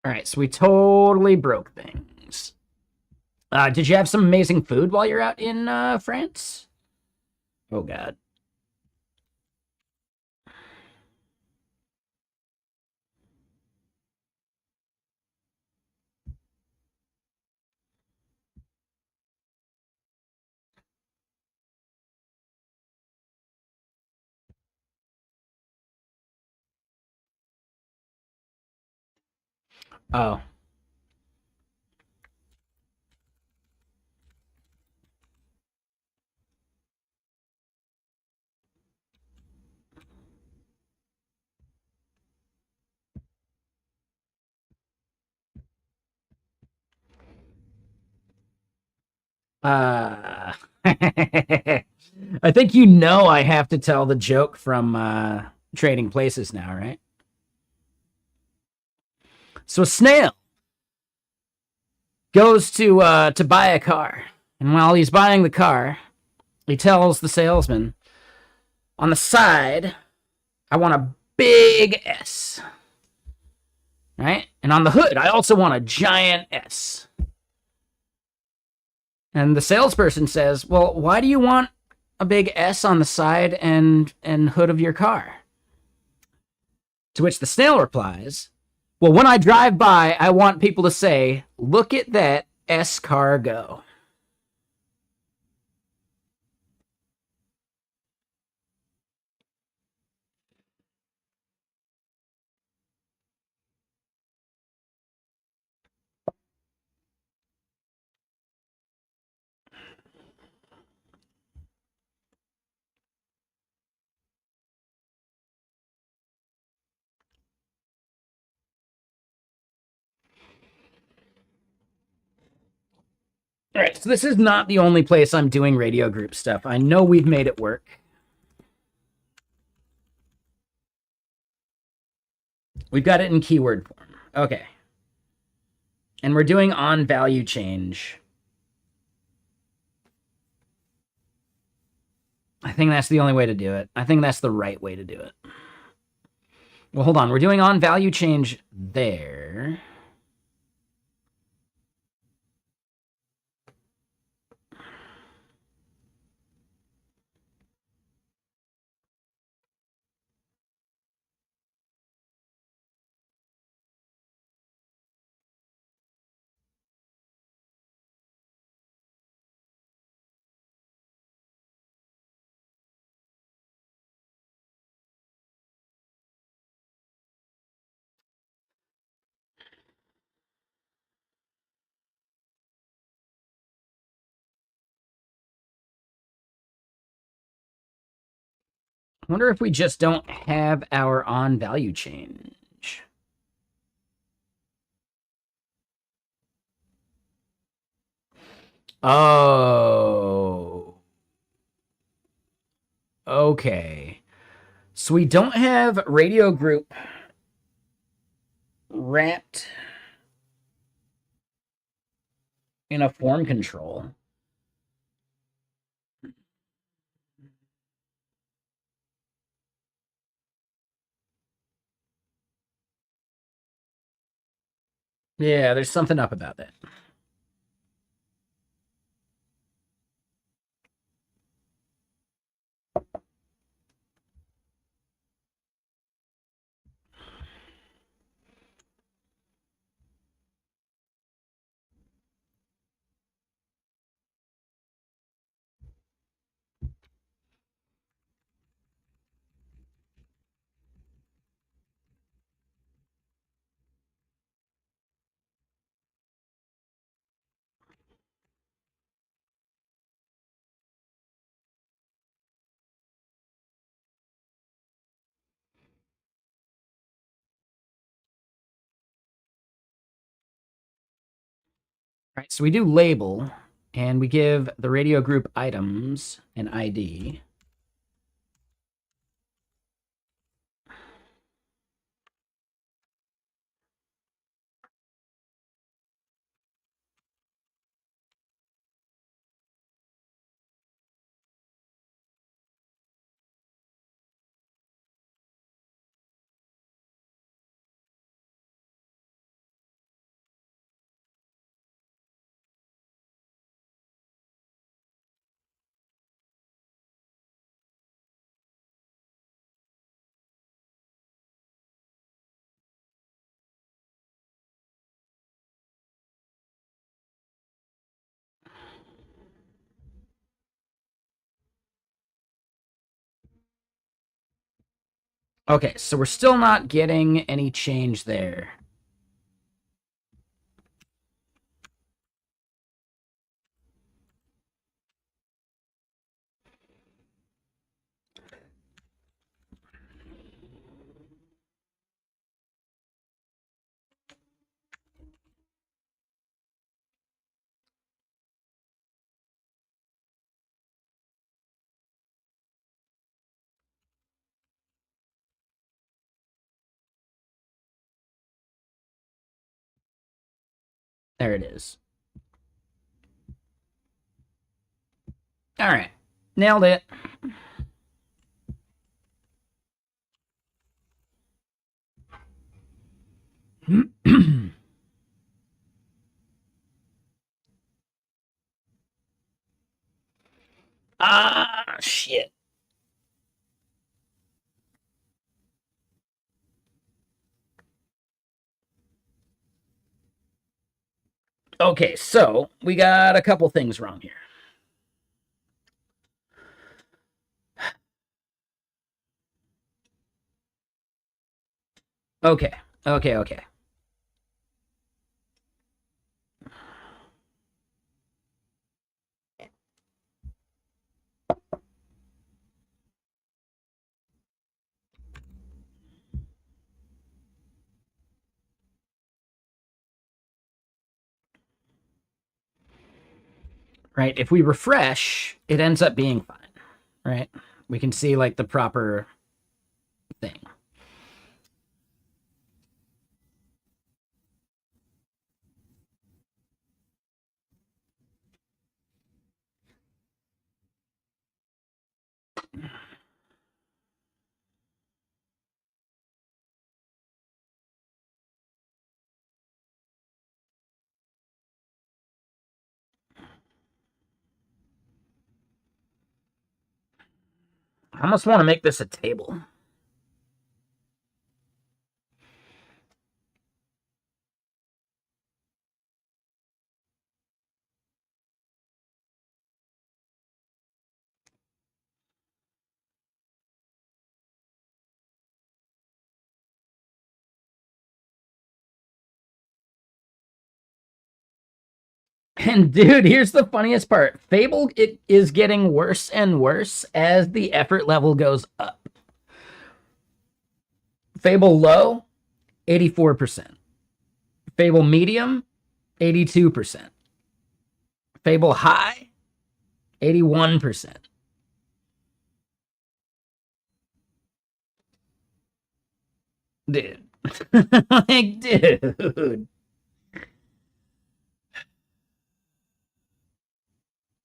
Speaker 1: All right, so we totally broke things. Did you have some amazing food while you're out in France? Oh God. Oh. Uh. I think you know I have to tell the joke from Trading Places now, right? So a snail goes to buy a car, and while he's buying the car, he tells the salesman, "On the side, I want a big S, right? And on the hood, I also want a giant S." And the salesperson says, "Well, why do you want a big S on the side and hood of your car?" To which the snail replies, "Well, when I drive by, I want people to say, 'Look at that S car go.'" All right, so this is not the only place I'm doing radio group stuff. I know we've made it work. We've got it in keyword form. Okay. And we're doing on value change. I think that's the only way to do it. I think that's the right way to do it. Well, hold on. We're doing on value change there. I wonder if we just don't have our on value change. Oh. Okay. So we don't have radio group wrapped in a form control. Yeah, there's something up about that. All right, so we do label, and we give the radio group items an ID. Okay, so we're still not getting any change there. There it is. All right, nailed it. Ah, shit. Okay, so we got a couple things wrong here. Okay, okay. right? If we refresh, it ends up being fine, right? We can see like the proper thing. I almost want to make this a table. And dude, here's the funniest part. Fable it is getting worse and worse as the effort level goes up. Fable low, 84%. Fable medium, 82%. Fable high, 81%. Dude. Like, dude.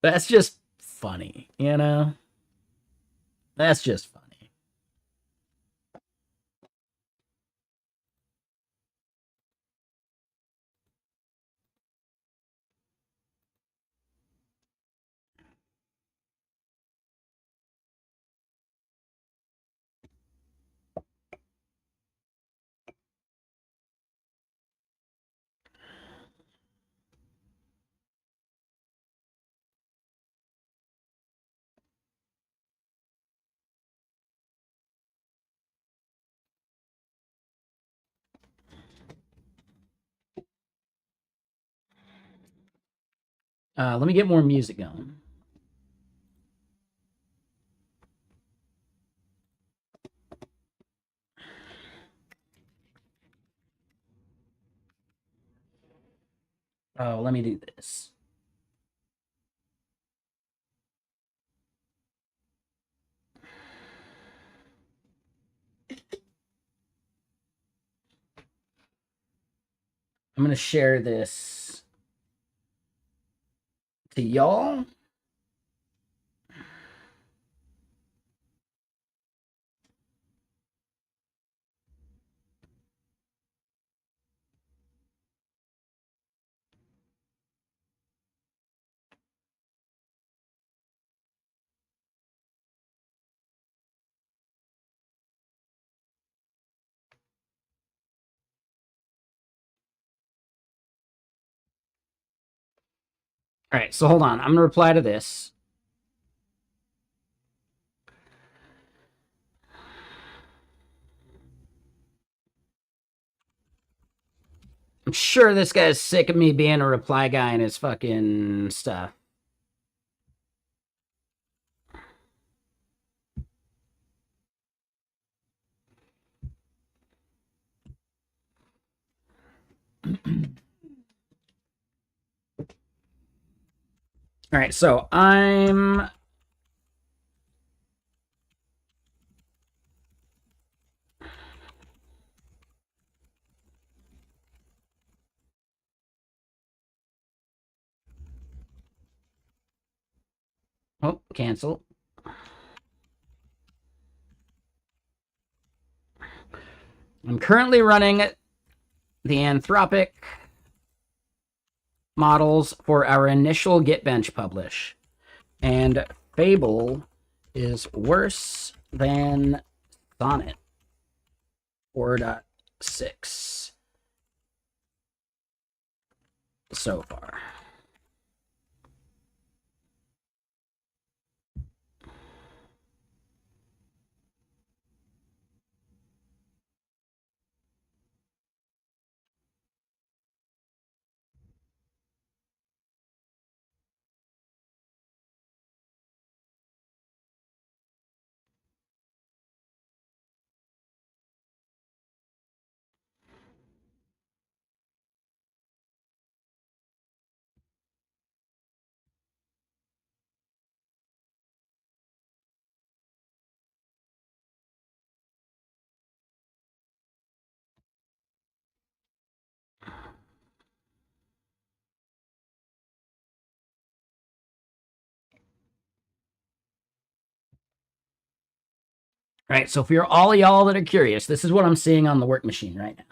Speaker 1: That's just funny, you know? That's just funny. Let me get more music going. Oh, let me do this. I'm going to share this to y'all. All right, so hold on. I'm going to reply to this. I'm sure this guy's sick of me being a reply guy and his fucking stuff. All right, so I'm oh, cancel. I'm currently running the Anthropic models for our initial Gitbench publish. And Fable is worse than Sonnet 4.6 so far. Right, so for all of y'all that are curious, this is what I'm seeing on the work machine right now.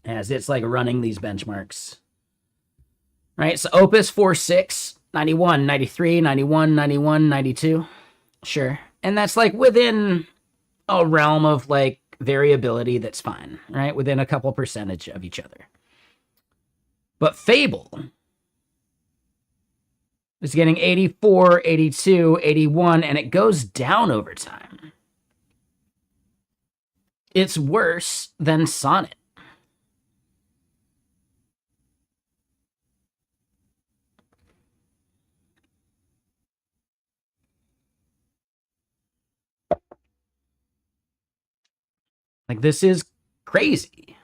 Speaker 1: As it's like running these benchmarks. Right, so Opus 4.6, 91, 93, 91, 91, 92. Sure. And that's like within a realm of like variability that's fine, right? Within a couple percentage of each other. But Fable is getting 84, 82, 81, and it goes down over time. It's worse than Sonnet. Like, this is crazy.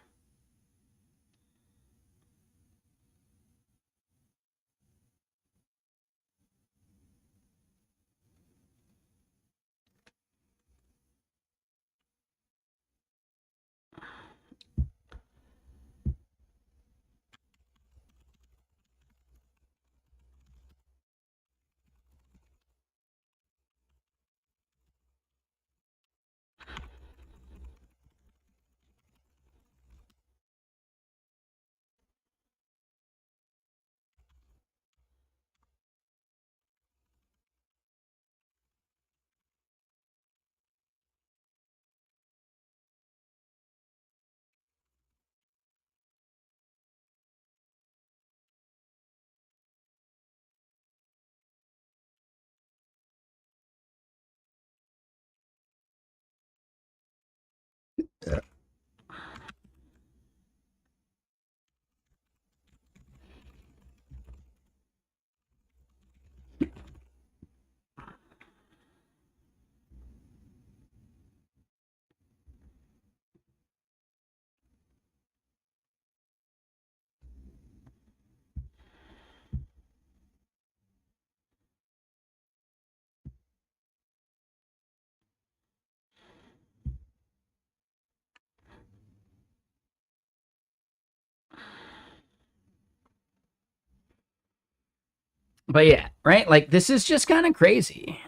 Speaker 1: But yeah, right? Like, this is just kind of crazy.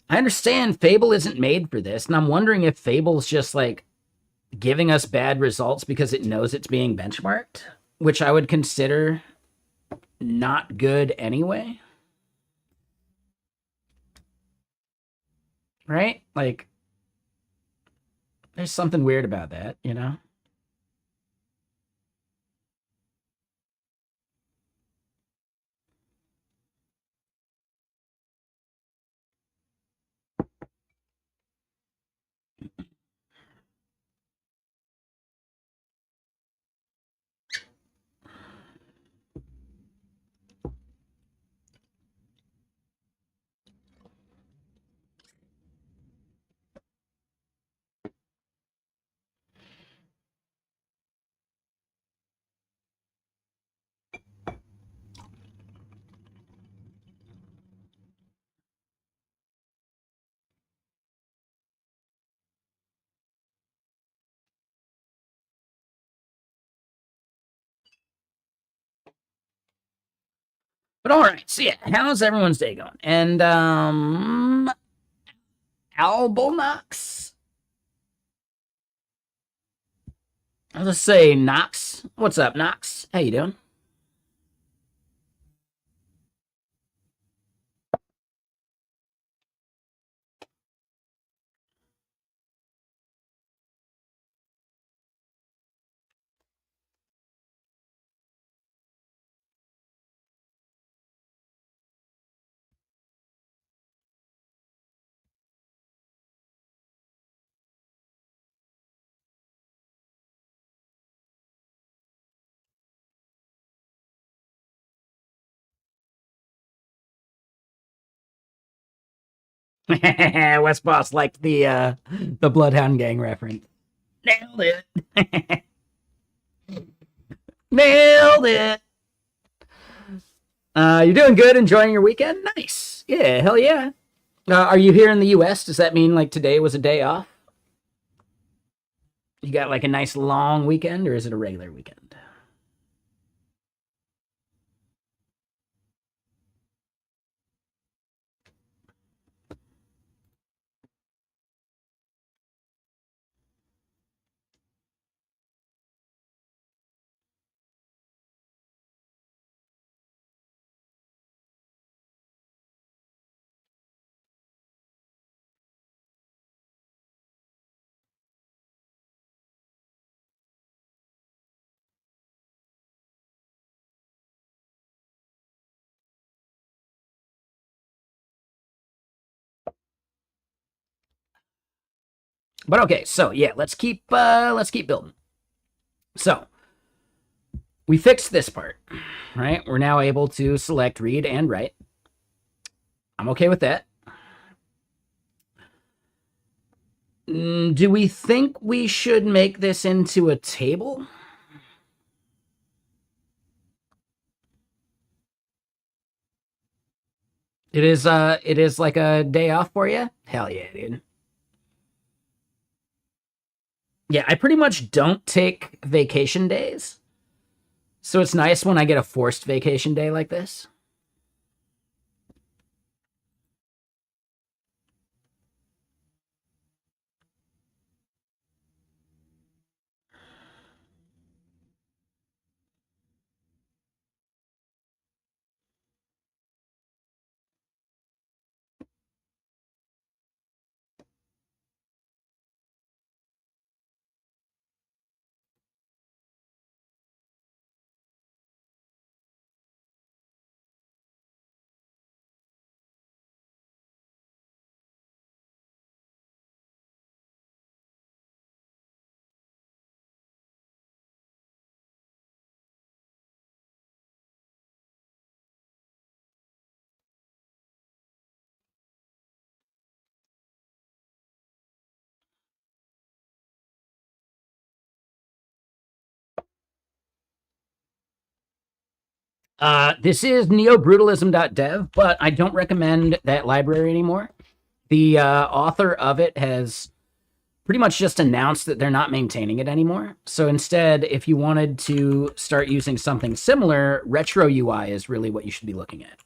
Speaker 1: I understand Fable isn't made for this, and I'm wondering if Fable's just like giving us bad results because it knows it's being benchmarked, which I would consider not good anyway. Right? Like, there's something weird about that, you know? But all right, so yeah, how's everyone's day going? And Albonox, I'll just say Knox. What's up, Knox? How you doing? West Boss liked the Bloodhound Gang reference. Nailed it. Nailed it. You're doing good, enjoying your weekend? Nice. Yeah, hell yeah. Are you here in the US? Does that mean like today was a day off? You got like a nice long weekend, or is it a regular weekend? But okay, so yeah, let's keep building. So we fixed this part, right? We're now able to select read and write. I'm okay with that. Do we think we should make this into a table? It is like a day off for you? Hell yeah, dude. Yeah, I pretty much don't take vacation days. So it's nice when I get a forced vacation day like this. This is neobrutalism.dev, but I don't recommend that library anymore. The author of it has pretty much just announced that they're not maintaining it anymore. So instead, if you wanted to start using something similar, Retro UI is really what you should be looking at.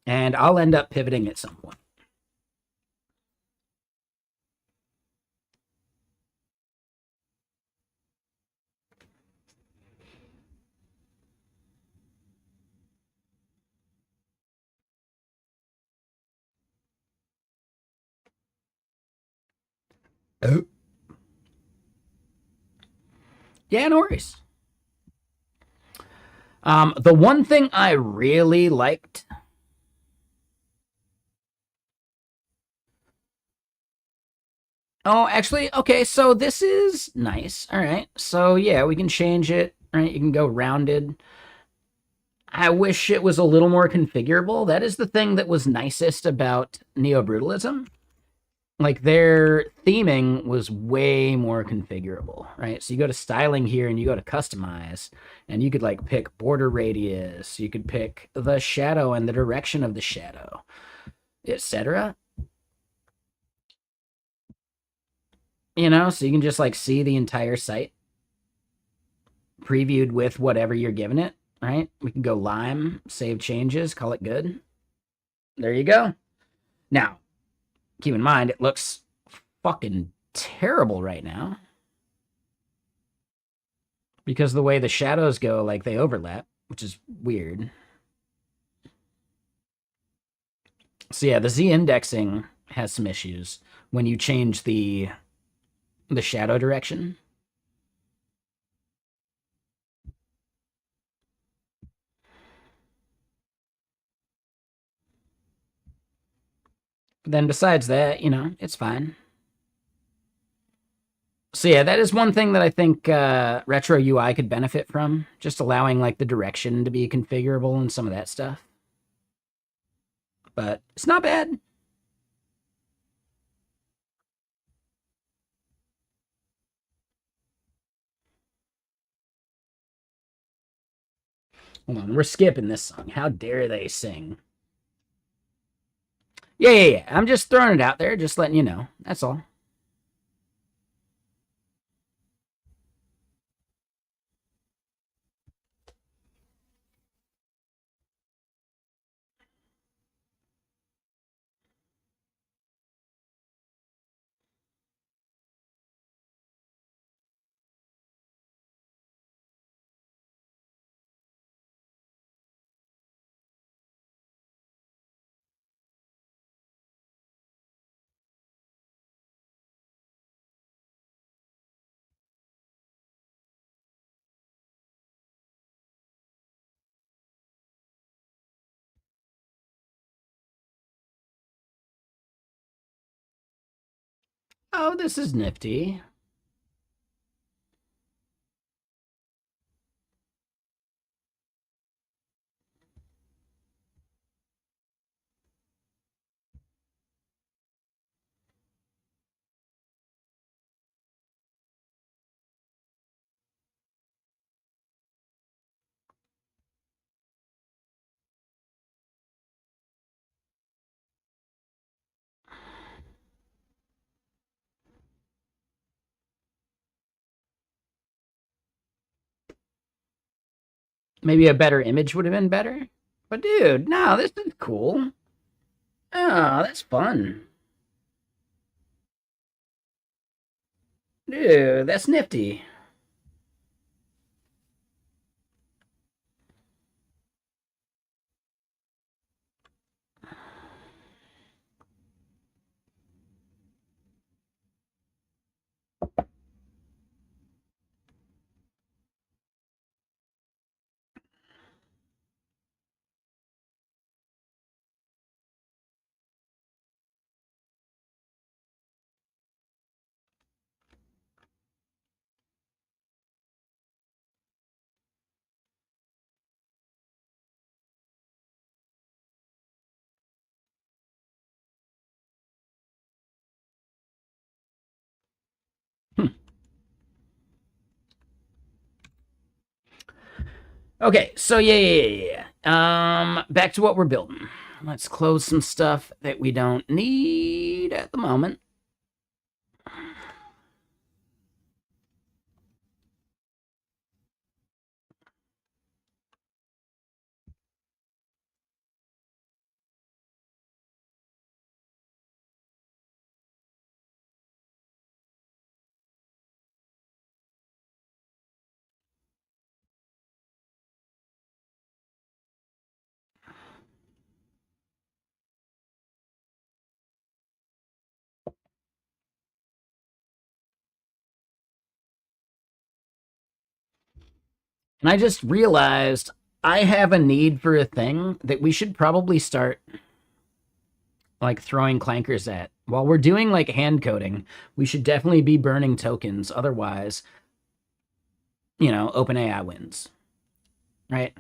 Speaker 1: And I'll end up pivoting at some point. Oh. Yeah, no worries. The one thing I really liked. Oh, actually, okay, so this is nice. All right. So, yeah, we can change it. Right? You can go rounded. I wish it was a little more configurable. That is the thing that was nicest about Neo Brutalism. Like their theming was way more configurable, right? So you go to styling here and you go to customize, and you could like pick border radius, you could pick the shadow and the direction of the shadow, etc. So you can just like see the entire site previewed with whatever you're giving it, right? We can go lime, save changes, call it good. There you go. Now, keep in mind, it looks fucking terrible right now because the way the shadows go, like they overlap, which is weird. So yeah, the Z indexing has some issues when you change the shadow direction. But then besides that, it's fine. So yeah, that is one thing that I think Retro UI could benefit from, just allowing like the direction to be configurable and some of that stuff. But it's not bad. Hold on, we're skipping this song. How dare they sing? Yeah. I'm just throwing it out there, just letting you know. That's all. Oh, this is nifty. Maybe a better image would have been better. But dude, no, this is cool. Oh, that's fun. Dude, that's nifty. Hmm. Okay, so yeah. Back to what we're building. Let's close some stuff that we don't need at the moment. And I just realized I have a need for a thing that we should probably start like throwing clankers at. While we're doing like hand coding, we should definitely be burning tokens. Otherwise, OpenAI wins, right?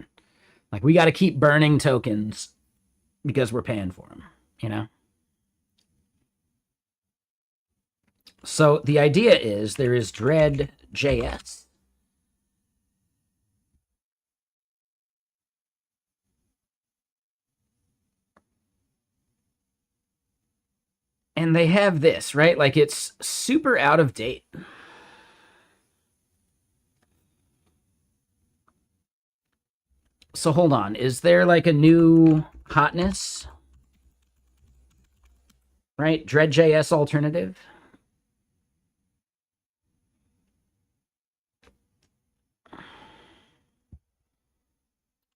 Speaker 1: Like we got to keep burning tokens because we're paying for them, you know? So the idea is there is Dread.js. And they have this, right? Like it's super out of date. So hold on. Is there like a new hotness? Right? Dread.js alternative?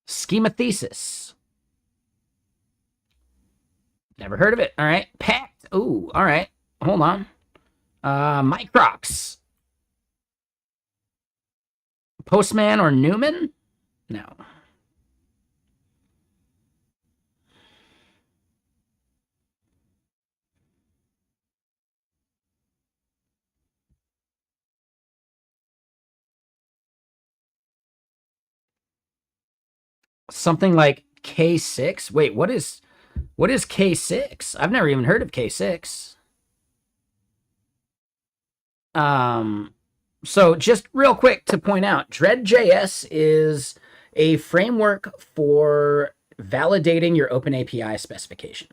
Speaker 1: Schema thesis. Never heard of it. All right. Pact. Ooh, all right. Hold on. Microx. Postman or Newman? No. Something like K6. Wait, what is K6? I've never even heard of K6. Um, so just real quick to point out, Dread.js is a framework for validating your OpenAPI specification.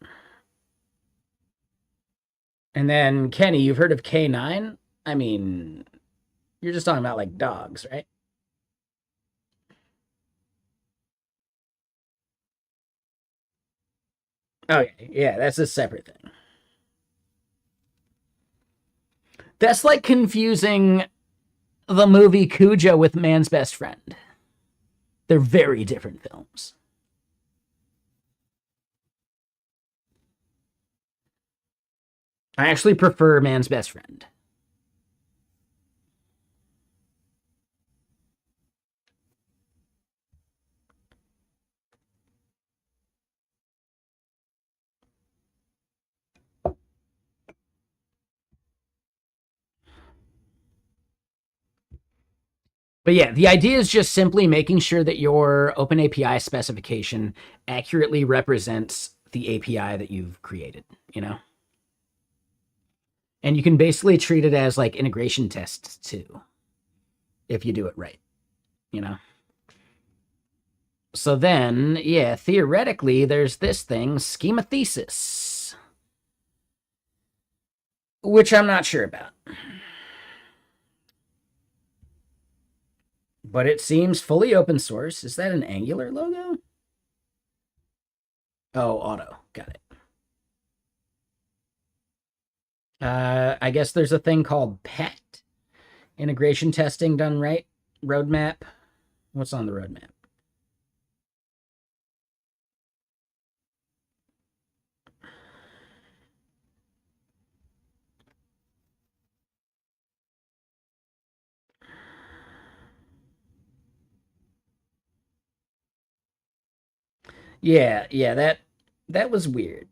Speaker 1: And then Kenny, you've heard of K9? I mean, you're just talking about like dogs, right? Okay, yeah, that's a separate thing. That's like confusing the movie Cujo with Man's Best Friend. They're very different films. I actually prefer Man's Best Friend. But yeah, the idea is just simply making sure that your OpenAPI specification accurately represents the API that you've created, you know? And you can basically treat it as like integration tests too, if you do it right, you know? So then, yeah, theoretically, there's this thing, schema thesis, which I'm not sure about. But it seems fully open source. Is that an Angular logo? Oh, auto. Got it. I guess there's a thing called PET, integration testing done right. Roadmap. What's on the roadmap? Yeah, that was weird.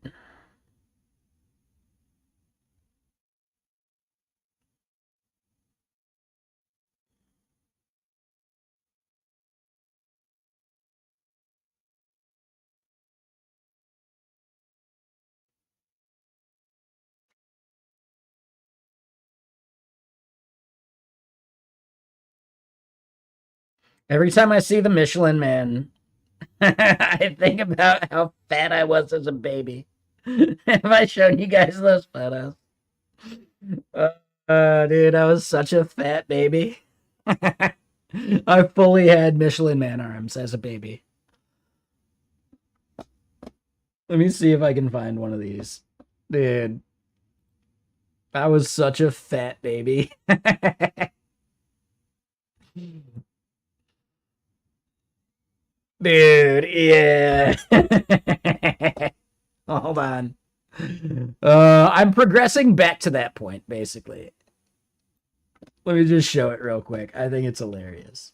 Speaker 1: Every time I see the Michelin Man, I think about how fat I was as a baby. Have I shown you guys those photos? Dude, I was such a fat baby. I fully had Michelin Man arms as a baby. Let me see if I can find one of these. Dude, I was such a fat baby. Dude, yeah. Hold on. I'm progressing back to that point, basically. Let me just show it real quick. I think it's hilarious.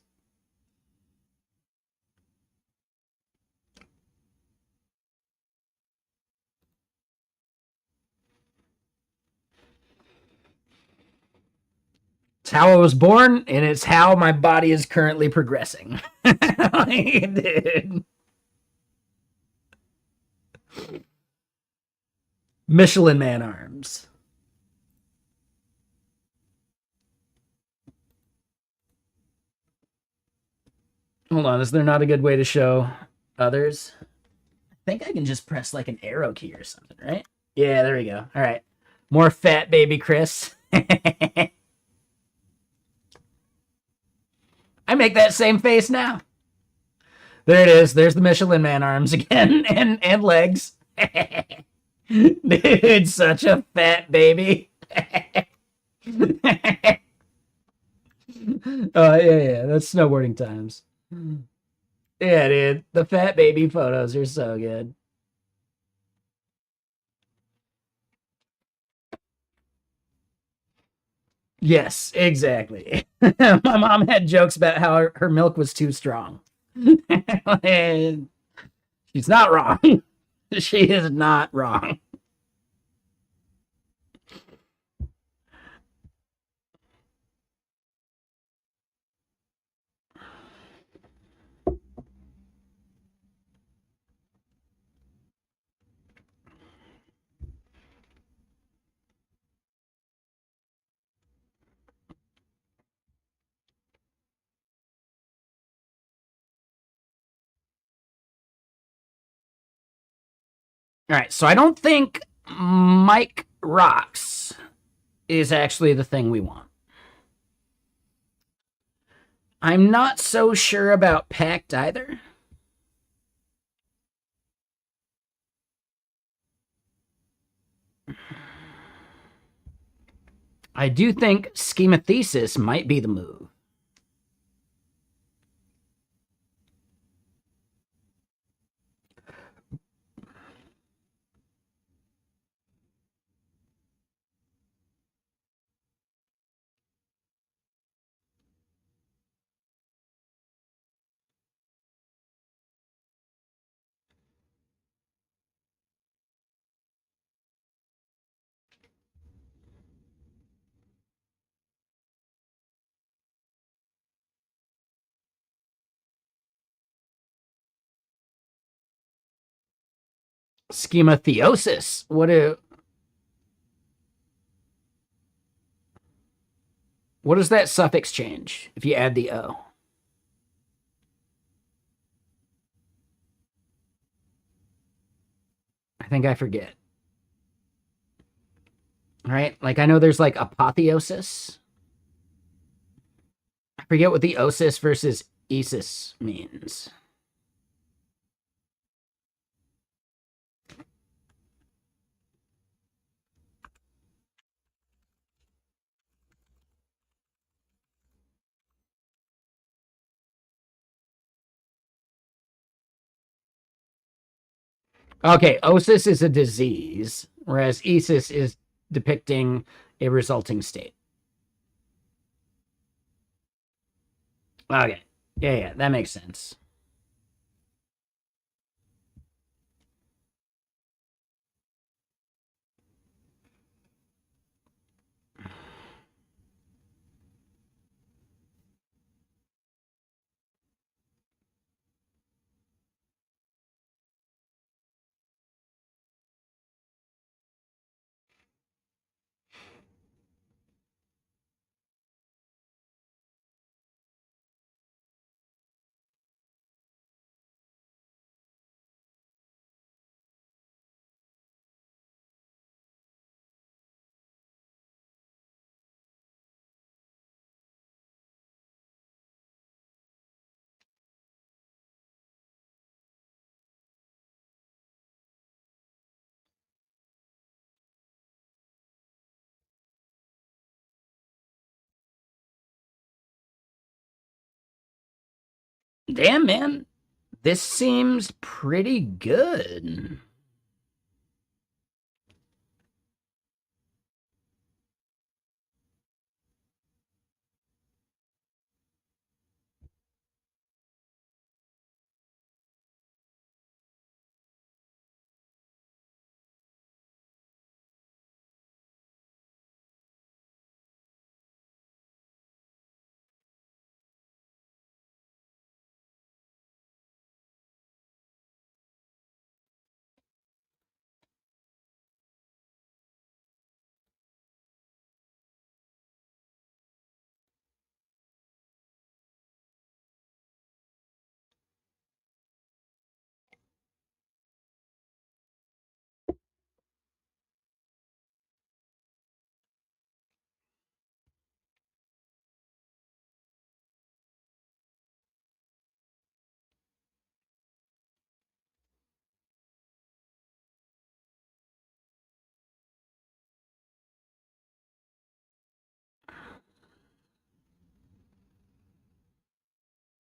Speaker 1: It's how I was born, and it's how my body is currently progressing. Dude. Michelin Man arms. Hold on, is there not a good way to show others? I think I can just press like an arrow key or something, right? Yeah, there we go. All right. More fat baby Chris. I make that same face now. There it is. There's the Michelin Man arms again and legs. Dude, such a fat baby. Yeah, that's snowboarding times. Yeah, dude, the fat baby photos are so good. Yes, exactly. My mom had jokes about how her milk was too strong. And she's not wrong. She is not wrong. All right, so I don't think Mike Rocks is actually the thing we want. I'm not so sure about Pact either. I do think schema thesis might be the move. Schematheosis. What does that suffix change if you add the O? I think I forget. Right? Like I know there's like apotheosis. I forget what the osis versus esis means. Okay, osis is a disease, whereas esis is depicting a resulting state. Okay. Yeah, that makes sense. Damn, man. This seems pretty good.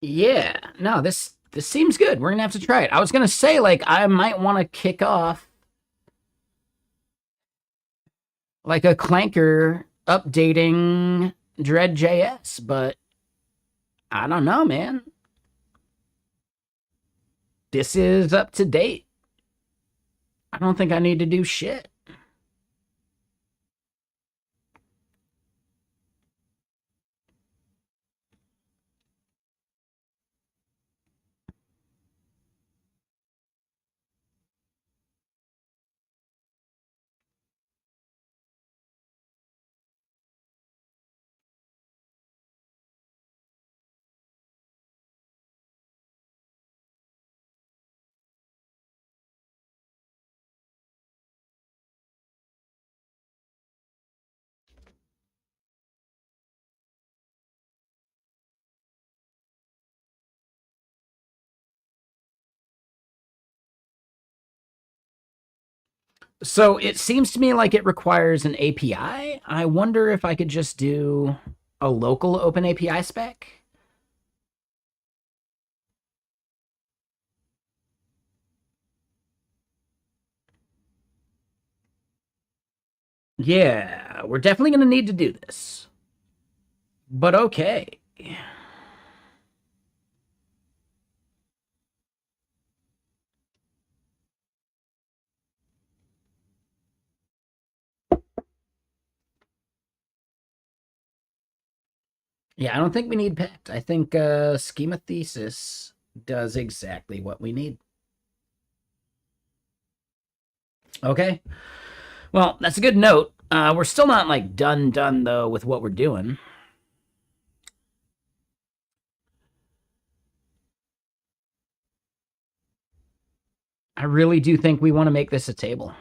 Speaker 1: Yeah, no, this seems good. We're gonna have to try it. I was gonna say, like, I might want to kick off like a clanker updating Dread.js, but I don't know, man. This is up to date. I don't think I need to do shit. So it seems to me like it requires an API. I wonder if I could just do a local open API spec. Yeah, we're definitely going to need to do this. But okay. Yeah, I don't think we need PET. I think schema thesis does exactly what we need. Okay. Well, that's a good note. We're still not like done though with what we're doing. I really do think we want to make this a table.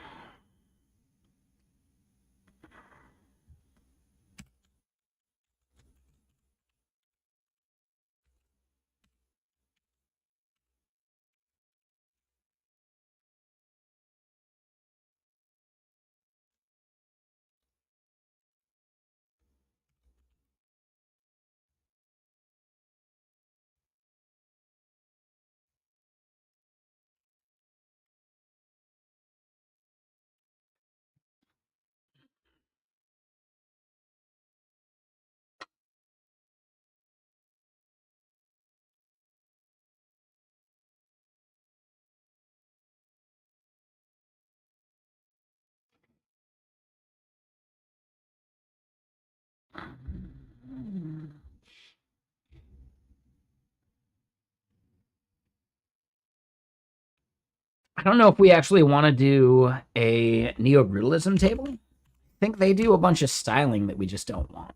Speaker 1: I don't know if we actually want to do a neo-brutalism table. I think they do a bunch of styling that we just don't want.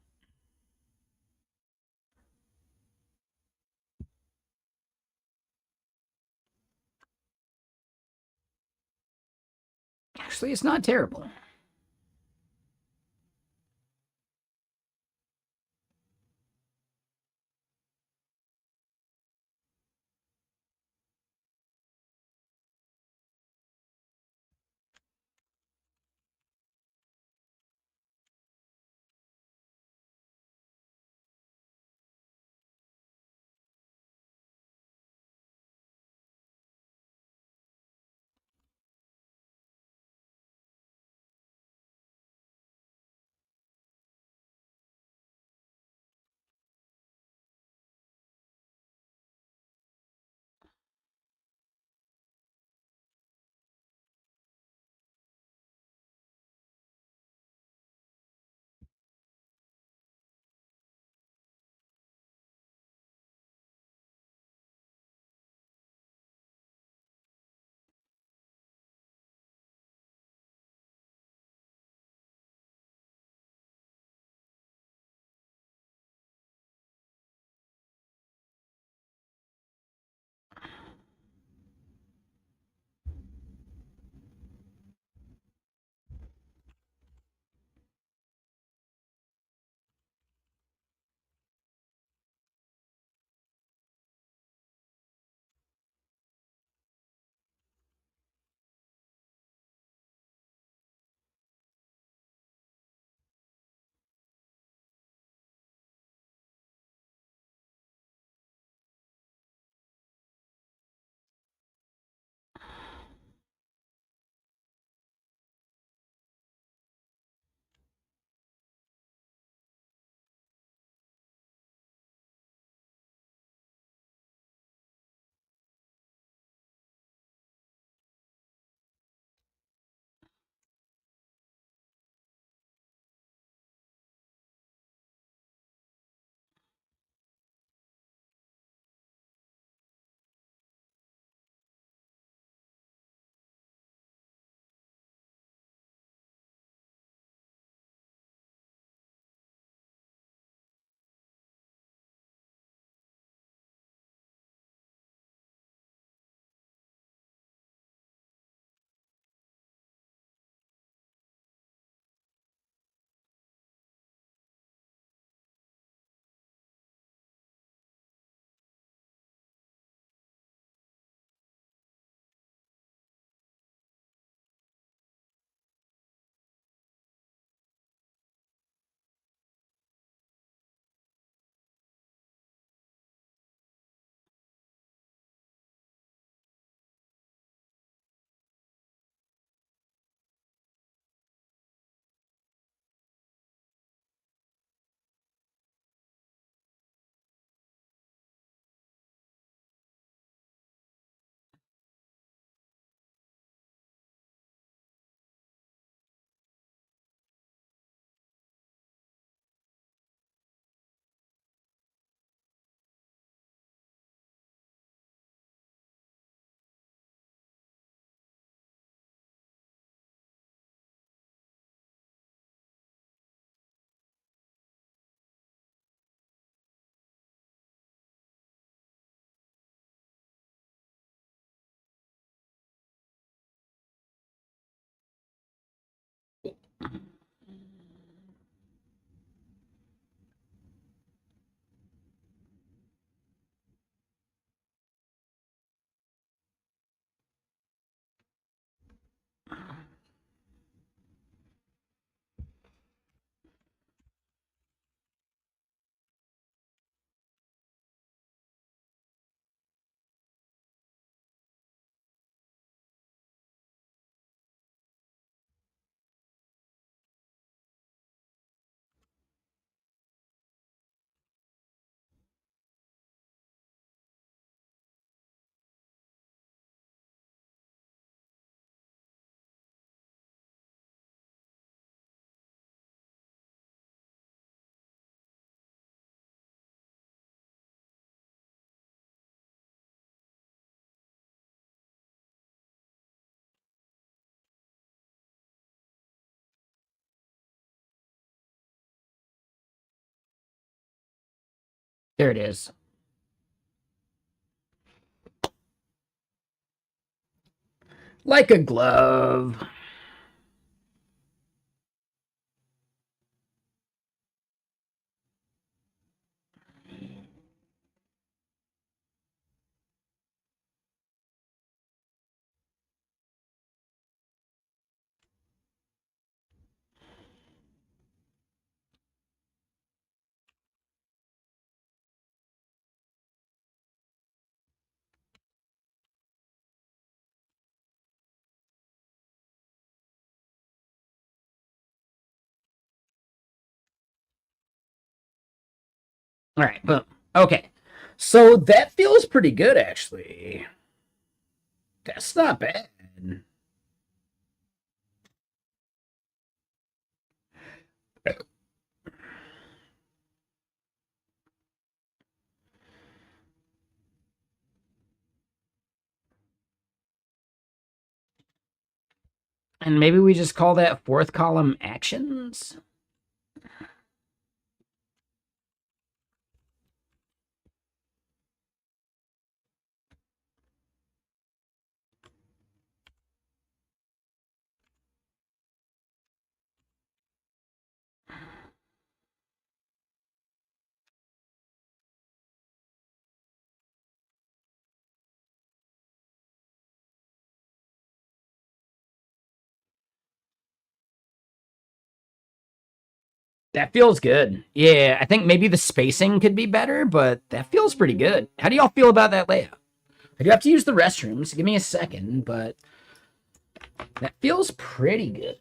Speaker 1: Actually, it's not terrible. There it is. Like a glove. All right, boom. Okay. So that feels pretty good, actually. That's not bad. And maybe we just call that fourth column actions. That feels good. Yeah, I think maybe the spacing could be better, but that feels pretty good. How do y'all feel about that layout? I do have to use the restrooms. Give me a second, but that feels pretty good.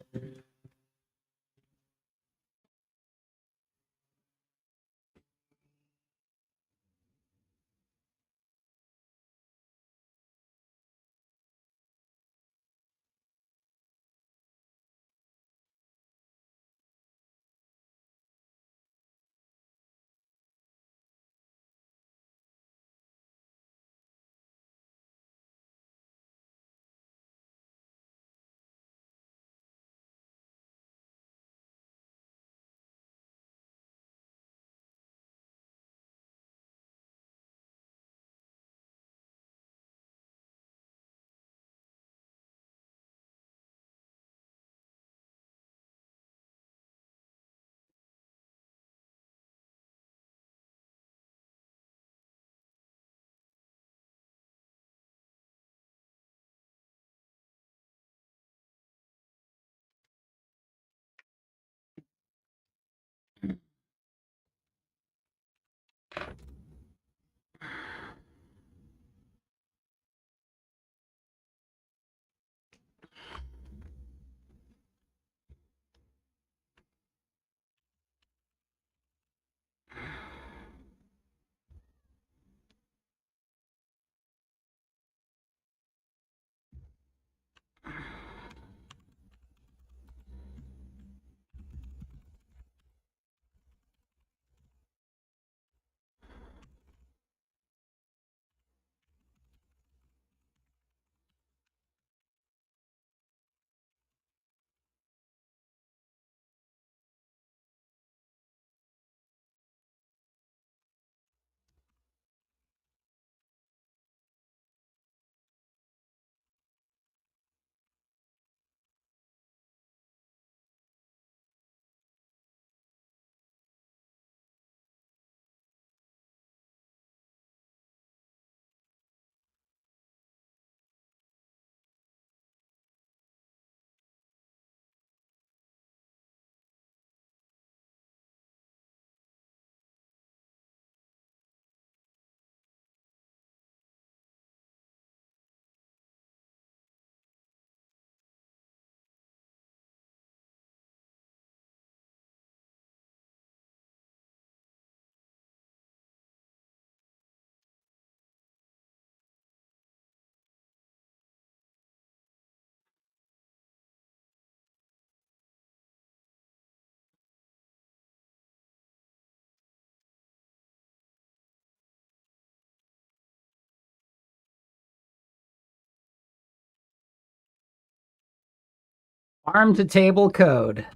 Speaker 1: Farm to table code.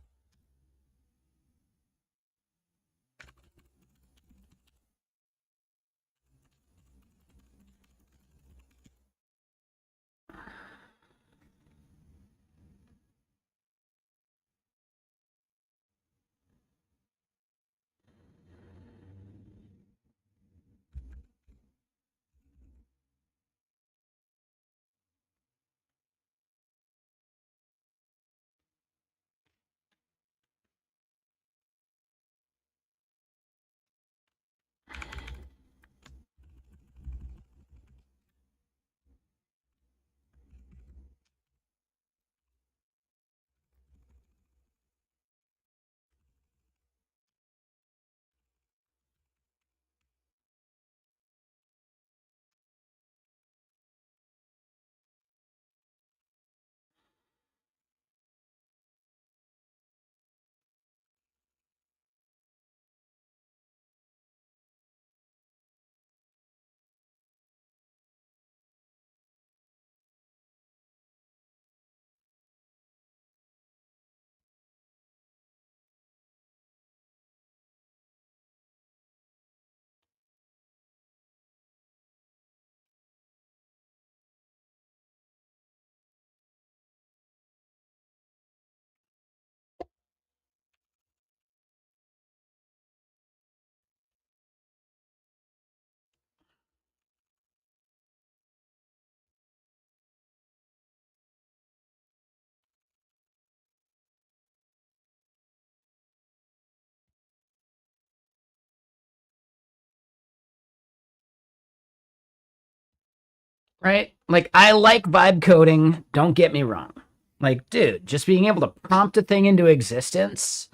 Speaker 1: right? Like, I like vibe coding, don't get me wrong. Like, dude, just being able to prompt a thing into existence,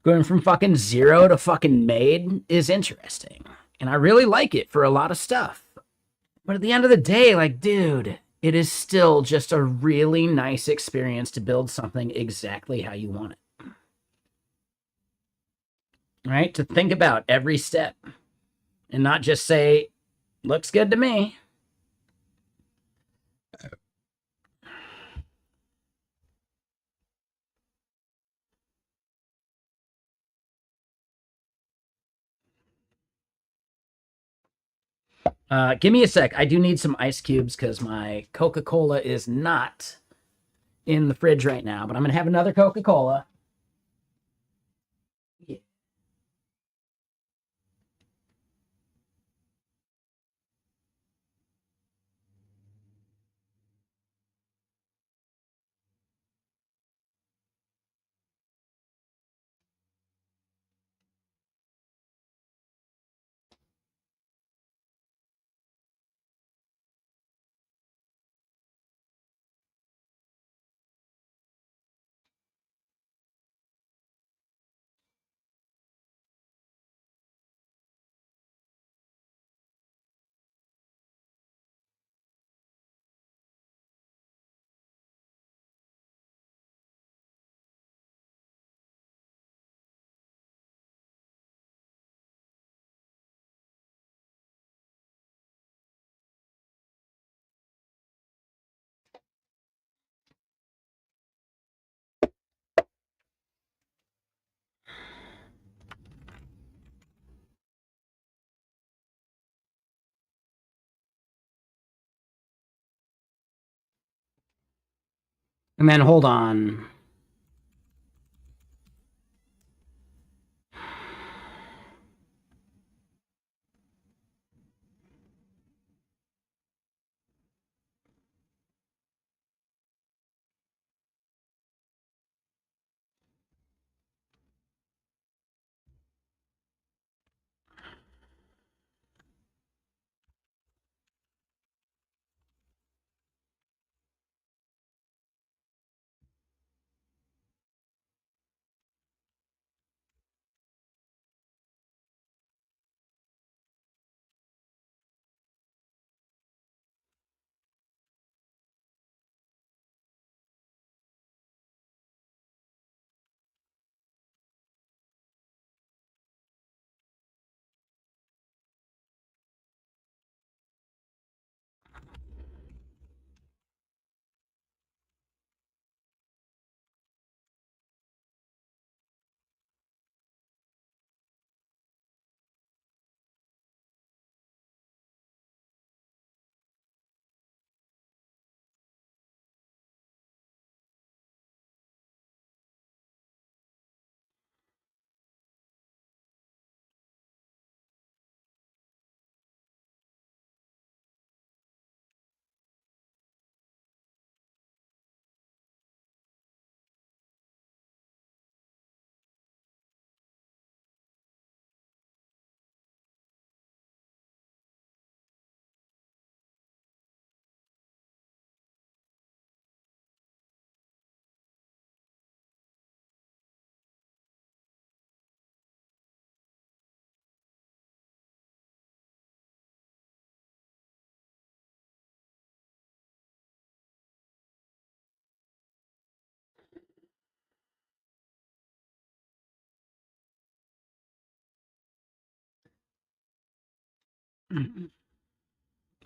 Speaker 1: going from fucking zero to fucking made, is interesting. And I really like it for a lot of stuff. But at the end of the day, like, dude, it is still just a really nice experience to build something exactly how you want it. Right? To think about every step and not just say, looks good to me. Give me a sec. I do need some ice cubes because my Coca-Cola is not in the fridge right now, but I'm going to have another Coca-Cola. Yeah. And then hold on.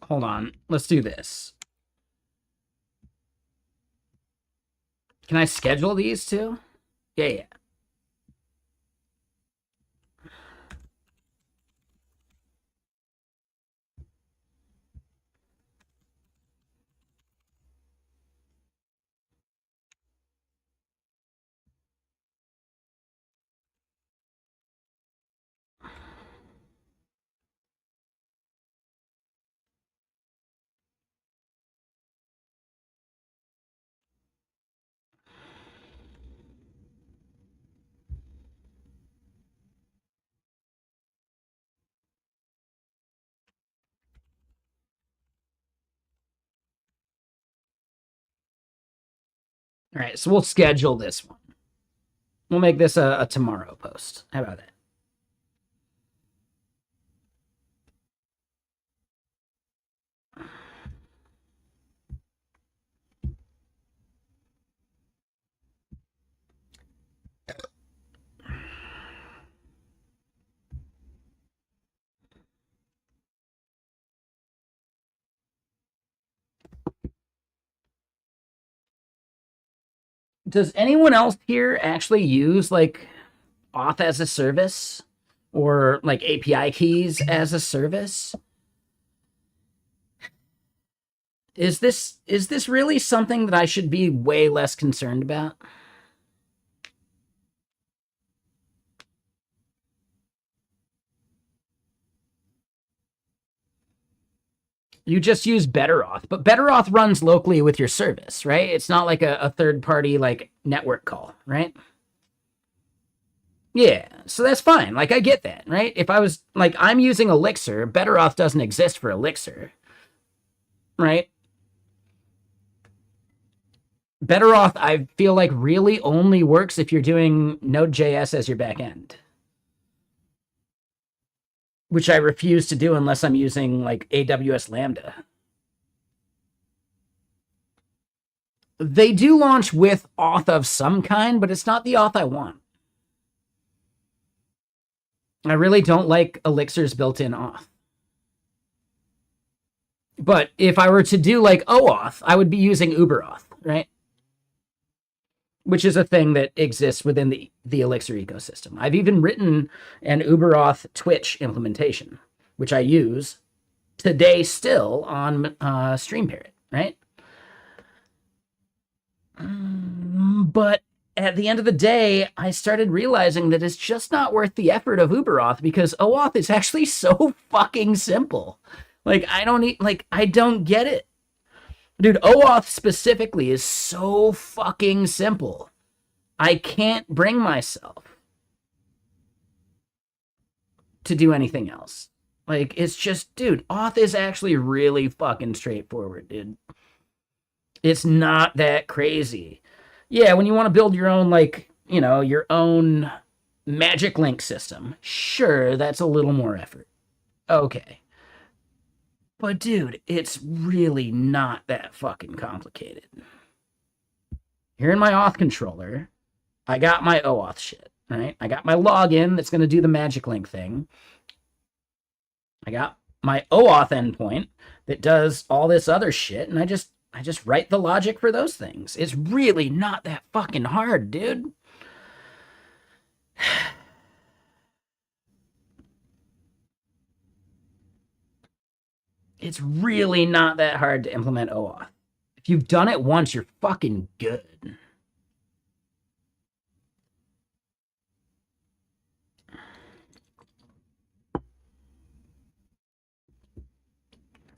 Speaker 1: Hold on. Let's do this. Can I schedule these two? Yeah, yeah. All right, so we'll schedule this one. We'll make this a tomorrow post. How about that? Does anyone else here actually use like auth as a service or like API keys as a service? Is this really something that I should be way less concerned about? You just use BetterAuth, but BetterAuth runs locally with your service, right? It's not like a third-party like network call, right? Yeah, so that's fine. Like I get that, right? If I was like I'm using Elixir, BetterAuth doesn't exist for Elixir, right? BetterAuth, I feel like really only works if you're doing Node.js as your backend, which I refuse to do unless I'm using like AWS Lambda. They do launch with auth of some kind, but it's not the auth I want. I really don't like Elixir's built-in auth. But if I were to do like OAuth, I would be using UberAuth, right? Which is a thing that exists within the Elixir ecosystem. I've even written an UberAuth Twitch implementation, which I use today still on StreamParrot, right? But at the end of the day, I started realizing that it's just not worth the effort of UberAuth because OAuth is actually so fucking simple. Like, I don't get it. Dude, OAuth specifically is so fucking simple. I can't bring myself to do anything else. Like, it's just, dude, auth is actually really fucking straightforward, dude. It's not that crazy. Yeah, when you want to build your own, like, you know, your own magic link system, sure, that's a little more effort. Okay. But, dude, it's really not that fucking complicated. Here in my auth controller, I got my OAuth shit, right? I got my login that's going to do the magic link thing. I got my OAuth endpoint that does all this other shit, and I just write the logic for those things. It's really not that fucking hard, dude. It's really not that hard to implement OAuth. If you've done it once, you're fucking good.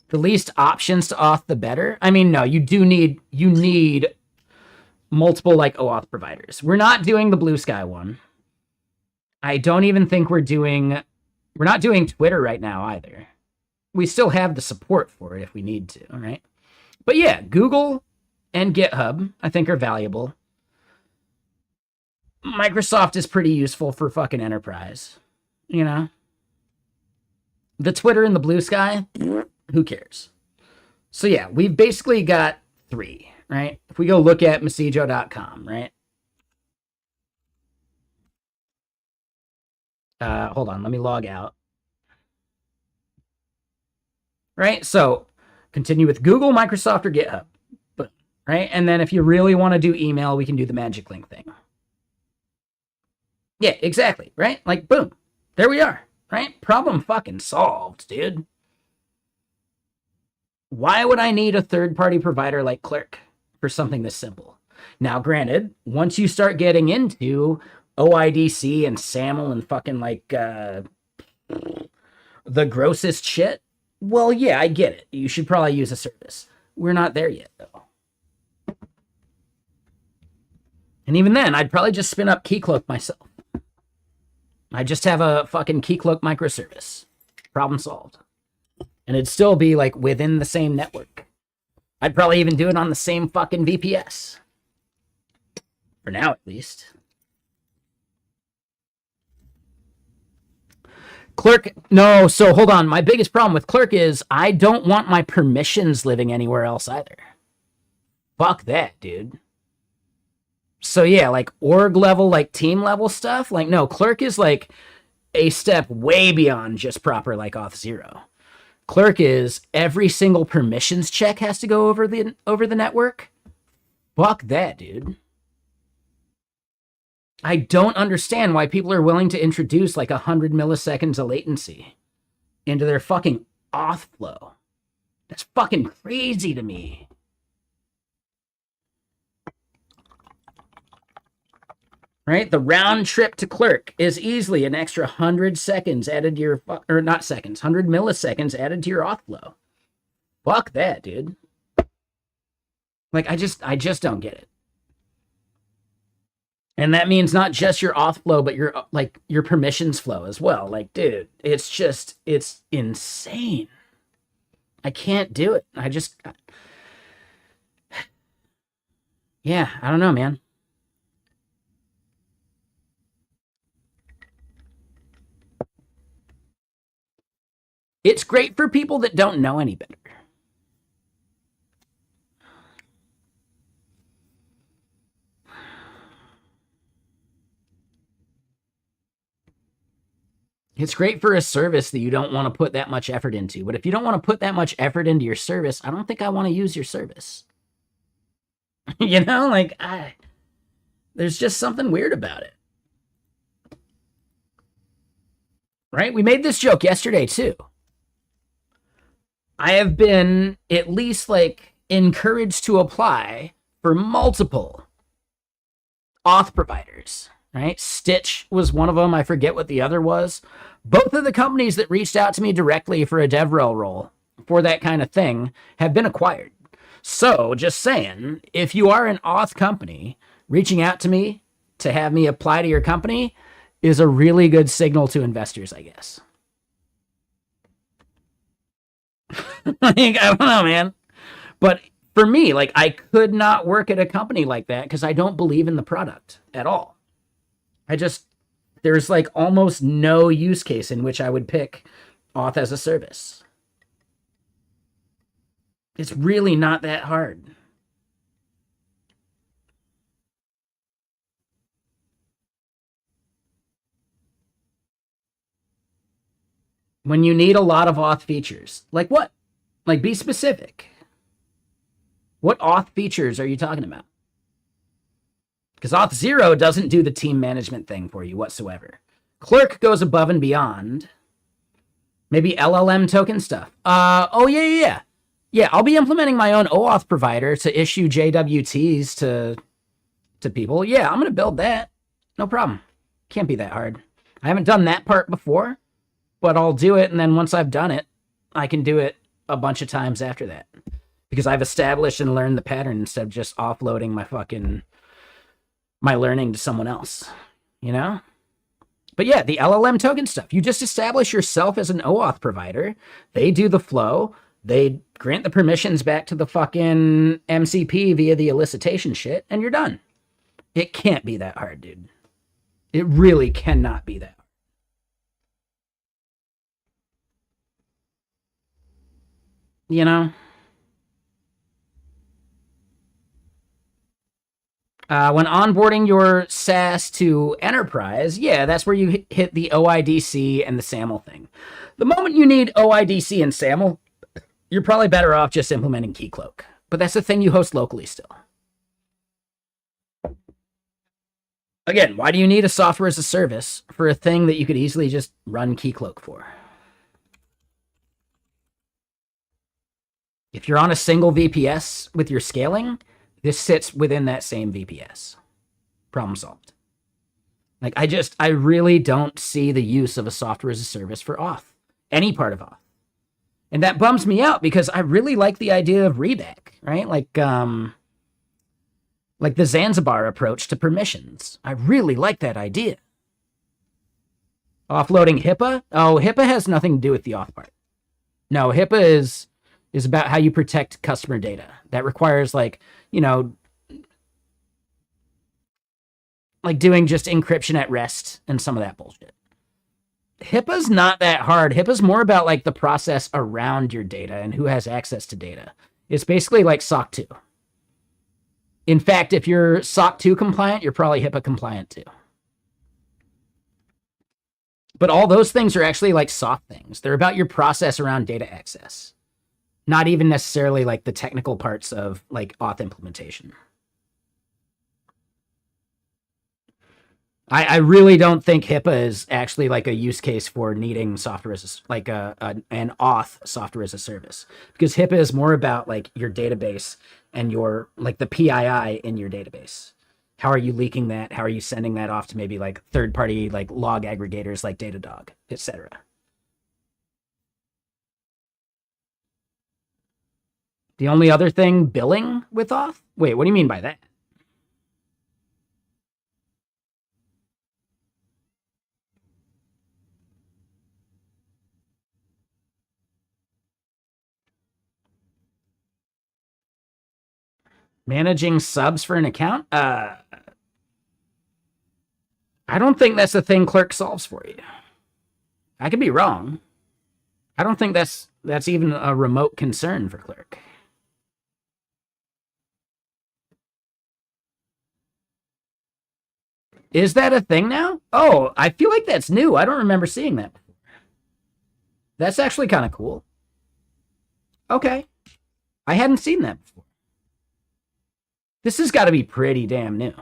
Speaker 1: The least options to auth, the better. I mean, no, you need multiple like OAuth providers. We're not doing the Blue Sky one. I don't even think we're not doing Twitter right now either. We still have the support for it if we need to, all right? But yeah, Google and GitHub, I think, are valuable. Microsoft is pretty useful for fucking enterprise, you know? The Twitter and the Blue Sky, who cares? So yeah, we've basically got 3, right? If we go look at Messijo.com, right? Hold on, let me log out. Right? So continue with Google, Microsoft, or GitHub. Right? And then if you really want to do email, we can do the magic link thing. Yeah, exactly. Right? Like, boom. There we are. Right? Problem fucking solved, dude. Why would I need a third-party provider like Clerk for something this simple? Now, granted, once you start getting into OIDC and SAML and fucking like the grossest shit, well, yeah, I get it. You should probably use a service. We're not there yet, though. And even then, I'd probably just spin up Keycloak myself. I just have a fucking Keycloak microservice. Problem solved. And it'd still be like within the same network. I'd probably even do it on the same fucking VPS. For now, at least. Clerk, no, so hold on. My biggest problem with Clerk is I don't want my permissions living anywhere else either. Fuck that, dude. So yeah, like org level, like team level stuff, like no, Clerk is like a step way beyond just proper like Auth0. Clerk is every single permissions check has to go over the network. Fuck that, dude. I don't understand why people are willing to introduce like 100 milliseconds of latency into their fucking auth flow. That's fucking crazy to me. Right? The round trip to Clerk is easily an extra 100 seconds added to your, or not seconds, 100 milliseconds added to your auth flow. Fuck that, dude. Like, I just don't get it. And that means not just your auth flow, but your, like, your permissions flow as well. Like, dude, it's insane. I can't do it. Yeah, I don't know, man. It's great for people that don't know any better. It's great for a service that you don't want to put that much effort into. But if you don't want to put that much effort into your service, I don't think I want to use your service. You know, like, there's just something weird about it. Right? We made this joke yesterday, too. I have been at least, like, encouraged to apply for multiple auth providers, right? Stitch was one of them. I forget what the other was. Both of the companies that reached out to me directly for a DevRel role for that kind of thing have been acquired. So just saying, if you are an auth company, reaching out to me to have me apply to your company is a really good signal to investors, I guess. Like, I don't know, man. But for me, like, I could not work at a company like that because I don't believe in the product at all. There's like almost no use case in which I would pick auth as a service. It's really not that hard. When you need a lot of auth features, like what? Like, be specific. What auth features are you talking about? Because Auth0 doesn't do the team management thing for you whatsoever. Clerk goes above and beyond. Maybe LLM token stuff. Oh, yeah. Yeah, I'll be implementing my own OAuth provider to issue JWTs to people. Yeah, I'm going to build that. No problem. Can't be that hard. I haven't done that part before, but I'll do it, and then once I've done it, I can do it a bunch of times after that. Because I've established and learned the pattern instead of just offloading my learning to someone else, you know? But yeah, the LLM token stuff. You just establish yourself as an OAuth provider. They do the flow. They grant the permissions back to the fucking MCP via the elicitation shit, and you're done. It can't be that hard, dude. It really cannot be that hard. You know? When onboarding your SaaS to enterprise, yeah, that's where you hit the OIDC and the SAML thing. The moment you need OIDC and SAML, you're probably better off just implementing Keycloak. But that's the thing you host locally still. Again, why do you need a software as a service for a thing that you could easily just run Keycloak for? If you're on a single VPS with your scaling, this sits within that same VPS. Problem solved. Like, I really don't see the use of a software as a service for auth. Any part of auth. And that bums me out because I really like the idea of reback, right? Like the Zanzibar approach to permissions. I really like that idea. Offloading HIPAA? Oh, HIPAA has nothing to do with the auth part. No, HIPAA is about how you protect customer data. That requires, like, you know, like doing just encryption at rest and some of that bullshit. HIPAA's not that hard. HIPAA's more about like the process around your data and who has access to data. It's basically like SOC 2. In fact, if you're SOC 2 compliant, you're probably HIPAA compliant too. But all those things are actually like soft things. They're about your process around data access, not even necessarily like the technical parts of like auth implementation. I really don't think HIPAA is actually like a use case for needing software as like an auth software as a service, because HIPAA is more about like your database and your like the PII in your database. How are you leaking that? How are you sending that off to maybe like third-party like log aggregators like Datadog, etc. The only other thing, billing with auth? Wait, what do you mean by that? Managing subs for an account? I don't think that's the thing Clerk solves for you. I could be wrong. I don't think that's even a remote concern for Clerk. Is that a thing now? Oh, I feel like that's new. I don't remember seeing that before. That's actually kind of cool. Okay. I hadn't seen that before. This has got to be pretty damn new.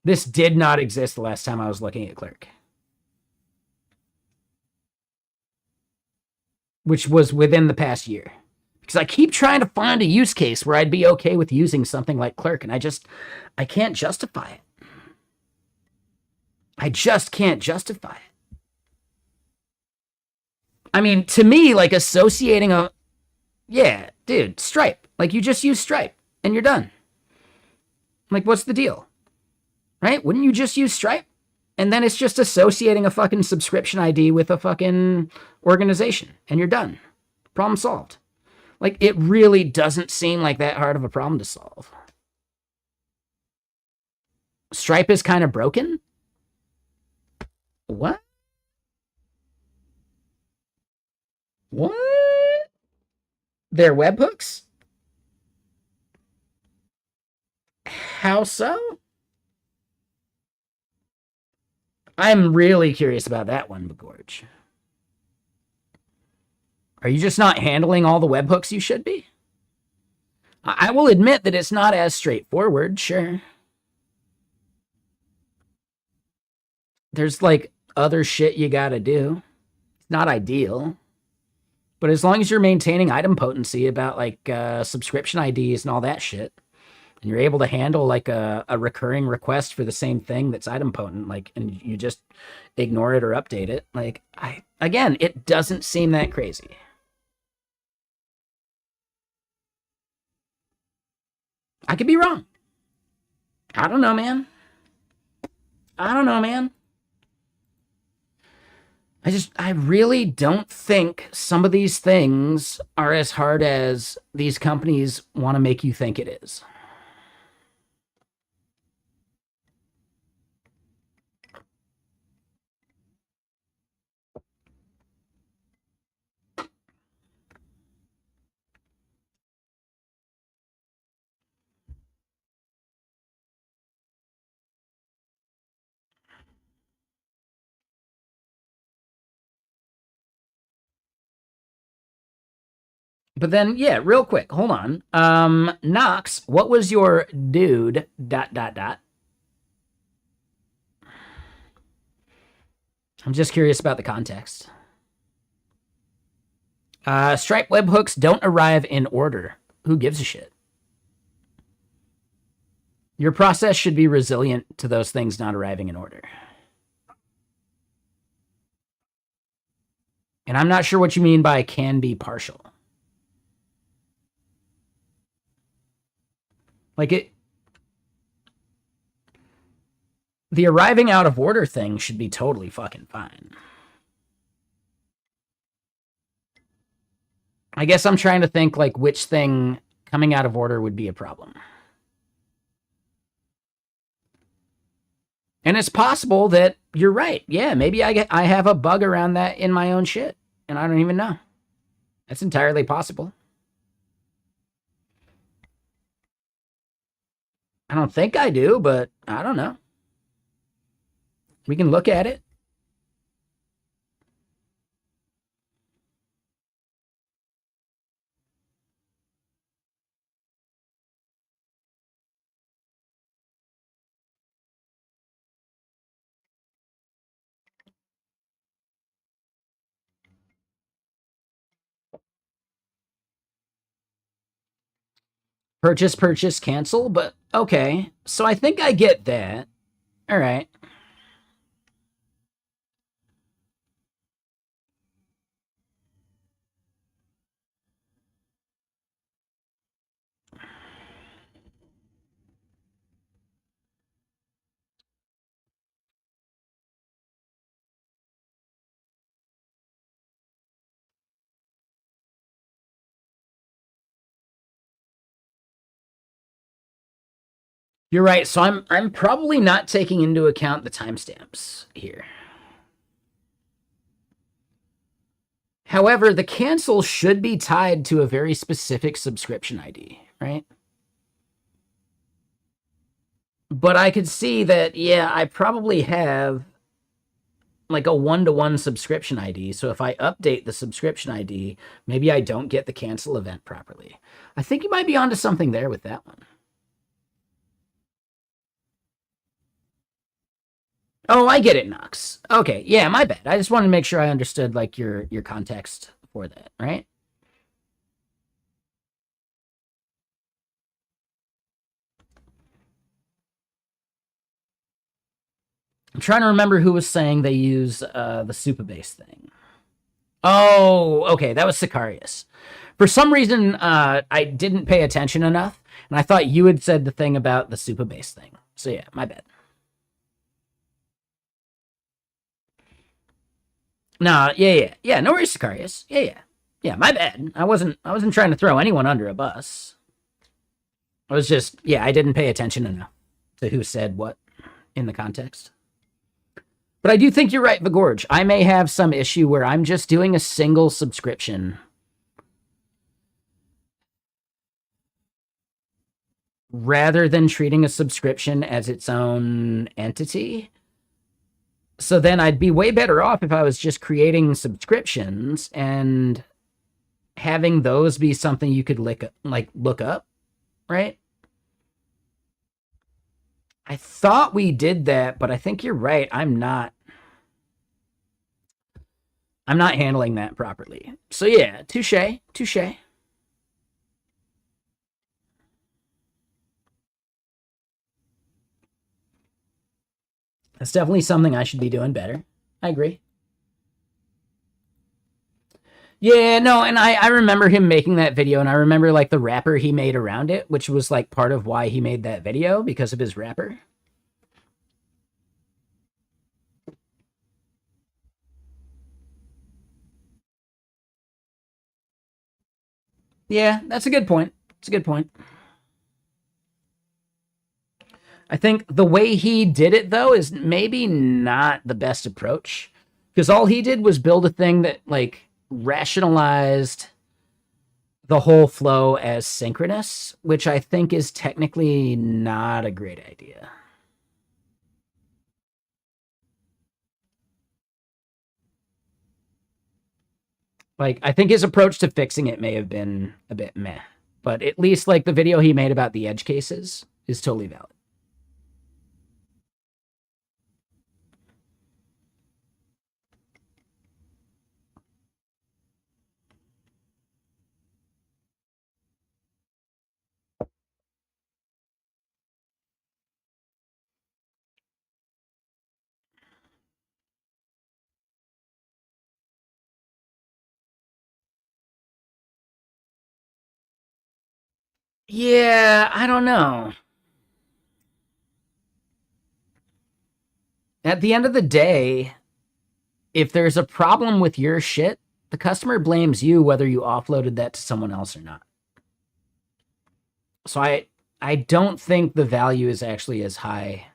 Speaker 1: This did not exist the last time I was looking at Clerk, which was within the past year. Because I keep trying to find a use case where I'd be okay with using something like Clerk, and I can't justify it. I just can't justify it. I mean, to me, like associating yeah, dude, Stripe. Like you just use Stripe and you're done. Like, what's the deal? Right? Wouldn't you just use Stripe? And then it's just associating a fucking subscription ID with a fucking organization and you're done. Problem solved. Like, it really doesn't seem like that hard of a problem to solve. Stripe is kind of broken? What? What? Their webhooks? How so? I'm really curious about that one, Begorge. Are you just not handling all the webhooks you should be? I will admit that it's not as straightforward, sure. There's like other shit you gotta do. It's not ideal. But as long as you're maintaining item potency about like subscription IDs and all that shit, and you're able to handle like a recurring request for the same thing that's item potent, like, and you just ignore it or update it, like, again, it doesn't seem that crazy. I could be wrong. I don't know, man. I don't know, man. I really don't think some of these things are as hard as these companies want to make you think it is. But then, yeah, real quick, hold on. Knox, what was your dude, ... I'm just curious about the context. Stripe webhooks don't arrive in order. Who gives a shit? Your process should be resilient to those things not arriving in order. And I'm not sure what you mean by can be partial. Like the arriving out of order thing should be totally fucking fine. I guess I'm trying to think like which thing coming out of order would be a problem. And it's possible that you're right. Yeah, maybe I have a bug around that in my own shit, and I don't even know. That's entirely possible. I don't think I do, but I don't know. We can look at it. Purchase, cancel, but okay. So I think I get that. All right. You're right. So I'm probably not taking into account the timestamps here. However, the cancel should be tied to a very specific subscription ID, right? But I could see that, yeah, I probably have like a one-to-one subscription ID. So if I update the subscription ID, maybe I don't get the cancel event properly. I think you might be onto something there with that one. Oh, I get it, Knox. Okay, yeah, my bad. I just wanted to make sure I understood like your context for that, right? I'm trying to remember who was saying they use the Supabase thing. Oh, okay, that was Sicarius. For some reason, I didn't pay attention enough, and I thought you had said the thing about the Supabase thing. So yeah, my bad. No, yeah. No worries, Sicarius. Yeah. My bad. I wasn't trying to throw anyone under a bus. I was just, yeah, I didn't pay attention enough to who said what in the context. But I do think you're right, Vigorge. I may have some issue where I'm just doing a single subscription rather than treating a subscription as its own entity. So then I'd be way better off if I was just creating subscriptions and having those be something you could look up, right? I thought we did that, but I think you're right. I'm not handling that properly. So yeah, touche. That's definitely something I should be doing better. I agree. Yeah, no, and I remember him making that video, and I remember like the wrapper he made around it, which was like part of why he made that video because of his wrapper. Yeah, that's a good point. It's a good point. I think the way he did it though is maybe not the best approach because all he did was build a thing that like rationalized the whole flow as synchronous, which I think is technically not a great idea. Like, I think his approach to fixing it may have been a bit meh, but at least like the video he made about the edge cases is totally valid. Yeah, I don't know. At the end of the day, if there's a problem with your shit, the customer blames you whether you offloaded that to someone else or not. So I don't think the value is actually as high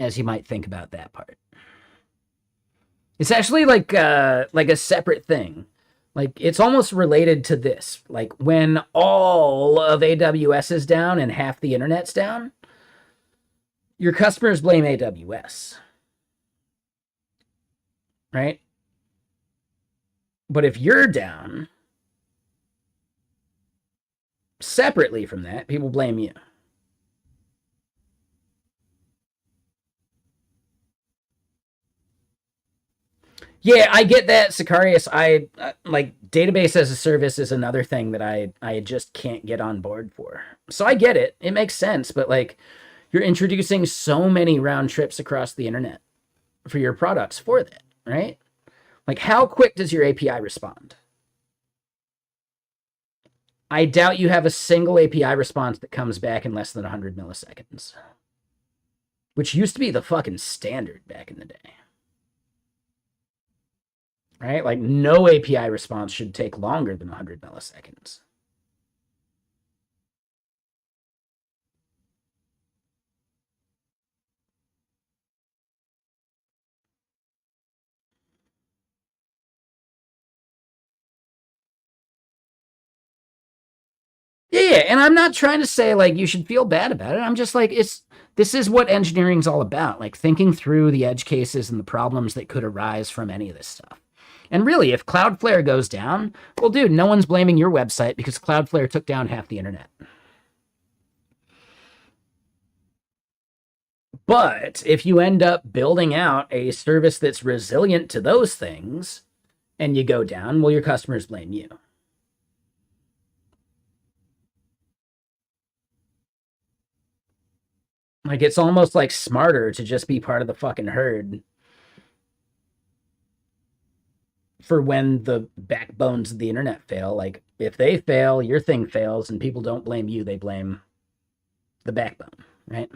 Speaker 2: as you might think about that part. It's actually like a separate thing. Like, it's almost related to this. Like, when all of AWS is down and half the internet's down, your customers blame AWS, right? But if you're down, separately from that, people blame you. Yeah, I get that, Sicarius. I like database as a service is another thing that I just can't get on board for. So I get it. It makes sense, but like you're introducing so many round trips across the internet for your products for that, right? Like, how quick does your API respond? I doubt you have a single API response that comes back in less than 100 milliseconds, which used to be the fucking standard back in the day. Right? Like, no API response should take longer than 100 milliseconds. Yeah, and I'm not trying to say like you should feel bad about it. I'm just like this is what engineering's all about, like thinking through the edge cases and the problems that could arise from any of this stuff. And really, if Cloudflare goes down, well, dude, no one's blaming your website because Cloudflare took down half the internet. But if you end up building out a service that's resilient to those things and you go down, well, your customers blame you. Like, it's almost like smarter to just be part of the fucking herd for when the backbones of the internet fail. Like, if they fail, your thing fails, and people don't blame you, they blame the backbone, right?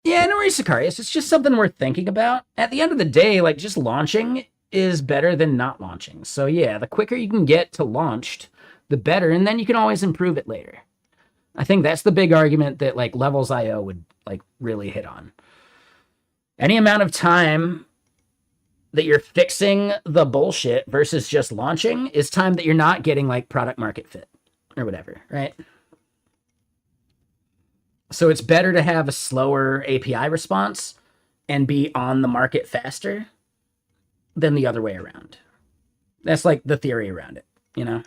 Speaker 2: Yeah, no worries, Sicarius. It's just something worth thinking about. At the end of the day, like, just launching is better than not launching. So yeah, the quicker you can get to launched, the better, and then you can always improve it later. I think that's the big argument that like Levels.io would like really hit on. Any amount of time that you're fixing the bullshit versus just launching is time that you're not getting like product market fit or whatever, right? So it's better to have a slower API response and be on the market faster than the other way around. That's like the theory around it, you know?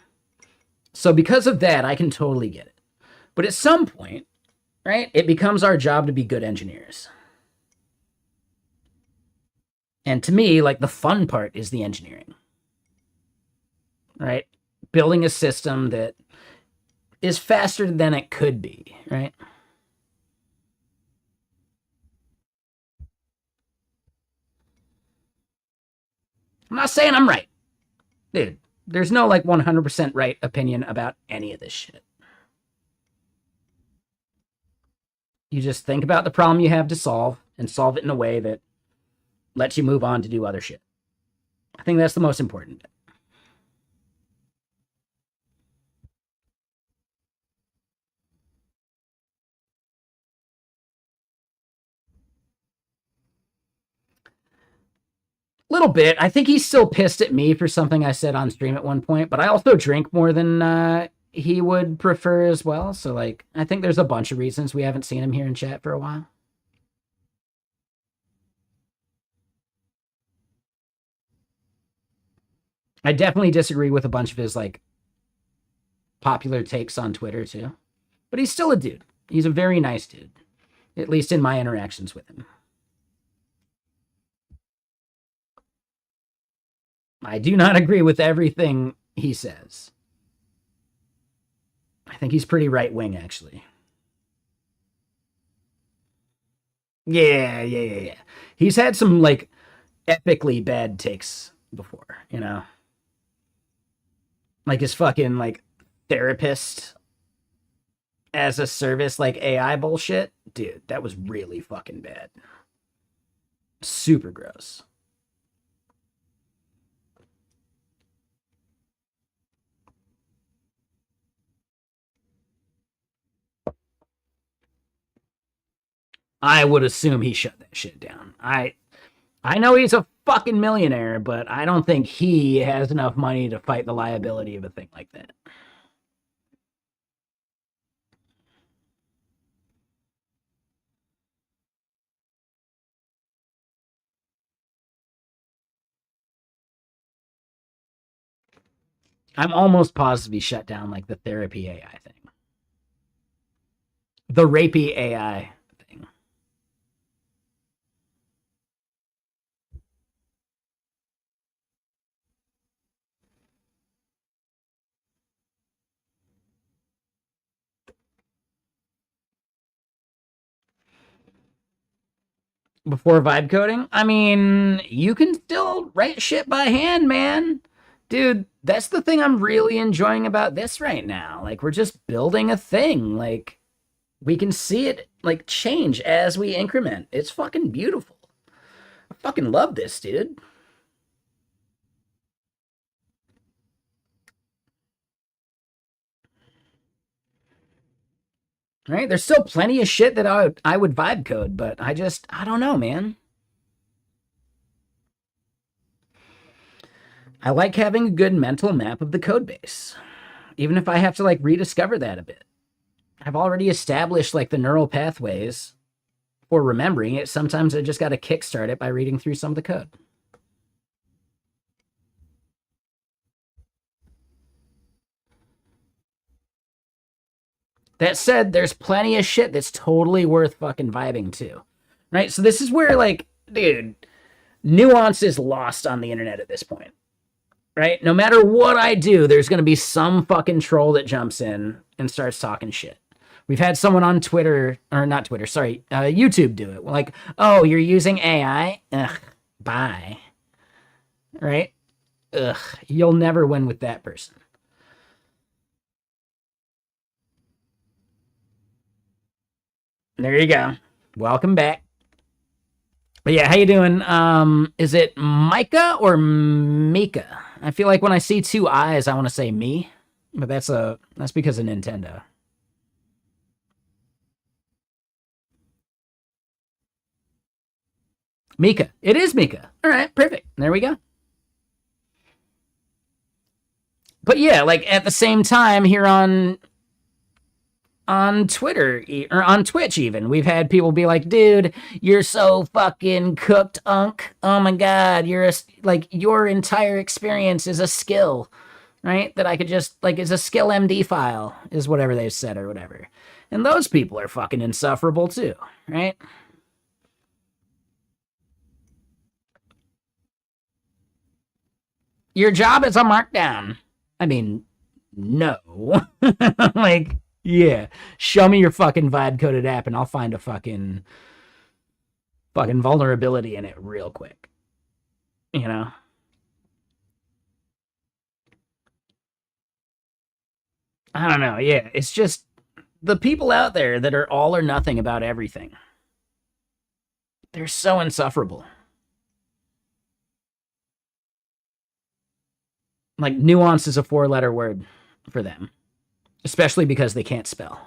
Speaker 2: So because of that, I can totally get it. But at some point, right, it becomes our job to be good engineers. And to me, like the fun part is the engineering, right? Building a system that is faster than it could be, right? I'm not saying I'm right. Dude, there's no like 100% right opinion about any of this shit. You just think about the problem you have to solve and solve it in a way that lets you move on to do other shit. I think that's the most important bit. Little bit. I think he's still pissed at me for something I said on stream at one point, but I also drink more than he would prefer as well. So, like, I think there's a bunch of reasons we haven't seen him here in chat for a while. I definitely disagree with a bunch of his, like, popular takes on Twitter, too. But he's still a dude. He's a very nice dude, at least in my interactions with him. I do not agree with everything he says. I think he's pretty right wing, actually. Yeah. He's had some, like, epically bad takes before, you know? Like his fucking, like, therapist as a service, like, AI bullshit. Dude, that was really fucking bad. Super gross. I would assume he shut that shit down. I know he's a fucking millionaire, but I don't think he has enough money to fight the liability of a thing like that. I'm almost positive he shut down like the therapy AI thing. The rapey AI thing. Before vibe coding, I mean, you can still write shit by hand, man. Dude, that's the thing I'm really enjoying about this right now. Like, we're just building a thing. Like, we can see it, like, change as we increment. It's fucking beautiful. I fucking love this, dude. Right? There's still plenty of shit that I would vibe code, but I don't know, man. I like having a good mental map of the code base, even if I have to like rediscover that a bit. I've already established like the neural pathways for remembering it. Sometimes I just got to kickstart it by reading through some of the code. That said, there's plenty of shit that's totally worth fucking vibing to. Right? So this is where like, dude, nuance is lost on the internet at this point. Right? No matter what I do, there's going to be some fucking troll that jumps in and starts talking shit. We've had someone on Twitter, or not Twitter, sorry, YouTube do it. Like, oh, you're using AI? Ugh, bye. Right? Ugh, you'll never win with that person. There you go. Welcome back. But yeah, how you doing? Is it Micah or Mika? I feel like when I see two eyes, I want to say me, but that's because of Nintendo. Mika. It is Mika. All right, perfect. There we go. But yeah, like at the same time here on Twitter or on Twitch even, we've had people be like, "Dude, you're so fucking cooked, unk. Oh my god, like your entire experience is a skill, right? That I could just like is a skill MD file, is whatever they've said or whatever." And those people are fucking insufferable too, right? Your job is a markdown. I mean, no. Like, yeah. Show me your fucking vibe coded app and I'll find a fucking vulnerability in it real quick. You know? I don't know. Yeah. It's just the people out there that are all or nothing about everything. They're so insufferable. Like, nuance is a 4-letter word for them, especially because they can't spell.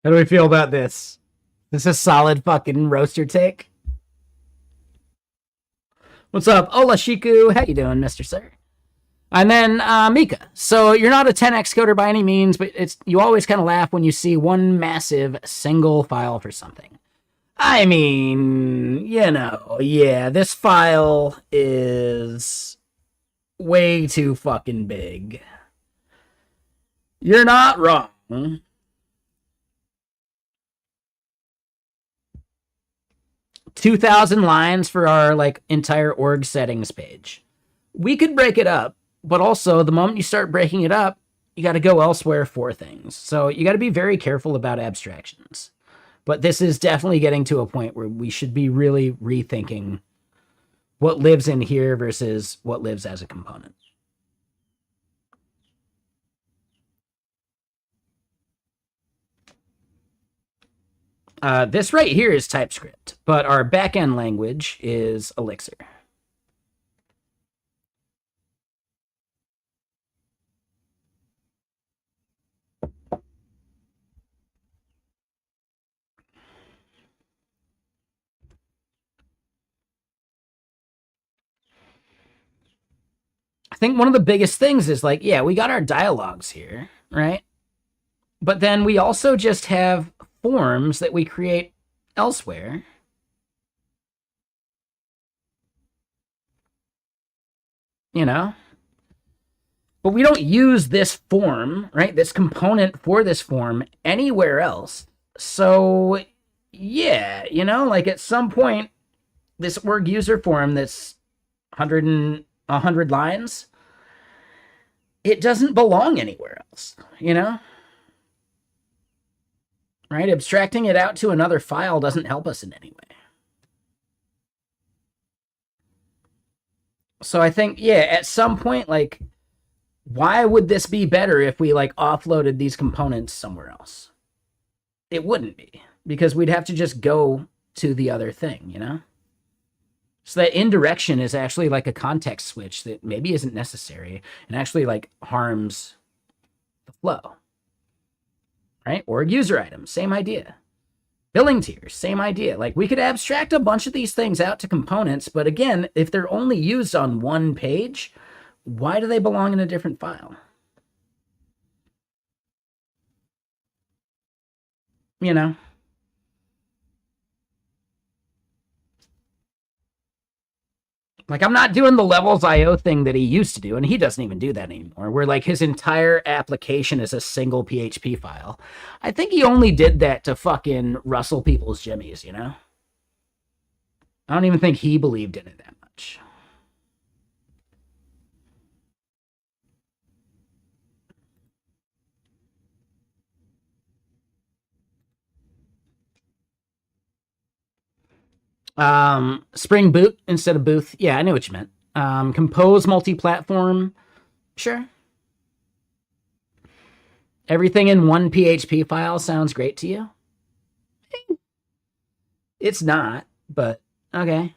Speaker 2: How do we feel about this? This is a solid fucking roaster take. What's up? Hola, Shiku. How you doing, Mr. Sir? And then Mika. So you're not a 10x coder by any means, but it's you always kind of laugh when you see one massive single file for something. I mean, yeah, this file is way too fucking big. You're not wrong. 2,000 lines for our like entire org settings page. We could break it up, but also the moment you start breaking it up, you got to go elsewhere for things. So you got to be very careful about abstractions. But this is definitely getting to a point where we should be really rethinking what lives in here versus what lives as a component. This right here is TypeScript, but our backend language is Elixir. I think one of the biggest things is like, yeah, we got our dialogues here, right? But then we also just have forms that we create elsewhere. You know? But we don't use this form, right? This component for this form anywhere else. So, yeah, like at some point, this org user form that's 100 lines, it doesn't belong anywhere else, Right? Abstracting it out to another file doesn't help us in any way. So I think, yeah, at some point, like, why would this be better if we like offloaded these components somewhere else? It wouldn't be, because we'd have to just go to the other thing, So that indirection is actually like a context switch that maybe isn't necessary and actually like harms the flow. Right? Or user items, same idea. Billing tiers, same idea. Like we could abstract a bunch of these things out to components, but again, if they're only used on one page, why do they belong in a different file? Like I'm not doing the levels IO thing that he used to do, and he doesn't even do that anymore, where like his entire application is a single PHP file. I think he only did that to fucking rustle people's jimmies. I don't even think he believed in it that much. Spring Boot instead of Booth. Yeah, I knew what you meant. Compose multi-platform. Sure. Everything in one PHP file sounds great to you? It's not, but okay.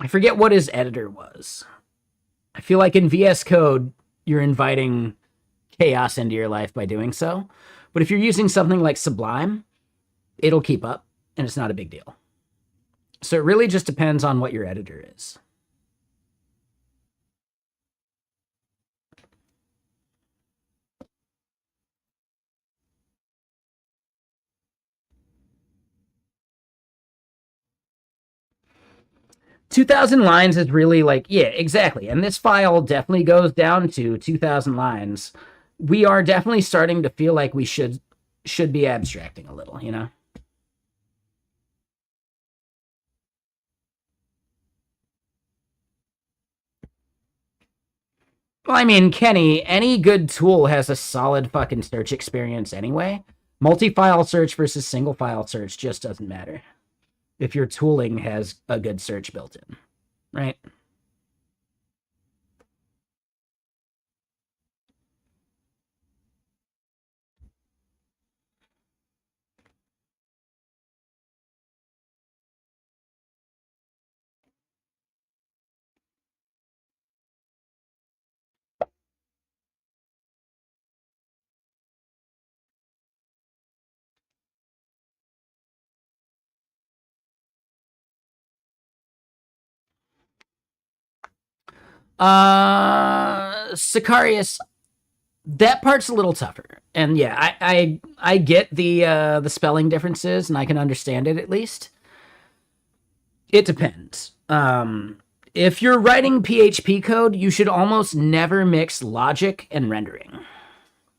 Speaker 2: I forget what his editor was. I feel like in VS Code, you're inviting chaos into your life by doing so. But if you're using something like Sublime, it'll keep up and it's not a big deal. So it really just depends on what your editor is. $2,000 lines is really like, yeah, exactly. And this file definitely goes down to 2,000 lines. We are definitely starting to feel like we should be abstracting a little. Well, I mean, Kenny, any good tool has a solid fucking search experience anyway. Multi-file search versus single file search just doesn't matter if your tooling has a good search built in, right? Sicarius, that part's a little tougher. And yeah, I get the spelling differences, and I can understand it at least. It depends. If you're writing PHP code, you should almost never mix logic and rendering,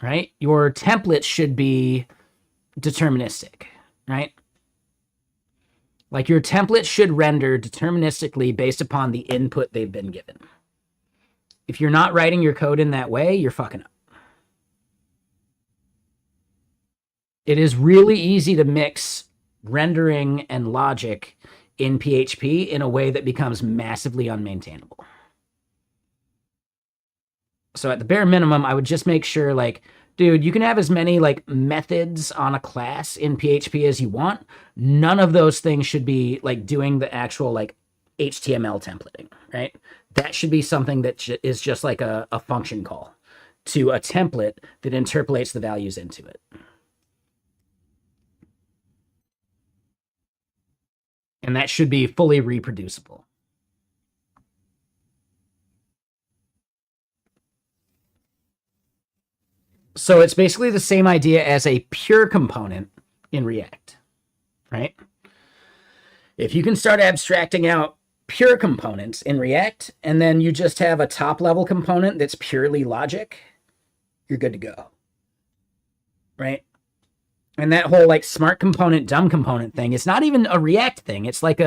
Speaker 2: right? Your templates should be deterministic, right? Like your template should render deterministically based upon the input they've been given. If you're not writing your code in that way, you're fucking up. It is really easy to mix rendering and logic in PHP in a way that becomes massively unmaintainable. So at the bare minimum, I would just make sure, like, dude, you can have as many like methods on a class in PHP as you want. None of those things should be like doing the actual like HTML templating, right? That should be something that is just like a function call to a template that interpolates the values into it. And that should be fully reproducible. So it's basically the same idea as a pure component in React, right? If you can start abstracting out pure components in React, and then you just have a top-level component that's purely logic, you're good to go, right? And that whole like smart component, dumb component thing, it's not even a React thing. It's like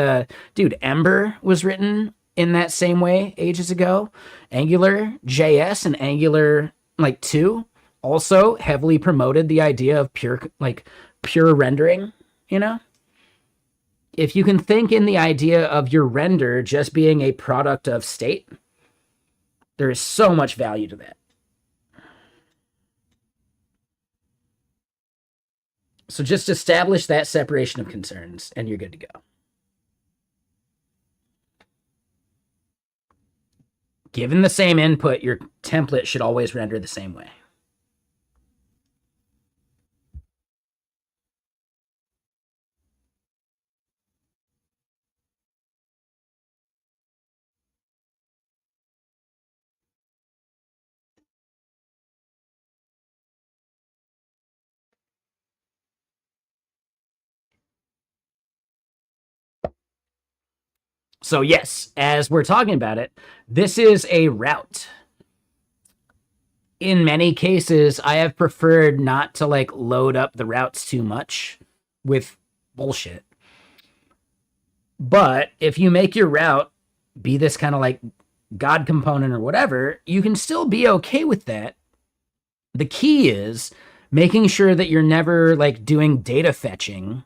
Speaker 2: dude, Ember was written in that same way ages ago. Angular JS and Angular like 2 also heavily promoted the idea of pure rendering, you know? If you can think in the idea of your render just being a product of state, there is so much value to that. So just establish that separation of concerns and you're good to go. Given the same input, your template should always render the same way. So yes, as we're talking about it, this is a route. In many cases, I have preferred not to like load up the routes too much with bullshit. But if you make your route be this kind of like God component or whatever, you can still be okay with that. The key is making sure that you're never like doing data fetching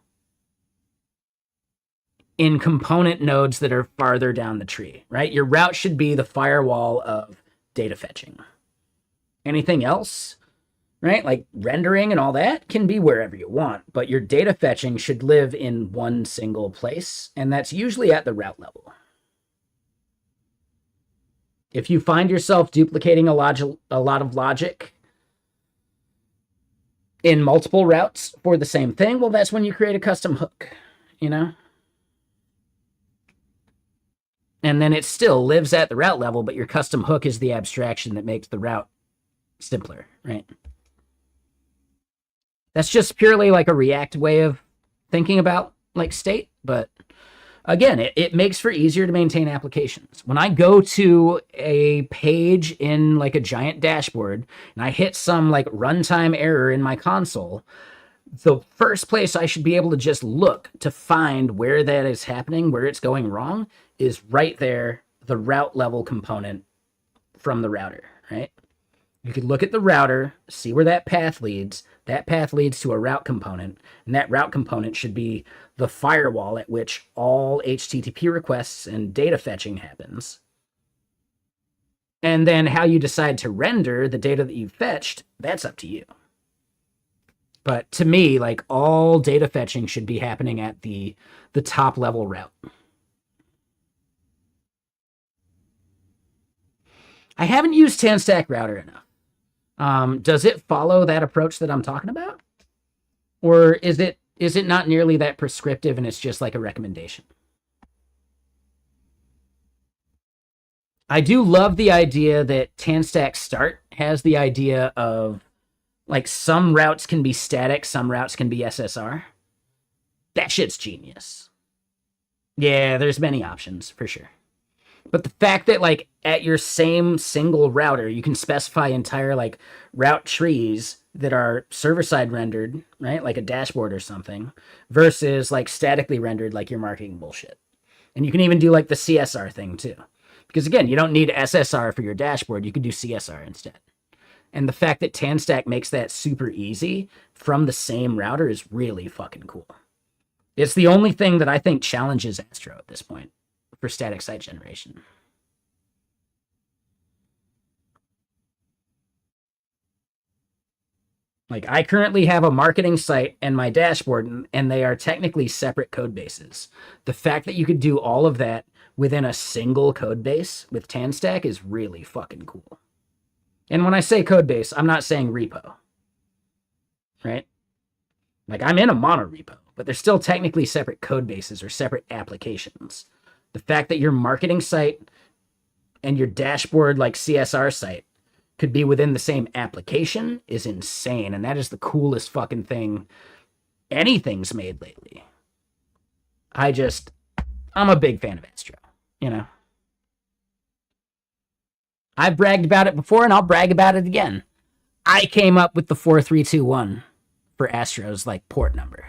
Speaker 2: in component nodes that are farther down the tree, right? Your route should be the firewall of data fetching. Anything else, right? Like rendering and all that can be wherever you want, but your data fetching should live in one single place, and that's usually at the route level. If you find yourself duplicating a lot of logic in multiple routes for the same thing, well, that's when you create a custom hook, you know? And then it still lives at the route level, but your custom hook is the abstraction that makes the route simpler, right? That's just purely like a React way of thinking about like state, but again, it makes for easier to maintain applications. When I go to a page in like a giant dashboard and I hit some like runtime error in my console, the first place I should be able to just look to find where that is happening, where it's going wrong, is right there, the route level component from the router, right? You could look at the router, see where that path leads. That path leads to a route component, and that route component should be the firewall at which all HTTP requests and data fetching happens. And then how you decide to render the data that you've fetched, that's up to you. But to me, like all data fetching should be happening at the top level route. I haven't used TanStack Router enough. Does it follow that approach that I'm talking about? Or is it not nearly that prescriptive and it's just like a recommendation? I do love the idea that TanStack Start has the idea of like some routes can be static, some routes can be SSR. That shit's genius. Yeah, there's many options for sure. But the fact that like at your same single router, you can specify entire like route trees that are server side rendered, right? Like a dashboard or something, versus like statically rendered like your marketing bullshit. And you can even do like the CSR thing too. Because again, you don't need SSR for your dashboard. You can do CSR instead. And the fact that TanStack makes that super easy from the same router is really fucking cool. It's the only thing that I think challenges Astro at this point for static site generation. Like I currently have a marketing site and my dashboard, and they are technically separate code bases. The fact that you could do all of that within a single code base with TanStack is really fucking cool. And when I say code base, I'm not saying repo, right? Like I'm in a mono repo, but they're still technically separate code bases or separate applications. The fact that your marketing site and your dashboard like CSR site could be within the same application is insane. And that is the coolest fucking thing anything's made lately. I'm a big fan of Astro, you know? I've bragged about it before and I'll brag about it again. I came up with the 4321 for Astro's like port number.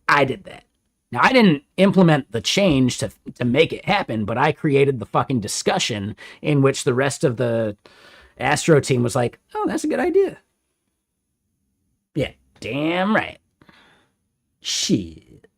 Speaker 2: I did that. Now, I didn't implement the change to make it happen, but I created the fucking discussion in which the rest of the Astro team was like, oh, that's a good idea. Yeah, damn right. Shit.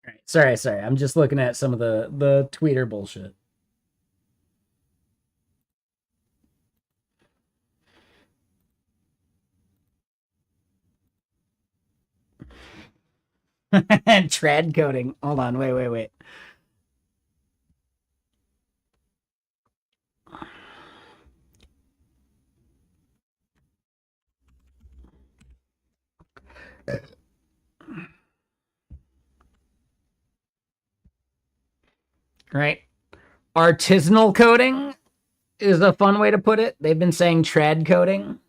Speaker 2: All right. Sorry. I'm just looking at some of the tweeter bullshit. Trad coding. Hold on. Wait. Right. Artisanal coding is a fun way to put it. They've been saying trad coding.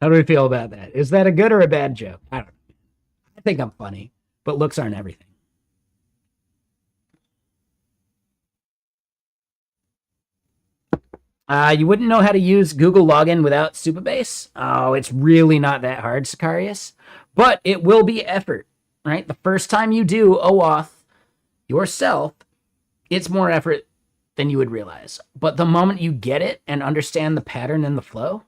Speaker 2: How do we feel about that? Is that a good or a bad joke? I don't know. I think I'm funny, but looks aren't everything. You wouldn't know how to use Google Login without Supabase? Oh, it's really not that hard, Sicarius. But it will be effort, right? The first time you do OAuth yourself, it's more effort than you would realize. But the moment you get it and understand the pattern and the flow,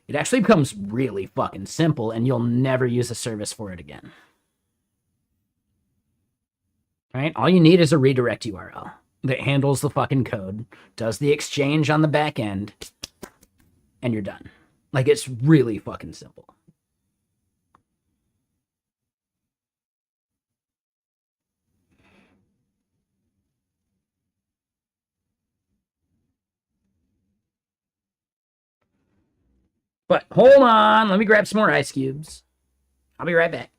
Speaker 2: it actually becomes really fucking simple and you'll never use a service for it again. Right? All you need is a redirect URL that handles the fucking code, does the exchange on the back end, and you're done. Like, it's really fucking simple. But hold on, let me grab some more ice cubes. I'll be right back.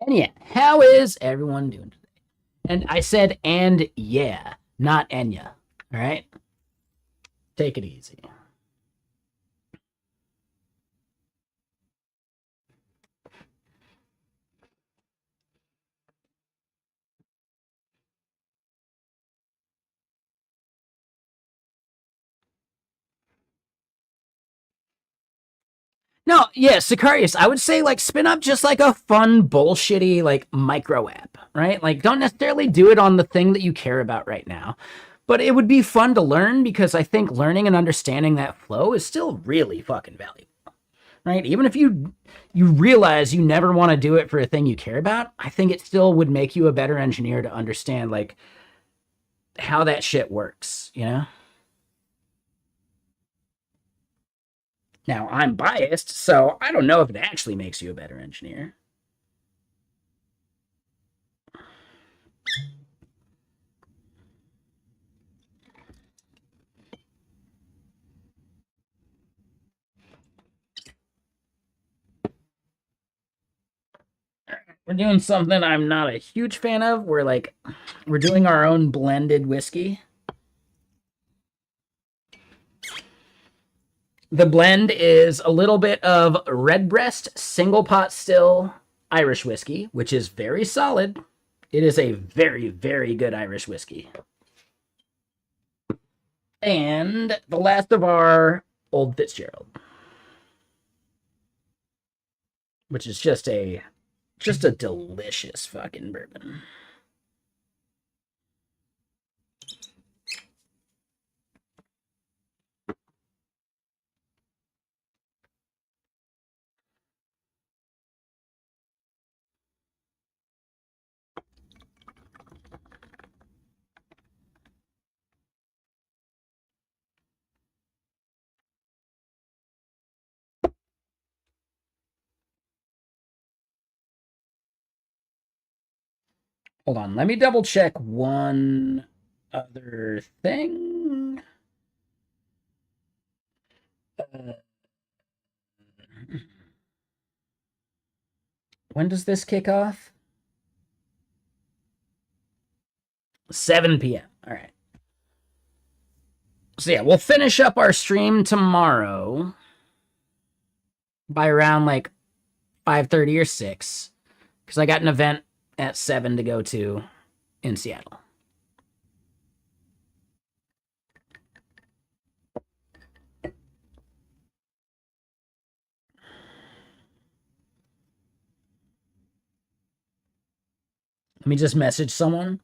Speaker 2: And yeah, how is everyone doing today? And I said, and yeah, not Enya. All right? Take it easy. No, yeah, Sicarius, I would say like spin up just like a fun, bullshitty like micro app, right? Like don't necessarily do it on the thing that you care about right now. But it would be fun to learn because I think learning and understanding that flow is still really fucking valuable. Right? Even if you realize you never want to do it for a thing you care about, I think it still would make you a better engineer to understand like how that shit works, you know? Now, I'm biased, so I don't know if it actually makes you a better engineer. We're doing something I'm not a huge fan of. We're doing our own blended whiskey. The blend is a little bit of Redbreast single pot still Irish whiskey, which is very solid. It is a very, very good Irish whiskey. And the last of our Old Fitzgerald, which is just a delicious fucking bourbon. Hold on, let me double check one other thing. When does this kick off? 7 p.m. All right. So yeah, we'll finish up our stream tomorrow by around like 5:30 or 6, because I got an event at 7 to go to in Seattle. Let me just message someone.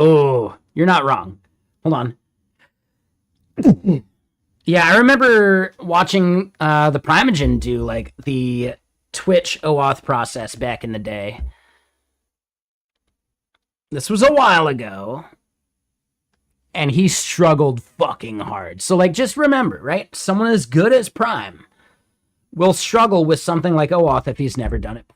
Speaker 2: Oh, you're not wrong. Hold on. Yeah, I remember watching the Primogen do like the Twitch OAuth process back in the day. This was a while ago. And he struggled fucking hard. So, like, just remember, right? Someone as good as Prime will struggle with something like OAuth if he's never done it before.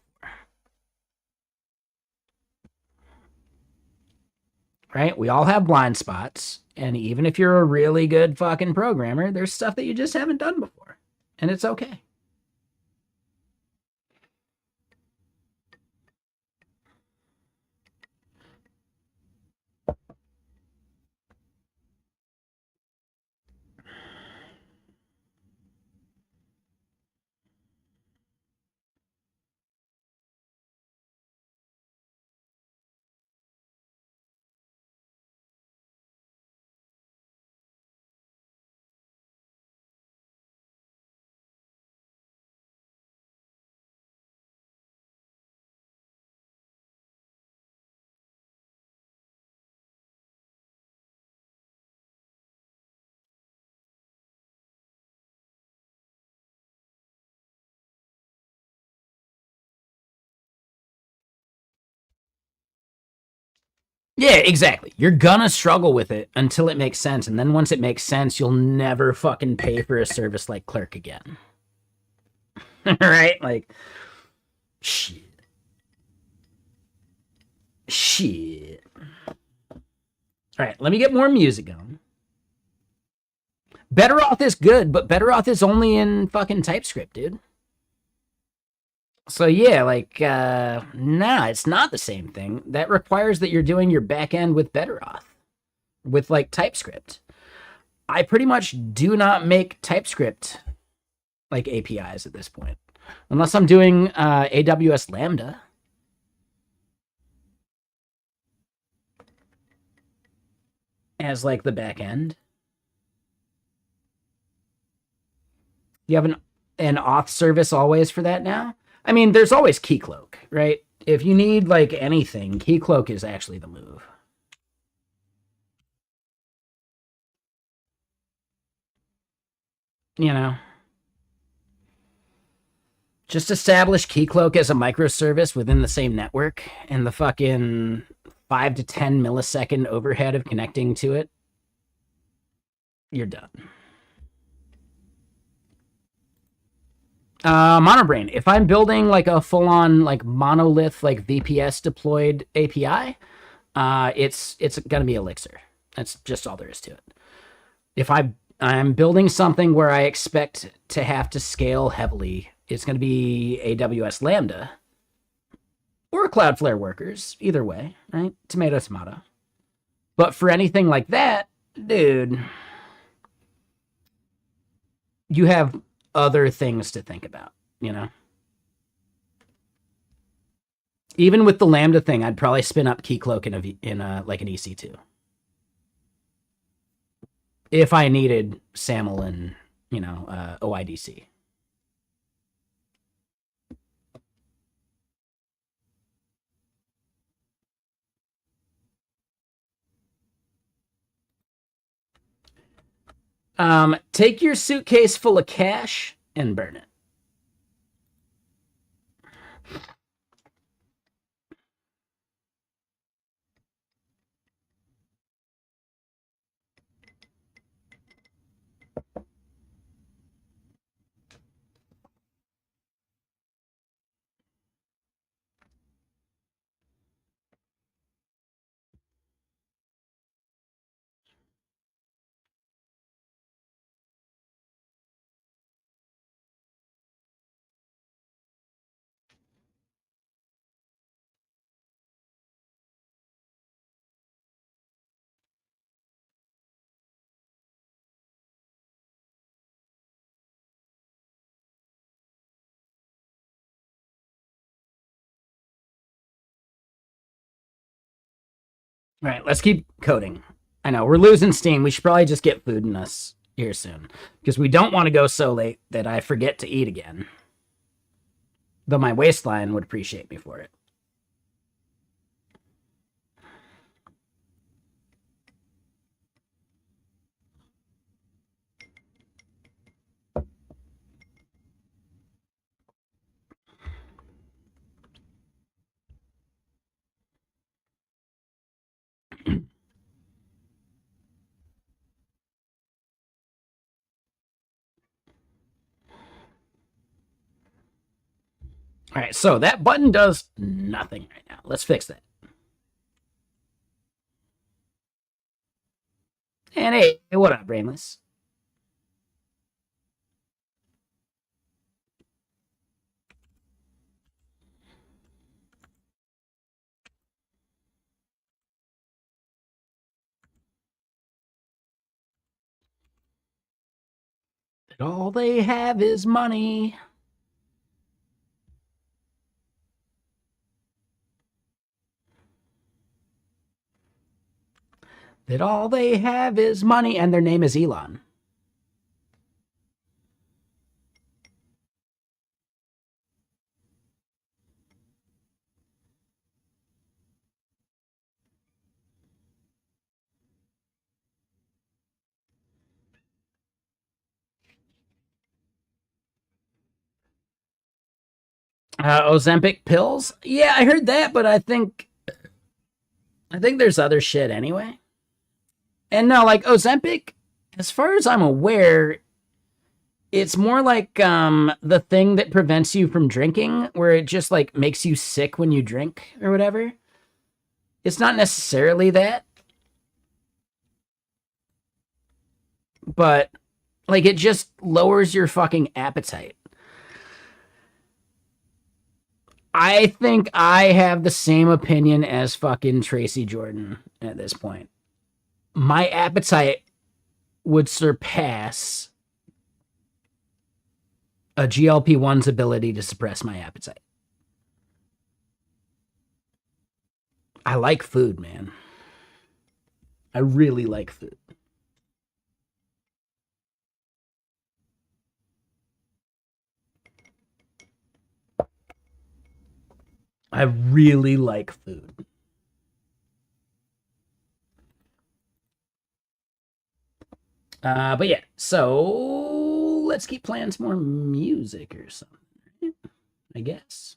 Speaker 2: Right? We all have blind spots. And even if you're a really good fucking programmer, there's stuff that you just haven't done before. And it's okay. Yeah, exactly. You're gonna struggle with it until it makes sense. And then once it makes sense, you'll never fucking pay for a service like Clerk again. Right? Like, shit. Shit. All right, let me get more music going. Better Off is good, but Better Off is only in fucking TypeScript, dude. So yeah, like, nah, it's not the same thing. That requires that you're doing your back end with Better Off, with like TypeScript. I pretty much do not make TypeScript like APIs at this point, unless I'm doing AWS Lambda. As like the back end. You have an auth service always for that now? I mean, there's always Keycloak, right? If you need like anything, Keycloak is actually the move. You know? Just establish Keycloak as a microservice within the same network, and the fucking 5 to 10 millisecond overhead of connecting to it, you're done. Monobrain. If I'm building like a full-on like monolith like VPS deployed API, it's gonna be Elixir. That's just all there is to it. If I'm building something where I expect to have to scale heavily, it's gonna be AWS Lambda or Cloudflare Workers. Either way, right? Tomato, tomato. But for anything like that, dude, you have other things to think about, you know? Even with the Lambda thing, I'd probably spin up Keycloak in a like an EC2. If I needed SAML OIDC. Take your suitcase full of cash and burn it. All right, let's keep coding. I know we're losing steam. We should probably just get food in us here soon because we don't want to go so late that I forget to eat again. Though my waistline would appreciate me for it. All right, so that button does nothing right now. Let's fix that. And hey, what up, Brainless? That all they have is money. That all they have is money, and their name is Elon. Ozempic pills? Yeah, I heard that, but I think there's other shit anyway. And no, like Ozempic, as far as I'm aware, it's more like the thing that prevents you from drinking, where it just like makes you sick when you drink or whatever. It's not necessarily that, but like it just lowers your fucking appetite. I think I have the same opinion as fucking Tracy Jordan at this point. My appetite would surpass a GLP-1's ability to suppress my appetite. I like food, man. I really like food. I really like food. But yeah, so let's keep playing some more music or something, I guess.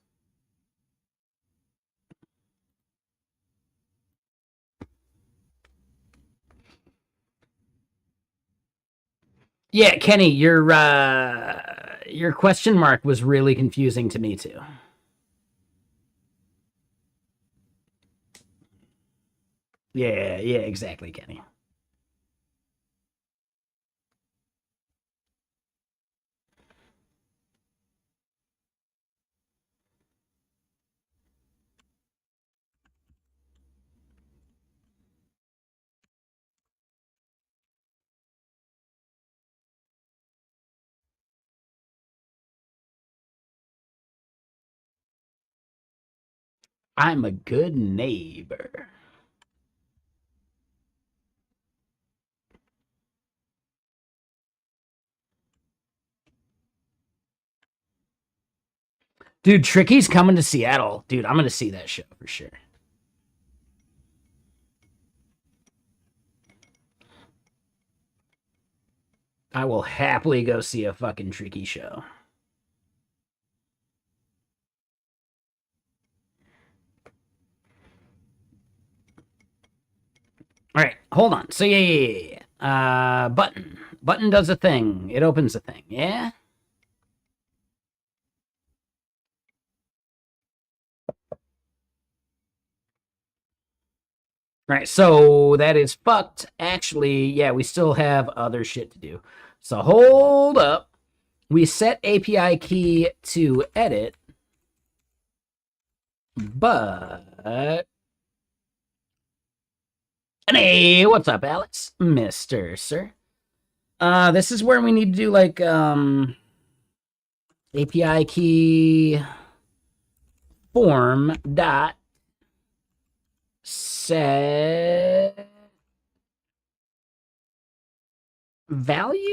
Speaker 2: Yeah, Kenny, your question mark was really confusing to me too. Yeah, exactly, Kenny. I'm a good neighbor. Dude, Tricky's coming to Seattle. Dude, I'm going to see that show for sure. I will happily go see a fucking Tricky show. All right, hold on. So yeah. Button. Button does a thing. It opens a thing. Yeah? Right, so that is fucked. Actually, yeah, we still have other shit to do. So hold up. We set API key to edit, but... And hey, what's up, Alex? Mr. Sir. This is where we need to do, like, API key form dot set value.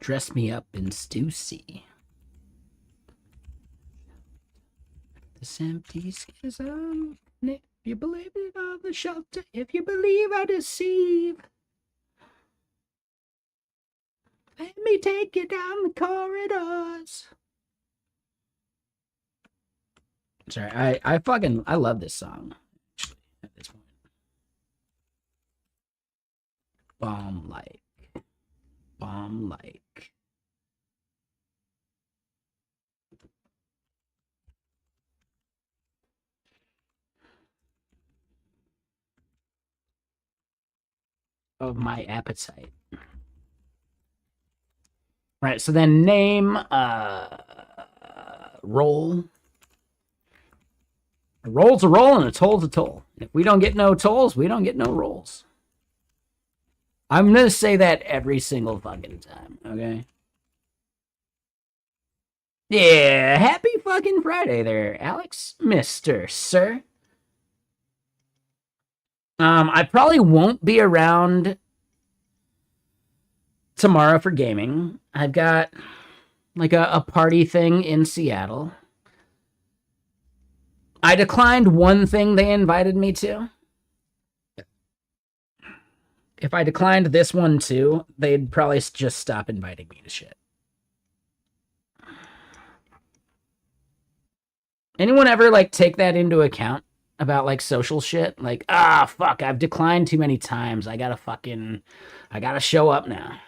Speaker 2: Dress me up in Stussy. This empty schism. If you believe in all the shelter, if you believe I deceive, let me take you down the corridors. Sorry, I love this song. Actually, at this point. Bomb like. Of my appetite. Right, so then name, roll. A roll's a roll and a toll's a toll. If we don't get no tolls, we don't get no rolls. I'm going to say that every single fucking time, okay? Yeah, happy fucking Friday there, Alex. Mr. Sir. I probably won't be around tomorrow for gaming. I've got like a party thing in Seattle. I declined one thing they invited me to. If I declined this one too, they'd probably just stop inviting me to shit. Anyone ever like take that into account about like social shit? Like, fuck, I've declined too many times. I gotta show up now.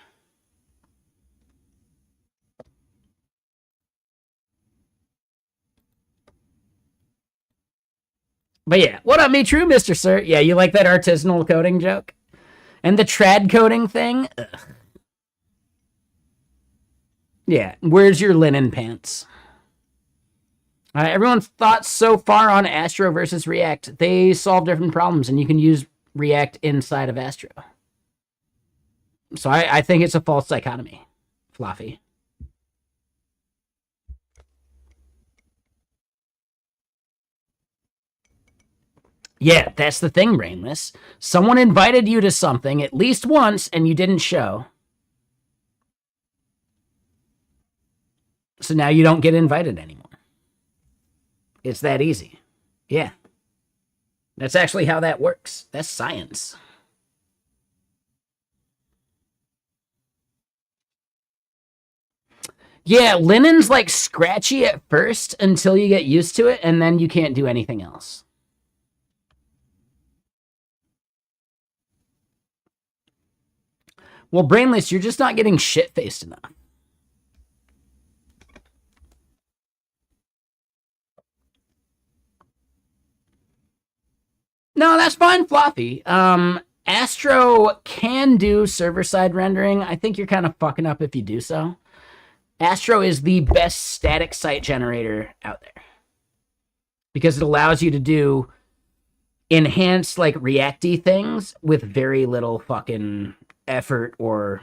Speaker 2: But yeah, what up, me true, Mr. Sir? Yeah, you like that artisanal coding joke? And the trad coding thing? Ugh. Yeah, where's your linen pants? Everyone's thoughts so far on Astro versus React. They solve different problems, and you can use React inside of Astro. So I think it's a false dichotomy, Fluffy. Yeah, that's the thing, Brainless. Someone invited you to something at least once, and you didn't show. So now you don't get invited anymore. It's that easy. Yeah. That's actually how that works. That's science. Yeah, linen's like scratchy at first until you get used to it, and then you can't do anything else. Well, Brainless, you're just not getting shit-faced enough. No, that's fine, Fluffy. Astro can do server-side rendering. I think you're kind of fucking up if you do so. Astro is the best static site generator out there because it allows you to do enhanced, like, React-y things with very little fucking effort or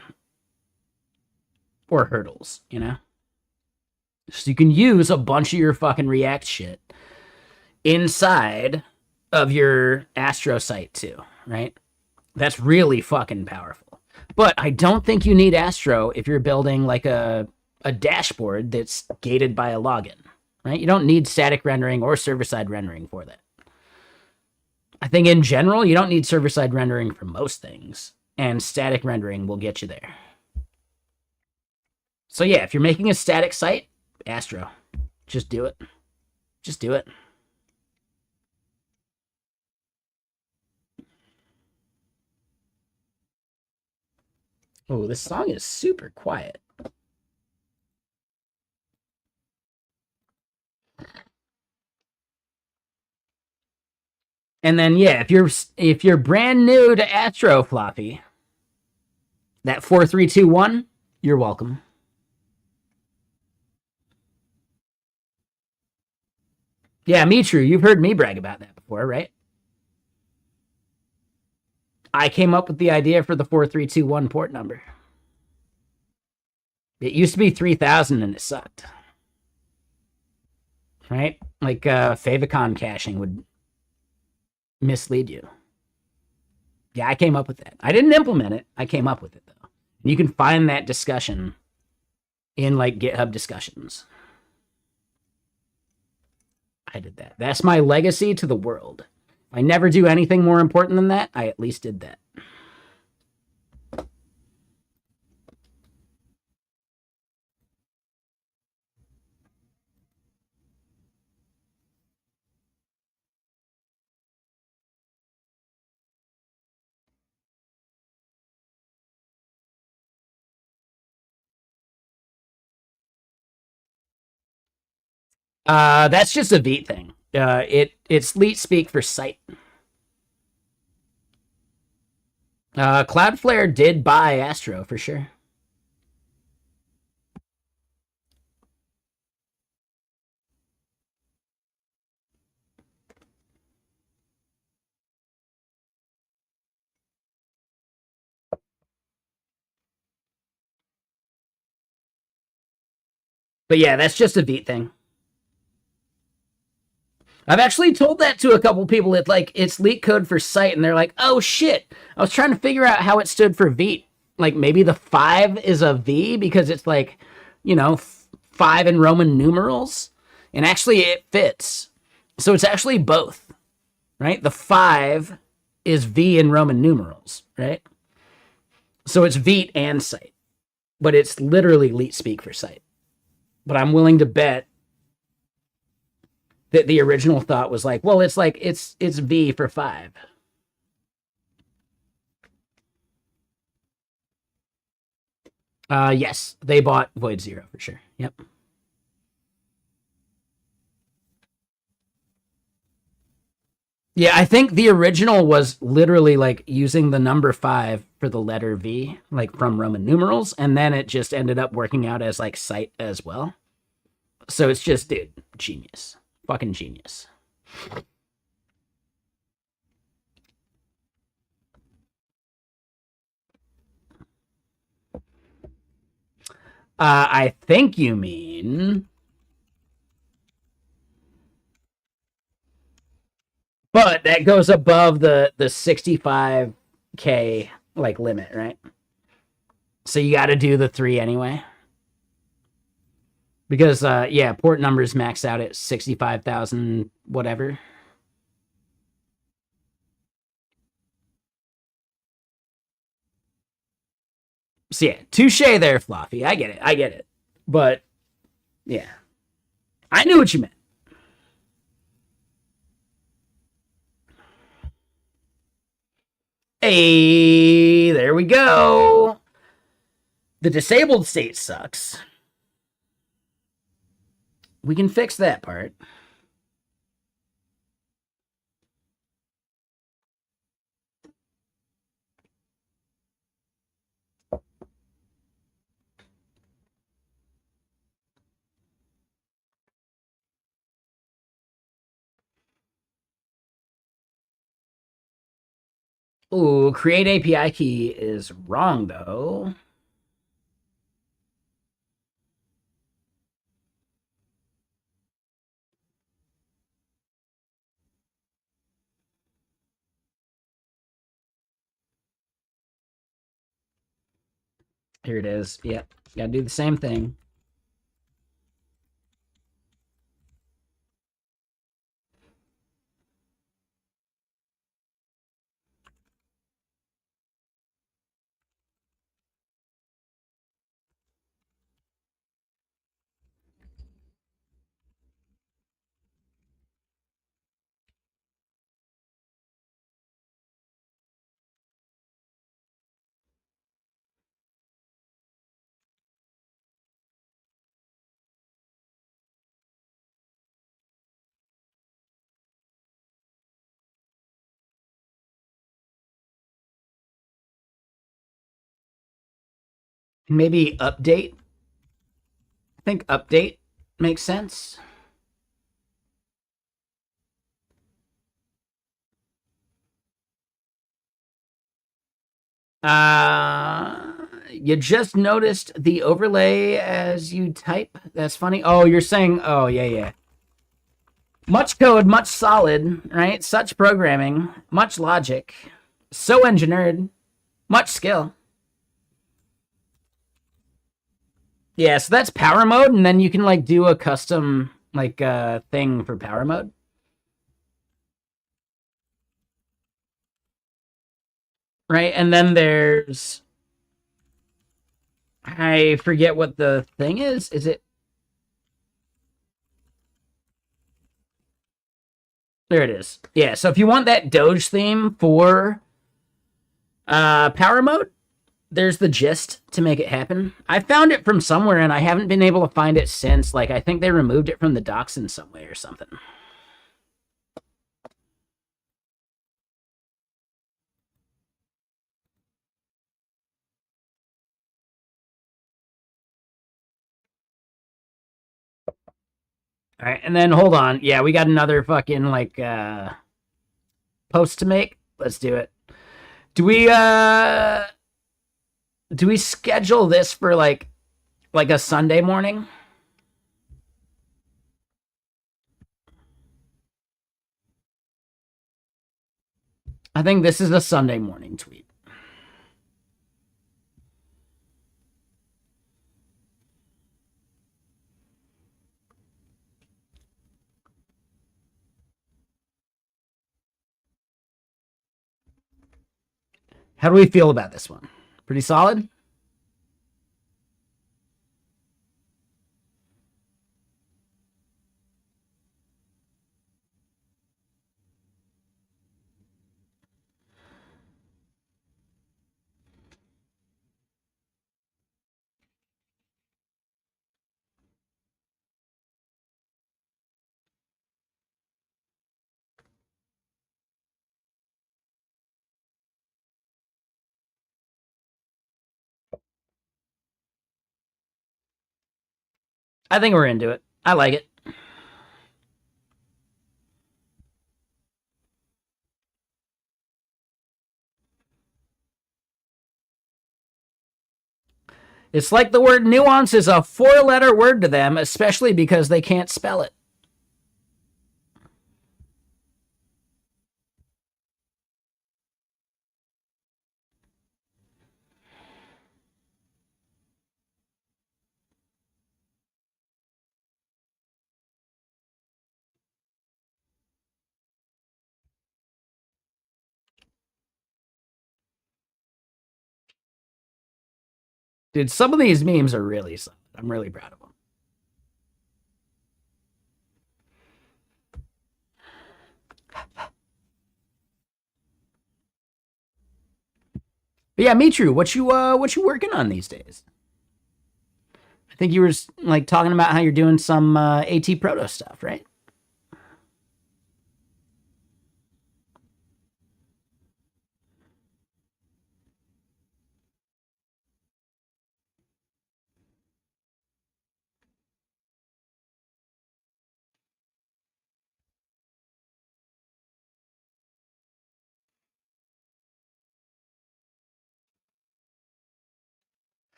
Speaker 2: hurdles, you know? So you can use a bunch of your fucking React shit inside of your Astro site too, right? That's really fucking powerful. But I don't think you need Astro if you're building like a dashboard that's gated by a login, right? You don't need static rendering or server-side rendering for that. I think in general, you don't need server-side rendering for most things, and static rendering will get you there. So yeah, if you're making a static site, Astro, just do it. Just do it. Oh, this song is super quiet. And then yeah, if you're brand new to Astro Floppy, that 4321, you're welcome. Yeah, me true. You've heard me brag about that before, right? I came up with the idea for the 4321 port number. It used to be 3000 and it sucked. Right? Like favicon caching would mislead you. Yeah, I came up with that. I didn't implement it. I came up with it though. And you can find that discussion in like GitHub discussions. I did that. That's my legacy to the world. If I never do anything more important than that, I at least did that. That's just a Vite thing. It's Leet speak for site. Cloudflare did buy Astro for sure. But yeah, that's just a Vite thing. I've actually told that to a couple people. It's leak code for site, and they're like, "Oh shit!" I was trying to figure out how it stood for Vite. Like maybe the 5 is a V because it's like, 5 in Roman numerals, and actually it fits. So it's actually both, right? The 5 is V in Roman numerals, right? So it's Vite and site, but it's literally leet speak for site. But I'm willing to bet that the original thought was like, well, it's V for 5. Yes, they bought Void Zero for sure. Yep. Yeah, I think the original was literally like using the number 5 for the letter V, like from Roman numerals, and then it just ended up working out as like site as well. So it's just, dude, genius. Fucking genius. I think you mean. But that goes above the 65K like limit, right? So you got to do the 3 anyway. Because yeah, port numbers max out at 65,000 whatever. So yeah, touche there, Fluffy. I get it. I get it. But yeah, I knew what you meant. Hey, there we go. The disabled state sucks. We can fix that part. Ooh, create API key is wrong though. Here it is. Yep. Gotta do the same thing. Maybe update. I think update makes sense. You just noticed the overlay as you type. That's funny. Oh, you're saying, oh, yeah. Much code, much solid, right? Such programming, much logic, so engineered, much skill. Yeah, so that's power mode, and then you can like do a custom like thing for power mode. Right, and then there's I forget what the thing is. Is it there it is. Yeah, so if you want that Doge theme for power mode, there's the gist to make it happen. I found it from somewhere and I haven't been able to find it since. Like I think they removed it from the docs in some way or something. All right, and then hold on. Yeah, we got another fucking like post to make. Let's do it. Do we schedule this for like a Sunday morning? I think this is a Sunday morning tweet. How do we feel about this one? Pretty solid? I think we're into it. I like it. It's like the word nuance is a 4-letter word to them, especially because they can't spell it. Dude, some of these memes are really solid. I'm really proud of them. But yeah, Mitru, what you working on these days? I think you were like talking about how you're doing some AT Proto stuff, right?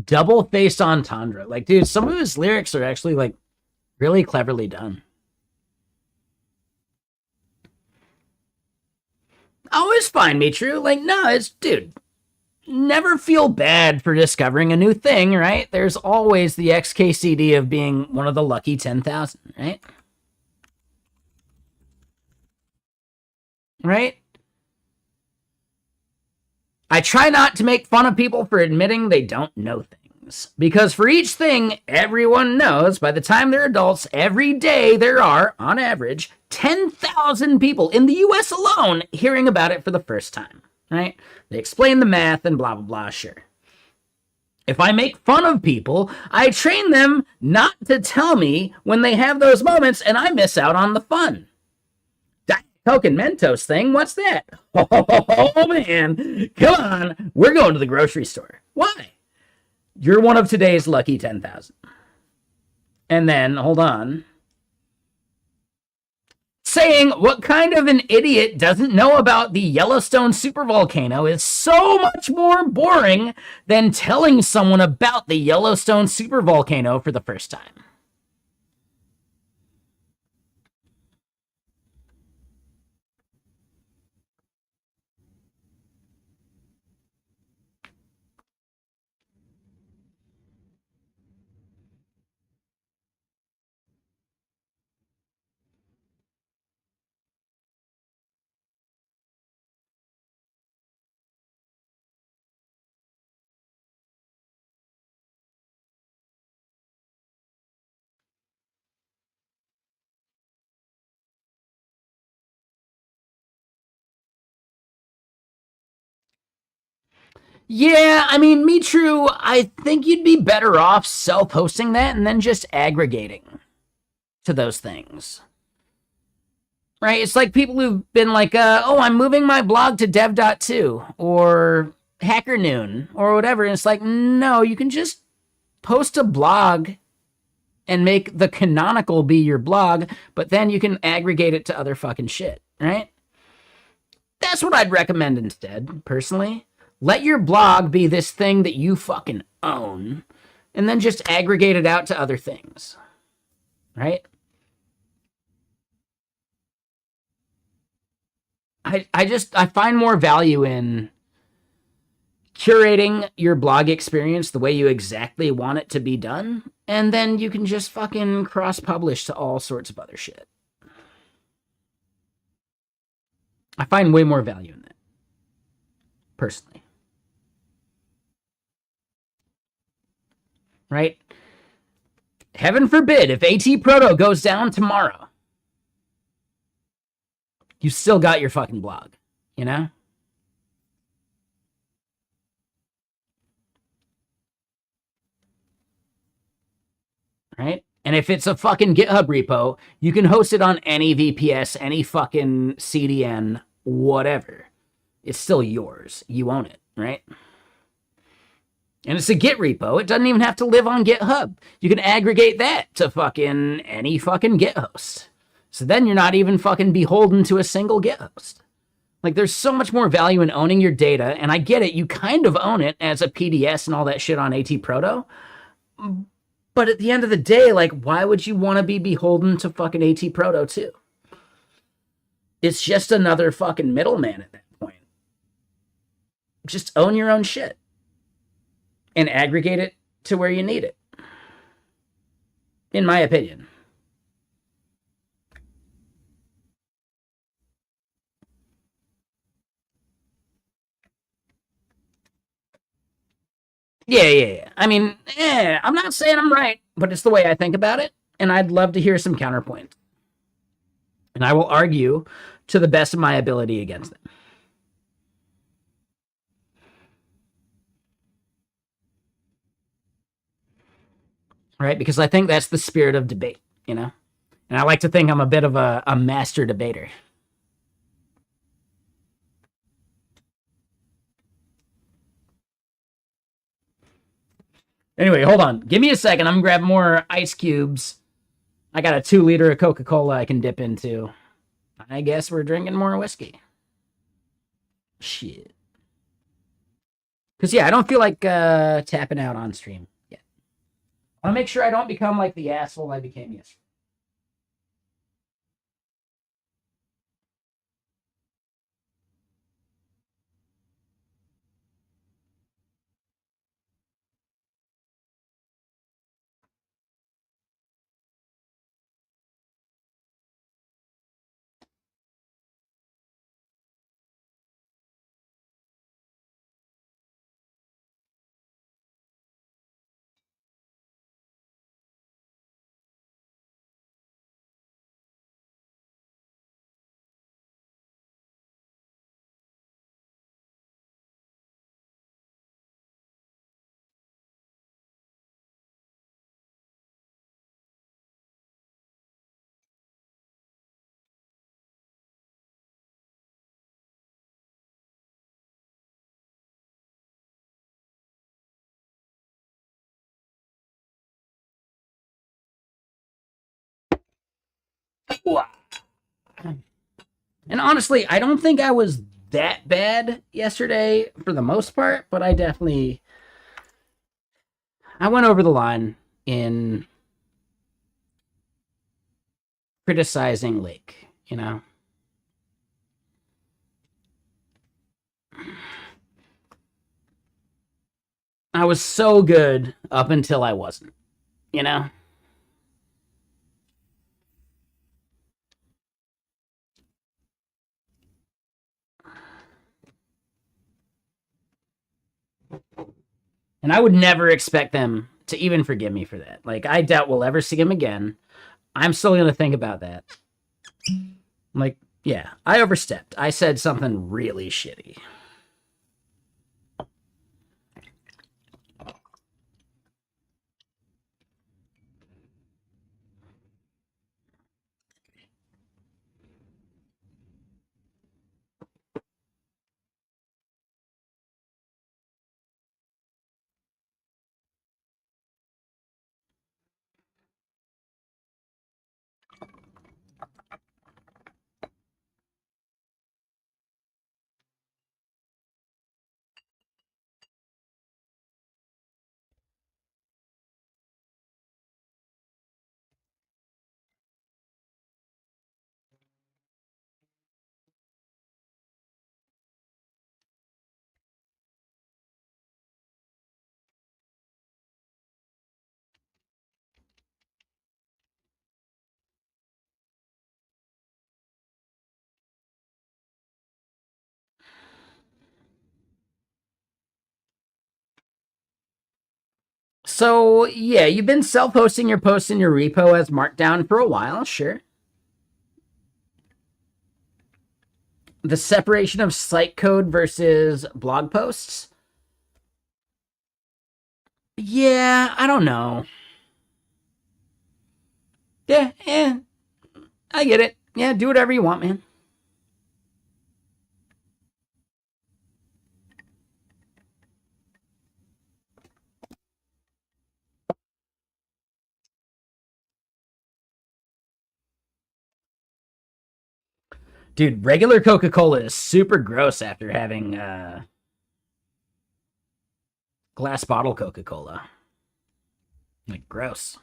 Speaker 2: double-faced entendre. Like, dude, some of his lyrics are actually, like, really cleverly done. Always find me true. Like, no, it's, dude, never feel bad for discovering a new thing, right? There's always the XKCD of being one of the lucky 10,000, right? Right? I try not to make fun of people for admitting they don't know things. Because for each thing everyone knows, by the time they're adults, every day there are, on average, 10,000 people in the US alone hearing about it for the first time, right? They explain the math and blah, blah, blah, sure. If I make fun of people, I train them not to tell me when they have those moments and I miss out on the fun. Diet Coke and Mentos thing, what's that? Oh, man, come on, we're going to the grocery store. Why? You're one of today's lucky 10,000. And then, hold on. Saying what kind of an idiot doesn't know about the Yellowstone supervolcano is so much more boring than telling someone about the Yellowstone supervolcano for the first time. Yeah, I mean, me true. I think you'd be better off self-hosting that and then just aggregating to those things. Right? It's like people who've been like, oh, I'm moving my blog to dev.to or Hacker Noon or whatever. And it's like, no, you can just post a blog and make the canonical be your blog, but then you can aggregate it to other fucking shit, right? That's what I'd recommend instead, personally. Let your blog be this thing that you fucking own, and then just aggregate it out to other things, right? I find more value in curating your blog experience the way you exactly want it to be done, and then you can just fucking cross-publish to all sorts of other shit. I find way more value in that, personally. Right? Heaven forbid, if AT Proto goes down tomorrow, you still got your fucking blog, you know? Right? And if it's a fucking GitHub repo, you can host it on any VPS, any fucking CDN, whatever. It's still yours. You own it, right? And it's a Git repo. It doesn't even have to live on GitHub. You can aggregate that to fucking any fucking Git host. So then you're not even fucking beholden to a single Git host. Like, there's so much more value in owning your data, and I get it. You kind of own it as a PDS and all that shit on AT Proto. But at the end of the day, like, why would you want to be beholden to fucking AT Proto too? It's just another fucking middleman at that point. Just own your own shit and aggregate it to where you need it. In my opinion. Yeah. I mean, I'm not saying I'm right, but it's the way I think about it, and I'd love to hear some counterpoint. And I will argue to the best of my ability against them. Right? Because I think that's the spirit of debate, you know? And I like to think I'm a bit of a master debater. Anyway, hold on. Give me a second. I'm going to grab more ice cubes. I got a 2-liter of Coca-Cola I can dip into. I guess we're drinking more whiskey. Shit. Because yeah, I don't feel like tapping out on stream yet. I want to make sure I don't become like the asshole I became yesterday. And honestly, I don't think I was that bad yesterday for the most part, but I went over the line in criticizing Lake, you know. I was so good up until I wasn't, you know. And I would never expect them to even forgive me for that. Like, I doubt we'll ever see him again. I'm still going to think about that. Like, yeah, I overstepped. I said something really shitty. So, yeah, you've been self hosting your posts in your repo as Markdown for a while, sure. The separation of site code versus blog posts. Yeah, I don't know. Yeah, I get it. Yeah, do whatever you want, man. Dude, regular Coca Cola is super gross after having glass bottle Coca Cola. Like, gross.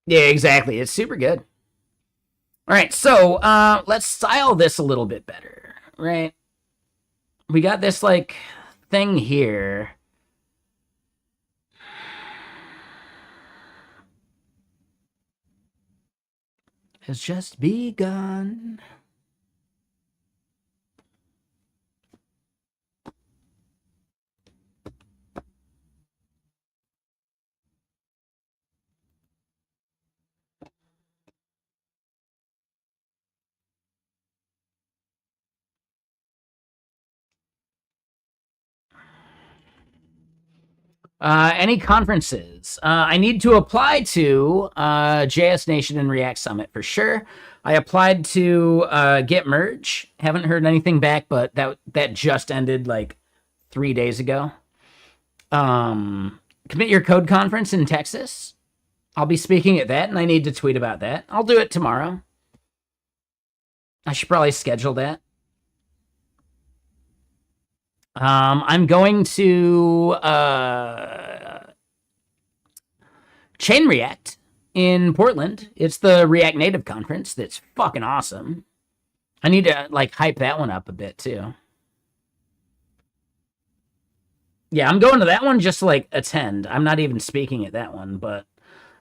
Speaker 2: Yeah, exactly. It's super good. All right, so let's style this a little bit better, right? We got this like thing here. Has just begun. Any conferences? I need to apply to JS Nation and React Summit for sure. I applied to Get Merge. Haven't heard anything back, but that just ended like 3 days ago. Commit Your Code conference in Texas. I'll be speaking at that, and I need to tweet about that. I'll do it tomorrow. I should probably schedule that. I'm going to Chain React in Portland. It's the React Native conference. That's fucking awesome. I need to like hype that one up a bit too. Yeah, I'm going to that one just to like attend. I'm not even speaking at that one, but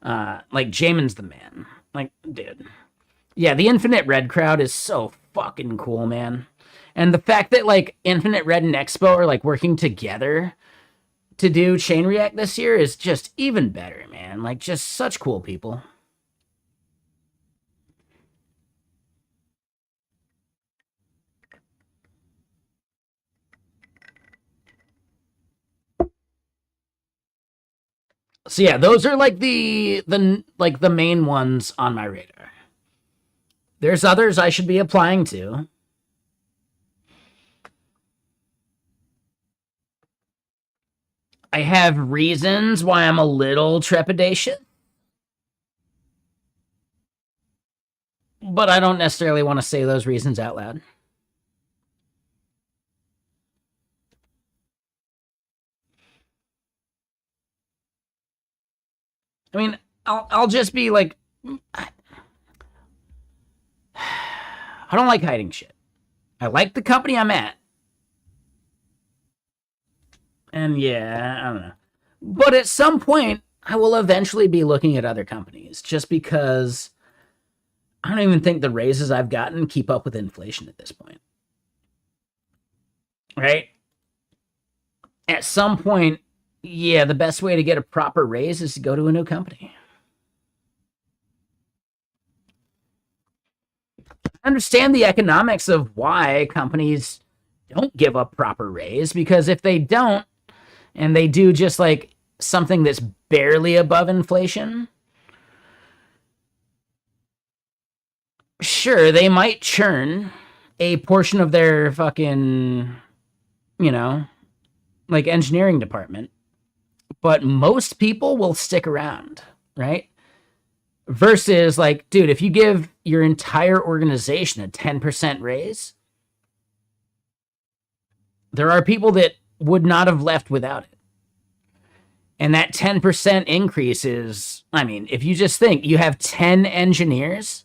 Speaker 2: like Jamin's the man. Like, dude. Yeah, the Infinite Red crowd is so fucking cool, man. And the fact that like Infinite Red and Expo are like working together to do Chain React this year is just even better, man. Like, just such cool people. So yeah, those are like the main ones on my radar. There's others I should be applying to. I have reasons why I'm a little trepidatious, but I don't necessarily want to say those reasons out loud. I mean, I'll just be like, I don't like hiding shit. I like the company I'm at. And yeah, I don't know. But at some point, I will eventually be looking at other companies just because I don't even think the raises I've gotten keep up with inflation at this point. Right? At some point, yeah, the best way to get a proper raise is to go to a new company. I understand the economics of why companies don't give a proper raise, because if they don't, and they do just like something that's barely above inflation, sure, they might churn a portion of their fucking, you know, like engineering department, but most people will stick around, right? Versus like, dude, if you give your entire organization a 10% raise, there are people that would not have left without it. And that 10% increase is, I mean, if you just think you have 10 engineers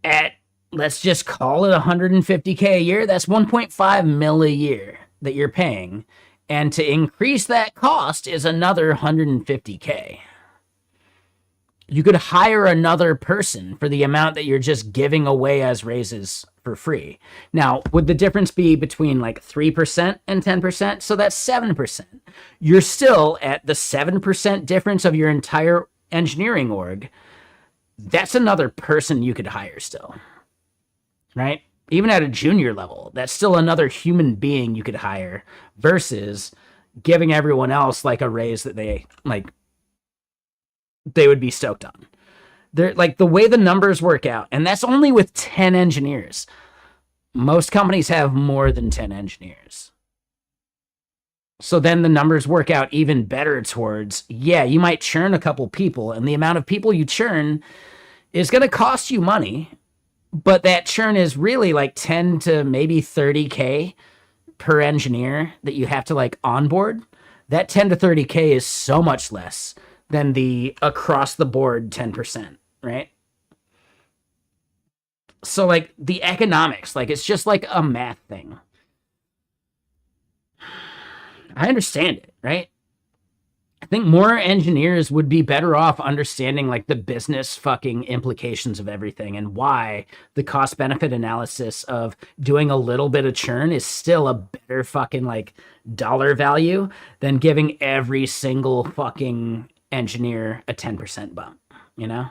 Speaker 2: at, let's just call it 150K a year, that's 1.5 mil a year that you're paying. And to increase that cost is another 150K. You could hire another person for the amount that you're just giving away as raises for free. Now, would the difference be between like 3% and 10%? So that's 7%. You're still at the 7% difference of your entire engineering org. That's another person you could hire still, right? Even at a junior level, that's still another human being you could hire versus giving everyone else like a raise that they like they would be stoked on. They're like the way the numbers work out, and that's only with 10 engineers. Most companies have more than 10 engineers. So then the numbers work out even better towards, yeah, you might churn a couple people, and the amount of people you churn is going to cost you money, but that churn is really like 10 to maybe 30K per engineer that you have to like onboard. That 10 to 30K is so much less than the across the board 10%, right? So like the economics, like it's just like a math thing. I understand it, right? I think more engineers would be better off understanding like the business fucking implications of everything and why the cost benefit analysis of doing a little bit of churn is still a better fucking like dollar value than giving every single fucking engineer a 10% bump, you know?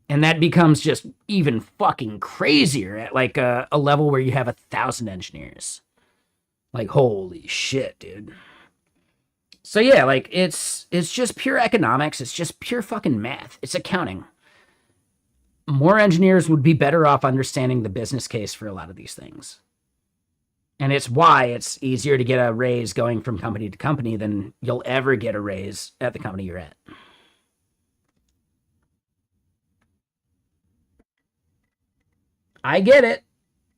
Speaker 2: And that becomes just even fucking crazier at like a level where you have 1,000 engineers. Like, holy shit, dude. So yeah, like it's just pure economics. It's just pure fucking math. It's accounting. More engineers would be better off understanding the business case for a lot of these things. And it's why it's easier to get a raise going from company to company than you'll ever get a raise at the company you're at. I get it,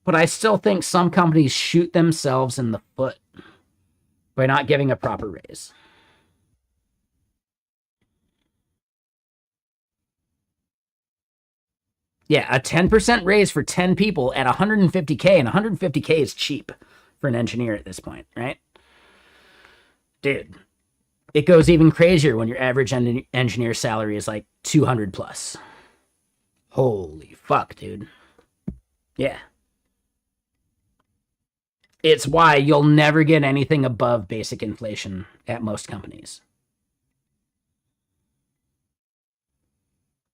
Speaker 2: but I still think some companies shoot themselves in the foot by not giving a proper raise. Yeah, a 10% raise for 10 people at 150K, and 150K is cheap for an engineer at this point, right? Dude, it goes even crazier when your average engineer salary is like 200 plus. Holy fuck, dude. Yeah. It's why you'll never get anything above basic inflation at most companies.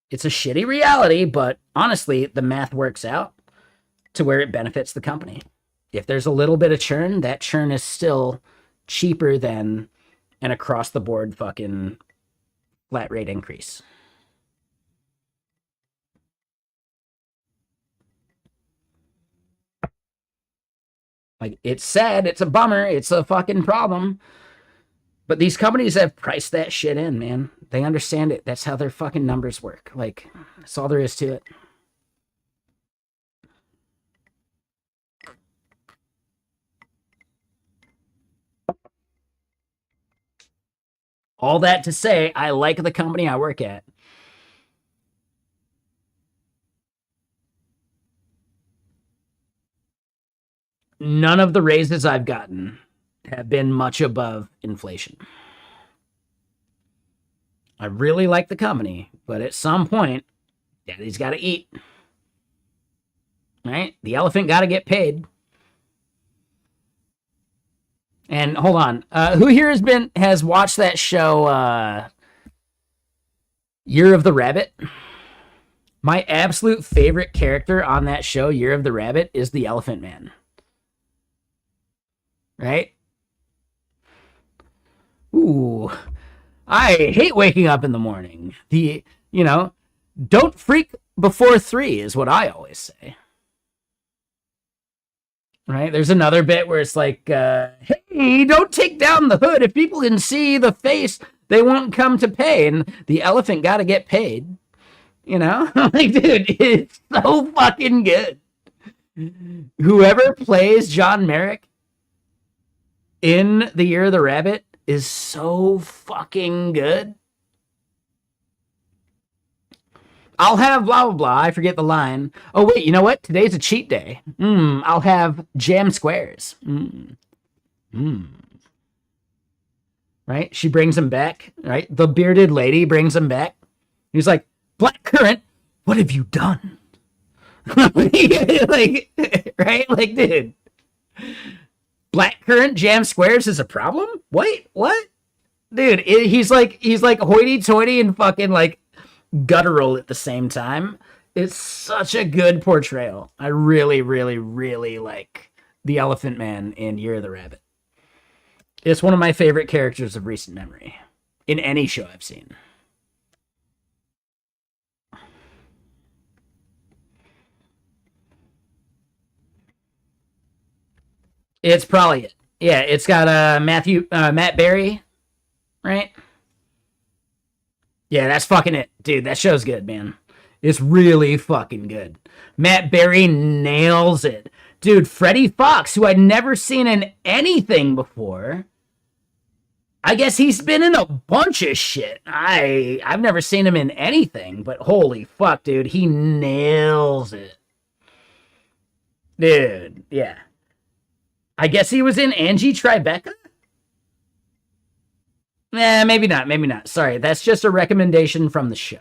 Speaker 2: It's a shitty reality, but honestly, the math works out to where it benefits the company. If there's a little bit of churn, that churn is still cheaper than an across the board fucking flat rate increase. Like, it's sad, it's a bummer, it's a fucking problem. But these companies have priced that shit in, man. They understand it. That's how their fucking numbers work. Like, that's all there is to it. All that to say, I like the company I work at. None of the raises I've gotten have been much above inflation. I really like the company, but at some point, daddy's got to eat. Right? The elephant got to get paid. And hold on, who here has watched that show, Year of the Rabbit? My absolute favorite character on that show, Year of the Rabbit, is the Elephant Man. Right? Ooh, I hate waking up in the morning. Don't freak before 3 is what I always say. Right? There's another bit where it's like, hey, don't take down the hood. If people can see the face, they won't come to pay. And the elephant got to get paid. Like, dude, it's so fucking good. Whoever plays John Merrick in The Year of the Rabbit is so fucking good. I'll have blah, blah, blah. I forget the line. Oh, wait, you know what? Today's a cheat day. I'll have jam squares. Right? She brings him back, right? The bearded lady brings him back. He's like, Black Currant, what have you done? Like, right? Like, dude. Black Currant jam squares is a problem? Wait, what? Dude, he's like hoity-toity and fucking like guttural at the same time. It's such a good portrayal. I really, really, really like the Elephant Man in Year of the Rabbit. It's one of my favorite characters of recent memory in any show I've seen. It's probably it. Yeah, it's got Matt Berry, right? Yeah, that's fucking it. Dude, that show's good, man. It's really fucking good. Matt Berry nails it. Dude, Freddie Fox, who I'd never seen in anything before. I guess he's been in a bunch of shit. I've never seen him in anything, but holy fuck, dude, he nails it. Dude, yeah. I guess he was in Angie Tribeca? Maybe not, maybe not. Sorry, that's just a recommendation from the show.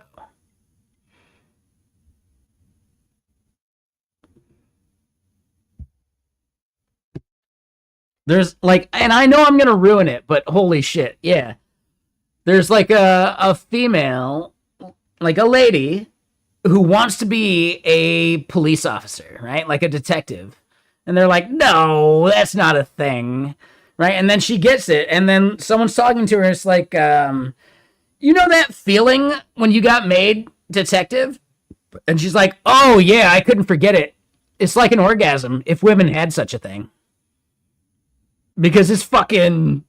Speaker 2: There's like, and I know I'm gonna ruin it, but holy shit, yeah. There's like a female, like a lady, who wants to be a police officer, right? Like a detective. And they're like, no, that's not a thing. Right. And then she gets it. And then someone's talking to her. It's like, you know that feeling when you got made detective? And she's like, oh, yeah, I couldn't forget it. It's like an orgasm if women had such a thing. Because it's Victorian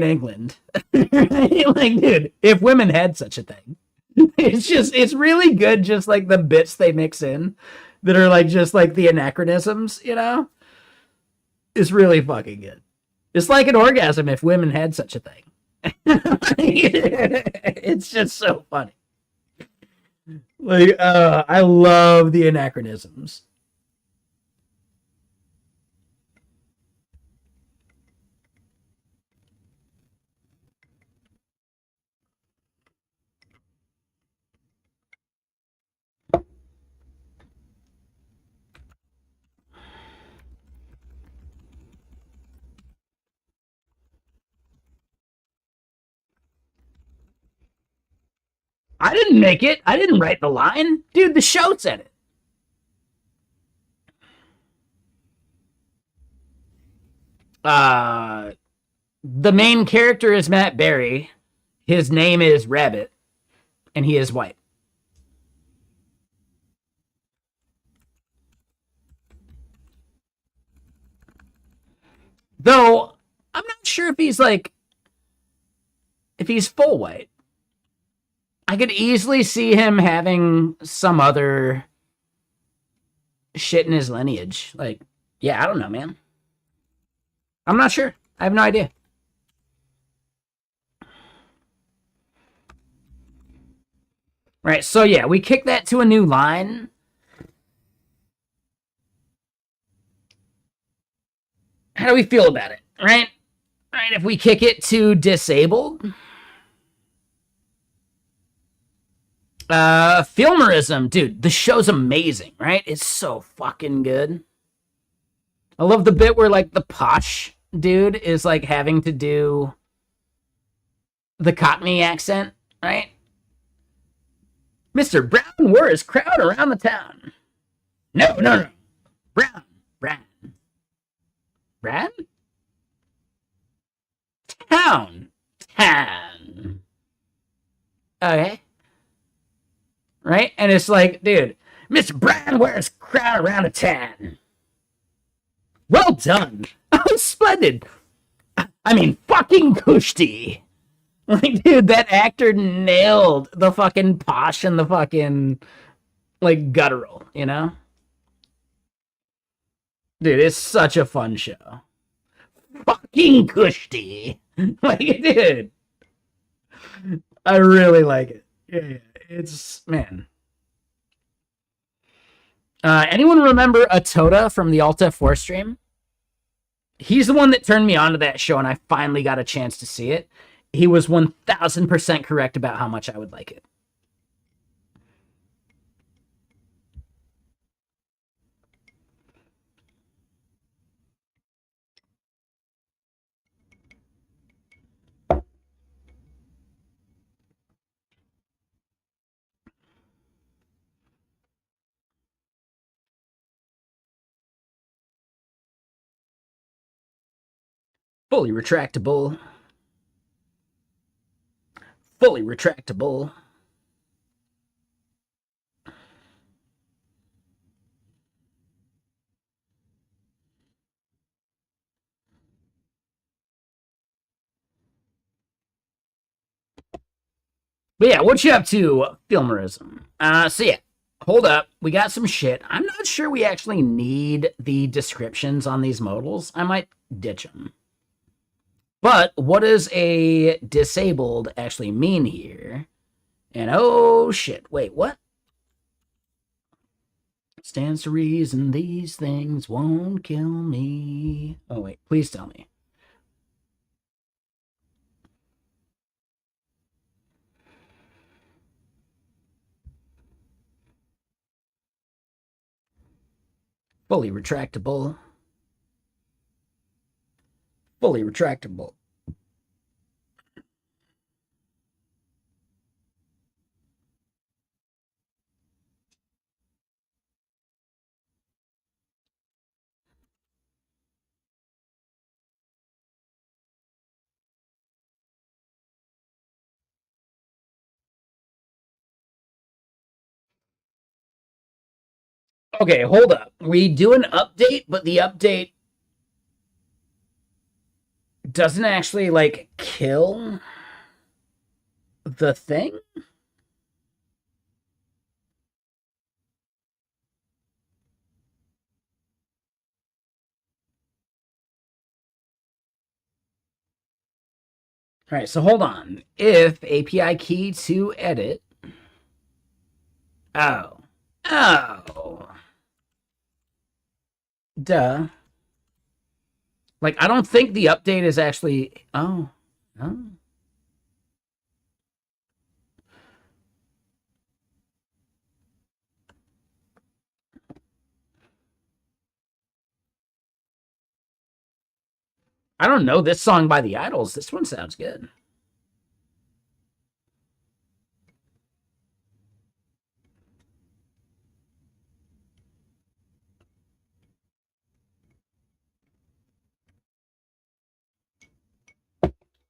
Speaker 2: England. Like, dude, if women had such a thing. It's really good, just like the bits they mix in that are like just like the anachronisms, you know? It's really fucking good. It's like an orgasm if women had such a thing. It's just so funny. Like, I love the anachronisms. I didn't make it. I didn't write the line. Dude, the show said it. Uh, the main character is Matt Berry. His name is Rabbit, and he is white. Though, I'm not sure if he's full white. I could easily see him having some other shit in his lineage. Like, yeah, I don't know, man. I'm not sure. I have no idea. Right, so yeah, we kick that to a new line. How do we feel about it? Right? Right, if we kick it to disabled. Filmerism, dude, the show's amazing, right? It's so fucking good. I love the bit where like the posh dude is like having to do the Cockney accent, right? Mr. Brown wore his crowd around the town. No, no, no. Brown. Brad? Town. Okay. Right? And it's like, dude, Mr. Brown wears crowd around the town. Well done. Oh, splendid. I mean, fucking Kushti. Like, dude, that actor nailed the fucking posh and the fucking, like, guttural, you know? Dude, it's such a fun show. Fucking Kushti. Like, dude. I really like it. Yeah. It's, man. Anyone remember Atoda from the Alta 4 stream? He's the one that turned me on to that show, and I finally got a chance to see it. He was 1000% correct about how much I would like it. Fully retractable. Fully retractable. But yeah, what you up to, Filmerism? So yeah, hold up. We got some shit. I'm not sure we actually need the descriptions on these modals. I might ditch them. But what does a disabled actually mean here? And oh shit, wait, what? Stands to reason these things won't kill me. Oh wait, please tell me. Fully retractable. Fully retractable. Okay, hold up. We do an update, but the update doesn't actually, like, kill the thing? All right, so hold on. If API key to edit. Oh. Oh. Duh. Like, I don't think the update is actually. Oh. Oh. I don't know this song by the Idols. This one sounds good.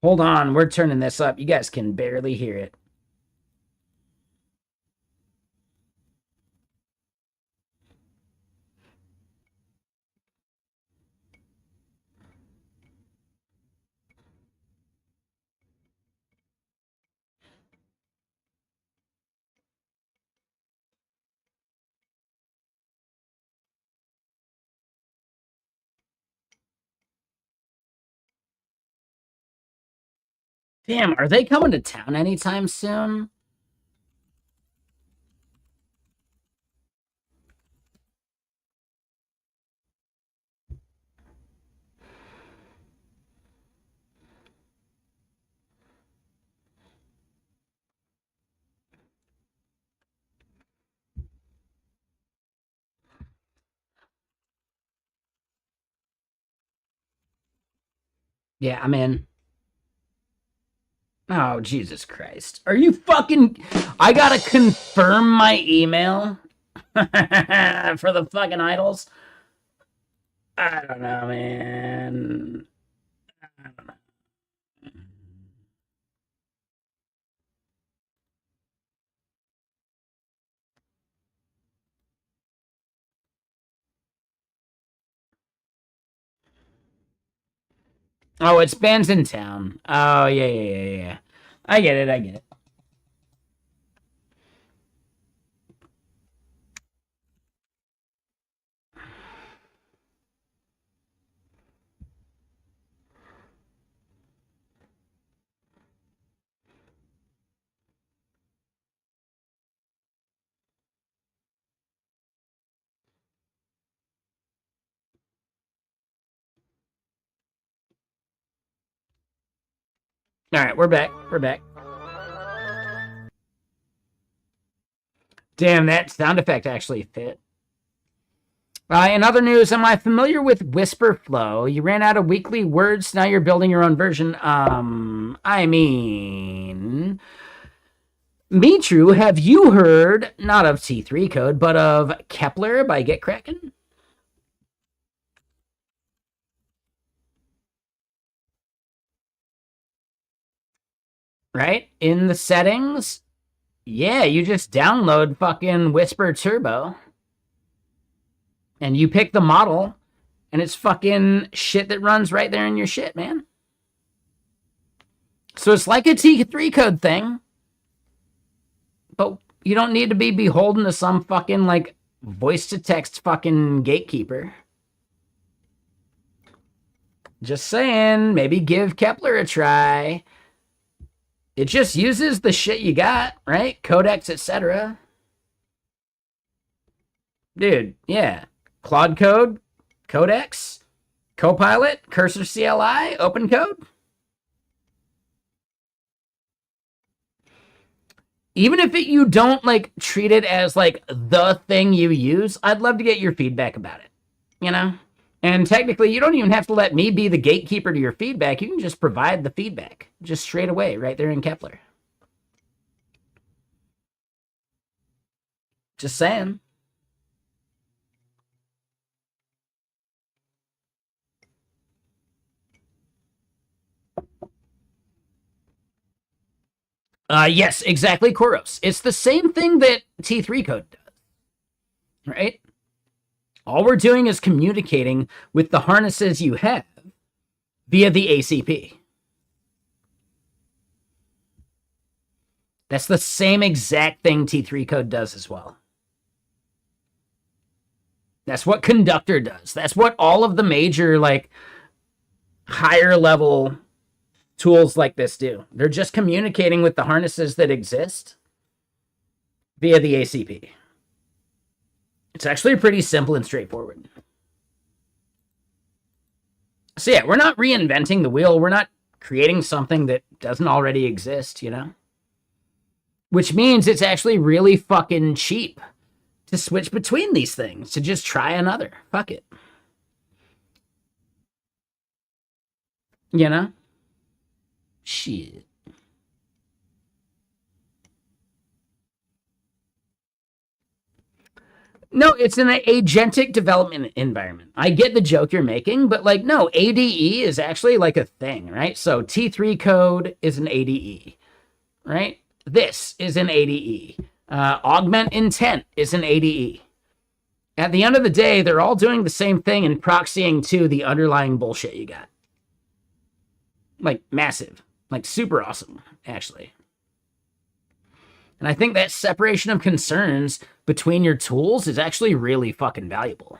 Speaker 2: Hold on, we're turning this up. You guys can barely hear it. Damn, are they coming to town anytime soon? Yeah, I'm in. Oh, Jesus Christ. Are you fucking... I gotta confirm my email for the fucking Idols? I don't know, man. I don't know. Oh, it's bands in town. Oh, yeah. I get it. All right, we're back. Damn, that sound effect actually fit. In other news, am I familiar with Whisper Flow? You ran out of weekly words, now you're building your own version. I mean, Mitru, have you heard, not of T3 code, but of Kepler by GetKraken? Right? In the settings, yeah, you just download fucking Whisper Turbo. And you pick the model, and it's fucking shit that runs right there in your shit, man. So it's like a T3 code thing, but you don't need to be beholden to some fucking, like, voice-to-text fucking gatekeeper. Just saying, maybe give Kepler a try. It just uses the shit you got, right? Codecs, etc. Dude, yeah. Claude Code, Codecs, Copilot, Cursor CLI, Open Code. Even if you don't, like, treat it as, like, the thing you use, I'd love to get your feedback about it, you know? And technically, you don't even have to let me be the gatekeeper to your feedback. You can just provide the feedback just straight away right there in Kepler. Just saying. Yes, exactly, Koros. It's the same thing that T3 code does, right? All we're doing is communicating with the harnesses you have via the ACP. That's the same exact thing T3 code does as well. That's what conductor does. That's what all of the major, like, higher level tools like this do. They're just communicating with the harnesses that exist via the ACP. It's actually pretty simple and straightforward. So yeah, we're not reinventing the wheel. We're not creating something that doesn't already exist, you know? Which means it's actually really fucking cheap to switch between these things, to just try another. Fuck it. You know? Shit. No, it's an agentic development environment. I get the joke you're making, but like, no, ADE is actually like a thing, right? So T3 code is an ADE, right? This is an ADE. Augment intent is an ADE. At the end of the day, they're all doing the same thing and proxying to the underlying bullshit you got. Like, massive. Like, super awesome, actually. And I think that separation of concerns between your tools is actually really fucking valuable.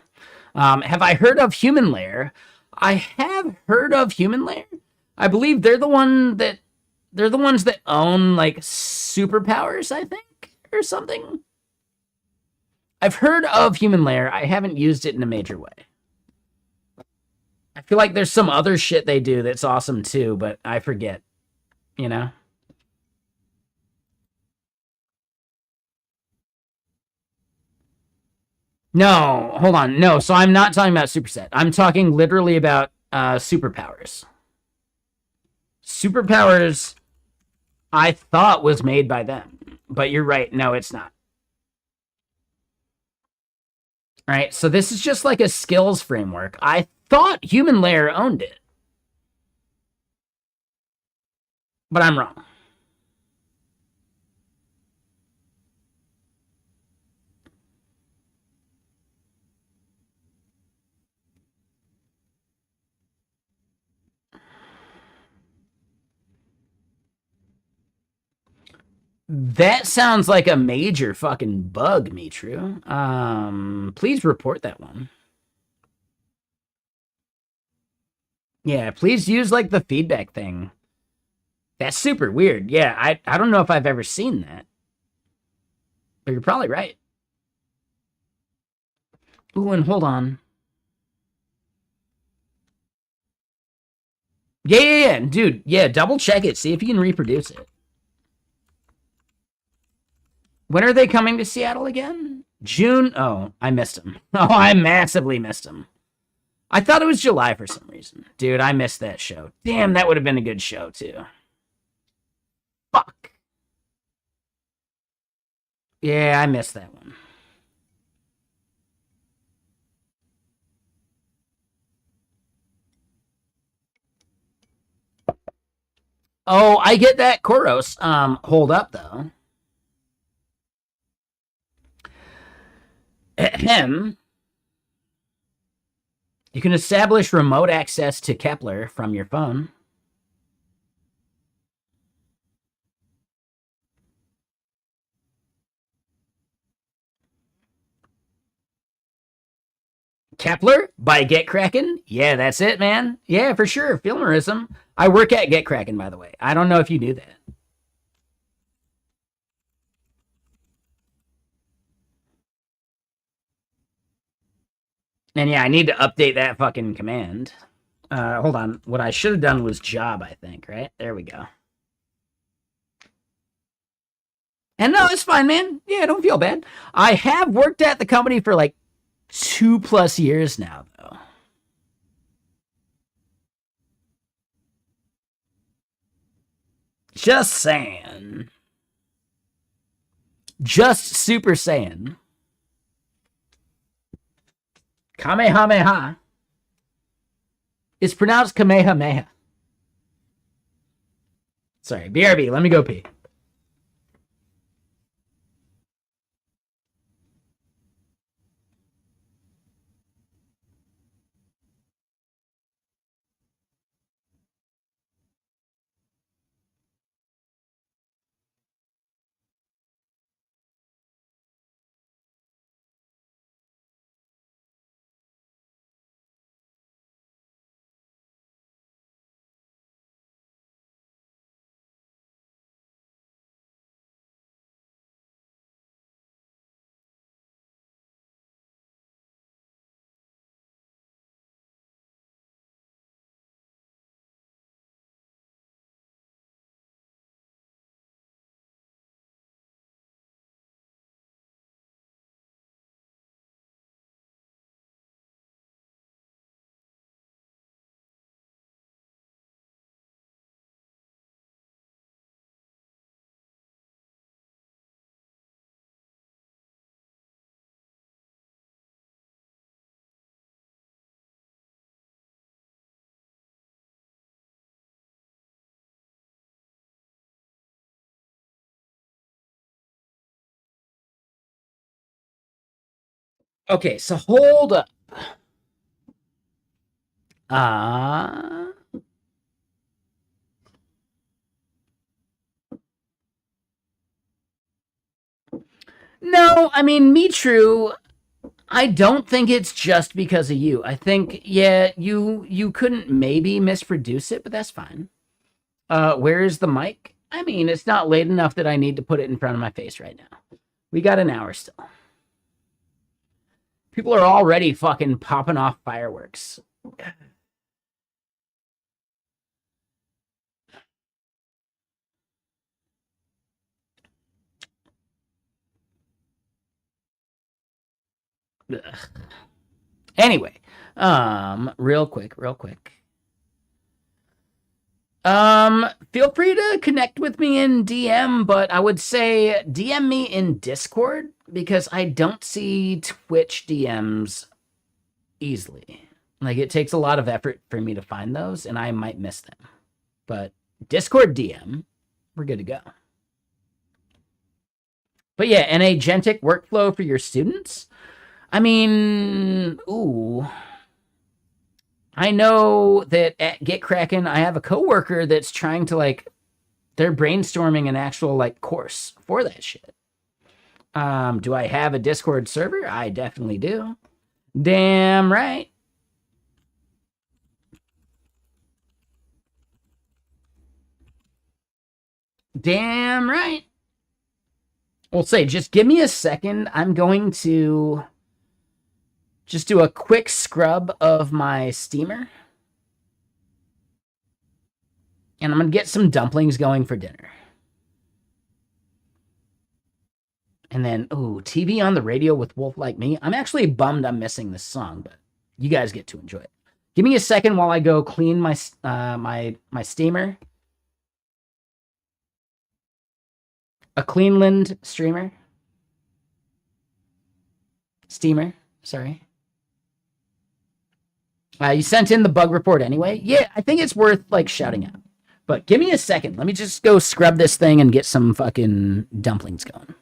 Speaker 2: Have I heard of Human Layer? I have heard of Human Layer. I believe they're the ones that own, like, superpowers, I think, or something. I've heard of Human Layer. I haven't used it in a major way. I feel like there's some other shit they do that's awesome too, but I forget, you know? No, hold on. No, so I'm not talking about superset. I'm talking literally about superpowers. Superpowers, I thought was made by them, but you're right. No, it's not. All right, so this is just like a skills framework. I thought Human Layer owned it, but I'm wrong. That sounds like a major fucking bug, Mitru. Please report that one. Yeah, please use like the feedback thing. That's super weird. Yeah, I don't know if I've ever seen that. But you're probably right. Ooh, and hold on. Yeah, dude. Yeah, double check it. See if you can reproduce it. When are they coming to Seattle again? June? Oh, I missed them. Oh, I massively missed them. I thought it was July for some reason. Dude, I missed that show. Damn, that would have been a good show, too. Fuck. Yeah, I missed that one. Oh, I get that, Koros. Hold up, though. Ahem. You can establish remote access to Kepler from your phone. Kepler by GetKraken? Yeah, that's it, man. Yeah, for sure. Filmerism. I work at GetKraken, by the way. I don't know if you knew that. And yeah, I need to update that fucking command. Hold on. What I should have done was job, I think, right? There we go. And no, it's fine, man. Yeah, don't feel bad. I have worked at the company for like 2+ years now, though. Just saying. Just super saying. Kamehameha. It's pronounced Kamehameha. Sorry, BRB, let me go pee. Okay, so hold up. Uh no, I mean, me true. I don't think it's just because of you. I think, yeah, you couldn't maybe misproduce it, but that's fine. Where is the mic? I mean, it's not late enough that I need to put it in front of my face right now. We got an hour still. People are already fucking popping off fireworks. Ugh. Anyway, real quick. Feel free to connect with me in DM, but I would say DM me in Discord because I don't see Twitch DMs easily. Like it takes a lot of effort for me to find those, and I might miss them. But Discord DM, we're good to go. But yeah, an agentic workflow for your students. I mean, ooh. I know that at Get Kraken, I have a coworker that's trying to like, they're brainstorming an actual like course for that shit. Do I have a Discord server? I definitely do. Damn right. Damn right. Well, say, just give me a second. I'm going to just do a quick scrub of my steamer. And I'm going to get some dumplings going for dinner. And then, ooh, TV on the radio with Wolf Like Me. I'm actually bummed I'm missing this song, but you guys get to enjoy it. Give me a second while I go clean my my steamer. A Cleanland steamer. Sorry. You sent in the bug report anyway. Yeah, I think it's worth like shouting out. But give me a second. Let me just go scrub this thing and get some fucking dumplings going.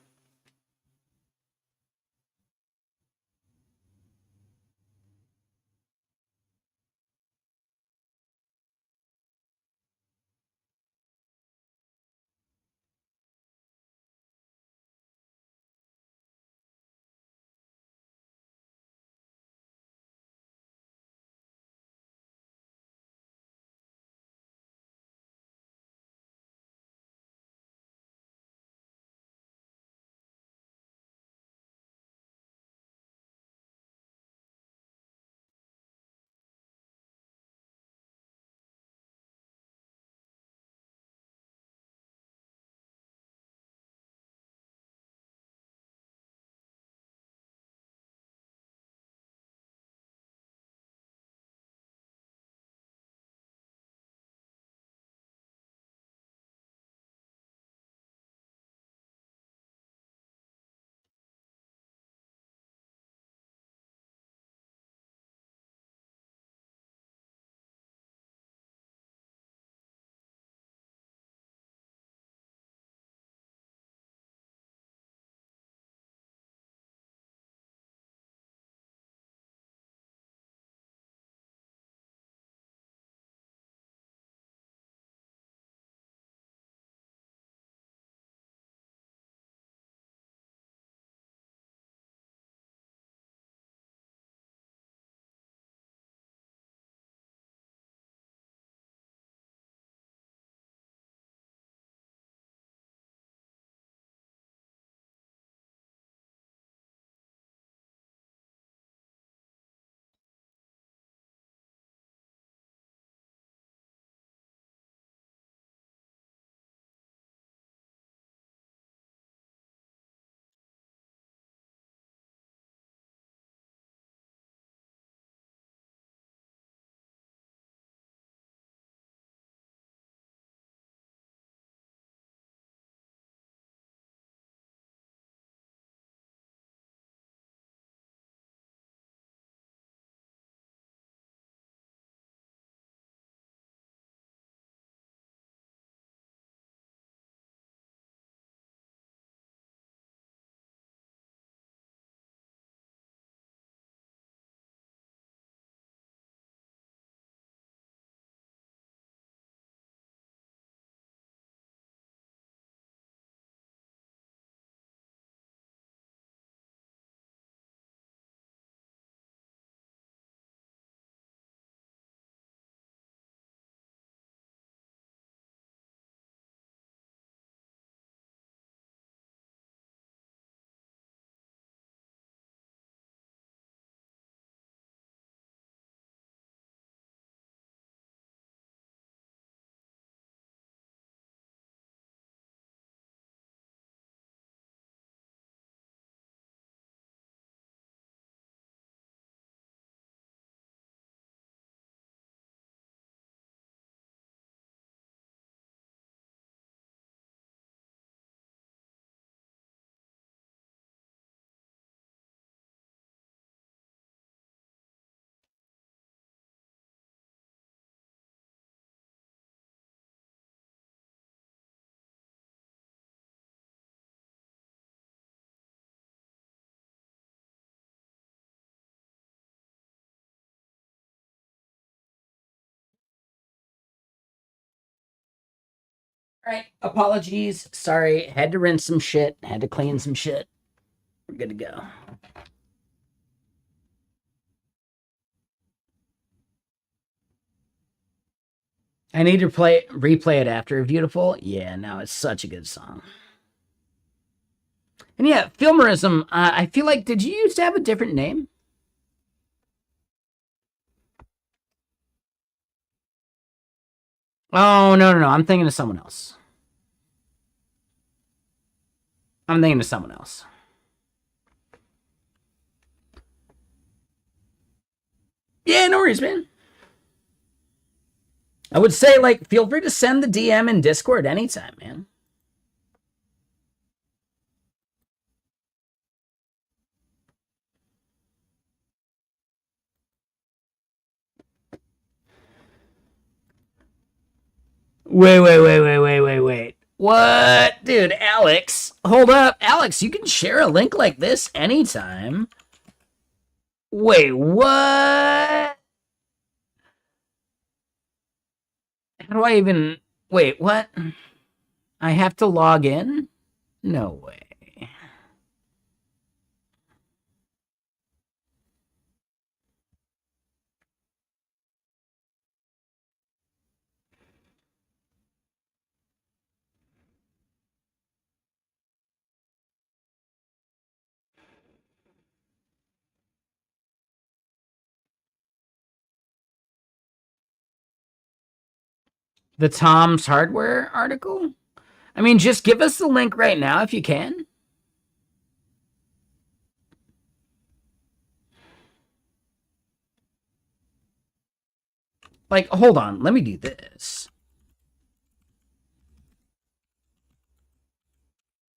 Speaker 2: All right. Apologies. Sorry. Had to rinse some shit. Had to clean some shit. We're good to go. I need to replay it after Beautiful. Yeah, no, it's such a good song. And yeah, Filmerism, I feel like, did you used to have a different name? Oh, no. I'm thinking of someone else. Yeah, no worries, man. I would say, like, feel free to send the DM in Discord anytime, man. Wait. What? Dude, Alex, hold up. Alex, you can share a link like this anytime. Wait, what? How do I even. Wait, what? I have to log in? No way. The Tom's Hardware article? I mean, just give us the link right now if you can. Like, hold on. Let me do this.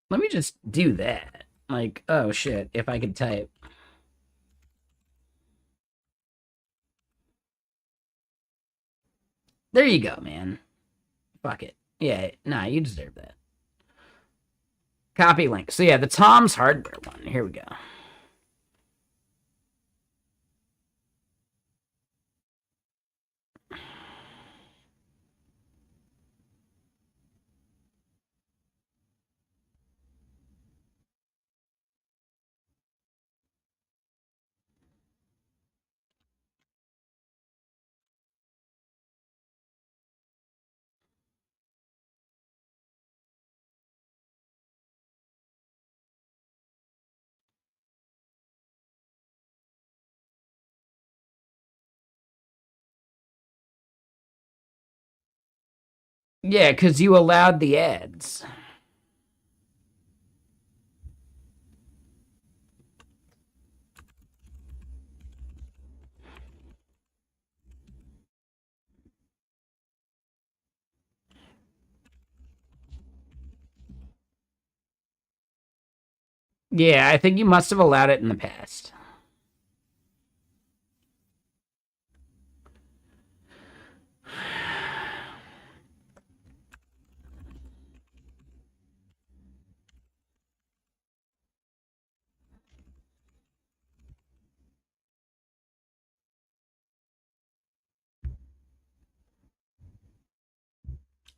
Speaker 2: Let me just do that. Like, oh shit, if I could type. There you go, man. Fuck it. Yeah, nah, you deserve that. Copy link. So yeah, the Tom's Hardware one. Here we go. Yeah, because you allowed the ads. Yeah, I think you must have allowed it in the past.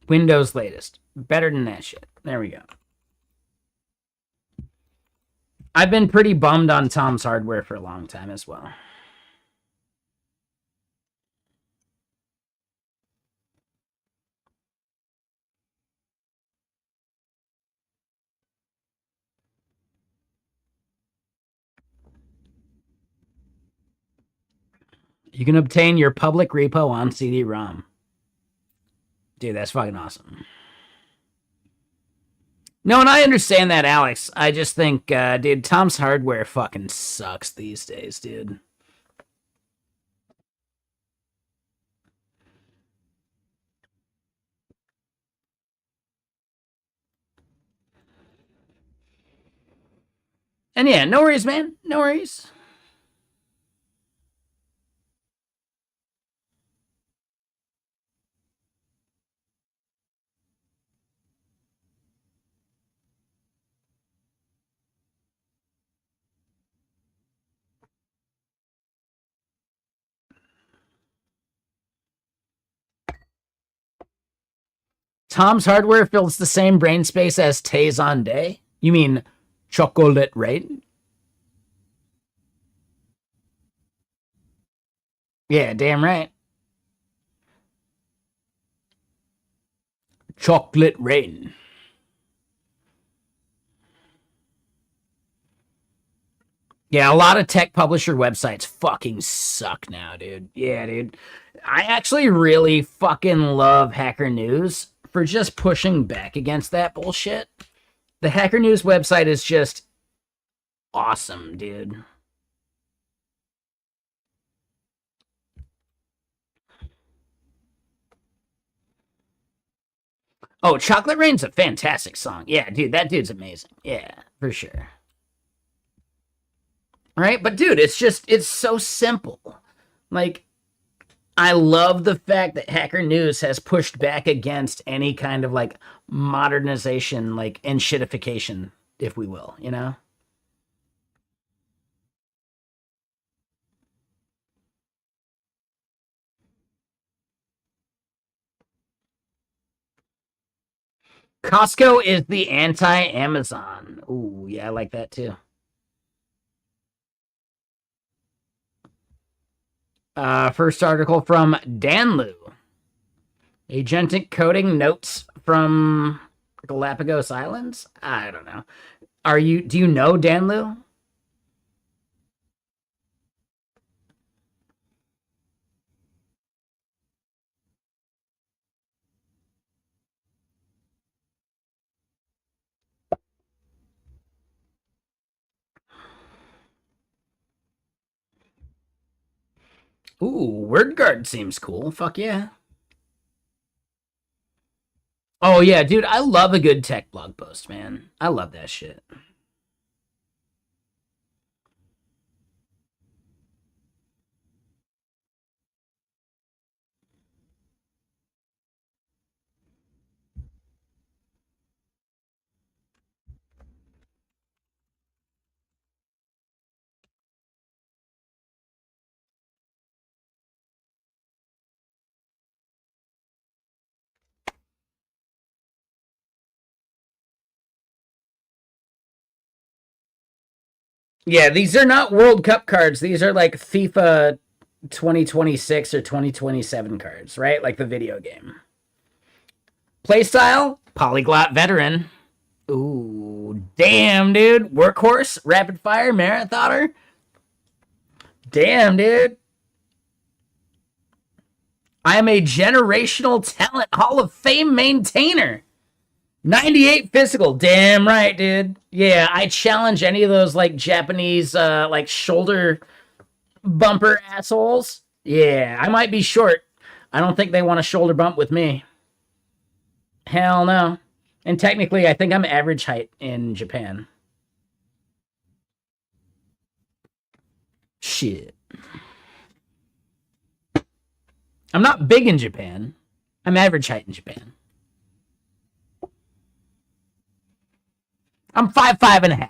Speaker 2: Windows latest. Better than that shit. There we go. I've been pretty bummed on Tom's Hardware for a long time as well. You can obtain your public repo on CD-ROM. Dude, that's fucking awesome. No, and I understand that, Alex. I just think, dude, Tom's Hardware fucking sucks these days, dude. And yeah, no worries, man. No worries. Tom's Hardware fills the same brain space as Tay Zonday? You mean chocolate rain? Yeah, damn right. Chocolate rain. Yeah, a lot of tech publisher websites fucking suck now, dude. Yeah, dude. I actually really fucking love Hacker News for just pushing back against that bullshit. The Hacker News website is just awesome, dude. Oh, Chocolate Rain's a fantastic song. Yeah, dude, that dude's amazing. Yeah, for sure. Right? But dude, it's so simple. Like, I love the fact that Hacker News has pushed back against any kind of like modernization, like and shitification, if we will, you know? Costco is the anti-Amazon. Ooh, yeah, I like that too. First article from Danlu. Agentic coding notes from Galapagos Islands? I don't know. Do you know Danlu? Ooh, WordGuard seems cool. Fuck yeah. Oh yeah, dude, I love a good tech blog post, man. I love that shit. Yeah, these are not World Cup cards. These are like FIFA 2026 or 2027 cards, right? Like the video game. Playstyle, polyglot veteran. Ooh, damn, dude. Workhorse, rapid fire, marathoner. Damn, dude. I am a generational talent Hall of Fame maintainer. 98 physical. Damn right, dude. Yeah, I challenge any of those like Japanese like shoulder bumper assholes. Yeah, I might be short. I don't think they want a shoulder bump with me. Hell no. And technically, I think I'm average height in Japan. Shit. I'm not big in Japan. I'm average height in Japan. I'm 5'5.5".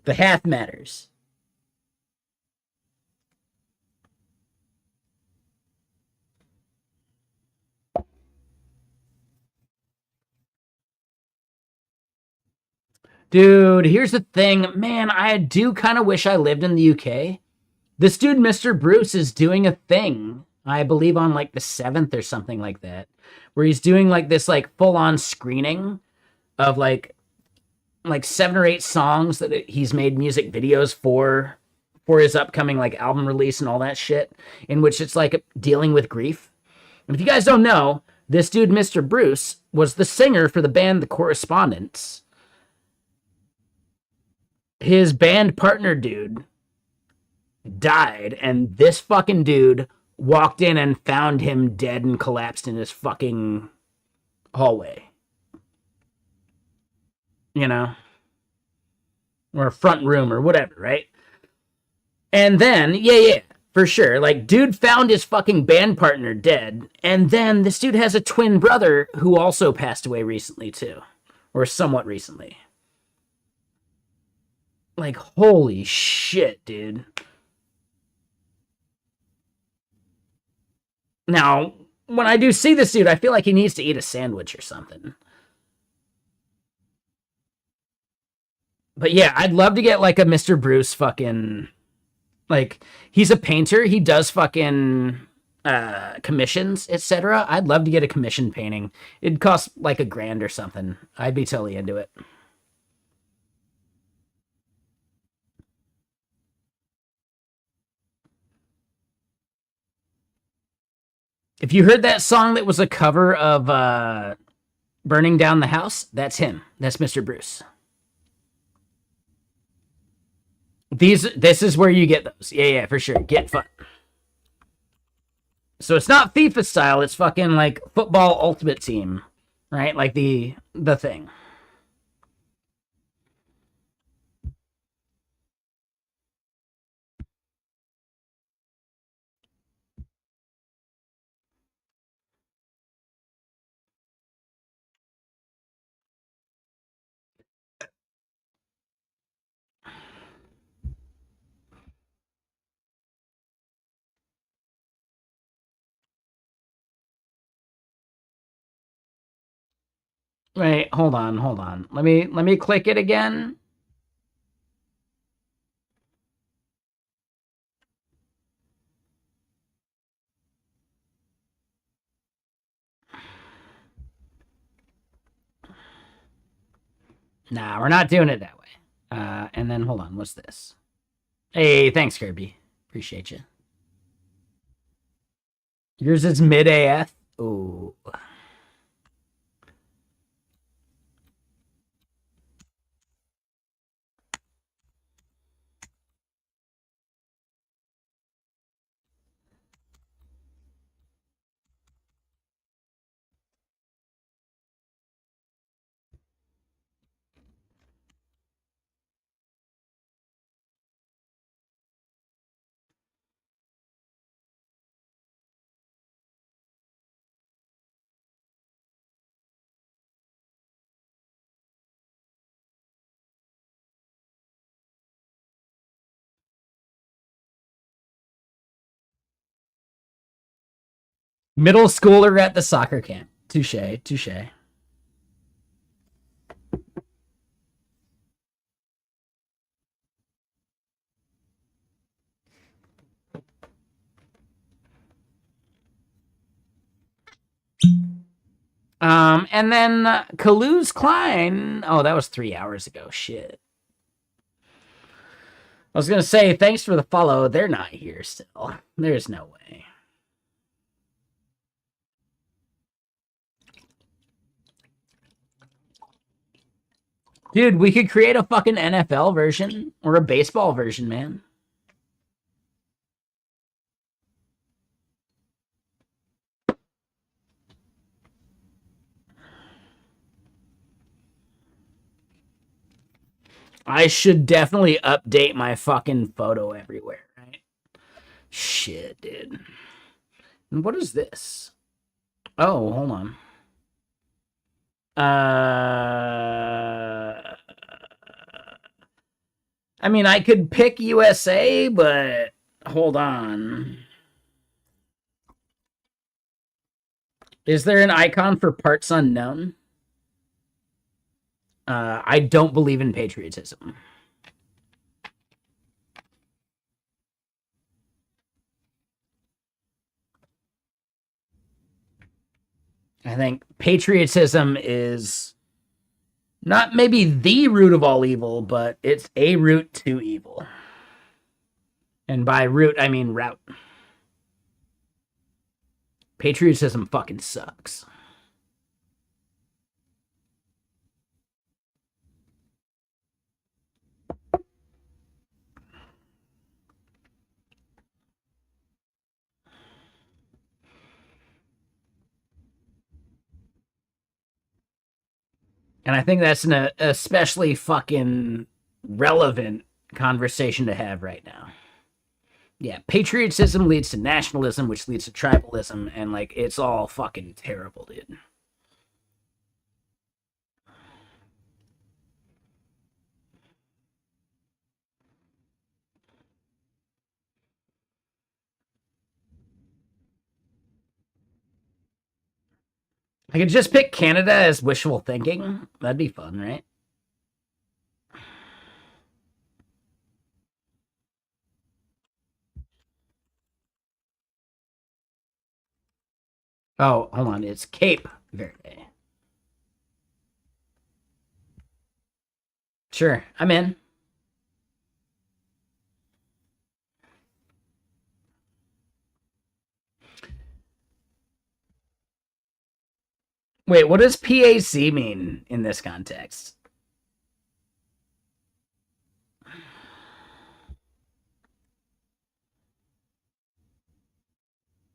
Speaker 2: The half matters. Dude, here's the thing. Man, I do kind of wish I lived in the UK. This dude, Mr. Bruce, is doing a thing, I believe on like the 7th or something like that, where he's doing like this like full-on screening of like 7 or 8 songs that he's made music videos for his upcoming like album release and all that shit, in which it's like dealing with grief. And if you guys don't know, this dude, Mr. Bruce, was the singer for the band The Correspondents. His band partner dude died, and this fucking dude walked in and found him dead and collapsed in his fucking hallway. You know? Or a front room or whatever, right? And then, yeah, for sure. Like, dude found his fucking band partner dead, and then this dude has a twin brother who also passed away recently, too. Or somewhat recently. Like, holy shit, dude. Now, when I do see this dude, I feel like he needs to eat a sandwich or something. But yeah, I'd love to get like a Mr. Bruce fucking like he's a painter. He does fucking commissions, etc. I'd love to get a commission painting. It'd cost like $1,000 or something. I'd be totally into it. If you heard that song that was a cover of Burning Down the House, that's him. That's Mr. Bruce. This is where you get those. Yeah, for sure. Get fun. So it's not FIFA style, it's fucking like football ultimate team, right? Like the thing. Wait, hold on. Let me click it again. Nah, we're not doing it that way. And then hold on, what's this? Hey, thanks, Kirby. Appreciate you. Yours is mid AF. Ooh. Middle schooler at the soccer camp. Touche, touche. And then Kaluz Klein. Oh, that was 3 hours ago. Shit. I was gonna say thanks for the follow. They're not here still. There's no way. Dude, we could create a fucking NFL version or a baseball version, man. I should definitely update my fucking photo everywhere, right? Shit, dude. And what is this? Oh, hold on. I mean, I could pick USA, but hold on. Is there an icon for parts unknown? I don't believe in patriotism. I think patriotism is not maybe the root of all evil, but it's a route to evil. And by route, I mean route. Patriotism fucking sucks. And I think that's an especially fucking relevant conversation to have right now. Yeah, patriotism leads to nationalism, which leads to tribalism, and like it's all fucking terrible, dude. I could just pick Canada as wishful thinking. That'd be fun, right? Oh, hold on. It's Cape Verde. Sure, I'm in. Wait, what does PAC mean in this context?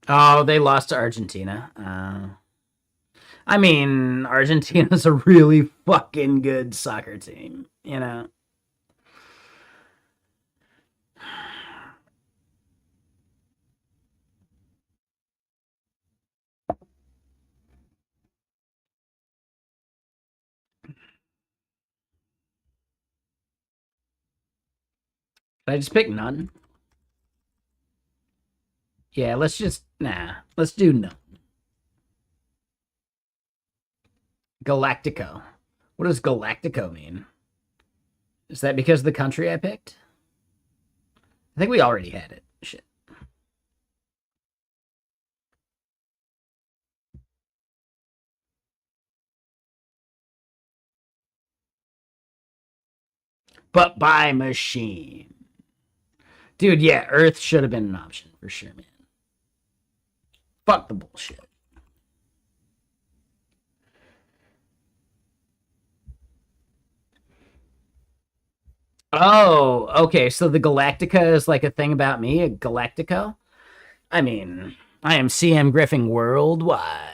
Speaker 2: Oh, they lost to Argentina. I mean, Argentina's a really fucking good soccer team, you know? Did I just pick none? Yeah, let's just, nah, let's do none. Galactico. What does Galactico mean? Is that because of the country I picked? I think we already had it. Shit. But by machine. Dude, yeah, Earth should have been an option for sure, man. Fuck the bullshit. Oh, okay. So the Galactica is like a thing about me, a Galactico? I mean, I am CM Griffin worldwide.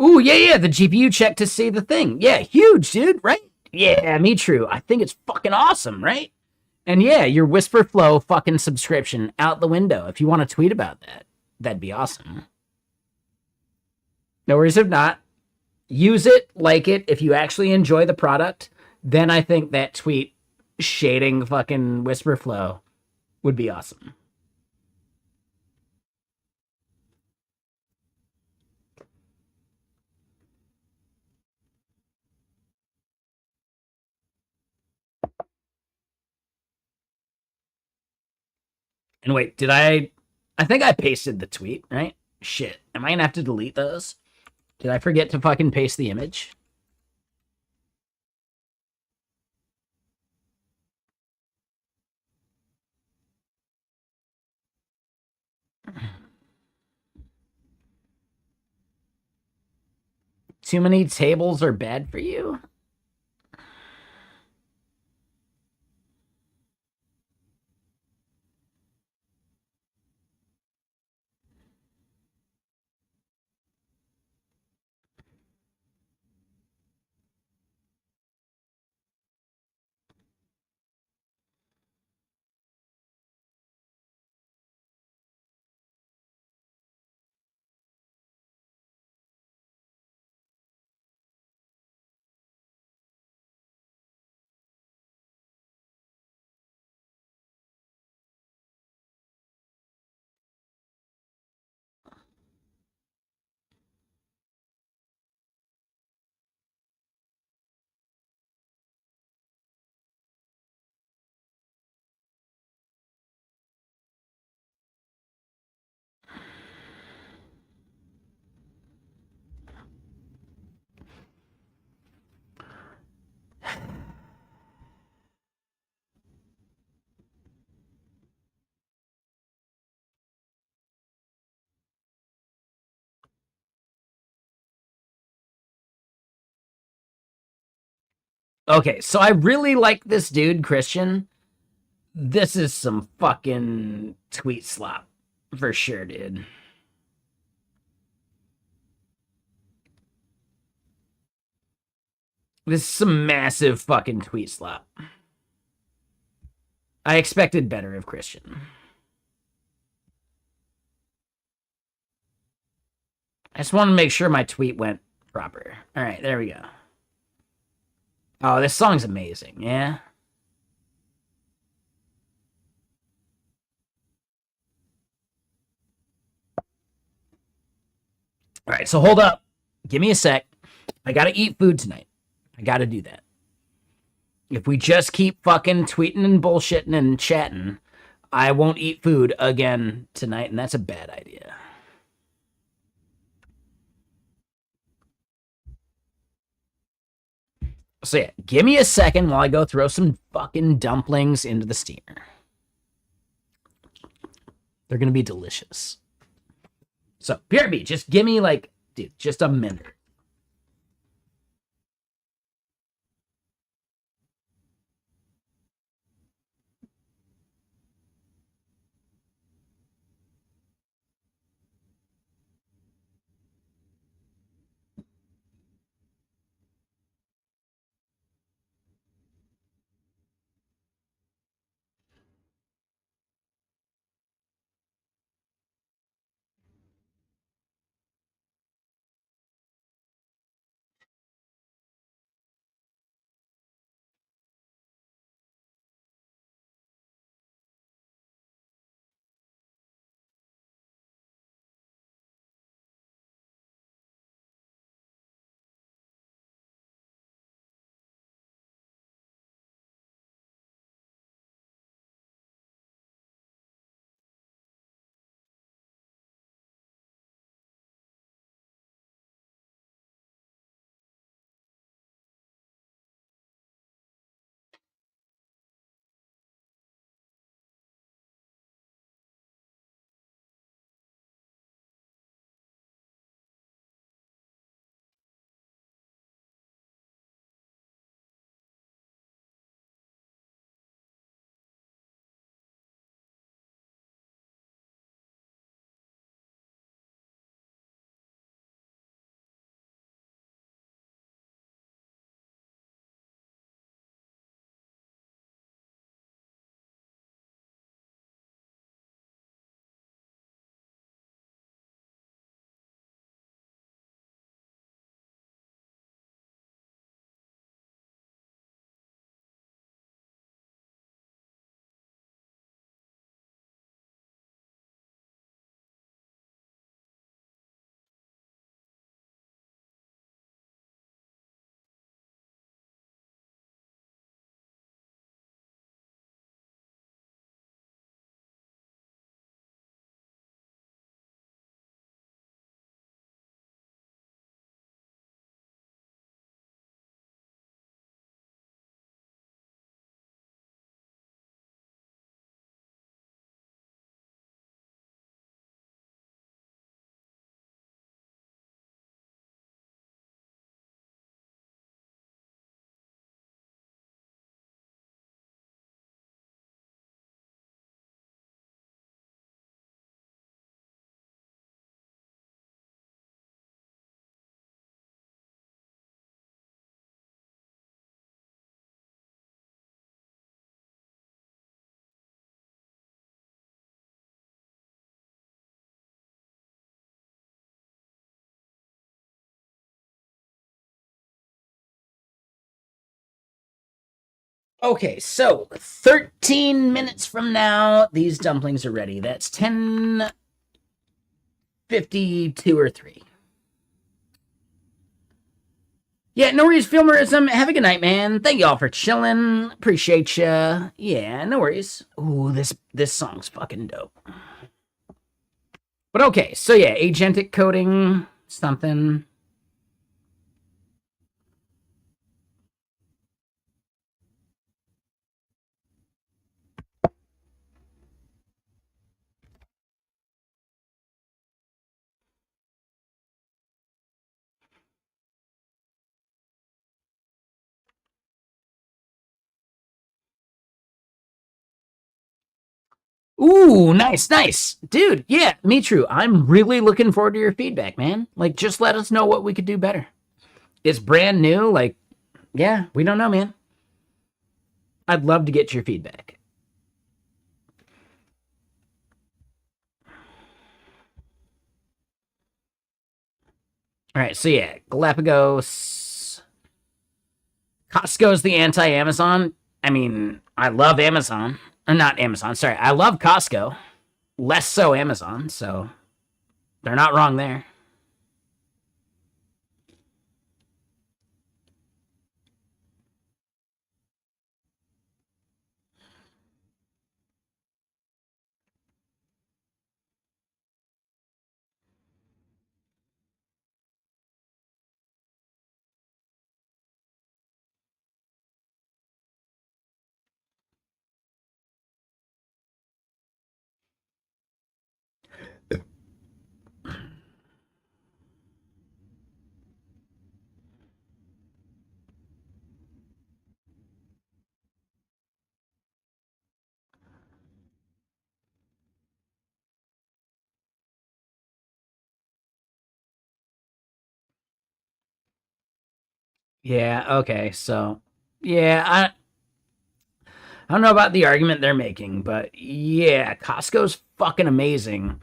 Speaker 2: Ooh, yeah, yeah, the GPU check to see the thing. Yeah, huge, dude, right? Yeah, me true. I think it's fucking awesome, right? And yeah, your Whisper Flow fucking subscription out the window. If you want to tweet about that, that'd be awesome. No worries if not. Use it, like it. If you actually enjoy the product, then I think that tweet shading fucking Whisper Flow would be awesome. And wait, did I think I pasted the tweet, right? Shit. Am I gonna have to delete those? Did I forget to fucking paste the image? Too many tables are bad for you? Okay, so I really like this dude, Christian. This is some fucking tweet slop. For sure, dude. This is some massive fucking tweet slop. I expected better of Christian. I just want to make sure my tweet went proper. All right, there we go. Oh, this song's amazing. Yeah. All right, so hold up. Give me a sec. I got to eat food tonight. I got to do that. If we just keep fucking tweeting and bullshitting and chatting, I won't eat food again tonight, and that's a bad idea. So yeah, give me a second while I go throw some fucking dumplings into the steamer. They're gonna be delicious. So BRB, just give me like, dude, just a minute. Okay, so 13 minutes from now, these dumplings are ready. That's 10:52 or 3. Yeah, no worries, Filmerism. Have a good night, man. Thank y'all for chilling. Appreciate ya. Yeah, no worries. Ooh, this song's fucking dope. But okay, so yeah, agentic coding, something. Ooh, nice. Dude, yeah, me too. I'm really looking forward to your feedback, man. Like, just let us know what we could do better. It's brand new. Like, yeah, we don't know, man. I'd love to get your feedback. All right, so yeah, Galapagos. Costco's the anti-Amazon. I mean, I love Amazon. Or not Amazon, sorry. I love Costco. Less so Amazon, so they're not wrong there. Yeah, okay, so yeah, I don't know about the argument they're making, but yeah, Costco's fucking amazing.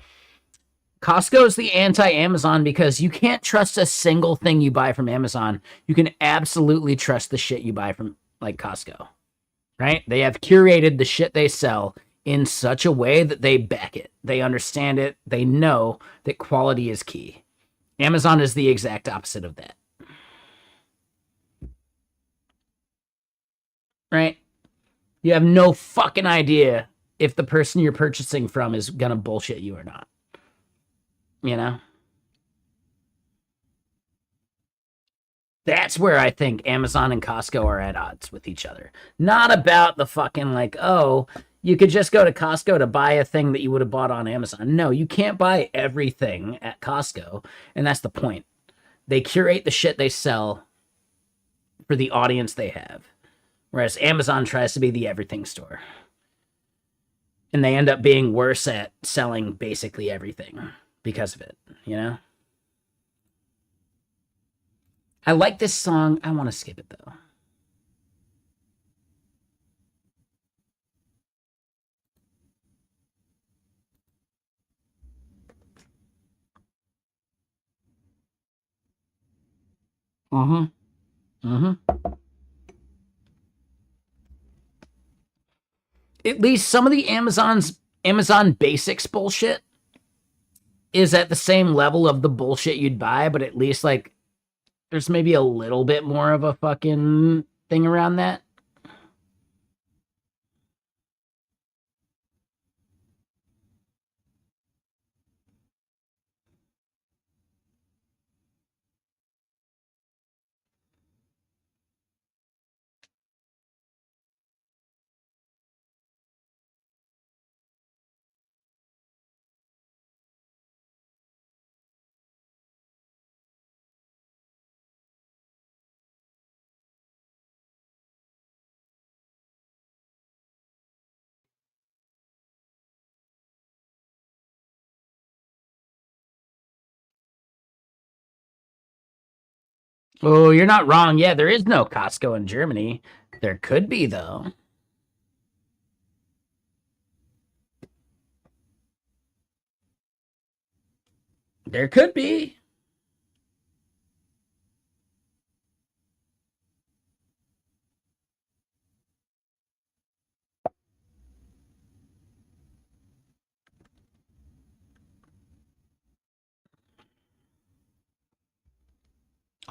Speaker 2: Costco's the anti-Amazon because you can't trust a single thing you buy from Amazon. You can absolutely trust the shit you buy from like Costco, right? They have curated the shit they sell in such a way that they back it. They understand it. They know that quality is key. Amazon is the exact opposite of that. Right? You have no fucking idea if the person you're purchasing from is gonna bullshit you or not. You know? That's where I think Amazon and Costco are at odds with each other. Not about the fucking like, oh, you could just go to Costco to buy a thing that you would have bought on Amazon. No, you can't buy everything at Costco. And that's the point. They curate the shit they sell for the audience they have. Whereas Amazon tries to be the everything store. And they end up being worse at selling basically everything because of it, you know? I like this song. I want to skip it though. Mm-hmm. Mm-hmm. At least some of the Amazon Basics bullshit is at the same level of the bullshit you'd buy, but at least like there's maybe a little bit more of a fucking thing around that. Oh, you're not wrong. Yeah, there is no Costco in Germany. There could be though. There could be.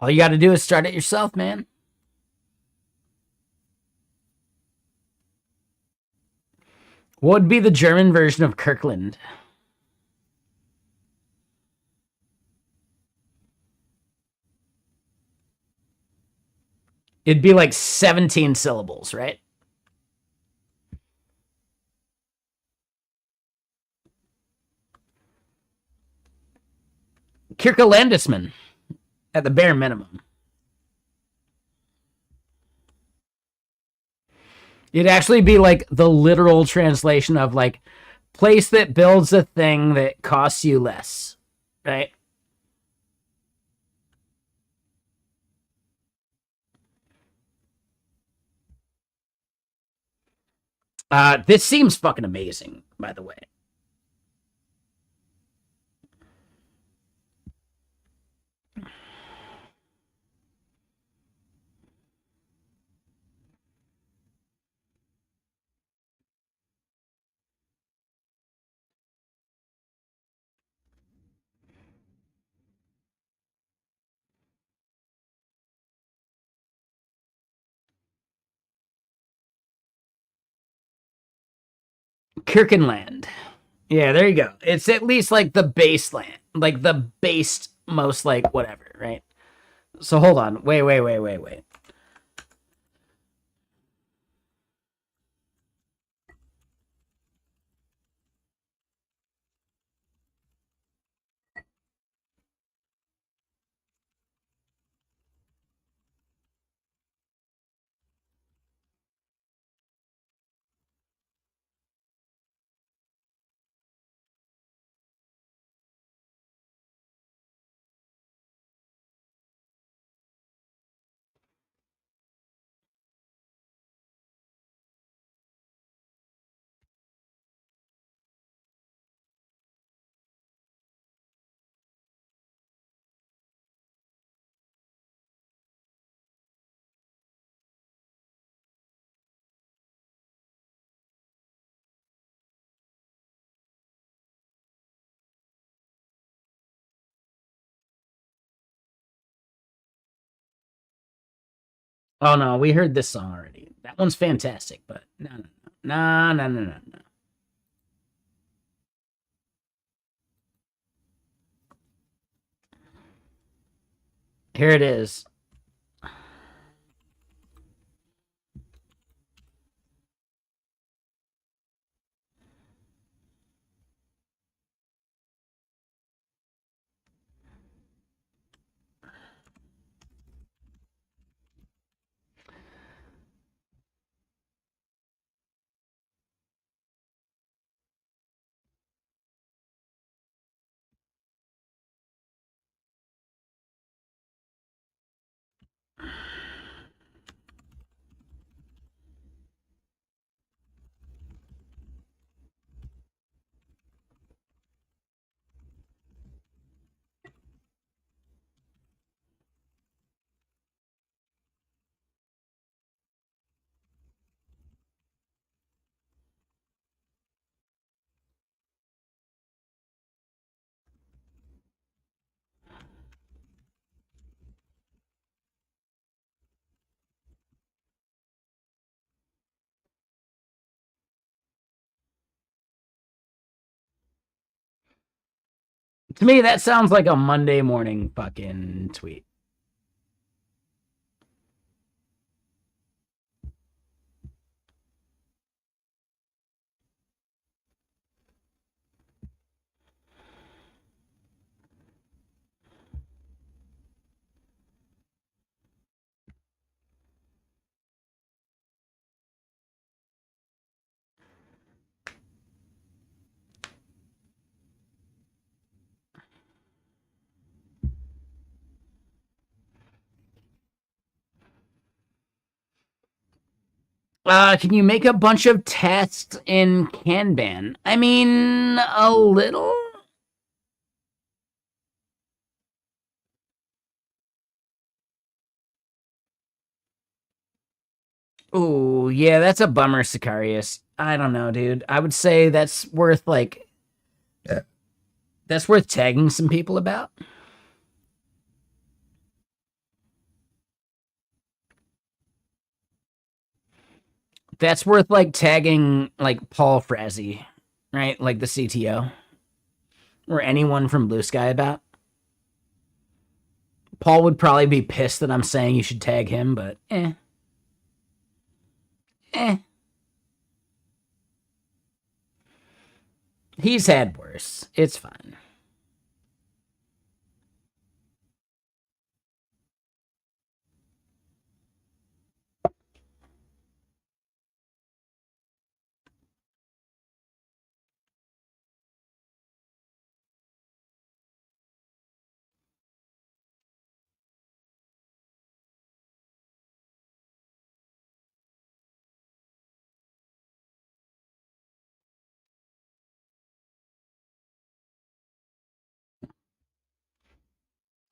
Speaker 2: All you got to do is start it yourself, man. What would be the German version of Kirkland? It'd be like 17 syllables, right? Kirkelandisman at the bare minimum. It'd actually be like the literal translation of like Place that builds a thing that costs you less, right? This seems fucking amazing, by the way. Kirkenland. Yeah, there you go. It's at least like the baseland, like the based most like whatever, right? So hold on. Wait. Oh no, we heard this song already. That one's fantastic, but no. Here it is. To me, that sounds like a Monday morning fucking tweet. Can you make a bunch of tests in Kanban? I mean, a little. Oh, yeah, that's a bummer, Sicarius. I don't know, dude. I would say that's worth like that's worth tagging some people about. That's worth like tagging like Paul Frazzy, right? Like the CTO or anyone from Blue Sky about. Paul would probably be pissed that I'm saying you should tag him, but eh. He's had worse. It's fine.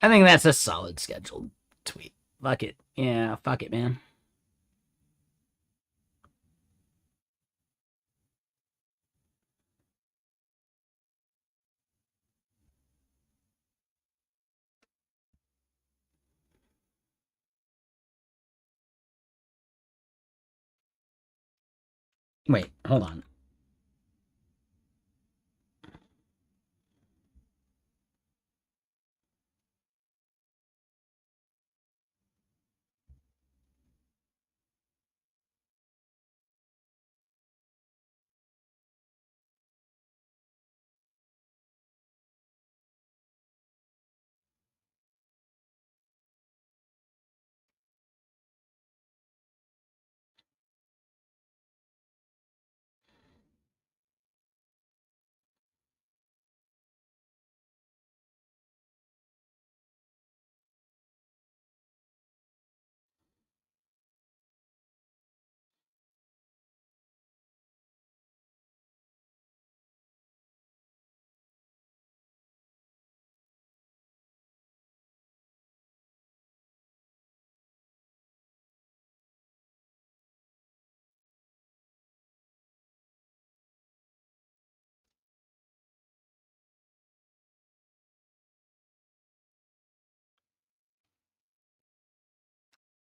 Speaker 2: I think that's a solid scheduled tweet. Fuck it. Yeah, fuck it, man. Wait, hold on.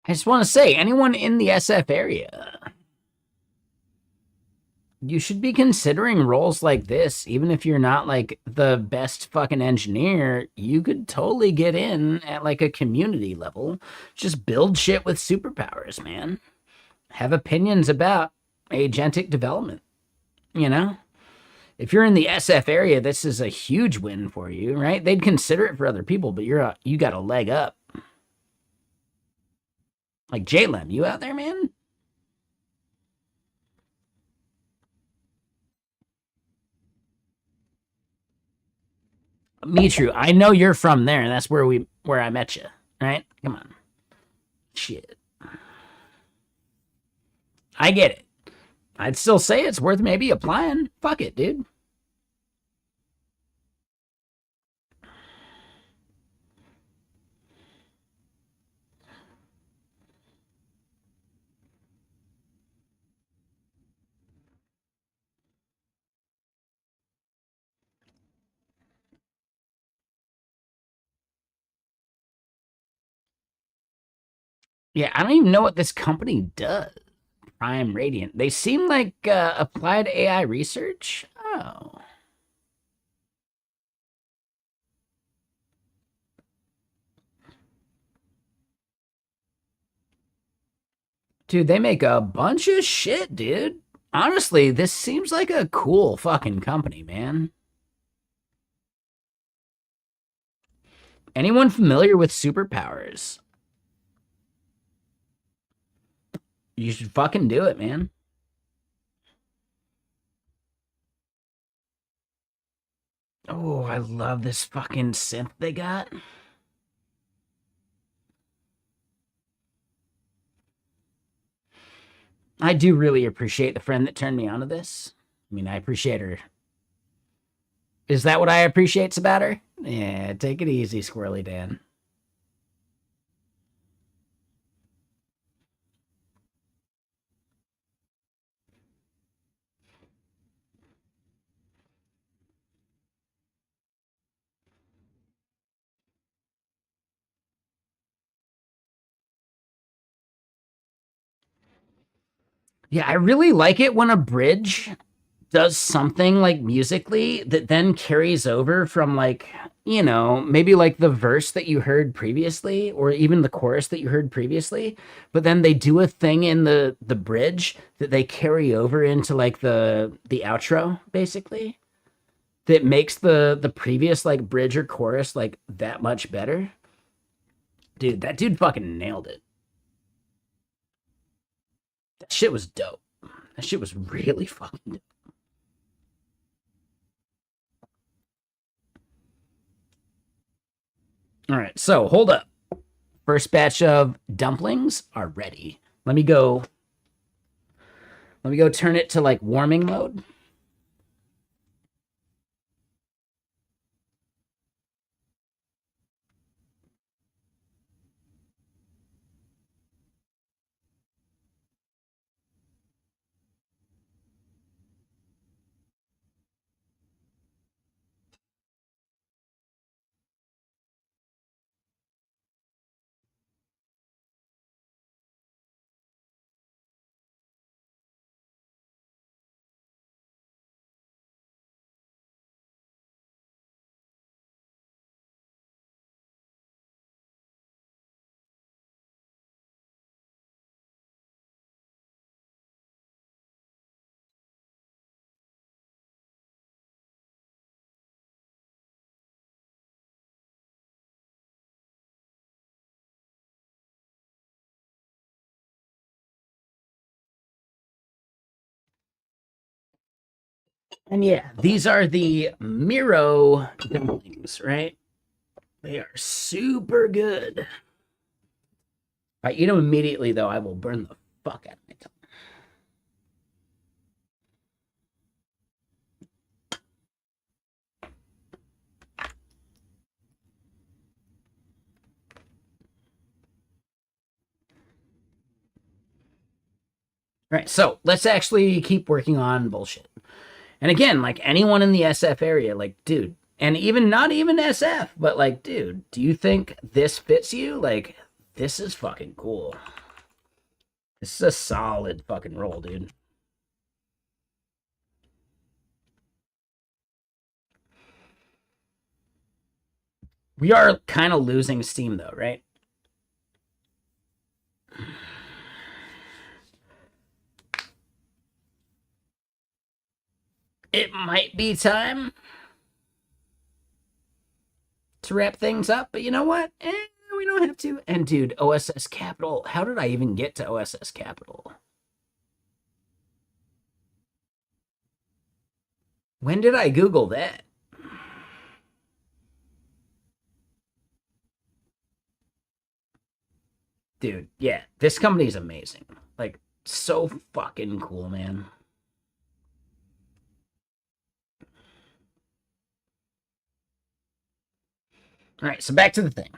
Speaker 2: I just want to say, anyone in the SF area, you should be considering roles like this. Even if you're not like the best fucking engineer, you could totally get in at like a community level. Just build shit with superpowers, man. Have opinions about agentic development, you know? If you're in the SF area, this is a huge win for you, right? They'd consider it for other people, but you got a leg up. Like Jalem, you out there, man? Me true. I know you're from there, and that's where I met you, right? Come on. Shit. I get it. I'd still say it's worth maybe applying. Fuck it, dude. Yeah, I don't even know what this company does. Prime Radiant. They seem like applied AI research. Oh. Dude, they make a bunch of shit, dude. Honestly, this seems like a cool fucking company, man. Anyone familiar with superpowers? You should fucking do it, man. Oh, I love this fucking synth they got. I do really appreciate the friend that turned me onto this. I mean, I appreciate her. Is that what I appreciates about her? Yeah, take it easy, Squirrely Dan. Yeah, I really like it when a bridge does something like musically that then carries over from like, you know, maybe like the verse that you heard previously or even the chorus that you heard previously, but then they do a thing in the bridge that they carry over into like the outro basically that makes the previous like bridge or chorus like that much better. Dude, that dude fucking nailed it. That shit was dope. That shit was really fucking dope. All right, so hold up. First batch of dumplings are ready. Let me go. Let me go turn it to like warming mode. And yeah, these are the Miro dumplings, right? They are super good. If I eat them immediately, though, I will burn the fuck out of my tongue. All right, so let's actually keep working on bullshit. And again, like anyone in the SF area, like, dude, and even not even SF, but like, dude, do you think this fits you? Like, this is fucking cool. This is a solid fucking roll, dude. We are kind of losing steam though, right? It might be time to wrap things up, but you know what? We don't have to. And dude, OSS Capital. How did I even get to OSS Capital? When did I Google that? Dude, yeah, this company is amazing. Like, so fucking cool, man. All right, so back to the thing.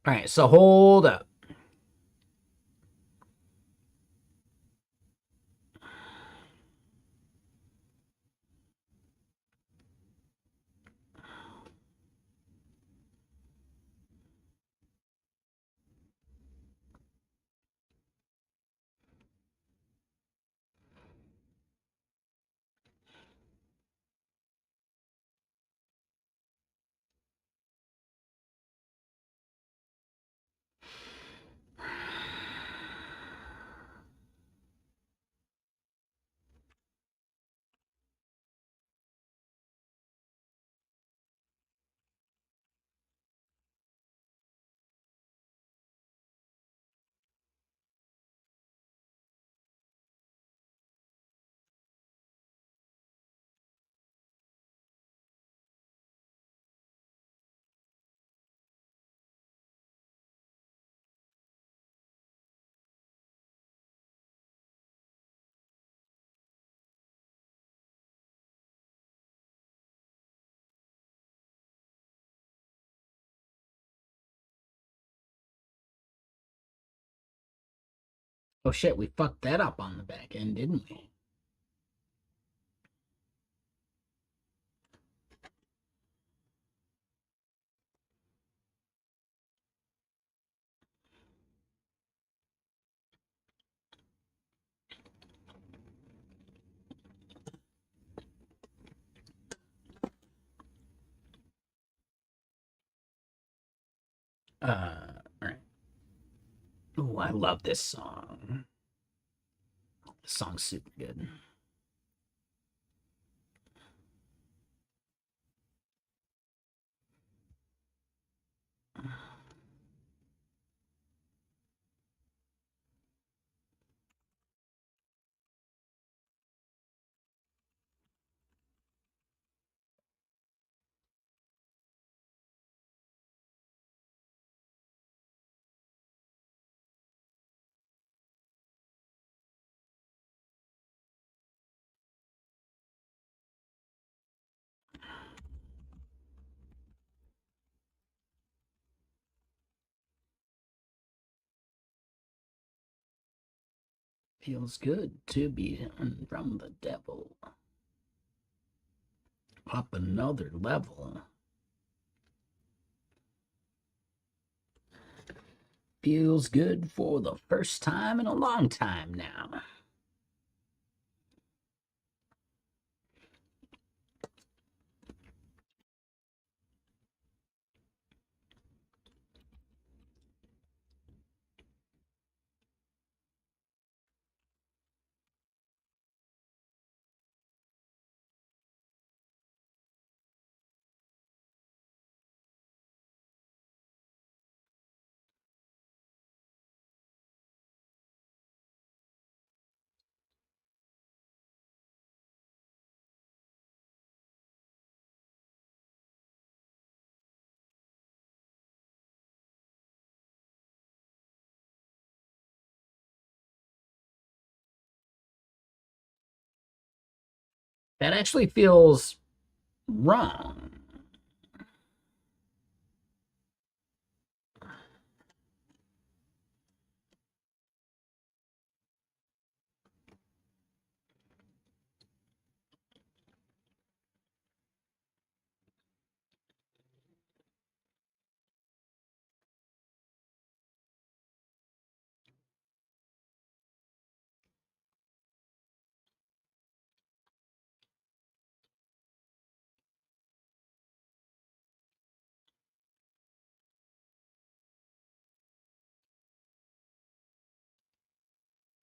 Speaker 2: All right, so hold up. Oh shit, we fucked that up on the back end, didn't we? All right. Oh, I love this song. This song's super good. Feels good to be from the devil. Up another level. Feels good for the first time in a long time now. That actually feels wrong.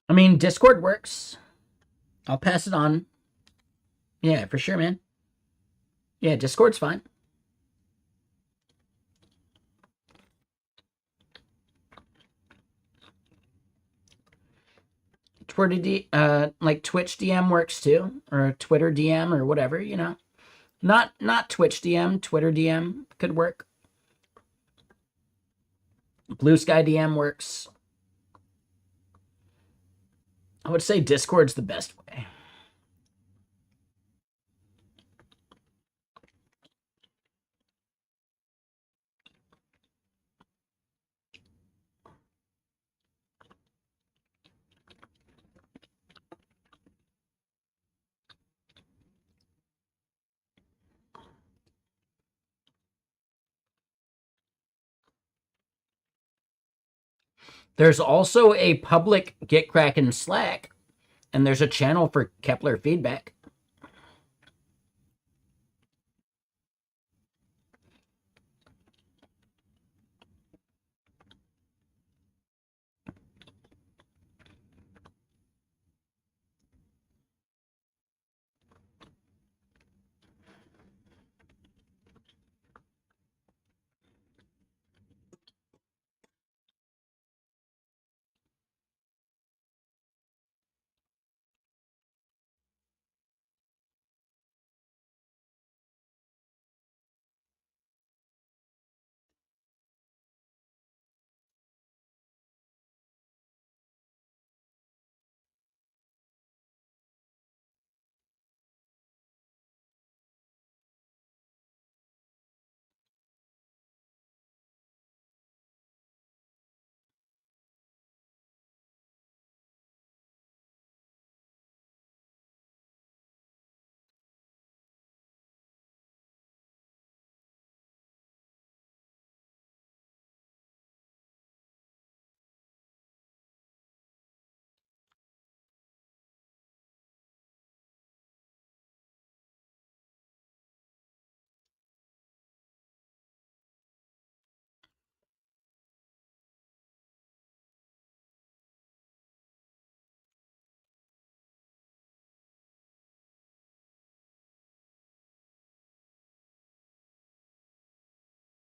Speaker 2: I mean, Discord works. I'll pass it on. Yeah, for sure, man. Yeah, Discord's fine. Like Twitch DM works too, or Twitter DM or whatever, you know. Not Twitch DM, Twitter DM could work. Blue Sky DM works. I would say Discord's the best way. There's also a public Gitkraken Slack, and there's a channel for Kepler feedback.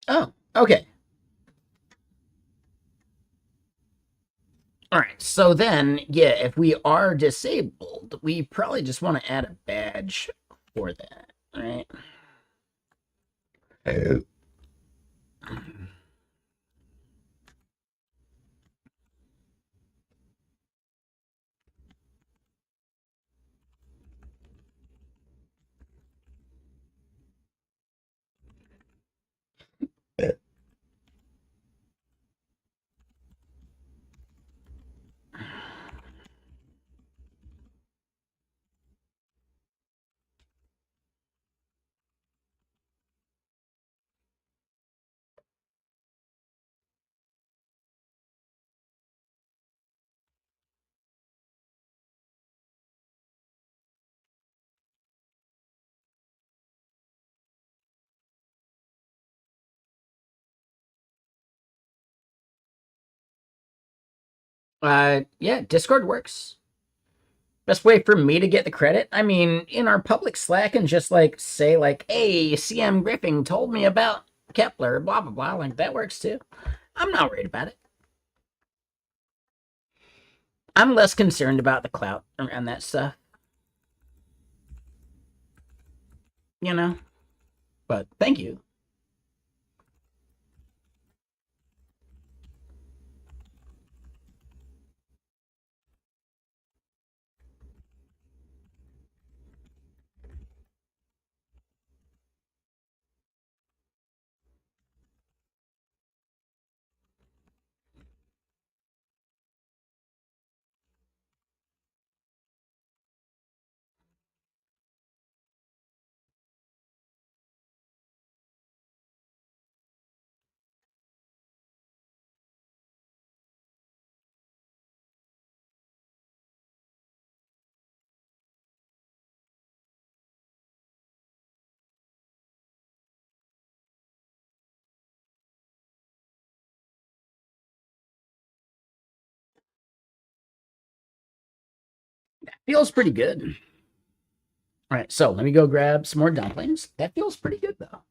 Speaker 2: Oh, okay. All right. So then, yeah, if we are disabled, we probably just want to add a badge for that, right? Yeah, Discord works. Best way for me to get the credit? I mean, in our public Slack and just like say like, hey, CM Griffin told me about Kepler, blah blah blah. Like that works too. I'm not worried about it. I'm less concerned about the clout around that stuff, you know. But thank you. Feels pretty good. All right, so let me go grab some more dumplings. That feels pretty good though.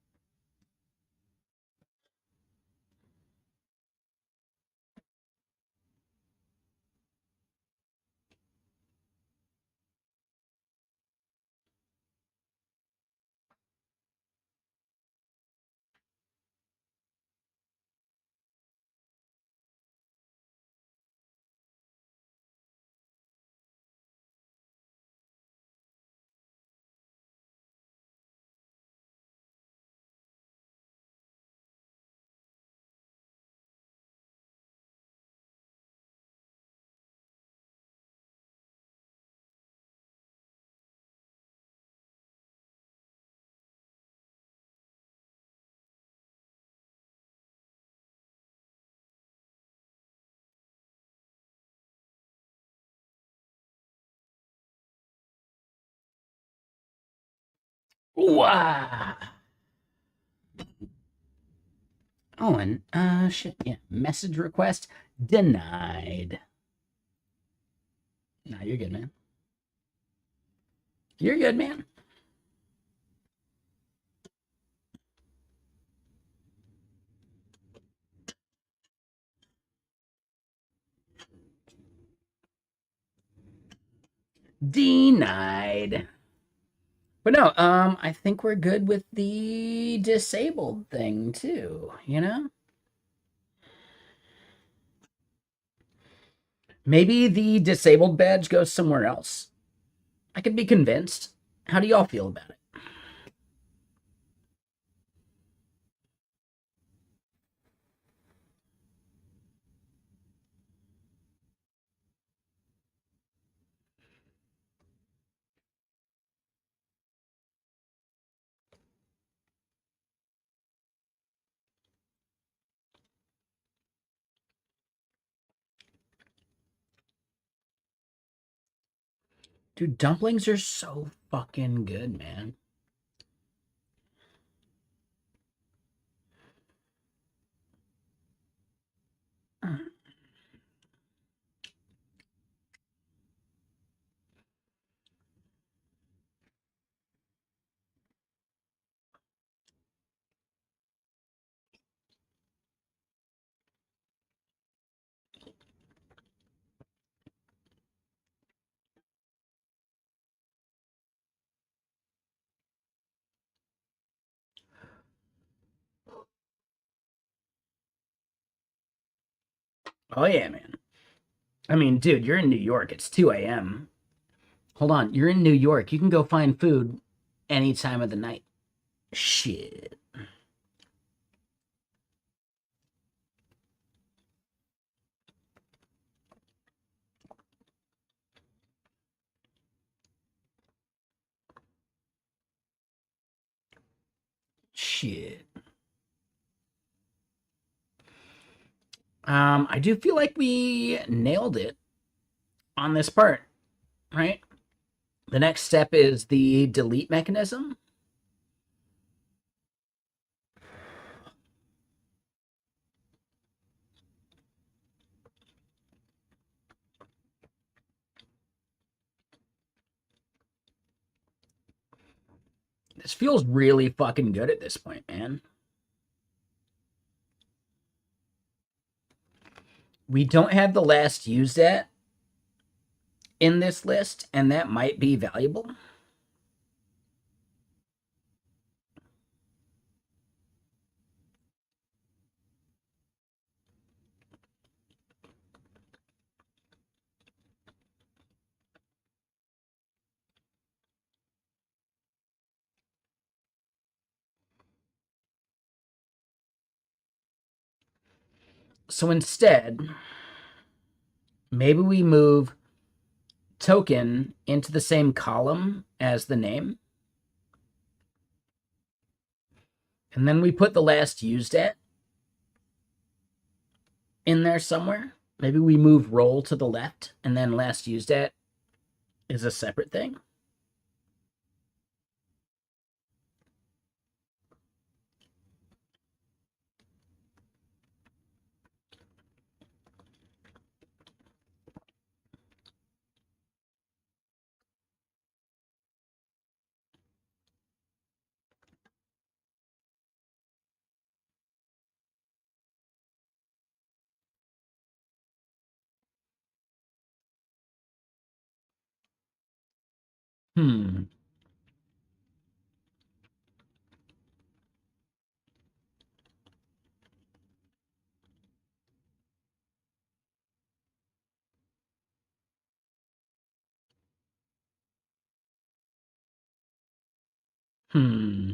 Speaker 2: Wow. Oh, and shit, yeah. Message request denied. Nah, you're good, man. You're good, man. Denied. But no, I think we're good with the disabled thing too, you know? Maybe the disabled badge goes somewhere else. I could be convinced. How do y'all feel about it? Dude, dumplings are so fucking good, man. Oh yeah, man. I mean, dude, you're in New York. It's 2 a.m. Hold on, you're in New York. You can go find food any time of the night. Shit. Shit. I do feel like we nailed it on this part, right? The next step is the delete mechanism. This feels really fucking good at this point, man. We don't have the last used at in this list, and that might be valuable. So instead, maybe we move token into the same column as the name. And then we put the last used at in there somewhere. Maybe we move role to the left and then last used at is a separate thing. Hmm. Hmm.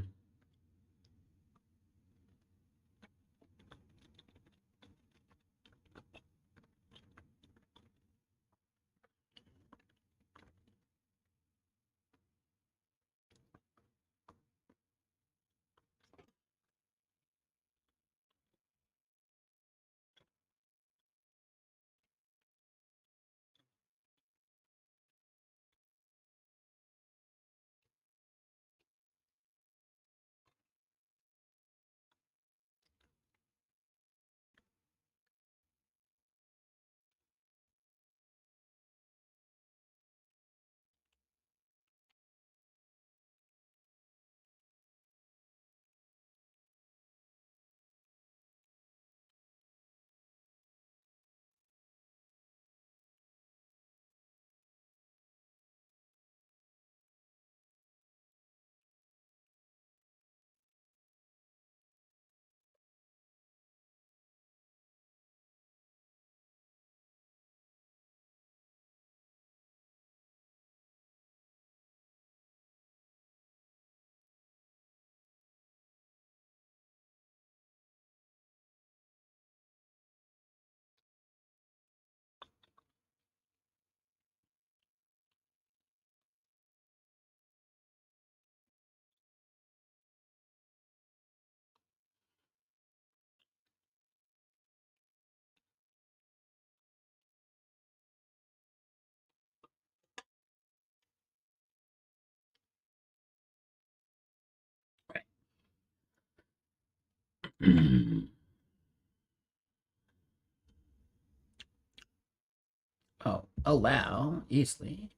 Speaker 2: Oh, allow easily.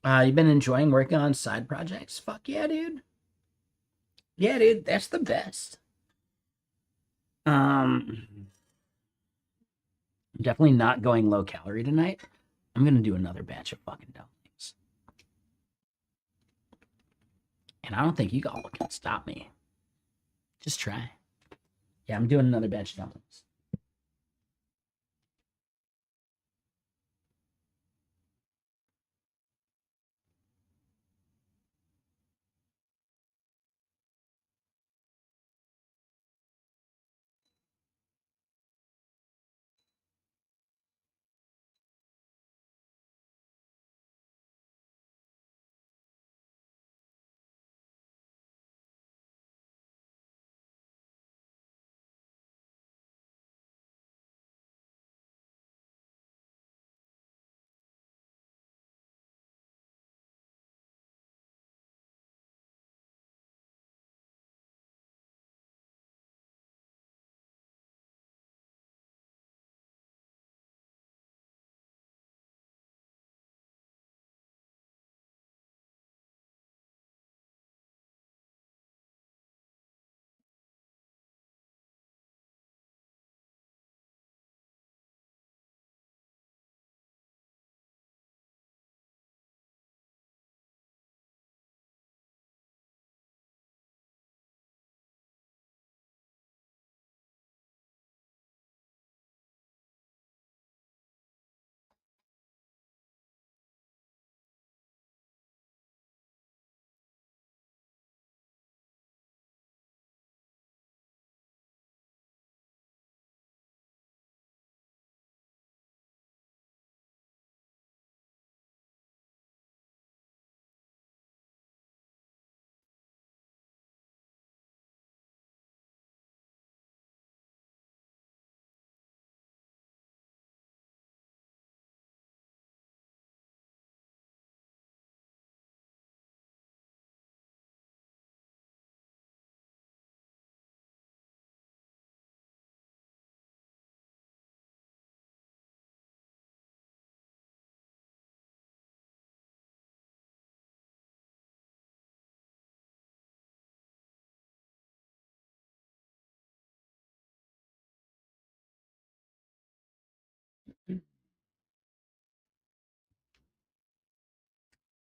Speaker 2: You've been enjoying working on side projects? Fuck yeah, dude. Yeah, dude, that's the best. Um, Definitely not going low calorie tonight. I'm gonna do another batch of fucking dumplings, and I don't think you all can stop me. Just try. Yeah, I'm doing another batch of dumplings.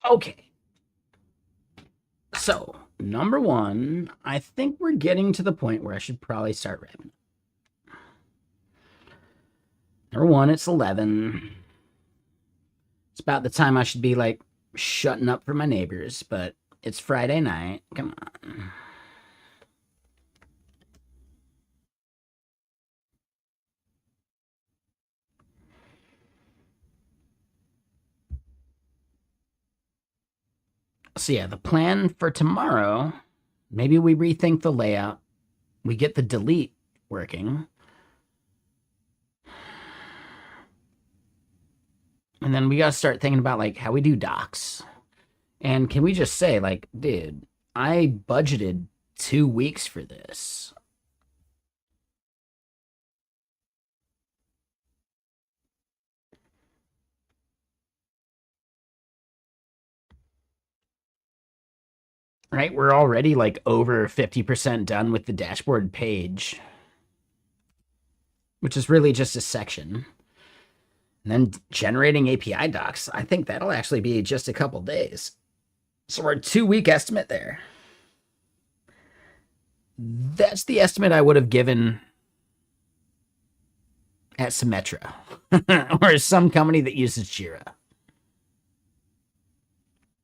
Speaker 2: Okay. So, number one, I think we're getting to the point where I should probably start wrapping. Number one, it's 11. It's about the time I should be like shutting up for my neighbors, but it's Friday night. Come on. So yeah, the plan for tomorrow, maybe we rethink the layout. We get the delete working. And then we got to start thinking about like how we do docs. And can we just say like, dude, I budgeted 2 weeks for this. Right? We're already like over 50% done with the dashboard page, which is really just a section. And then generating API docs, I think that'll actually be just a couple days. So we're 2-week estimate there. That's the estimate I would have given at Symmetra or some company that uses Jira.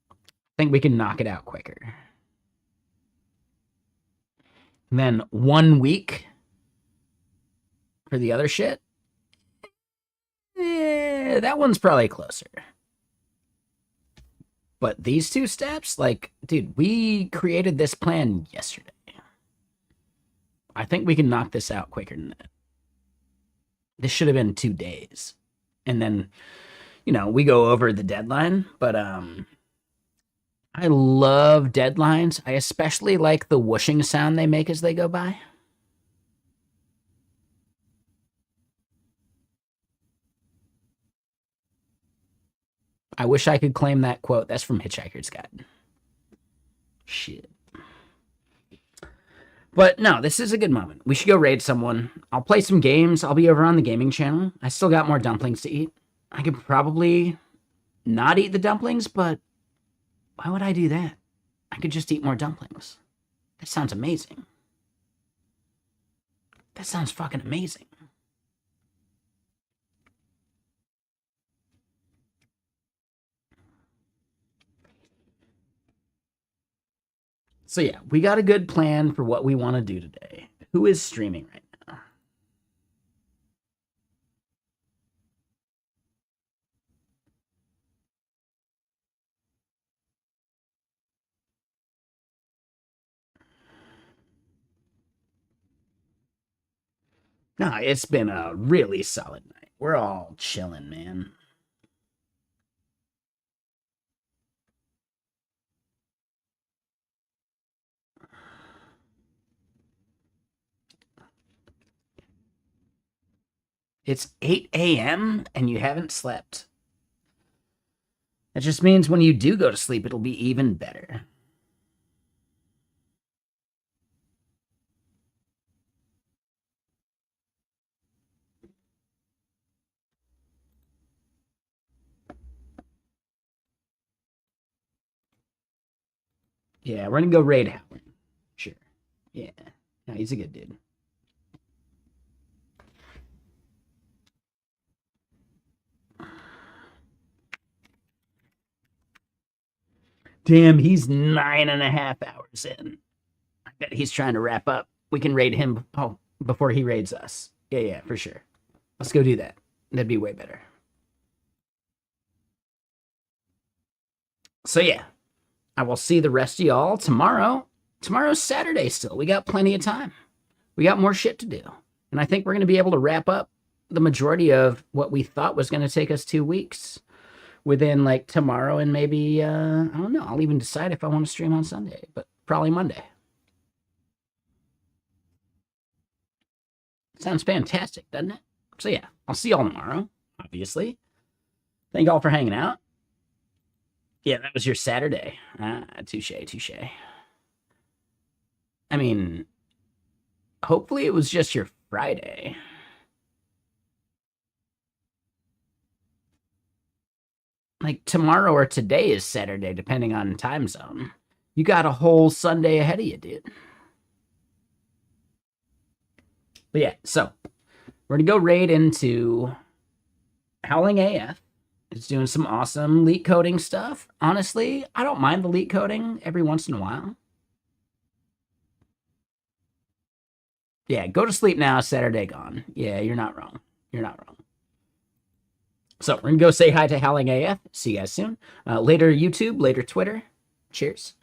Speaker 2: I think we can knock it out quicker. And then 1 week for the other shit. That one's probably closer. But these 2 steps, like, dude, we created this plan yesterday. I think we can knock this out quicker than that. This should have been 2 days. And then, we go over the deadline, but I love deadlines. I especially like the whooshing sound they make as they go by. I wish I could claim that quote. That's from Hitchhiker's Guide. Shit. But no, this is a good moment. We should go raid someone. I'll play some games. I'll be over on the gaming channel. I still got more dumplings to eat. I could probably not eat the dumplings, but why would I do that? I could just eat more dumplings. That sounds amazing. That sounds fucking amazing. So yeah, we got a good plan for what we want to do today. Who is streaming right now? No, it's been a really solid night. We're all chilling, man. It's 8 a.m. and you haven't slept. That just means when you do go to sleep, it'll be even better. Yeah, we're gonna go raid Howard. Sure. Yeah. No, he's a good dude. Damn, he's 9.5 hours in. I bet he's trying to wrap up. We can raid him before he raids us. Yeah, for sure. Let's go do that. That'd be way better. So yeah, I will see the rest of y'all tomorrow. Tomorrow's Saturday still. We got plenty of time. We got more shit to do. And I think we're going to be able to wrap up the majority of what we thought was going to take us 2 weeks within like tomorrow and maybe, I don't know. I'll even decide if I want to stream on Sunday, but probably Monday. Sounds fantastic, doesn't it? So yeah, I'll see y'all tomorrow, obviously. Thank y'all for hanging out. Yeah, that was your Saturday. Touche. I mean, hopefully it was just your Friday. like tomorrow or today is Saturday, depending on time zone. You got a whole Sunday ahead of you, dude. But yeah, so we're gonna go raid into Howling AF. It's doing some awesome leak coding stuff. Honestly, I don't mind the leak coding every once in a while. Yeah, go to sleep now, Saturday gone. Yeah, you're not wrong. You're not wrong. So we're gonna go say hi to Howling AF. See you guys soon. Later YouTube, later Twitter. Cheers.